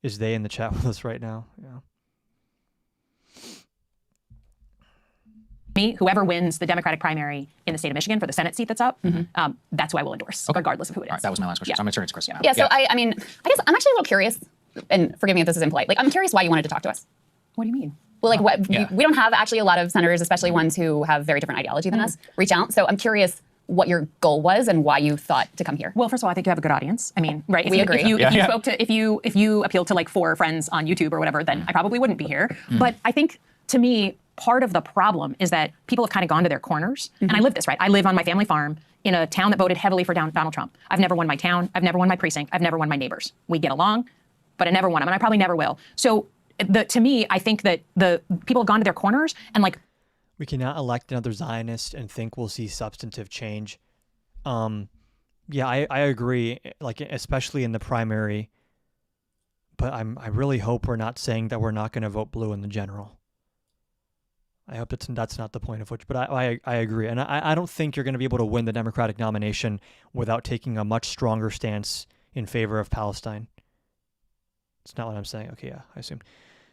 Is they in the chat with us right now? Yeah. Me, whoever wins the Democratic primary in the state of Michigan for the Senate seat that's up, that's who I will endorse, regardless of who it is. All right, that was my last question. So I'm going to turn it to Chris. Yeah, so I mean, I guess I'm actually a little curious, and forgive me if this is impolite. Like, I'm curious why you wanted to talk to us. What do you mean? Well, like, we don't have actually a lot of senators, especially ones who have very different ideology than us, reach out. So I'm curious what your goal was and why you thought to come here. Well, first of all, I think you have a good audience. I mean, right? We agree. If you appealed to like 4 friends on YouTube or whatever, then I probably wouldn't be here. But I think, to me, part of the problem is that people have kind of gone to their corners. And I live this, right? I live on my family farm in a town that voted heavily for Donald Trump. I've never won my town. I've never won my precinct. I've never won my neighbors. We get along, but I never won them, and I probably never will. So to me, I think that the people have gone to their corners and like. We cannot elect another Zionist and think we'll see substantive change. Yeah, I agree, like especially in the primary, but I really hope we're not saying that we're not going to vote blue in the general. I hope that's not the point of which, but I agree. And I don't think you're going to be able to win the Democratic nomination without taking a much stronger stance in favor of Palestine. It's not what I'm saying. Okay, yeah, I assume.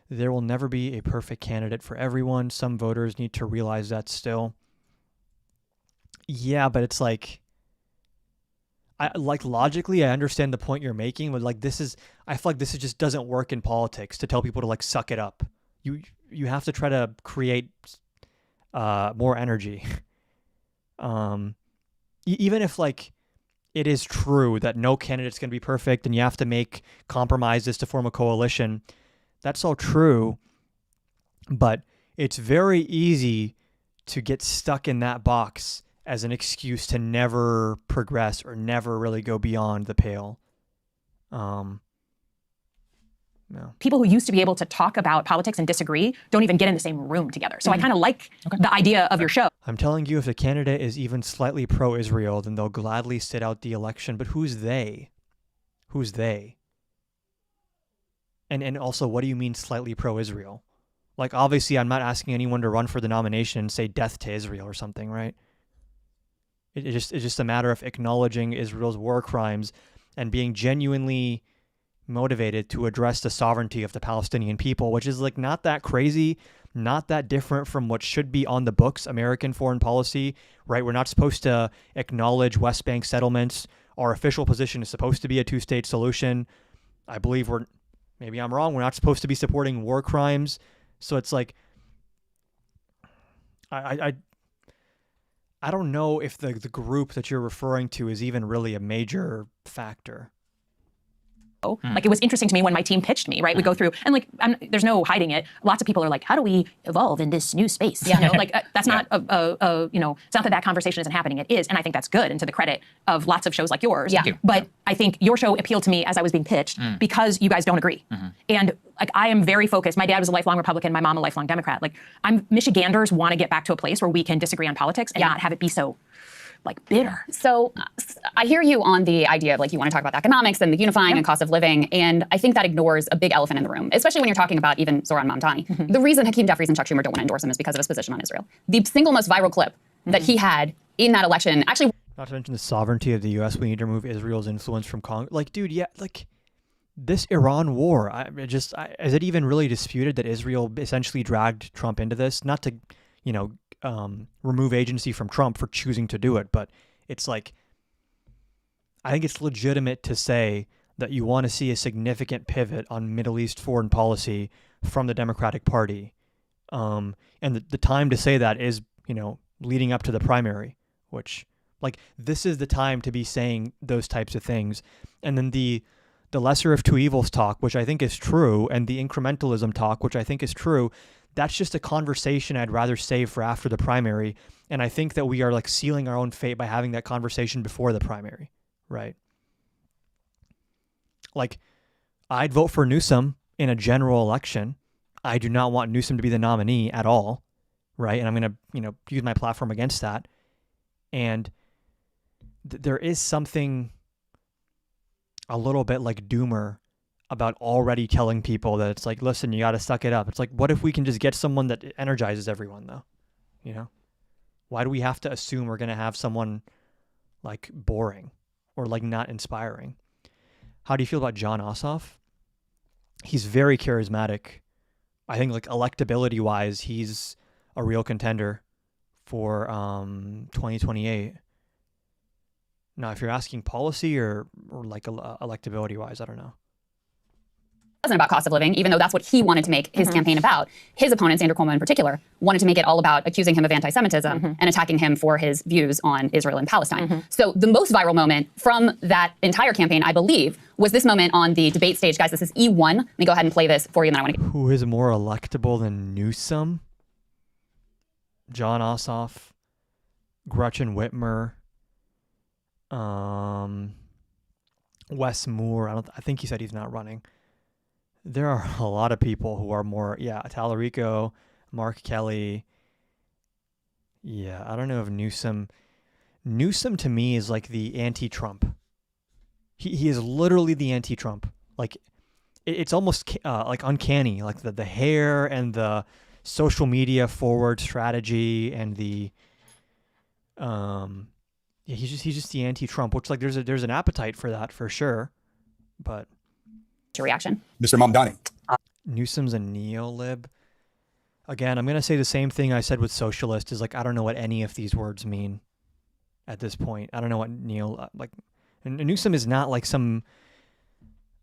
There will never be a perfect candidate for everyone. Some voters need to realize that still. Yeah, but it's like, logically, I understand the point you're making, but like I feel like this just doesn't work in politics to tell people to like suck it up. You have to try to create more energy. Even if like it is true that no candidate's going to be perfect and you have to make compromises to form a coalition, that's all true. But it's very easy to get stuck in that box as an excuse to never progress or never really go beyond the pale. No. People who used to be able to talk about politics and disagree don't even get in the same room together. So I kind of like the idea of your show. I'm telling you, if the candidate is even slightly pro-Israel, then they'll gladly sit out the election. But who's they? Who's they? And also, what do you mean slightly pro-Israel? Like, obviously, I'm not asking anyone to run for the nomination and say death to Israel or something, right? It's just a matter of acknowledging Israel's war crimes and being genuinely motivated to address the sovereignty of the Palestinian people, which is like not that crazy, not that different from what should be on the books, American foreign policy, right? We're not supposed to acknowledge West Bank settlements. Our official position is supposed to be a two-state solution. I believe maybe I'm wrong, we're not supposed to be supporting war crimes. So it's like, I don't know if the group that you're referring to is even really a major factor. Like, it was interesting to me when my team pitched me, right? We go through, and like, there's no hiding it. Lots of people are like, how do we evolve in this new space? You know, like that's not it's not that conversation isn't happening. It is. And I think that's good. And to the credit of lots of shows like yours. Yeah. But I think your show appealed to me as I was being pitched because you guys don't agree. And like, I am very focused. My dad was a lifelong Republican, my mom a lifelong Democrat. Like, Michiganders want to get back to a place where we can disagree on politics and not have it be so like bitter. So I hear you on the idea of like you want to talk about economics and the unifying and cost of living, and I think that ignores a big elephant in the room, especially when you're talking about even Zoran Mamdani. The reason Hakeem Jeffries and Chuck Schumer don't want to endorse him is because of his position on Israel. The single most viral clip that he had in that election, actually. Not to mention the sovereignty of the U.S. We need to remove Israel's influence from Congress. Like, dude, yeah, like this Iran war. Is it even really disputed that Israel essentially dragged Trump into this? Not to, remove agency from Trump for choosing to do it, but it's like, I think it's legitimate to say that you want to see a significant pivot on Middle East foreign policy from the Democratic Party. And the time to say that is, leading up to the primary, which, like, this is the time to be saying those types of things. And then the lesser of two evils talk, which I think is true, and the incrementalism talk, which I think is true, that's just a conversation I'd rather save for after the primary. And I think that we are like sealing our own fate by having that conversation before the primary, right? Like, I'd vote for Newsom in a general election. I do not want Newsom to be the nominee at all, right? And I'm going to, use my platform against that. And there is something a little bit like doomer about already telling people that it's like, listen, you got to suck it up. It's like, what if we can just get someone that energizes everyone, though? You know? Why do we have to assume we're going to have someone like boring or like not inspiring? How do you feel about Jon Ossoff? He's very charismatic. I think like electability wise, he's a real contender for 2028. Now, if you're asking policy or like electability wise, I don't know. It wasn't about cost of living, even though that's what he wanted to make his campaign about. His opponents, Andrew Cuomo in particular, wanted to make it all about accusing him of anti-Semitism and attacking him for his views on Israel and Palestine. So the most viral moment from that entire campaign, I believe, was this moment on the debate stage. Guys, this is E1. Let me go ahead and play this for you, and then I want to... Who is more electable than Newsom? Jon Ossoff, Gretchen Whitmer, Wes Moore. I think he said he's not running. There are a lot of people who are more, Tallarico, Mark Kelly. Yeah, I don't know if Newsom to me is like the anti-Trump. He is literally the anti-Trump. Like, it's almost like uncanny. Like the hair and the social media forward strategy and the, he's just the anti-Trump, which like there's an appetite for that for sure, but. Your reaction? Mr. Mamdani. Newsom's a neo-lib. Again, I'm going to say the same thing I said with socialist is like, I don't know what any of these words mean at this point. I don't know what Newsom is not like some,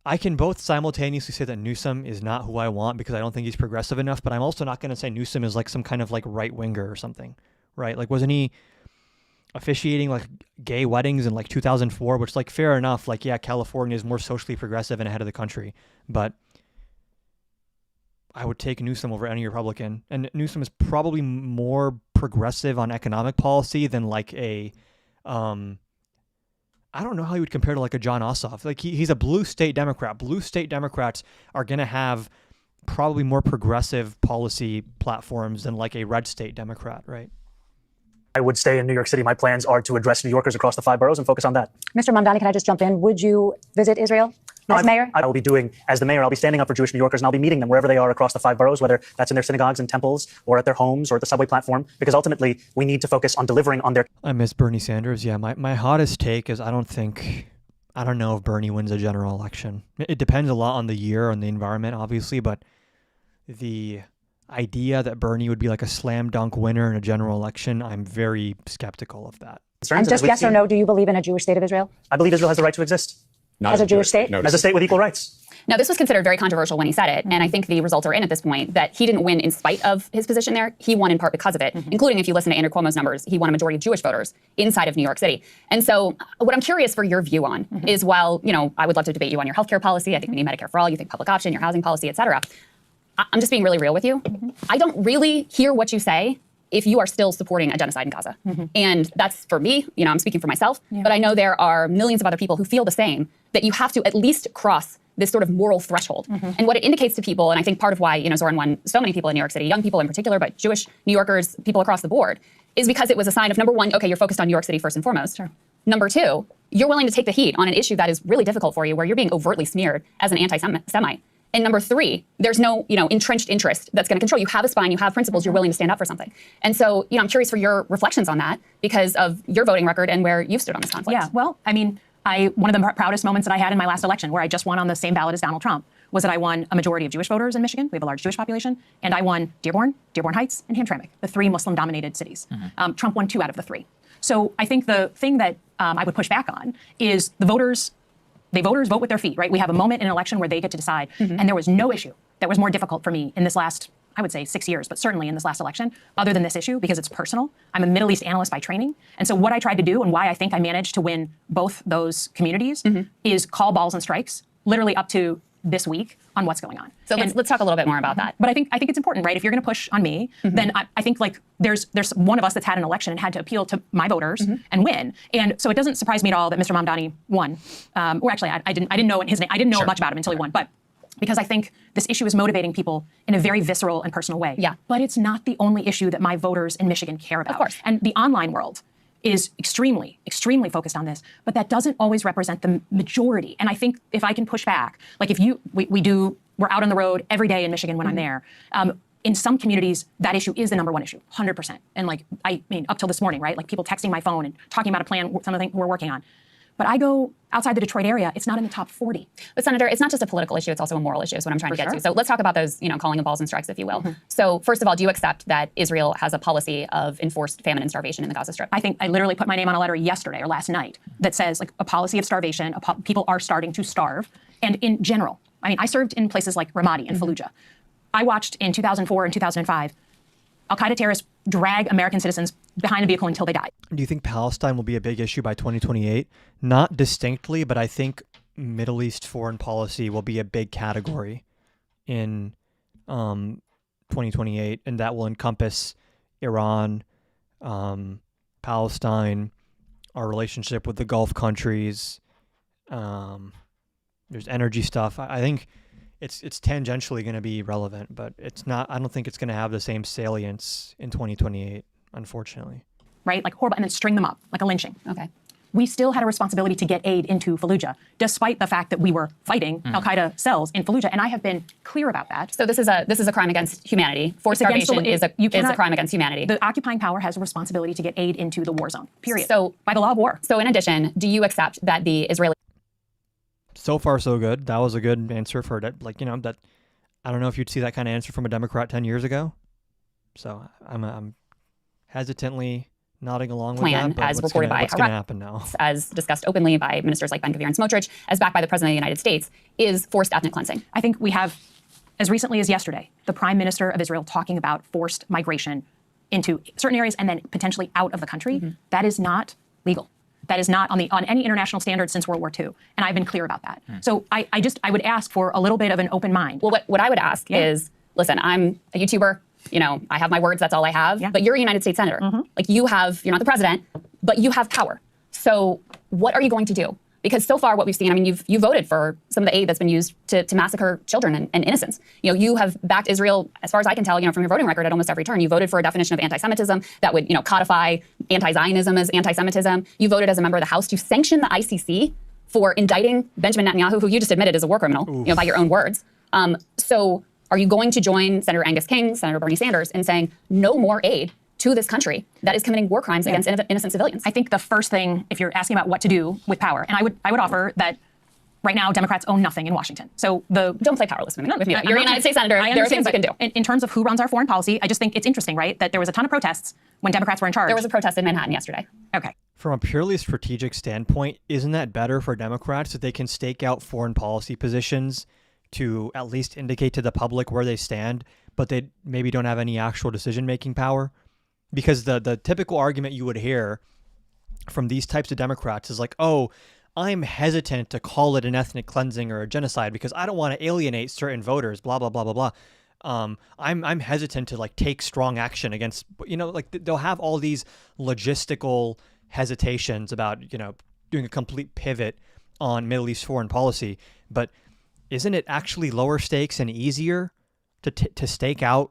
I can both simultaneously say that Newsom is not who I want because I don't think he's progressive enough, but I'm also not going to say Newsom is like some kind of like right-winger or something, right? Like, wasn't he officiating like gay weddings in like 2004, which like fair enough. Like, yeah, California is more socially progressive and ahead of the country, but I would take Newsom over any Republican. And Newsom is probably more progressive on economic policy than like a, I don't know how you would compare to like a Jon Ossoff. Like he's a blue state Democrat. Blue state Democrats are going to have probably more progressive policy platforms than like a red state Democrat, right? I would stay in New York City. My plans are to address New Yorkers across the 5 boroughs and focus on that. Mr. Mamdani, can I just jump in? Would you visit Israel as mayor? I will be doing, as the mayor, I'll be standing up for Jewish New Yorkers and I'll be meeting them wherever they are across the 5 boroughs, whether that's in their synagogues and temples or at their homes or at the subway platform, because ultimately we need to focus on delivering on their... I miss Bernie Sanders. Yeah, my hottest take is I don't know if Bernie wins a general election. It depends a lot on the year and the environment, obviously, but the idea that Bernie would be like a slam dunk winner in a general election, I'm very skeptical of that. And just yes or no, do you believe in a Jewish state of Israel? I believe Israel has the right to exist. Not as a Jewish state? As a state with equal rights. Now, this was considered very controversial when he said it, and I think the results are in at this point that he didn't win in spite of his position there. He won in part because of it, including if you listen to Andrew Cuomo's numbers, he won a majority of Jewish voters inside of New York City. And so what I'm curious for your view on is while, I would love to debate you on your healthcare policy, I think we need Medicare for all, you think public option, your housing policy, et cetera. I'm just being really real with you. I don't really hear what you say if you are still supporting a genocide in Gaza. And that's for me, I'm speaking for myself, but I know there are millions of other people who feel the same, that you have to at least cross this sort of moral threshold. And what it indicates to people, and I think part of why, Zoran won so many people in New York City, young people in particular, but Jewish New Yorkers, people across the board, is because it was a sign of, number one, okay, you're focused on New York City first and foremost. Sure. Number two, you're willing to take the heat on an issue that is really difficult for you, where you're being overtly smeared as an anti-Semite. And number three, there's no, entrenched interest that's going to control. You have a spine, you have principles, you're willing to stand up for something. And so, I'm curious for your reflections on that because of your voting record and where you've stood on this conflict. Yeah, well, one of the proudest moments that I had in my last election, where I just won on the same ballot as Donald Trump, was that I won a majority of Jewish voters in Michigan. We have a large Jewish population. And I won Dearborn Heights, and Hamtramck, the 3 Muslim-dominated cities. Trump won 2 out of the 3. So I think the thing that I would push back on is the voters vote with their feet, right? We have a moment in an election where they get to decide. And there was no issue that was more difficult for me in this last, I would say 6 years, but certainly in this last election, other than this issue, because it's personal. I'm a Middle East analyst by training. And so what I tried to do and why I think I managed to win both those communities is call balls and strikes, literally up to this week on what's going on. So let's talk a little bit more about that. But I think it's important, right? If you're going to push on me, then I think like there's one of us that's had an election and had to appeal to my voters and win. And so it doesn't surprise me at all that Mr. Mamdani won. Or actually, I didn't know his name. I didn't know much about him until he won. But because I think this issue is motivating people in a very visceral and personal way. Yeah. But it's not the only issue that my voters in Michigan care about. Of course. And the online world is extremely, extremely focused on this, but that doesn't always represent the majority. And I think if I can push back, like we're out on the road every day in Michigan when I'm there. In some communities, that issue is the number one issue, 100%. And like, I mean, up till this morning, right? Like people texting my phone and talking about a plan, some of the things we're working on. But I go outside the Detroit area, it's not in the top 40. But Senator, it's not just a political issue, it's also a moral issue is what I'm trying to get to. So let's talk about those, calling of balls and strikes, if you will. So first of all, do you accept that Israel has a policy of enforced famine and starvation in the Gaza Strip? I think I literally put my name on a letter yesterday or last night that says like a policy of starvation, people are starting to starve. And in general, I mean, I served in places like Ramadi and Fallujah. I watched in 2004 and 2005, Al-Qaeda terrorists drag American citizens behind a vehicle until they die. Do you think Palestine will be a big issue by 2028? Not distinctly, but I think Middle East foreign policy will be a big category in 2028, and that will encompass Iran, Palestine, our relationship with the Gulf countries. There's energy stuff. I think it's tangentially going to be relevant, but it's not. I don't think it's going to have the same salience in 2028, unfortunately. Right, like horrible, and then string them up like a lynching. Okay. We still had a responsibility to get aid into Fallujah, despite the fact that we were fighting Al-Qaeda cells in Fallujah, and I have been clear about that. So this is a crime against humanity. Forced starvation is a crime against humanity. The occupying power has a responsibility to get aid into the war zone. Period. So by the law of war. So in addition, do you accept that the Israeli? So far, so good. That was a good answer for that. Like, that I don't know if you'd see that kind of answer from a Democrat 10 years ago. So I'm hesitantly nodding along with that. But as reported by what's going to happen now? As discussed openly by ministers like Ben-Gvir and Smotrich, as backed by the President of the United States, is forced ethnic cleansing. I think we have, as recently as yesterday, the Prime Minister of Israel talking about forced migration into certain areas and then potentially out of the country. That is not legal. That is not on any international standard since World War II. And I've been clear about that. So I would ask for a little bit of an open mind. Well, what I would ask is, listen, I'm a YouTuber. I have my words, that's all I have. But you're a United States Senator. Like you're not the president, but you have power. So what are you going to do? Because so far what we've seen, I mean, you voted for some of the aid that's been used to massacre children and innocents. You have backed Israel, as far as I can tell, from your voting record at almost every turn. You voted for a definition of anti-Semitism that would, codify anti-Zionism as anti-Semitism. You voted as a member of the House to sanction the ICC for indicting Benjamin Netanyahu, who you just admitted is a war criminal, by your own words. So are you going to join Senator Angus King, Senator Bernie Sanders in saying no more aid to this country that is committing war crimes against innocent civilians? I think the first thing, if you're asking about what to do with power, and I would offer that right now Democrats own nothing in Washington. So don't play powerless with me. You're a United States Senator. There are things you can do. In terms of who runs our foreign policy, I just think it's interesting, right, that there was a ton of protests when Democrats were in charge. There was a protest in Manhattan yesterday. Okay. From a purely strategic standpoint, isn't that better for Democrats that they can stake out foreign policy positions to at least indicate to the public where they stand, but they maybe don't have any actual decision-making power? Because the typical argument you would hear from these types of Democrats is like, oh, I'm hesitant to call it an ethnic cleansing or a genocide because I don't want to alienate certain voters, blah, blah, blah, blah, blah. I'm hesitant to take strong action against, they'll have all these logistical hesitations about, doing a complete pivot on Middle East foreign policy. But isn't it actually lower stakes and easier to stake out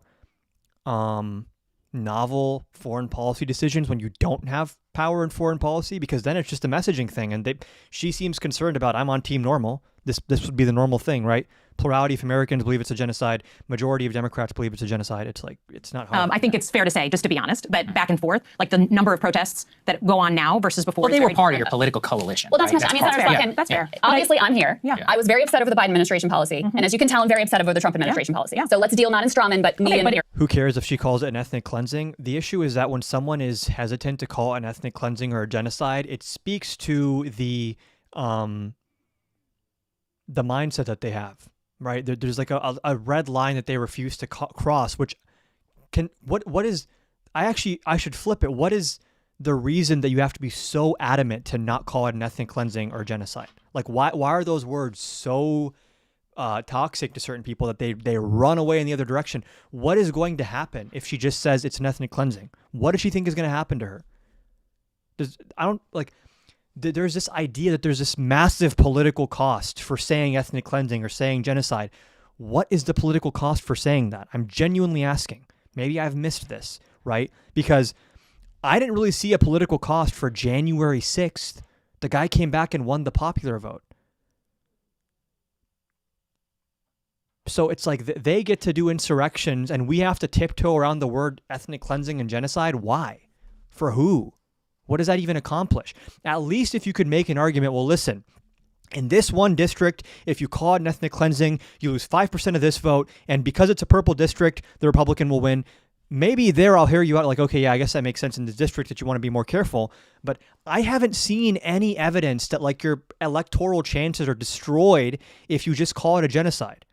novel foreign policy decisions when you don't have power in foreign policy? Because then it's just a messaging thing, and she seems concerned about, I'm on team normal. This would be the normal thing, right? Plurality of Americans believe it's a genocide. Majority of Democrats believe it's a genocide. It's not hard. I think it's fair to say, just to be honest, that back and forth, like the number of protests that go on now versus before. Well, they were part of your political coalition. Well, that's right? not. I mean, Senator Slotkin, that's fair. Obviously, I'm here. Yeah. I was very upset over the Biden administration policy, and as you can tell, I'm very upset over the Trump administration policy. So let's deal not in strawman, but me and here. Who cares if she calls it an ethnic cleansing? The issue is that when someone is hesitant to call it an ethnic cleansing or a genocide, it speaks to the mindset that they have. Right, there's like a red line that they refuse to cross, which I should flip it. What is the reason that you have to be so adamant to not call it an ethnic cleansing or genocide? Like, why are those words so toxic to certain people that they run away in the other direction? What is going to happen if she just says it's an ethnic cleansing? What does she think is going to happen to her? There's this idea that there's this massive political cost for saying ethnic cleansing or saying genocide. What is the political cost for saying that? I'm genuinely asking. Maybe I've missed this, right? Because I didn't really see a political cost for January 6th. The guy came back and won the popular vote. So it's like they get to do insurrections and we have to tiptoe around the word ethnic cleansing and genocide. Why? For who? What does that even accomplish? At least if you could make an argument, well, listen, in this one district, if you call it an ethnic cleansing, you lose 5% of this vote. And because it's a purple district, the Republican will win. Maybe there I'll hear you out like, okay, yeah, I guess that makes sense in the district that you want to be more careful. But I haven't seen any evidence that like your electoral chances are destroyed if you just call it a genocide.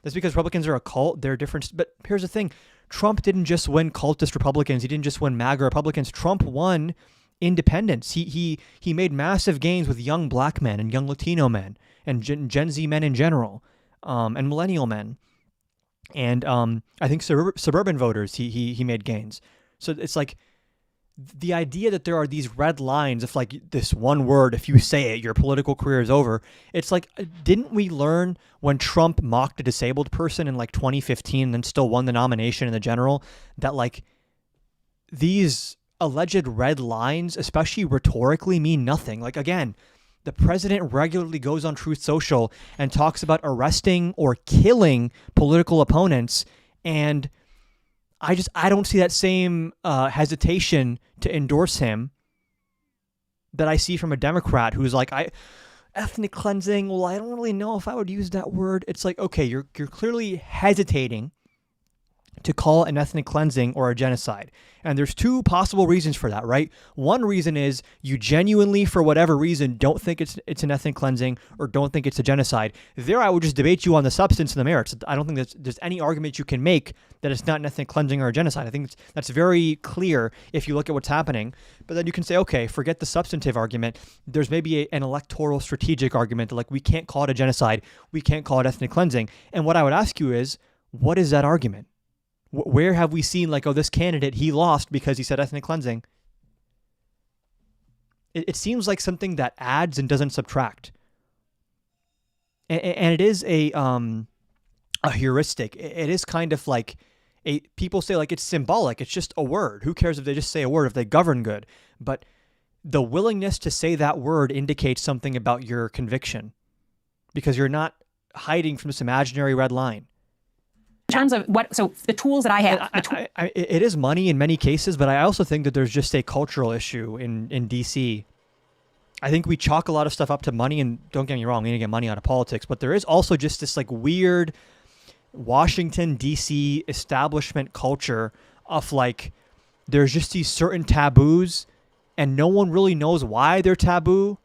That's because Republicans are a cult. They're different. But here's the thing. Trump didn't just win cultist Republicans. He didn't just win MAGA Republicans. Trump won independents. He made massive gains with young black men and young Latino men and Gen Z men in general, and millennial men. And I think suburban voters, he made gains. So it's like the idea that there are these red lines, if like this one word, if you say it, your political career is over. It's like, didn't we learn when Trump mocked a disabled person in like 2015 and then still won the nomination in the general, that like these alleged red lines, especially rhetorically, mean nothing. Like, again, the president regularly goes on Truth Social and talks about arresting or killing political opponents, and I don't see that same hesitation to endorse him that I see from a Democrat who's like, ethnic cleansing, well, I don't really know if I would use that word. It's like, okay, you're clearly hesitating to call it an ethnic cleansing or a genocide. And there's two possible reasons for that, right? One reason is you genuinely, for whatever reason, don't think it's an ethnic cleansing or don't think it's a genocide. There, I would just debate you on the substance and the merits. I don't think there's any argument you can make that it's not an ethnic cleansing or a genocide. I think that's very clear if you look at what's happening. But then you can say, okay, forget the substantive argument. There's maybe an electoral strategic argument, like we can't call it a genocide, we can't call it ethnic cleansing. And what I would ask you is, what is that argument? Where have we seen like, oh, this candidate, he lost because he said ethnic cleansing? It seems like something that adds and doesn't subtract. And it is a heuristic. It is kind of like people say like it's symbolic. It's just a word. Who cares if they just say a word if they govern good? But the willingness to say that word indicates something about your conviction, because you're not hiding from this imaginary red line. In terms of so the tools that I have. It is money in many cases, but I also think that there's just a cultural issue in DC. I think we chalk a lot of stuff up to money, and don't get me wrong, we need to get money out of politics, but there is also just this like weird Washington, DC establishment culture of like, there's just these certain taboos and no one really knows why they're taboo,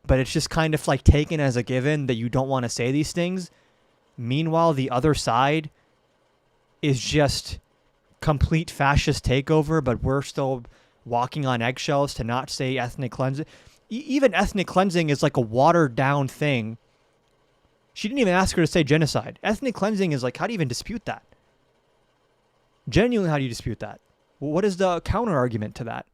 but it's just kind of like taken as a given that you don't want to say these things. Meanwhile, the other side is just complete fascist takeover, but we're still walking on eggshells to not say ethnic cleansing. Even ethnic cleansing is like a watered down thing. She didn't even ask her to say genocide. Ethnic cleansing is like, how do you even dispute that? Genuinely, how do you dispute that? What is the counter argument to that?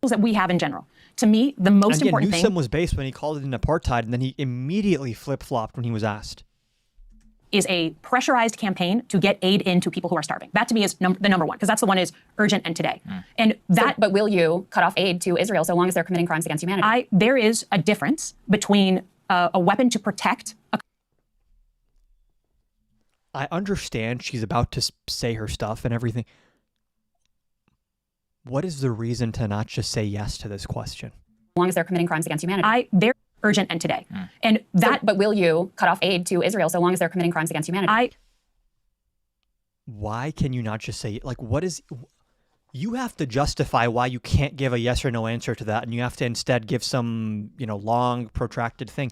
That we have in general. To me, the most important Newsom thing was based when he called it an apartheid, and then he immediately flip-flopped when he was asked. Is a pressurized campaign to get aid into people who are starving. That to me is the number one, because that's the one is urgent and today. And that. But will you cut off aid to Israel so long as they're committing crimes against humanity? There is a difference between a weapon to protect. I understand she's about to say her stuff and everything. What is the reason to not just say yes to this question? As long as they're committing crimes against humanity. They're urgent and today. And that. But will you cut off aid to Israel so long as they're committing crimes against humanity? Why can you not just say, like, what is... You have to justify why you can't give a yes or no answer to that, and you have to instead give some, long, protracted thing.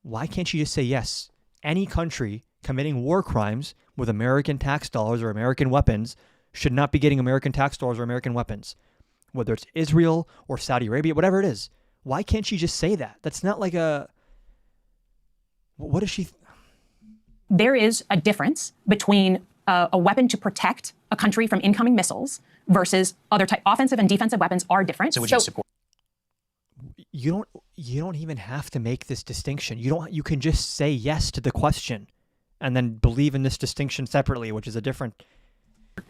Why can't you just say yes? Any country committing war crimes with American tax dollars or American weapons should not be getting American tax dollars or American weapons. Whether it's Israel or Saudi Arabia, whatever it is. Why can't she just say that? That's not like a... What is she... There is a difference between a weapon to protect a country from incoming missiles versus other type. Offensive and defensive weapons are different. So would you support? You don't even have to make this distinction. You can just say yes to the question and then believe in this distinction separately, which is a different...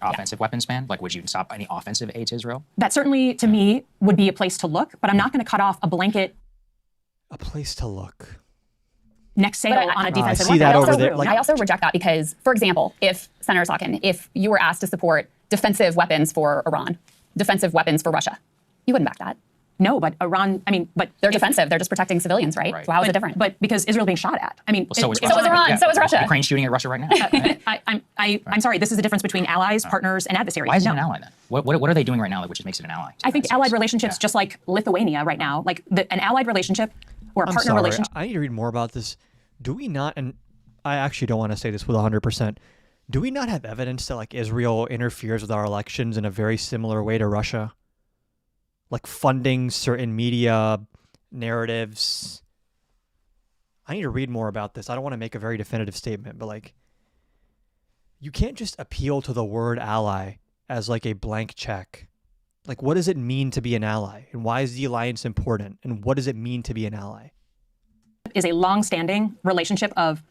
offensive weapons ban? Like, would you stop any offensive aid to Israel? That certainly, to me, would be a place to look, but I'm not going to cut off a blanket. A place to look. Next sale on a defensive weapon. I over there. I also reject that because, for example, if Senator Sotkin, if you were asked to support defensive weapons for Iran, defensive weapons for Russia, you wouldn't back that. No, but Iran, but they're defensive. They're just protecting civilians, right? So how is it different? But because Israel being shot at. Well, so is Iran. Yeah. So is Russia. Ukraine's shooting at Russia right now. I'm sorry. This is the difference between allies, partners, and adversaries. Why is it an ally then? What are they doing right now which makes it an ally? I think allied relationships, just like Lithuania right now, like an allied relationship or a partner relationship. I need to read more about this. Do we not, and I actually don't want to say this with 100%, do we not have evidence that like Israel interferes with our elections in a very similar way to Russia? Like funding certain media narratives. I need to read more about this. I don't want to make a very definitive statement, but like, you can't just appeal to the word ally as like a blank check. Like, what does it mean to be an ally? And why is the alliance important? And what does it mean to be an ally? Is a long-standing relationship of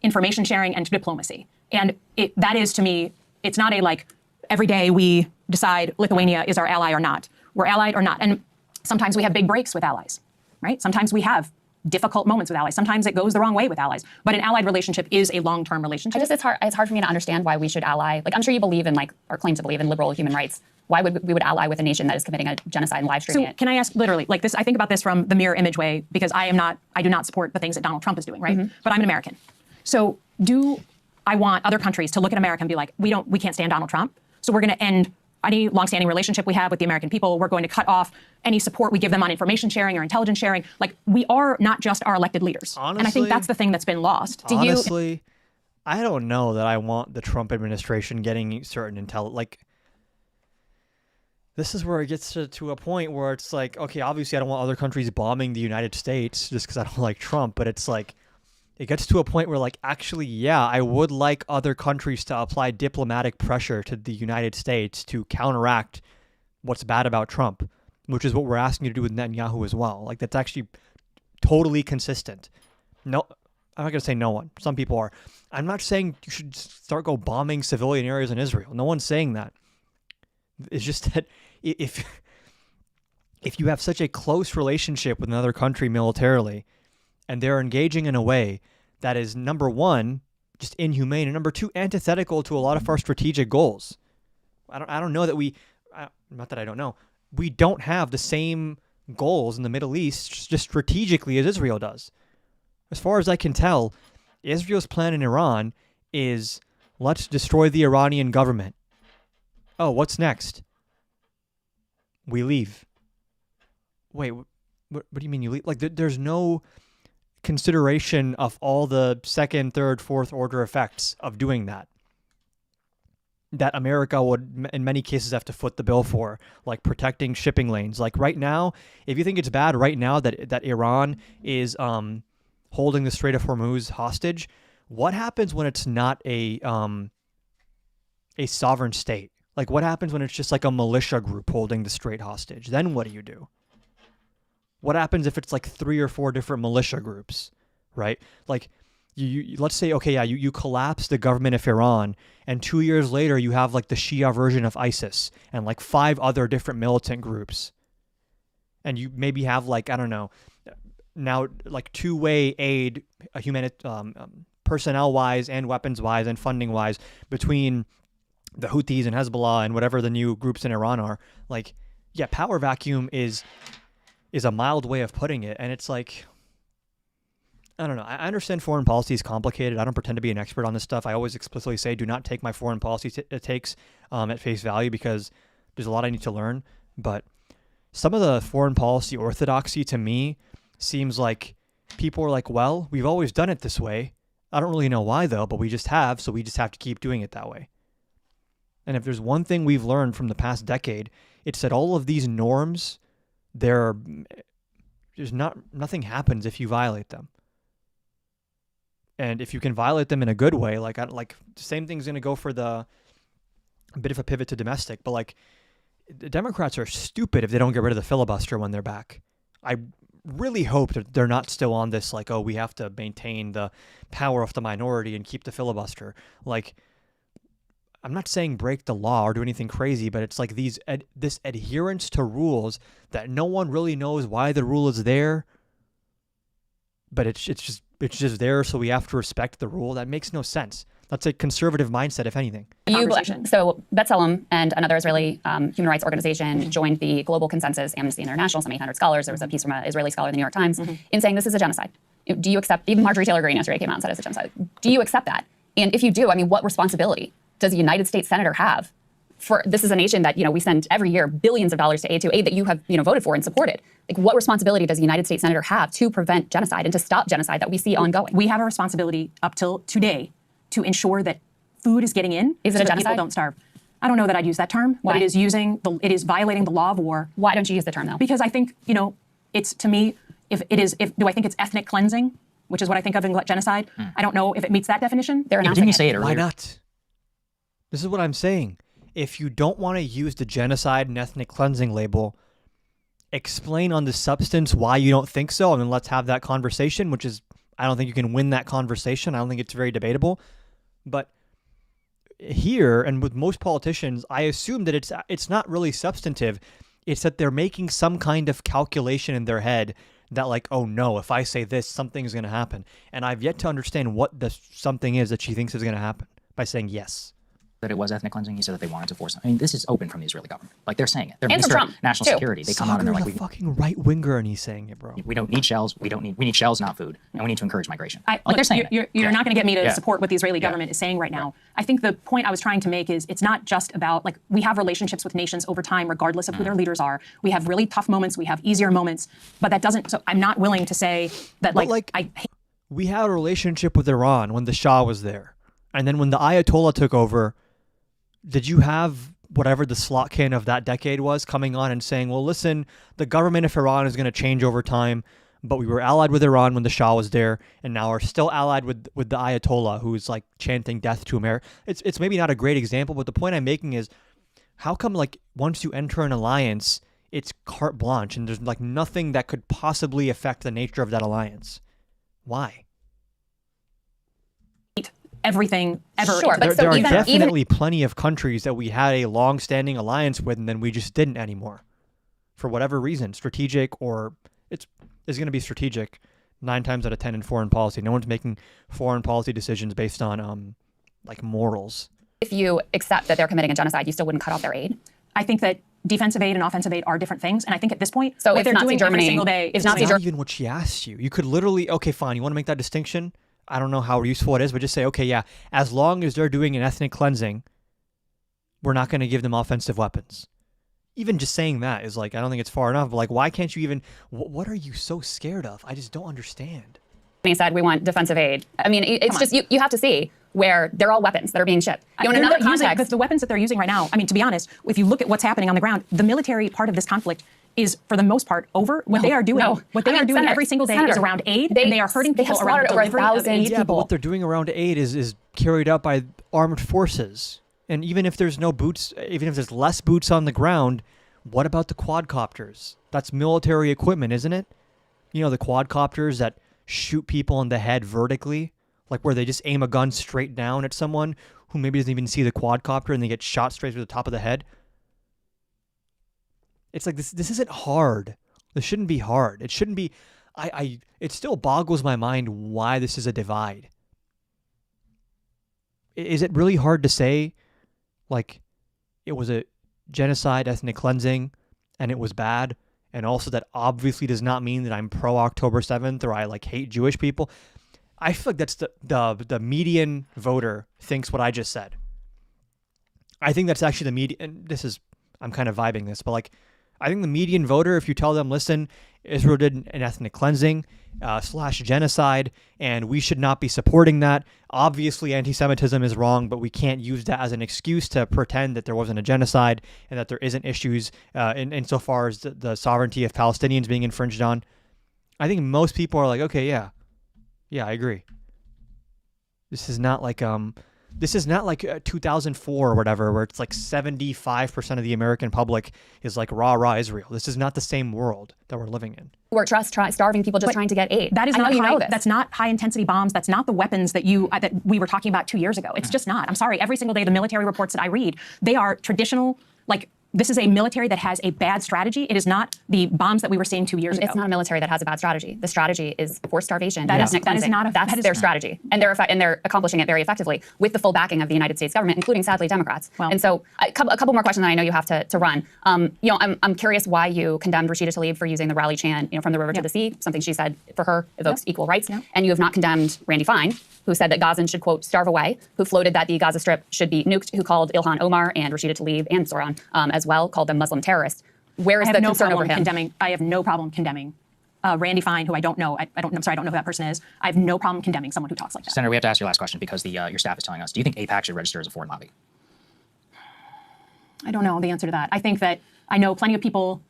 information sharing and diplomacy. And that is, to me, it's not a like, every day we decide Lithuania is our ally or not. We're allied or not. And sometimes we have big breaks with allies, right? Sometimes we have difficult moments with allies. Sometimes it goes the wrong way with allies. But an allied relationship is a long-term relationship. It's hard for me to understand why we should ally. Like, I'm sure you believe in, like, or claim to believe in liberal human rights. Why would we ally with a nation that is committing a genocide and live streaming it? Can I ask, literally, like this, I think about this from the mirror image way, because I do not support the things that Donald Trump is doing, right? But I'm an American. So do I want other countries to look at America and be like, we can't stand Donald Trump, so we're going to end any longstanding relationship we have with the American people. We're going to cut off any support we give them on information sharing or intelligence sharing. Like, we are not just our elected leaders. Honestly, and I think that's the thing that's been lost. Honestly, I don't know that I want the Trump administration getting certain intel. Like, this is where it gets to a point where it's like, okay, obviously I don't want other countries bombing the United States just because I don't like Trump, but it's like, it gets to a point where, like, actually, yeah, I would like other countries to apply diplomatic pressure to the United States to counteract what's bad about Trump, which is what we're asking you to do with Netanyahu as well. Like, that's actually totally consistent. No, I'm not going to say no one. Some people are. I'm not saying you should start bombing civilian areas in Israel. No one's saying that. It's just that if you have such a close relationship with another country militarily, and they're engaging in a way that is, number one, just inhumane, and number two, antithetical to a lot of our strategic goals. I don't know that not that I don't know, we don't have the same goals in the Middle East just strategically as Israel does. As far as I can tell, Israel's plan in Iran is, let's destroy the Iranian government. Oh, what's next? We leave. Wait, what do you mean you leave? Like, there's no consideration of all the second, third, fourth order effects of doing that America would in many cases have to foot the bill for, like protecting shipping lanes. Like right now, if you think it's bad right now that Iran is holding the Strait of Hormuz hostage, what happens when it's not a sovereign state? Like, what happens when it's just like a militia group holding the strait hostage? Then what do you do? What happens if it's like 3 or 4 different militia groups, right? Like, you let's say, okay, yeah, you collapse the government of Iran, and 2 years later you have like the Shia version of ISIS and like 5 other different militant groups. And you maybe have like, I don't know, now like two-way aid, personnel-wise and weapons-wise and funding-wise between the Houthis and Hezbollah and whatever the new groups in Iran are. Like, yeah, power vacuum is a mild way of putting it. And it's like, I don't know. I understand foreign policy is complicated. I don't pretend to be an expert on this stuff. I always explicitly say, do not take my foreign policy takes at face value, because there's a lot I need to learn. But some of the foreign policy orthodoxy to me seems like people are like, well, we've always done it this way. I don't really know why though, but we just have, so we just have to keep doing it that way. And if there's one thing we've learned from the past decade, it's that all of these norms, nothing happens if you violate them. And if you can violate them in a good way, like the same thing's going to go for a bit of a pivot to domestic, but like the Democrats are stupid if they don't get rid of the filibuster when they're back. I really hope that they're not still on this, like, oh, we have to maintain the power of the minority and keep the filibuster. Like, I'm not saying break the law or do anything crazy, but it's like this adherence to rules that no one really knows why the rule is there, but it's just there, so we have to respect the rule. That makes no sense. That's a conservative mindset, if anything. So B'Tselem and another Israeli human rights organization joined the global consensus, Amnesty International, some 800 scholars. There was a piece from an Israeli scholar in the New York Times in saying this is a genocide. Do you accept, even Marjorie Taylor Greene yesterday came out and said it's a genocide. Do you accept that? And if you do, I mean, what responsibility does a United States senator have for, this is a nation that, we send every year billions of dollars to aid that you have, voted for and supported. Like, what responsibility does a United States senator have to prevent genocide and to stop genocide that we see ongoing? We have a responsibility up till today to ensure that food is getting in. Is it so a that genocide? People don't starve. I don't know that I'd use that term, Why? but it is violating the law of war. Why don't you use the term though? Because I think, it's, to me, do I think it's ethnic cleansing, which is what I think of in genocide? I don't know if it meets that definition. Didn't you say it earlier? Why not? This is what I'm saying. If you don't want to use the genocide and ethnic cleansing label, explain on the substance why you don't think so, and then let's have that conversation, which is, I don't think you can win that conversation. I don't think it's very debatable. But here, and with most politicians, I assume that it's not really substantive. It's that they're making some kind of calculation in their head that, like, oh no, if I say this, something's going to happen. And I've yet to understand what the something is that she thinks is going to happen by saying yes. That it was ethnic cleansing. He said that they wanted to force it. I mean, this is open from the Israeli government. Like, they're saying it. They're And from Minister Trump, of National too. Security. They come out and they're like, a fucking right winger, and he's saying it, bro. we don't need shells. We need shells, not food, and we need to encourage migration. Look, they're saying you're not going to get me to Yeah. support what the Israeli government is saying right now. I think the point I was trying to make is it's not just about, like, we have relationships with nations over time, regardless of who their leaders are. We have really tough moments. We have easier moments, but that doesn't. So I'm not willing to say that, we had a relationship with Iran when the Shah was there, and then when the Ayatollah took over. Did you have whatever the Slotkin of that decade was coming on and saying, well, listen, the government of Iran is going to change over time, but we were allied with Iran when the Shah was there, and now are still allied with the Ayatollah, who's like chanting death to America. It's maybe not a great example, but the point I'm making is, how come, like, once you enter an alliance, it's carte blanche and there's like nothing that could possibly affect the nature of that alliance? Why? Everything ever. Sure, but there are definitely plenty of countries that we had a long-standing alliance with, and then we just didn't anymore, for whatever reason, strategic or it's going to be strategic 9 times out of 10 in foreign policy. No one's making foreign policy decisions based on like morals. If you accept that they're committing a genocide, you still wouldn't cut off their aid. I think that defensive aid and offensive aid are different things, and I think at this point, so what if they're Nazi doing Germany, every single day, if is Nazi not even what she asked you. You could literally, okay, fine, you want to make that distinction? I don't know how useful it is, but just say, okay, yeah, as long as they're doing an ethnic cleansing, we're not going to give them offensive weapons. Even just saying that is like, I don't think it's far enough. But like, why can't you even, what are you so scared of? I just don't understand. He said we want defensive aid. I mean, it's just, you have to see where they're all weapons that are being shipped. In another context, but the weapons that they're using right now, I mean, to be honest, if you look at what's happening on the ground, the military part of this conflict is, for the most part, over. What they are doing, Senator, every single day is around aid, and they are hurting people around the delivery of aid. Yeah, but what they're doing around aid is carried out by armed forces. And even if there's no boots, even if there's less boots on the ground, what about the quadcopters? That's military equipment, isn't it? You know, the quadcopters that shoot people in the head vertically, like where they just aim a gun straight down at someone who maybe doesn't even see the quadcopter and they get shot straight through the top of the head. It's like, this isn't hard. This shouldn't be hard. It shouldn't be, it still boggles my mind why this is a divide. Is it really hard to say, like, it was a genocide, ethnic cleansing, and it was bad, and also that obviously does not mean that I'm pro October 7th or I like hate Jewish people? I feel like that's the median voter thinks what I just said. I think that's actually the median, and this is, I'm kind of vibing this, but like, I think the median voter, if you tell them, listen, Israel did an ethnic cleansing / genocide, and we should not be supporting that. Obviously, anti-Semitism is wrong, but we can't use that as an excuse to pretend that there wasn't a genocide and that there isn't issues insofar as the sovereignty of Palestinians being infringed on. I think most people are like, okay, yeah, I agree. This is not like This is not like 2004 or whatever, where it's like 75% of the American public is like rah Israel. This is not the same world that we're living in. We're starving people just trying to get aid. That is I know not you high, know this. That's not high intensity bombs. That's not the weapons that we were talking about 2 years ago. It's just not. I'm sorry. Every single day, the military reports that I read, they are traditional, like, this is a military that has a bad strategy. It is not the bombs that we were seeing 2 years ago. It's not a military that has a bad strategy. The strategy is forced starvation. That is cleansing. not a- That's that is- their strategy, and they're accomplishing it very effectively with the full backing of the United States government, including sadly Democrats. And so a couple more questions that I know you have to run. I'm curious why you condemned Rashida Tlaib for using the rally chant, from the river to the sea, something she said for her evokes equal rights, and you have not condemned Randy Fine, who said that Gazans should, quote, starve away, who floated that the Gaza Strip should be nuked, who called Ilhan Omar and Rashida Tlaib and Zoran as well, called them Muslim terrorists. Where is the concern over him? I have no problem condemning Randy Fine, who I don't know. I'm sorry, I don't know who that person is. I have no problem condemning someone who talks like that. Senator, we have to ask your last question because your staff is telling us. Do you think AIPAC should register as a foreign lobby? I don't know the answer to that. I think that I know plenty of people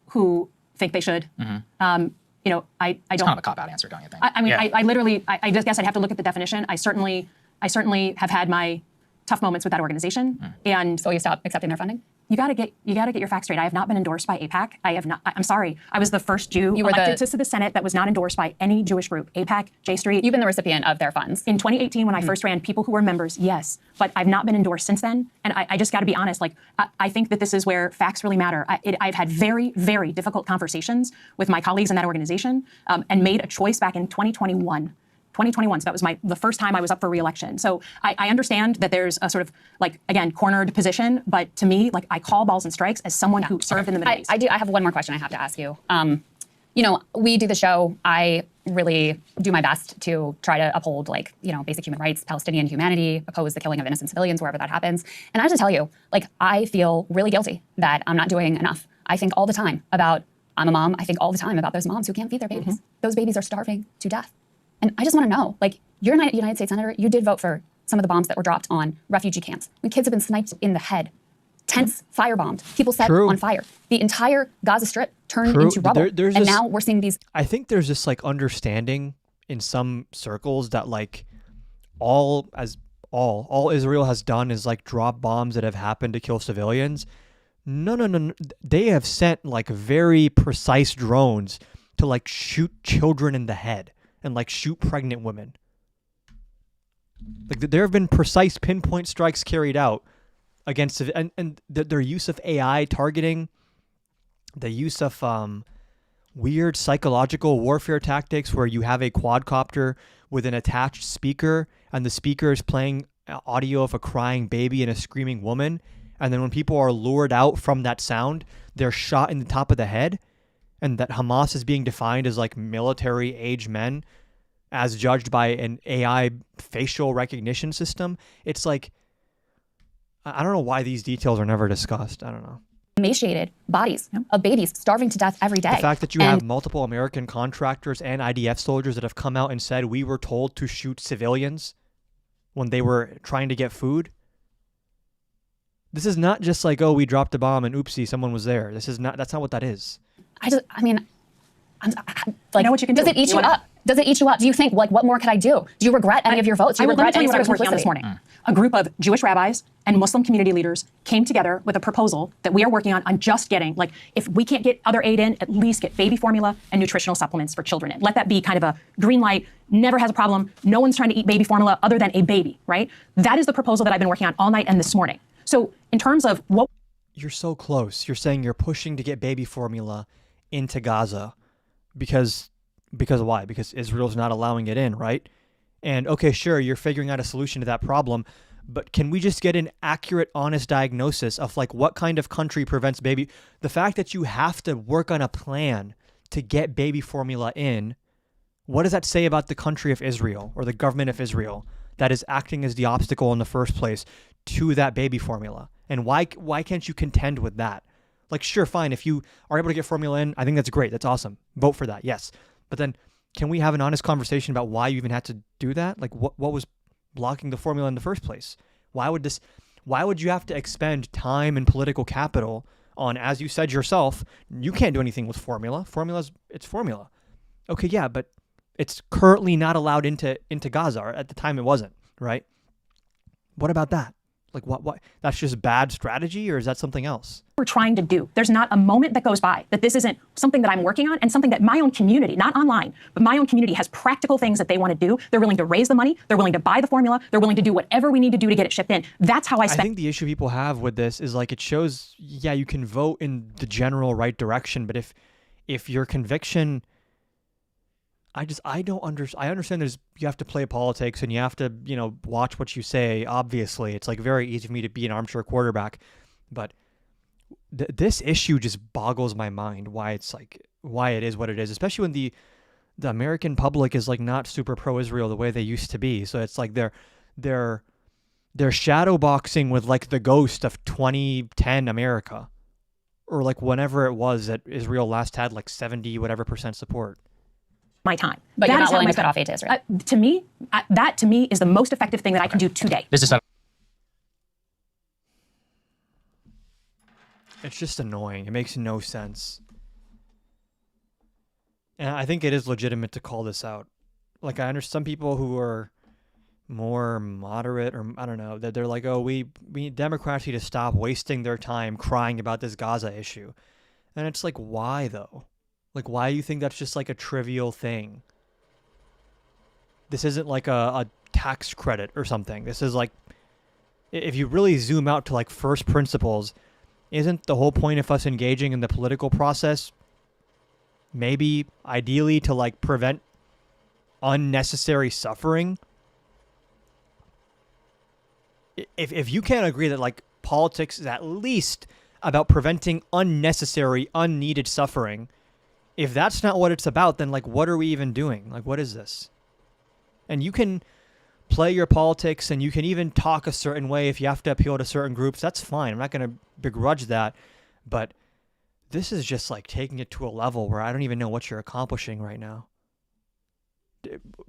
who think they should. I don't. It's kind of a cop-out answer, don't you think? I literally, I just guess I'd have to look at the definition. I certainly have had my tough moments with that organization, and so you stop accepting their funding. You got to get your facts straight. I have not been endorsed by AIPAC. I have not. I'm sorry. I was the first Jew elected to the Senate that was not endorsed by any Jewish group. AIPAC, J Street. You've been the recipient of their funds. In 2018, when I first ran, people who were members, yes, but I've not been endorsed since then. And I just got to be honest. Like, I think that this is where facts really matter. I've had very, very difficult conversations with my colleagues in that organization, and made a choice back in 2021. So that was the first time I was up for re-election. So I understand that there's a sort of, like, again, cornered position, but to me, like, I call balls and strikes as someone who served in the Middle East. I have one more question I have to ask you. We do the show. I really do my best to try to uphold, basic human rights, Palestinian humanity, oppose the killing of innocent civilians wherever that happens. And I have to tell you, I feel really guilty that I'm not doing enough. I think all the time about, I'm a mom, I think all the time about those moms who can't feed their babies. Those babies are starving to death. And I just want to know, you're a United States Senator, you did vote for some of the bombs that were dropped on refugee camps. When kids have been sniped in the head, tents firebombed, people set on fire. The entire Gaza Strip turned into rubble. And now we're seeing these. I think there's this understanding in some circles that all Israel has done is drop bombs that have happened to kill civilians. No. They have sent very precise drones to shoot children in the head and shoot pregnant women. There have been precise pinpoint strikes carried out against and their use of AI targeting, the use of weird psychological warfare tactics where you have a quadcopter with an attached speaker and the speaker is playing audio of a crying baby and a screaming woman, and then when people are lured out from that sound, they're shot in the top of the head. And that Hamas is being defined as military-age men as judged by an AI facial recognition system. It's I don't know why these details are never discussed. I don't know. Emaciated bodies of babies starving to death every day. The fact that you have multiple American contractors and IDF soldiers that have come out and said we were told to shoot civilians when they were trying to get food. This is not just we dropped a bomb and oopsie, someone was there. That's not what that is. I know what you can do. Does it eat You you wanna- up? Does it eat you up? Do you think, what more could I do? Do you regret any of your votes? Do you Let me regret tell any you what I sort was of working on this complicity? morning. A group of Jewish rabbis and Muslim community leaders came together with a proposal that we are working on just getting, if we can't get other aid in, at least get baby formula and nutritional supplements for children in. Let that be kind of a green light, never has a problem. No one's trying to eat baby formula other than a baby, right? That is the proposal that I've been working on all night and this morning. So in terms of what... You're so close. You're saying you're pushing to get baby formula into Gaza because why? Because Israel's not allowing it in, right? And okay, sure, you're figuring out a solution to that problem, but can we just get an accurate, honest diagnosis of what kind of country prevents baby? The fact that you have to work on a plan to get baby formula in, what does that say about the country of Israel or the government of Israel that is acting as the obstacle in the first place to that baby formula? And why can't you contend with that? Sure, fine. If you are able to get formula in, I think that's great. That's awesome. Vote for that. Yes. But then can we have an honest conversation about why you even had to do that? What was blocking the formula in the first place? Why would you have to expend time and political capital on, as you said yourself, you can't do anything with formula. It's formula. Okay, yeah, but it's currently not allowed into Gaza. Or at the time it wasn't, right? What about that? Like what that's just bad strategy, or is that something else? We're trying to do. There's not a moment that goes by that this isn't something that I'm working on and something that my own community, not online, but my own community has practical things that they want to do. They're willing to raise the money. They're willing to buy the formula. They're willing to do whatever we need to do to get it shipped in. That's how I spend. I think the issue people have with this is like it shows, yeah, you can vote in the general right direction, but if your conviction, I understand you have to play politics and you have to, watch what you say. Obviously, it's like very easy for me to be an armchair quarterback, but this issue just boggles my mind why it is what it is, especially when the American public is like not super pro-Israel the way they used to be. So it's like they're shadow boxing with like the ghost of 2010 America, or like whenever it was that Israel last had like 70 whatever % support. My time. But you're not willing to put off aid to Israel. To me, that to me is the most effective thing that I can do today. This is It's just annoying. It makes no sense. And I think it is legitimate to call this out. Like, I understand some people who are more moderate, or I don't know, that they're like, oh, we need Democrats need to stop wasting their time crying about this Gaza issue. And it's like, why though? Like, why do you think that's just like a trivial thing? This isn't like a tax credit or something. This is like, if you really zoom out to like first principles, isn't the whole point of us engaging in the political process maybe ideally to like prevent unnecessary suffering? If you can't agree that like politics is at least about preventing unnecessary, unneeded suffering, if that's not what it's about, then like what are we even doing? Like, what is this? And you can play your politics and you can even talk a certain way if you have to appeal to certain groups. That's fine. I'm not going to begrudge that. But this is just like taking it to a level where I don't even know what you're accomplishing right now.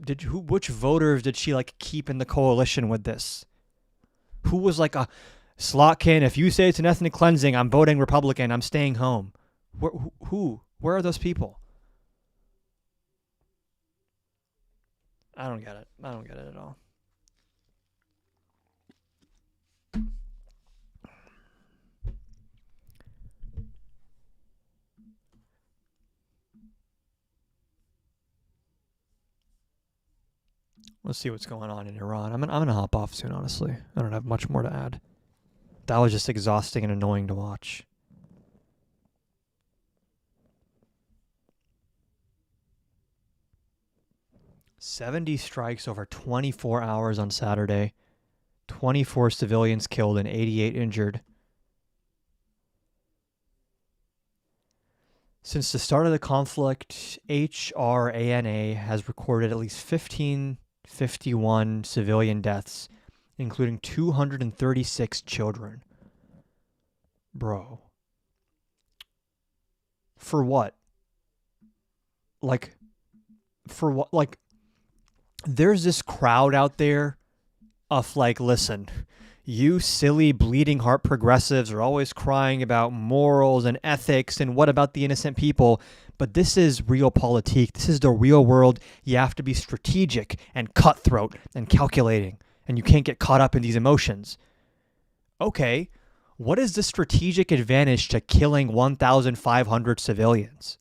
Which voters did she like keep in the coalition with this? Who was like a Slotkin? If you say it's an ethnic cleansing, I'm voting Republican. I'm staying home. Who? Where are those people? I don't get it. I don't get it at all. Let's see what's going on in Iran. I'm gonna hop off soon, honestly. I don't have much more to add. That was just exhausting and annoying to watch. "70 strikes over 24 hours on Saturday. 24 civilians killed and 88 injured. Since the start of the conflict, HRANA has recorded at least 51 civilian deaths, including 236 children. Bro. For what? For what? There's this crowd out there of listen, you silly bleeding heart progressives are always crying about morals and ethics and what about the innocent people, but this is realpolitik. This is the real world. You have to be strategic and cutthroat and calculating, and you can't get caught up in these emotions. Okay, what is the strategic advantage to killing 1,500 civilians?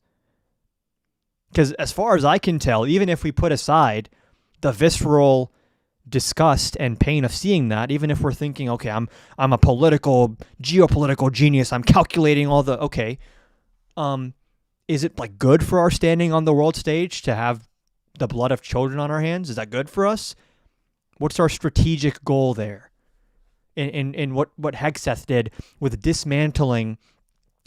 Because as far as I can tell, even if we put aside the visceral disgust and pain of seeing that, even if we're thinking, okay, I'm a geopolitical genius, I'm calculating all the, okay, is it good for our standing on the world stage to have the blood of children on our hands? Is that good for us? What's our strategic goal there? In what Hegseth did with dismantling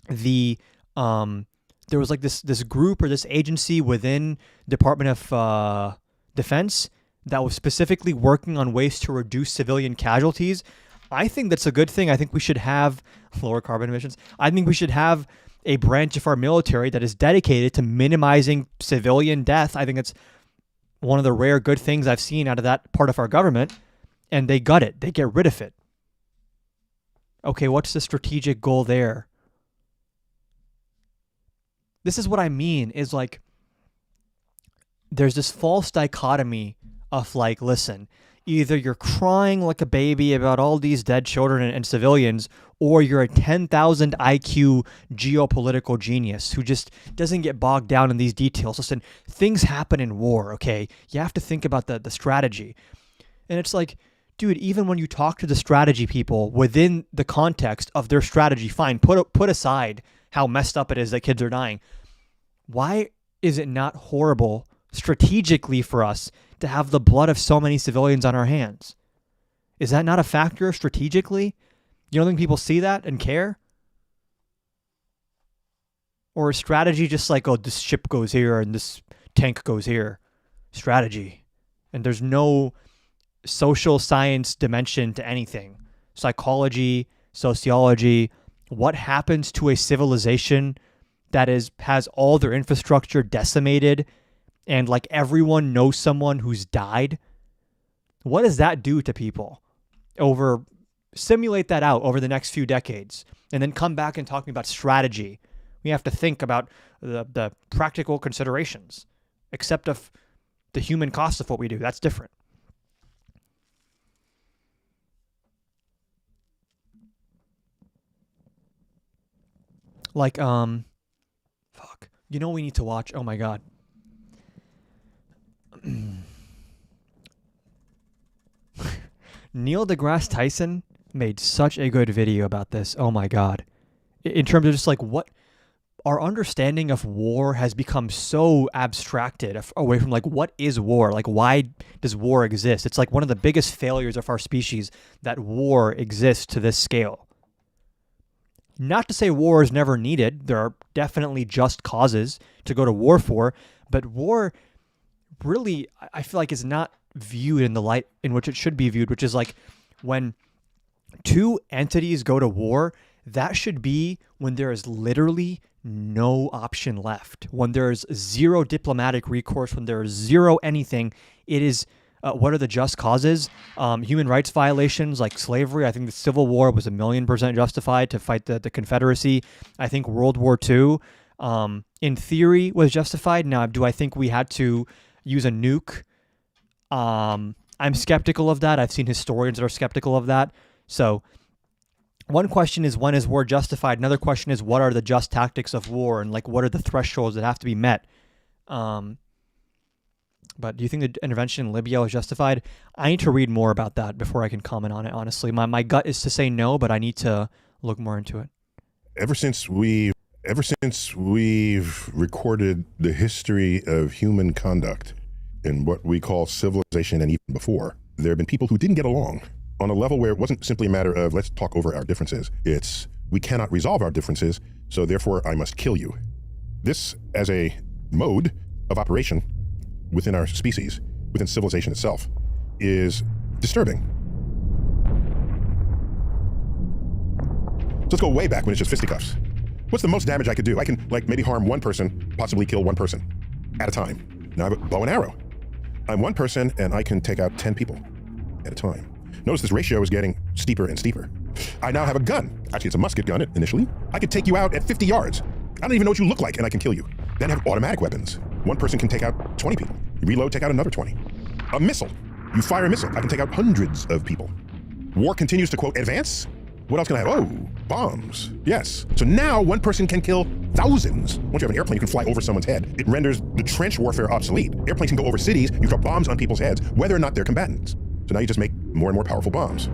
the, there was this group or this agency within Department of Defense that was specifically working on ways to reduce civilian casualties. I think that's a good thing. I think we should have lower carbon emissions. I think we should have a branch of our military that is dedicated to minimizing civilian death. I think it's one of the rare good things I've seen out of that part of our government, and they gut it. They get rid of it. Okay, what's the strategic goal there? This is what I mean, is there's this false dichotomy of listen, Either you're crying like a baby about all these dead children and civilians, or you're a 10,000 IQ geopolitical genius who just doesn't get bogged down in these details. Listen, things happen in war, okay? You have to think about the strategy. And it's like, dude, even when you talk to the strategy people within the context of their strategy, fine, put aside how messed up it is that kids are dying. Why is it not horrible strategically for us to have the blood of so many civilians on our hands? Is that not a factor strategically? You don't think people see that and care? Or is strategy just like, oh, this ship goes here and this tank goes here? Strategy. And there's no social science dimension to anything. Psychology, sociology, what happens to a civilization that has all their infrastructure decimated and like everyone knows someone who's died? What does that do to people? Simulate that out over the next few decades and then come back and talking about strategy. We have to think about the practical considerations, except of the human cost of what we do. That's different. Like, fuck. You know what we need to watch? Oh my God. Neil deGrasse Tyson made such a good video about this. Oh my God. In terms of just like what our understanding of war has become so abstracted away from like, what is war? Like, why does war exist? It's like one of the biggest failures of our species that war exists to this scale. Not to say war is never needed. There are definitely just causes to go to war for, but war really, I feel like, is not viewed in the light in which it should be viewed, which is like when two entities go to war, that should be when there is literally no option left. When there's zero diplomatic recourse, when there is zero anything, it is, what are the just causes? Human rights violations like slavery. I think the Civil War was 1,000,000% justified to fight the Confederacy. I think World War II, in theory, was justified. Now, do I think we had to use a nuke? I'm skeptical of that. I've seen historians that are skeptical of that. So one question is, when is war justified? Another question is, what are the just tactics of war? And like, what are the thresholds that have to be met? But do you think the intervention in Libya was justified? I need to read more about that before I can comment on it, honestly. My gut is to say no, but I need to look more into it. Ever since we've recorded the history of human conduct in what we call civilization, and even before, there have been people who didn't get along on a level where it wasn't simply a matter of let's talk over our differences. It's we cannot resolve our differences, so therefore I must kill you. This, as a mode of operation within our species, within civilization itself, is disturbing. So let's go way back when it's just fisticuffs. What's the most damage I could do? I can like maybe harm one person, possibly kill one person at a time. Now I have a bow and arrow. I'm one person and I can take out 10 people at a time. Notice this ratio is getting steeper and steeper. I now have a gun. Actually, it's a musket gun initially. I could take you out at 50 yards. I don't even know what you look like and I can kill you. Then I have automatic weapons. One person can take out 20 people. You reload, take out another 20. A missile. You fire a missile. I can take out hundreds of people. War continues to, quote, advance. What else can I have? Oh, bombs. Yes. So now one person can kill thousands. Once you have an airplane, you can fly over someone's head. It renders the trench warfare obsolete. Airplanes can go over cities. You drop bombs on people's heads, whether or not they're combatants. So now you just make more and more powerful bombs.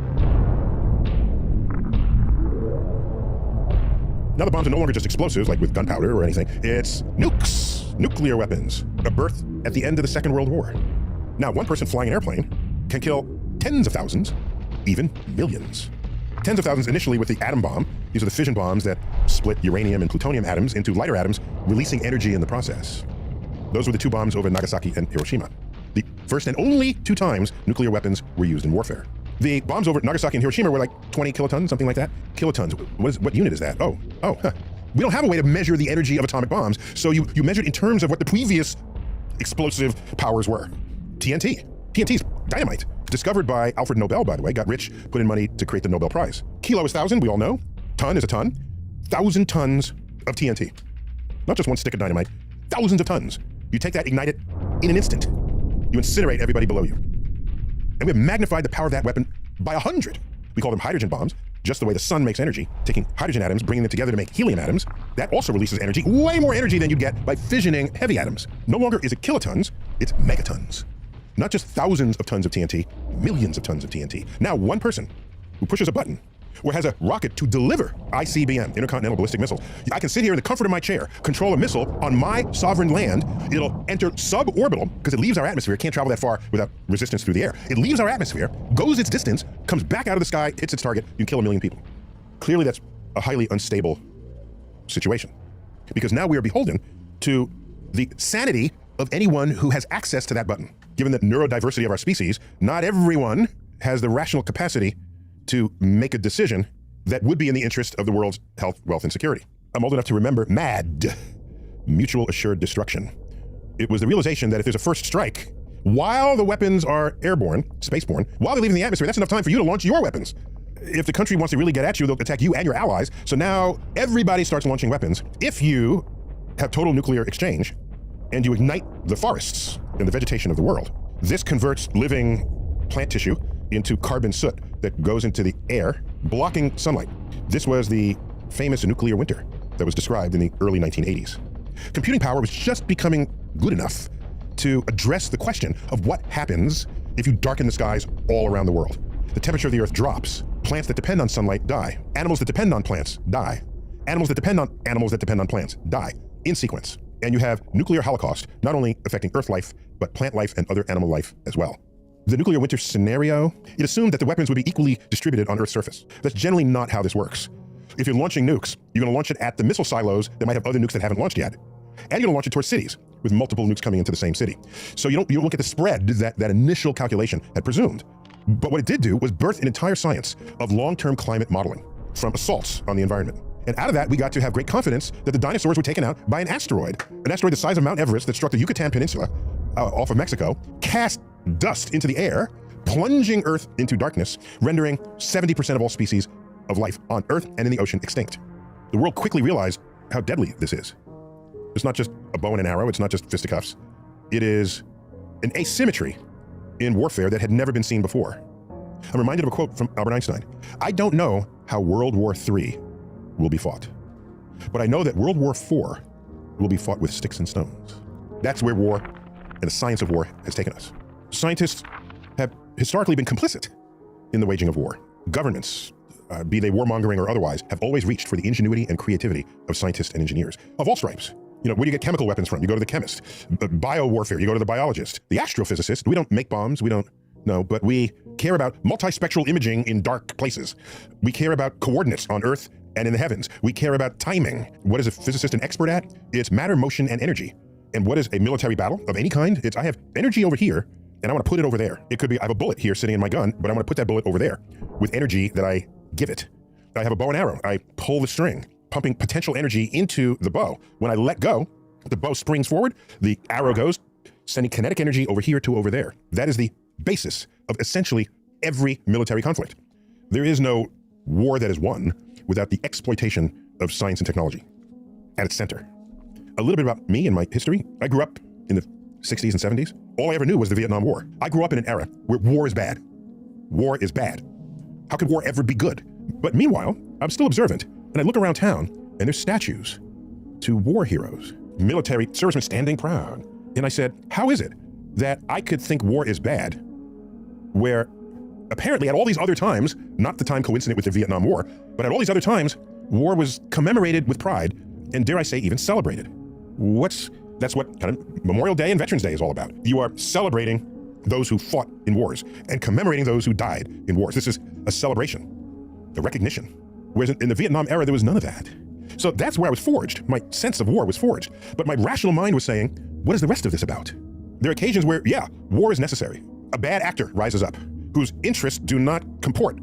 Now the bombs are no longer just explosives, like with gunpowder or anything. It's nukes, nuclear weapons, a birth at the end of the Second World War. Now, one person flying an airplane can kill tens of thousands, even millions. Tens of thousands initially with the atom bomb. These are the fission bombs that split uranium and plutonium atoms into lighter atoms, releasing energy in the process. Those were the two bombs over Nagasaki and Hiroshima. The first and only two times nuclear weapons were used in warfare. The bombs over Nagasaki and Hiroshima were like 20 kilotons, something like that. Kilotons, what unit is that? We don't have a way to measure the energy of atomic bombs, so you measure it in terms of what the previous explosive powers were. TNT. TNT's dynamite. Discovered by Alfred Nobel, by the way, got rich, put in money to create the Nobel Prize. Kilo is 1,000, we all know. Ton is a ton. 1,000 tons of TNT. Not just one stick of dynamite, thousands of tons. You take that, ignite it in an instant. You incinerate everybody below you. And we have magnified the power of that weapon by 100. We call them hydrogen bombs, just the way the sun makes energy, taking hydrogen atoms, bringing them together to make helium atoms. That also releases energy, way more energy than you'd get by fissioning heavy atoms. No longer is it kilotons, it's megatons. Not just thousands of tons of TNT, millions of tons of TNT. Now one person who pushes a button or has a rocket to deliver ICBM, intercontinental ballistic missiles. I can sit here in the comfort of my chair, control a missile on my sovereign land. It'll enter suborbital, because it leaves our atmosphere. It can't travel that far without resistance through the air. It leaves our atmosphere, goes its distance, comes back out of the sky, hits its target, you can kill 1 million people. Clearly that's a highly unstable situation, because now we are beholden to the sanity of anyone who has access to that button. Given the neurodiversity of our species, not everyone has the rational capacity to make a decision that would be in the interest of the world's health, wealth, and security. I'm old enough to remember MAD, Mutual Assured Destruction. It was the realization that if there's a first strike, while the weapons are airborne, spaceborne, while they leave in the atmosphere, that's enough time for you to launch your weapons. If the country wants to really get at you, they'll attack you and your allies. So now everybody starts launching weapons. If you have total nuclear exchange and you ignite the forests and the vegetation of the world, this converts living plant tissue into carbon soot that goes into the air, blocking sunlight. This was the famous nuclear winter that was described in the early 1980s. Computing power was just becoming good enough to address the question of what happens if you darken the skies all around the world. The temperature of the earth drops. Plants that depend on sunlight die. Animals that depend on plants die. Animals that depend on animals that depend on plants die in sequence. And you have nuclear holocaust, not only affecting earth life, but plant life and other animal life as well. The nuclear winter scenario, it assumed that the weapons would be equally distributed on Earth's surface. That's generally not how this works. If you're launching nukes, you're going to launch it at the missile silos that might have other nukes that haven't launched yet. And you're going to launch it towards cities with multiple nukes coming into the same city. So you don't get the spread that initial calculation had presumed. But what it did do was birth an entire science of long-term climate modeling from assaults on the environment. And out of that, we got to have great confidence that the dinosaurs were taken out by an asteroid the size of Mount Everest that struck the Yucatan Peninsula off of Mexico, cast dust into the air, plunging Earth into darkness, rendering 70% of all species of life on Earth and in the ocean extinct. The world quickly realized how deadly this is. It's not just a bow and an arrow, it's not just fisticuffs. It is an asymmetry in warfare that had never been seen before. I'm reminded of a quote from Albert Einstein. I don't know how World War III will be fought, but I know that World War IV will be fought with sticks and stones. That's where war and the science of war has taken us. Scientists have historically been complicit in the waging of war. Governments, be they warmongering or otherwise, have always reached for the ingenuity and creativity of scientists and engineers of all stripes. You know, where do you get chemical weapons from? You go to the chemist. Bio-warfare, you go to the biologist. The astrophysicist, we don't make bombs, we don't know, but we care about multispectral imaging in dark places. We care about coordinates on Earth and in the heavens. We care about timing. What is a physicist an expert at? It's matter, motion, and energy. And what is a military battle of any kind? It's I have energy over here, and I want to put it over there. It could be I have a bullet here sitting in my gun, but I want to put that bullet over there with energy that I give it. I have a bow and arrow. I pull the string, pumping potential energy into the bow. When I let go, the bow springs forward, the arrow goes, sending kinetic energy over here to over there. That is the basis of essentially every military conflict. There is no war that is won without the exploitation of science and technology at its center. A little bit about me and my history. I grew up in the 60s and 70s. All I ever knew was the Vietnam War. I grew up in an era where war is bad. War is bad. How could war ever be good? But meanwhile, I'm still observant, and I look around town, and there's statues to war heroes, military servicemen standing proud. And I said, how is it that I could think war is bad, where apparently at all these other times, not the time coincident with the Vietnam War, but at all these other times, war was commemorated with pride, and dare I say, even celebrated. That's what kind of Memorial Day and Veterans Day is all about. You are celebrating those who fought in wars and commemorating those who died in wars. This is a celebration, a recognition. Whereas in the Vietnam era, there was none of that. So that's where I was forged. My sense of war was forged. But my rational mind was saying, what is the rest of this about? There are occasions where, yeah, war is necessary. A bad actor rises up whose interests do not comport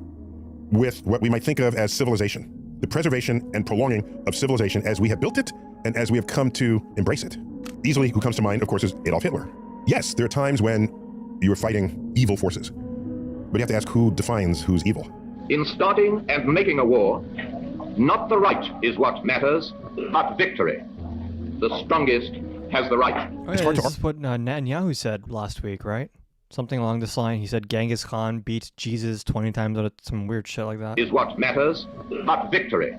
with what we might think of as civilization, the preservation and prolonging of civilization as we have built it and as we have come to embrace it. Easily, who comes to mind, of course, is Adolf Hitler. Yes, there are times when you are fighting evil forces, but you have to ask who defines who's evil. In starting and making a war, not the right is what matters, but victory. The strongest has the right. Oh, yeah, this is what Netanyahu said last week, right? Something along this line. He said Genghis Khan beat Jesus 20 times out of some weird shit like that. Is what matters, but victory.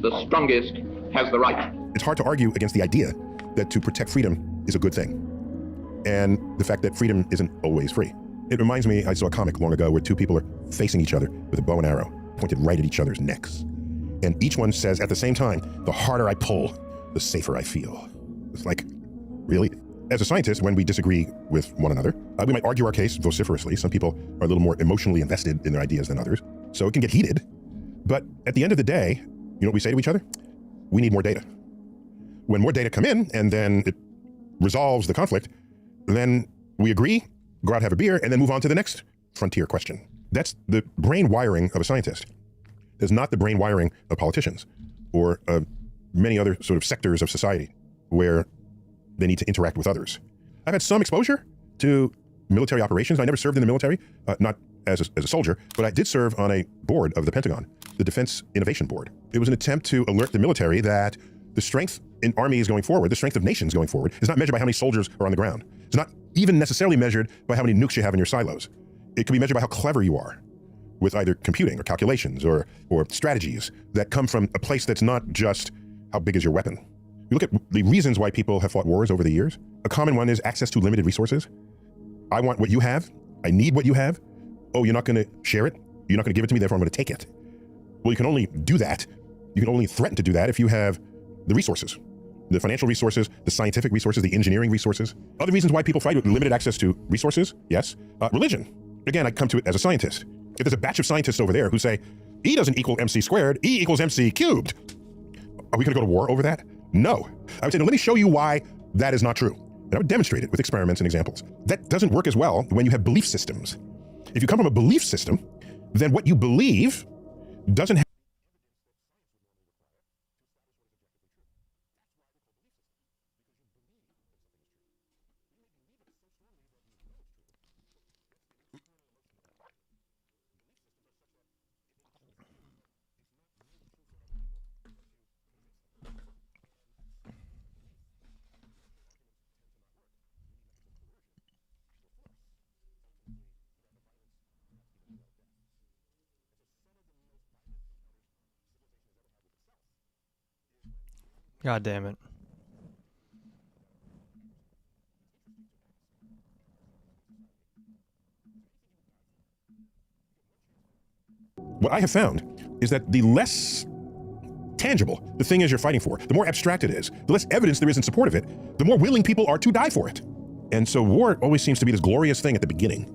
The strongest has the right. It's hard to argue against the idea that to protect freedom is a good thing, and the fact that freedom isn't always free. It reminds me, I saw a comic long ago where two people are facing each other with a bow and arrow pointed right at each other's necks. And each one says at the same time, the harder I pull, the safer I feel. It's like, really? As a scientist, when we disagree with one another, we might argue our case vociferously. Some people are a little more emotionally invested in their ideas than others, so it can get heated. But at the end of the day, you know what we say to each other? We need more data. When more data come in and then it resolves the conflict, then we agree, go out, have a beer, and then move on to the next frontier question. That's the brain wiring of a scientist. It's not the brain wiring of politicians or many other sort of sectors of society where they need to interact with others. I've had some exposure to military operations. I never served in the military, not as a soldier, but I did serve on a board of the Pentagon, the Defense Innovation Board. It was an attempt to alert the military that the strength in armies going forward, the strength of nations going forward, is not measured by how many soldiers are on the ground. It's not even necessarily measured by how many nukes you have in your silos. It can be measured by how clever you are with either computing or calculations or strategies that come from a place that's not just how big is your weapon. You look at the reasons why people have fought wars over the years. A common one is access to limited resources. I want what you have. I need what you have. Oh, you're not going to share it? You're not going to give it to me, therefore I'm going to take it. Well, you can only do that. You can only threaten to do that if you have the resources, the financial resources, the scientific resources, the engineering resources. Other reasons why people fight with limited access to resources, yes. Religion. Again, I come to it as a scientist. If there's a batch of scientists over there who say, E doesn't equal MC squared, E equals MC cubed, are we going to go to war over that? No. I would say, no, let me show you why that is not true. And I would demonstrate it with experiments and examples. That doesn't work as well when you have belief systems. If you come from a belief system, then what you believe doesn't have God damn it. What I have found is that the less tangible the thing is you're fighting for, the more abstract it is, the less evidence there is in support of it, the more willing people are to die for it. And so war always seems to be this glorious thing at the beginning,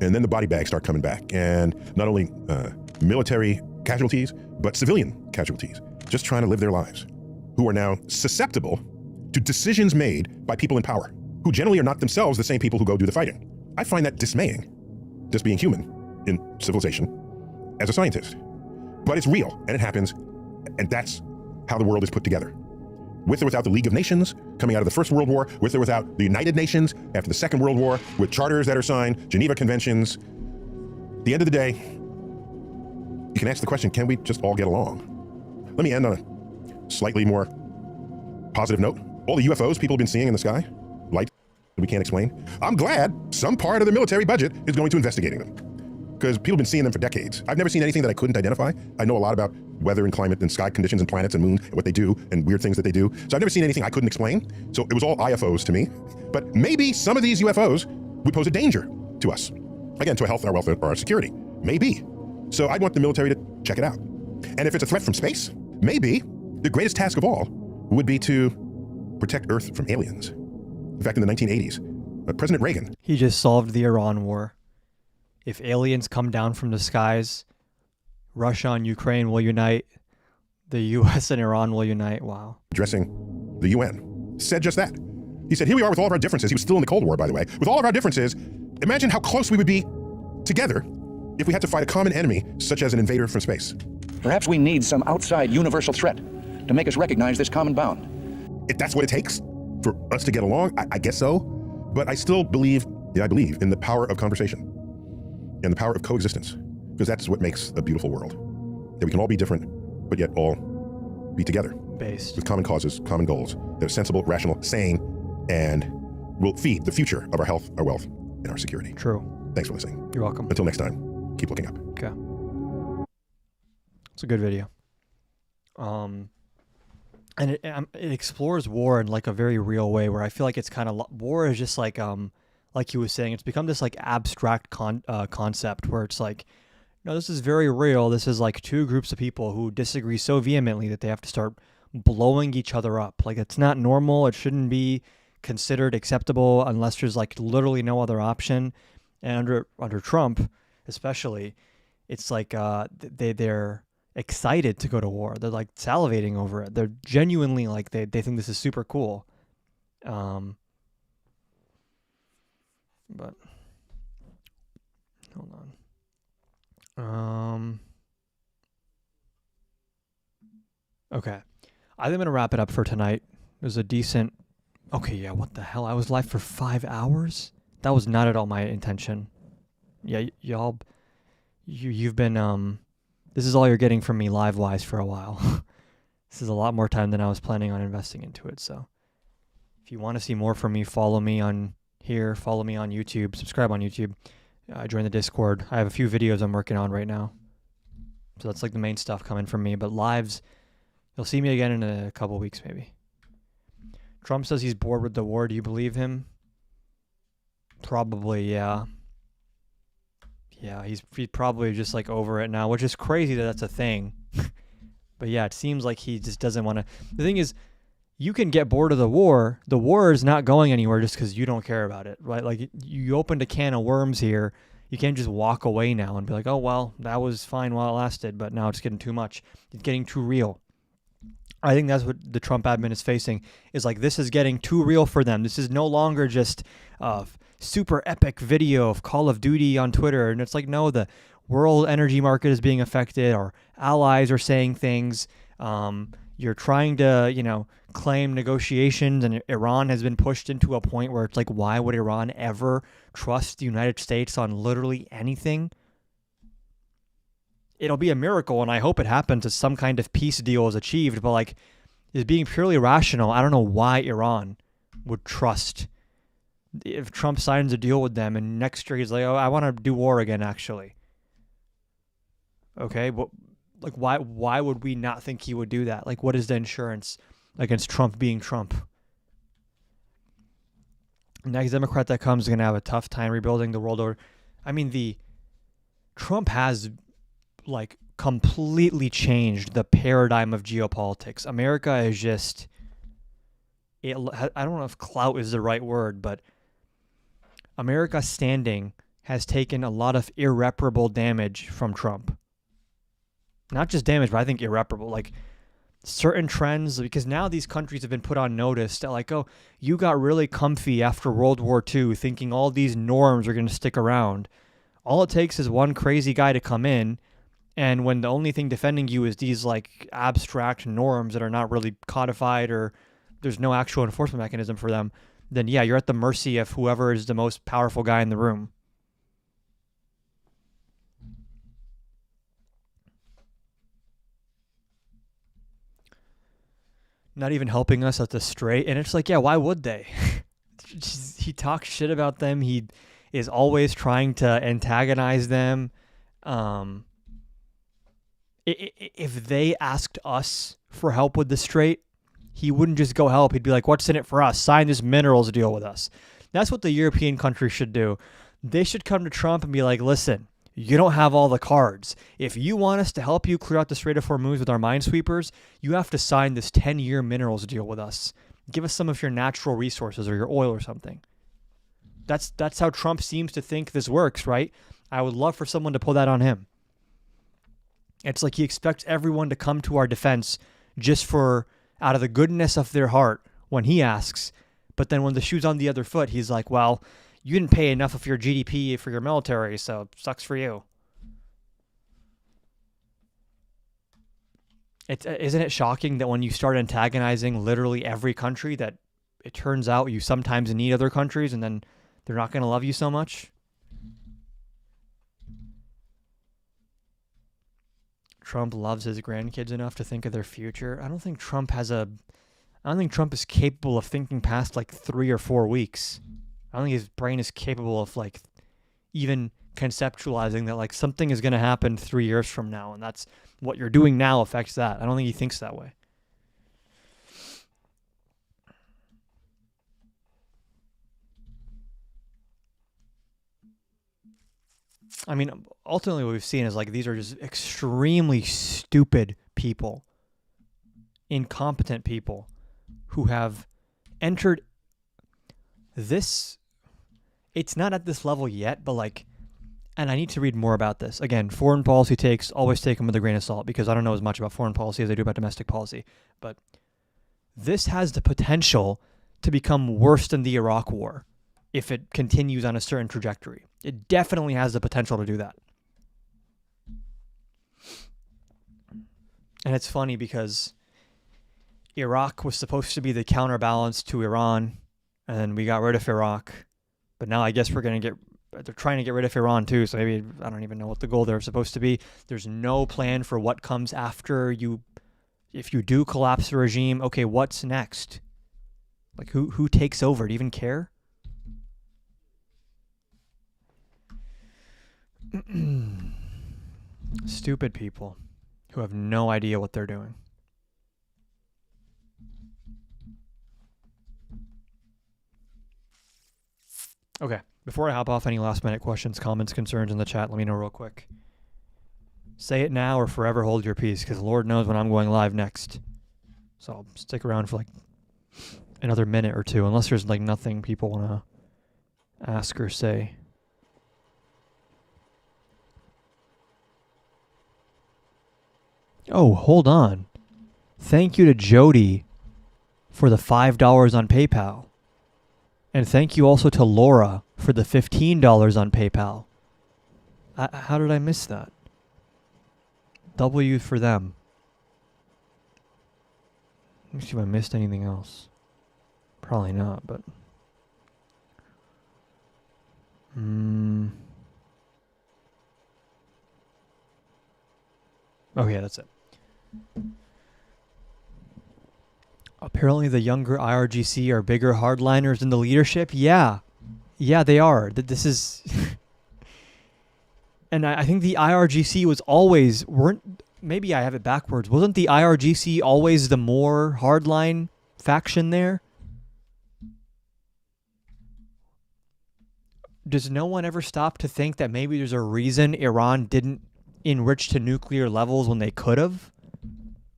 and then the body bags start coming back. And not only military casualties, but civilian casualties, just trying to live their lives, who are now susceptible to decisions made by people in power, who generally are not themselves the same people who go do the fighting. I find that dismaying, just being human in civilization as a scientist. But it's real, and it happens, and that's how the world is put together. With or without the League of Nations coming out of the First World War, with or without the United Nations after the Second World War, with charters that are signed, Geneva Conventions. At the end of the day, you can ask the question, can we just all get along? Let me end on a slightly more positive note. All the UFOs people have been seeing in the sky, light we can't explain. I'm glad some part of the military budget is going to investigating them, because people have been seeing them for decades. I've never seen anything that I couldn't identify. I know a lot about weather and climate and sky conditions and planets and moon and what they do and weird things that they do. So I've never seen anything I couldn't explain. So it was all IFOs to me. But maybe some of these UFOs would pose a danger to us. Again, to our health, our welfare, or our security. Maybe. So I'd want the military to check it out. And if it's a threat from space, maybe the greatest task of all would be to protect Earth from aliens. In fact, in the 1980s, President Reagan. He just solved the Iran war. If aliens come down from the skies, Russia and Ukraine will unite. The U.S. and Iran will unite. Wow. Addressing the UN, said just that. He said, here we are with all of our differences. He was still in the Cold War, by the way. With all of our differences, imagine how close we would be together if we had to fight a common enemy, such as an invader from space. Perhaps we need some outside universal threat to make us recognize this common bound. If that's what it takes for us to get along, I guess so. But I still believe, I believe in the power of conversation and the power of coexistence, because that's what makes a beautiful world. That we can all be different, but yet all be together. Based. With common causes, common goals that are sensible, rational, sane, and will feed the future of our health, our wealth, in our security. True. Thanks for listening. You're welcome. Until next time, keep looking up. Okay. It's a good video. And it explores war in like a very real way, where I feel like it's kind of war is just like he was saying, it's become this like abstract concept where it's like, no, this is very real. This is like two groups of people who disagree so vehemently that they have to start blowing each other up. Like, it's not normal. It shouldn't be considered acceptable unless there's like literally no other option. And under Trump, especially, it's like they're excited to go to war. They're like salivating over it. They're genuinely like they think this is super cool. But hold on. Okay. I think I'm gonna wrap it up for tonight. It was a decent. Okay, yeah. What the hell? I was live for 5 hours. That was not at all my intention. Yeah, y'all. You've been This is all you're getting from me live-wise for a while. This is a lot more time than I was planning on investing into it. So, if you want to see more from me, follow me on here. Follow me on YouTube. Subscribe on YouTube. Join the Discord. I have a few videos I'm working on right now. So that's like the main stuff coming from me. But lives, you'll see me again in a couple weeks maybe. Trump says he's bored with the war. Do you believe him? Probably, yeah. Yeah, he's probably just like over it now, which is crazy that that's a thing. But yeah, it seems like he just doesn't want to. The thing is, you can get bored of the war. The war is not going anywhere just because you don't care about it, right? Like, you opened a can of worms here. You can't just walk away now and be like, oh, well, that was fine while it lasted, but now it's getting too much. It's getting too real. I think that's what the Trump admin is facing, is like, this is getting too real for them. This is no longer just super epic video of Call of Duty on Twitter. And it's like, no, the world energy market is being affected. Our allies are saying things. You're trying to, claim negotiations, and Iran has been pushed into a point where it's like, why would Iran ever trust the United States on literally anything? It'll be a miracle, and I hope it happens as some kind of peace deal is achieved, but like, is being purely rational. I don't know why Iran would trust if Trump signs a deal with them and next year he's like, oh, I want to do war again, actually. Okay, but like, why would we not think he would do that? Like, what is the insurance against Trump being Trump? Next Democrat that comes is going to have a tough time rebuilding the world order. I mean, Trump has like completely changed the paradigm of geopolitics. America is just, I don't know if clout is the right word, but America's standing has taken a lot of irreparable damage from Trump. Not just damage, but I think irreparable. Like, certain trends, because now these countries have been put on notice that like, oh, you got really comfy after World War II thinking all these norms are going to stick around. All it takes is one crazy guy to come in, and when the only thing defending you is these like abstract norms that are not really codified or there's no actual enforcement mechanism for them, then yeah, you're at the mercy of whoever is the most powerful guy in the room. Not even helping us at the straight. And it's like, yeah, why would they? He talks shit about them. He is always trying to antagonize them. If they asked us for help with the straight, he wouldn't just go help. He'd be like, what's in it for us? Sign this minerals deal with us. That's what the European countries should do. They should come to Trump and be like, listen, you don't have all the cards. If you want us to help you clear out the Strait of Hormuz with our minesweepers, you have to sign this 10-year minerals deal with us. Give us some of your natural resources or your oil or something. That's how Trump seems to think this works, right? I would love for someone to pull that on him. It's like he expects everyone to come to our defense just for out of the goodness of their heart when he asks. But then when the shoe's on the other foot, he's like, well, you didn't pay enough of your GDP for your military, so it sucks for you. Isn't it shocking that when you start antagonizing literally every country, that it turns out you sometimes need other countries and then they're not going to love you so much? Trump loves his grandkids enough to think of their future. I don't think Trump is capable of thinking past like 3 or 4 weeks. I don't think his brain is capable of like even conceptualizing that like something is going to happen 3 years from now, and that's what you're doing now affects that. I don't think he thinks that way. I mean, ultimately what we've seen is like these are just extremely stupid people, incompetent people who have entered this. It's not at this level yet, but like, and I need to read more about this. Again, foreign policy takes, always take them with a grain of salt because I don't know as much about foreign policy as I do about domestic policy. But this has the potential to become worse than the Iraq War if it continues on a certain trajectory. It definitely has the potential to do that. And it's funny because Iraq was supposed to be the counterbalance to Iran, and then we got rid of Iraq. But now I guess they're trying to get rid of Iran too, so maybe, I don't even know what the goal they're supposed to be. There's no plan for what comes after you, if you do collapse the regime, okay, what's next? Like, who takes over? Do you even care? Stupid people who have no idea what they're doing. Okay, before I hop off, any last minute questions, comments, concerns in the chat, let me know real quick. Say it now or forever hold your peace, because Lord knows when I'm going live next. So I'll stick around for like another minute or two, unless there's like nothing people want to ask or say. Oh, hold on. Thank you to Jody for the $5 on PayPal. And thank you also to Laura for the $15 on PayPal. How did I miss that? W for them. Let me see if I missed anything else. Probably not, but... Oh yeah, that's it. Apparently the younger IRGC are bigger hardliners than the leadership. Yeah, they are. This is... And I think the IRGC was always... Maybe I have it backwards. Wasn't the IRGC always the more hardline faction there? Does no one ever stop to think that maybe there's a reason Iran didn't enrich to nuclear levels when they could have?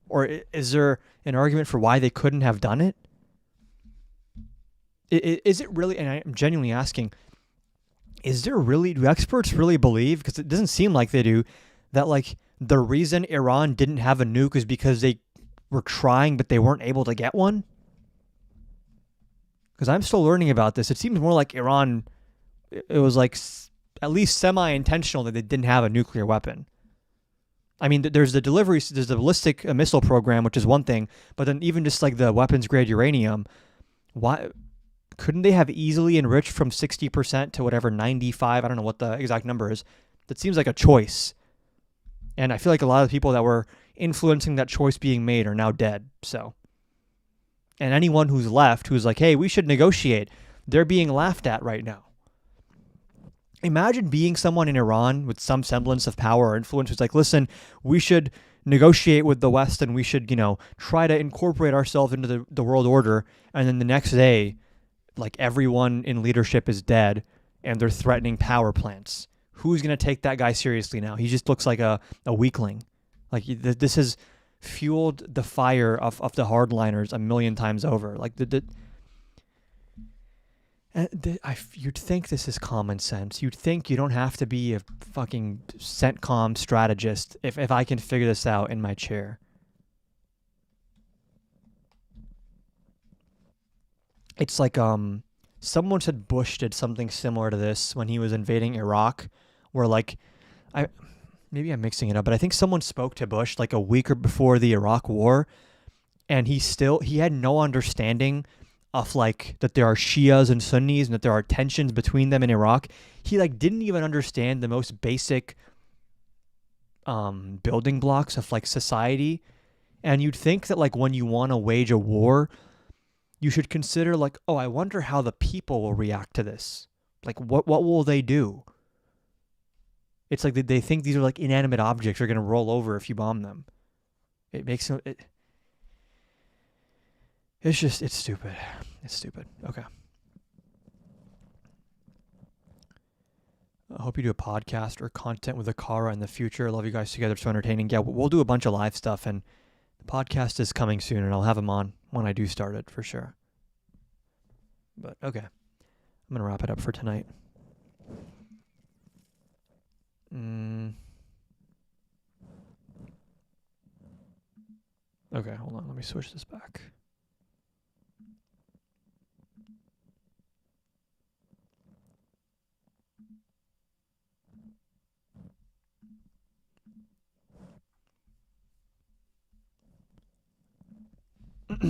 Or is there an argument for why they couldn't have done it? Is it really, and I'm genuinely asking, is there really, do experts really believe, because it doesn't seem like they do, that like the reason Iran didn't have a nuke is because they were trying but they weren't able to get one? Because I'm still learning about this. It seems more like Iran, it was like at least semi-intentional that they didn't have a nuclear weapon. I mean, there's the ballistic missile program, which is one thing, but then even just like the weapons-grade uranium, why couldn't they have easily enriched from 60% to whatever 95? I don't know what the exact number is. That seems like a choice. And I feel like a lot of the people that were influencing that choice being made are now dead. So, and anyone who's left, who's like, hey, we should negotiate, they're being laughed at right now. Imagine being someone in Iran with some semblance of power or influence who's like, listen, we should negotiate with the West and we should, try to incorporate ourselves into the world order. And then the next day, like everyone in leadership is dead and they're threatening power plants. Who's going to take that guy seriously now? He just looks like a weakling. Like this has fueled the fire of the hardliners a million times over. Like you'd think this is common sense. You'd think you don't have to be a fucking CENTCOM strategist if I can figure this out in my chair. It's like someone said Bush did something similar to this when he was invading Iraq, where like maybe I'm mixing it up, but I think someone spoke to Bush like a week or before the Iraq War, and he had no understanding of like that there are Shias and Sunnis and that there are tensions between them in Iraq. He like didn't even understand the most basic building blocks of like society. And you'd think that like when you want to wage a war, you should consider like, oh, I wonder how the people will react to this. Like, what will they do? It's like they think these are like inanimate objects are going to roll over if you bomb them. It makes them... It's just, it's stupid. It's stupid. Okay. I hope you do a podcast or content with Akara in the future. I love you guys together. It's so entertaining. Yeah, we'll do a bunch of live stuff, and the podcast is coming soon, and I'll have them on when I do start it for sure. But okay, I'm going to wrap it up for tonight. Okay, hold on. Let me switch this back. I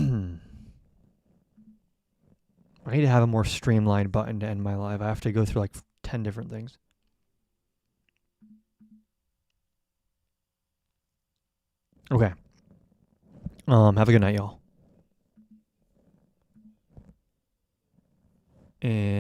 need to have a more streamlined button to end my live. I have to go through like 10 different things. Okay. Have a good night, y'all. And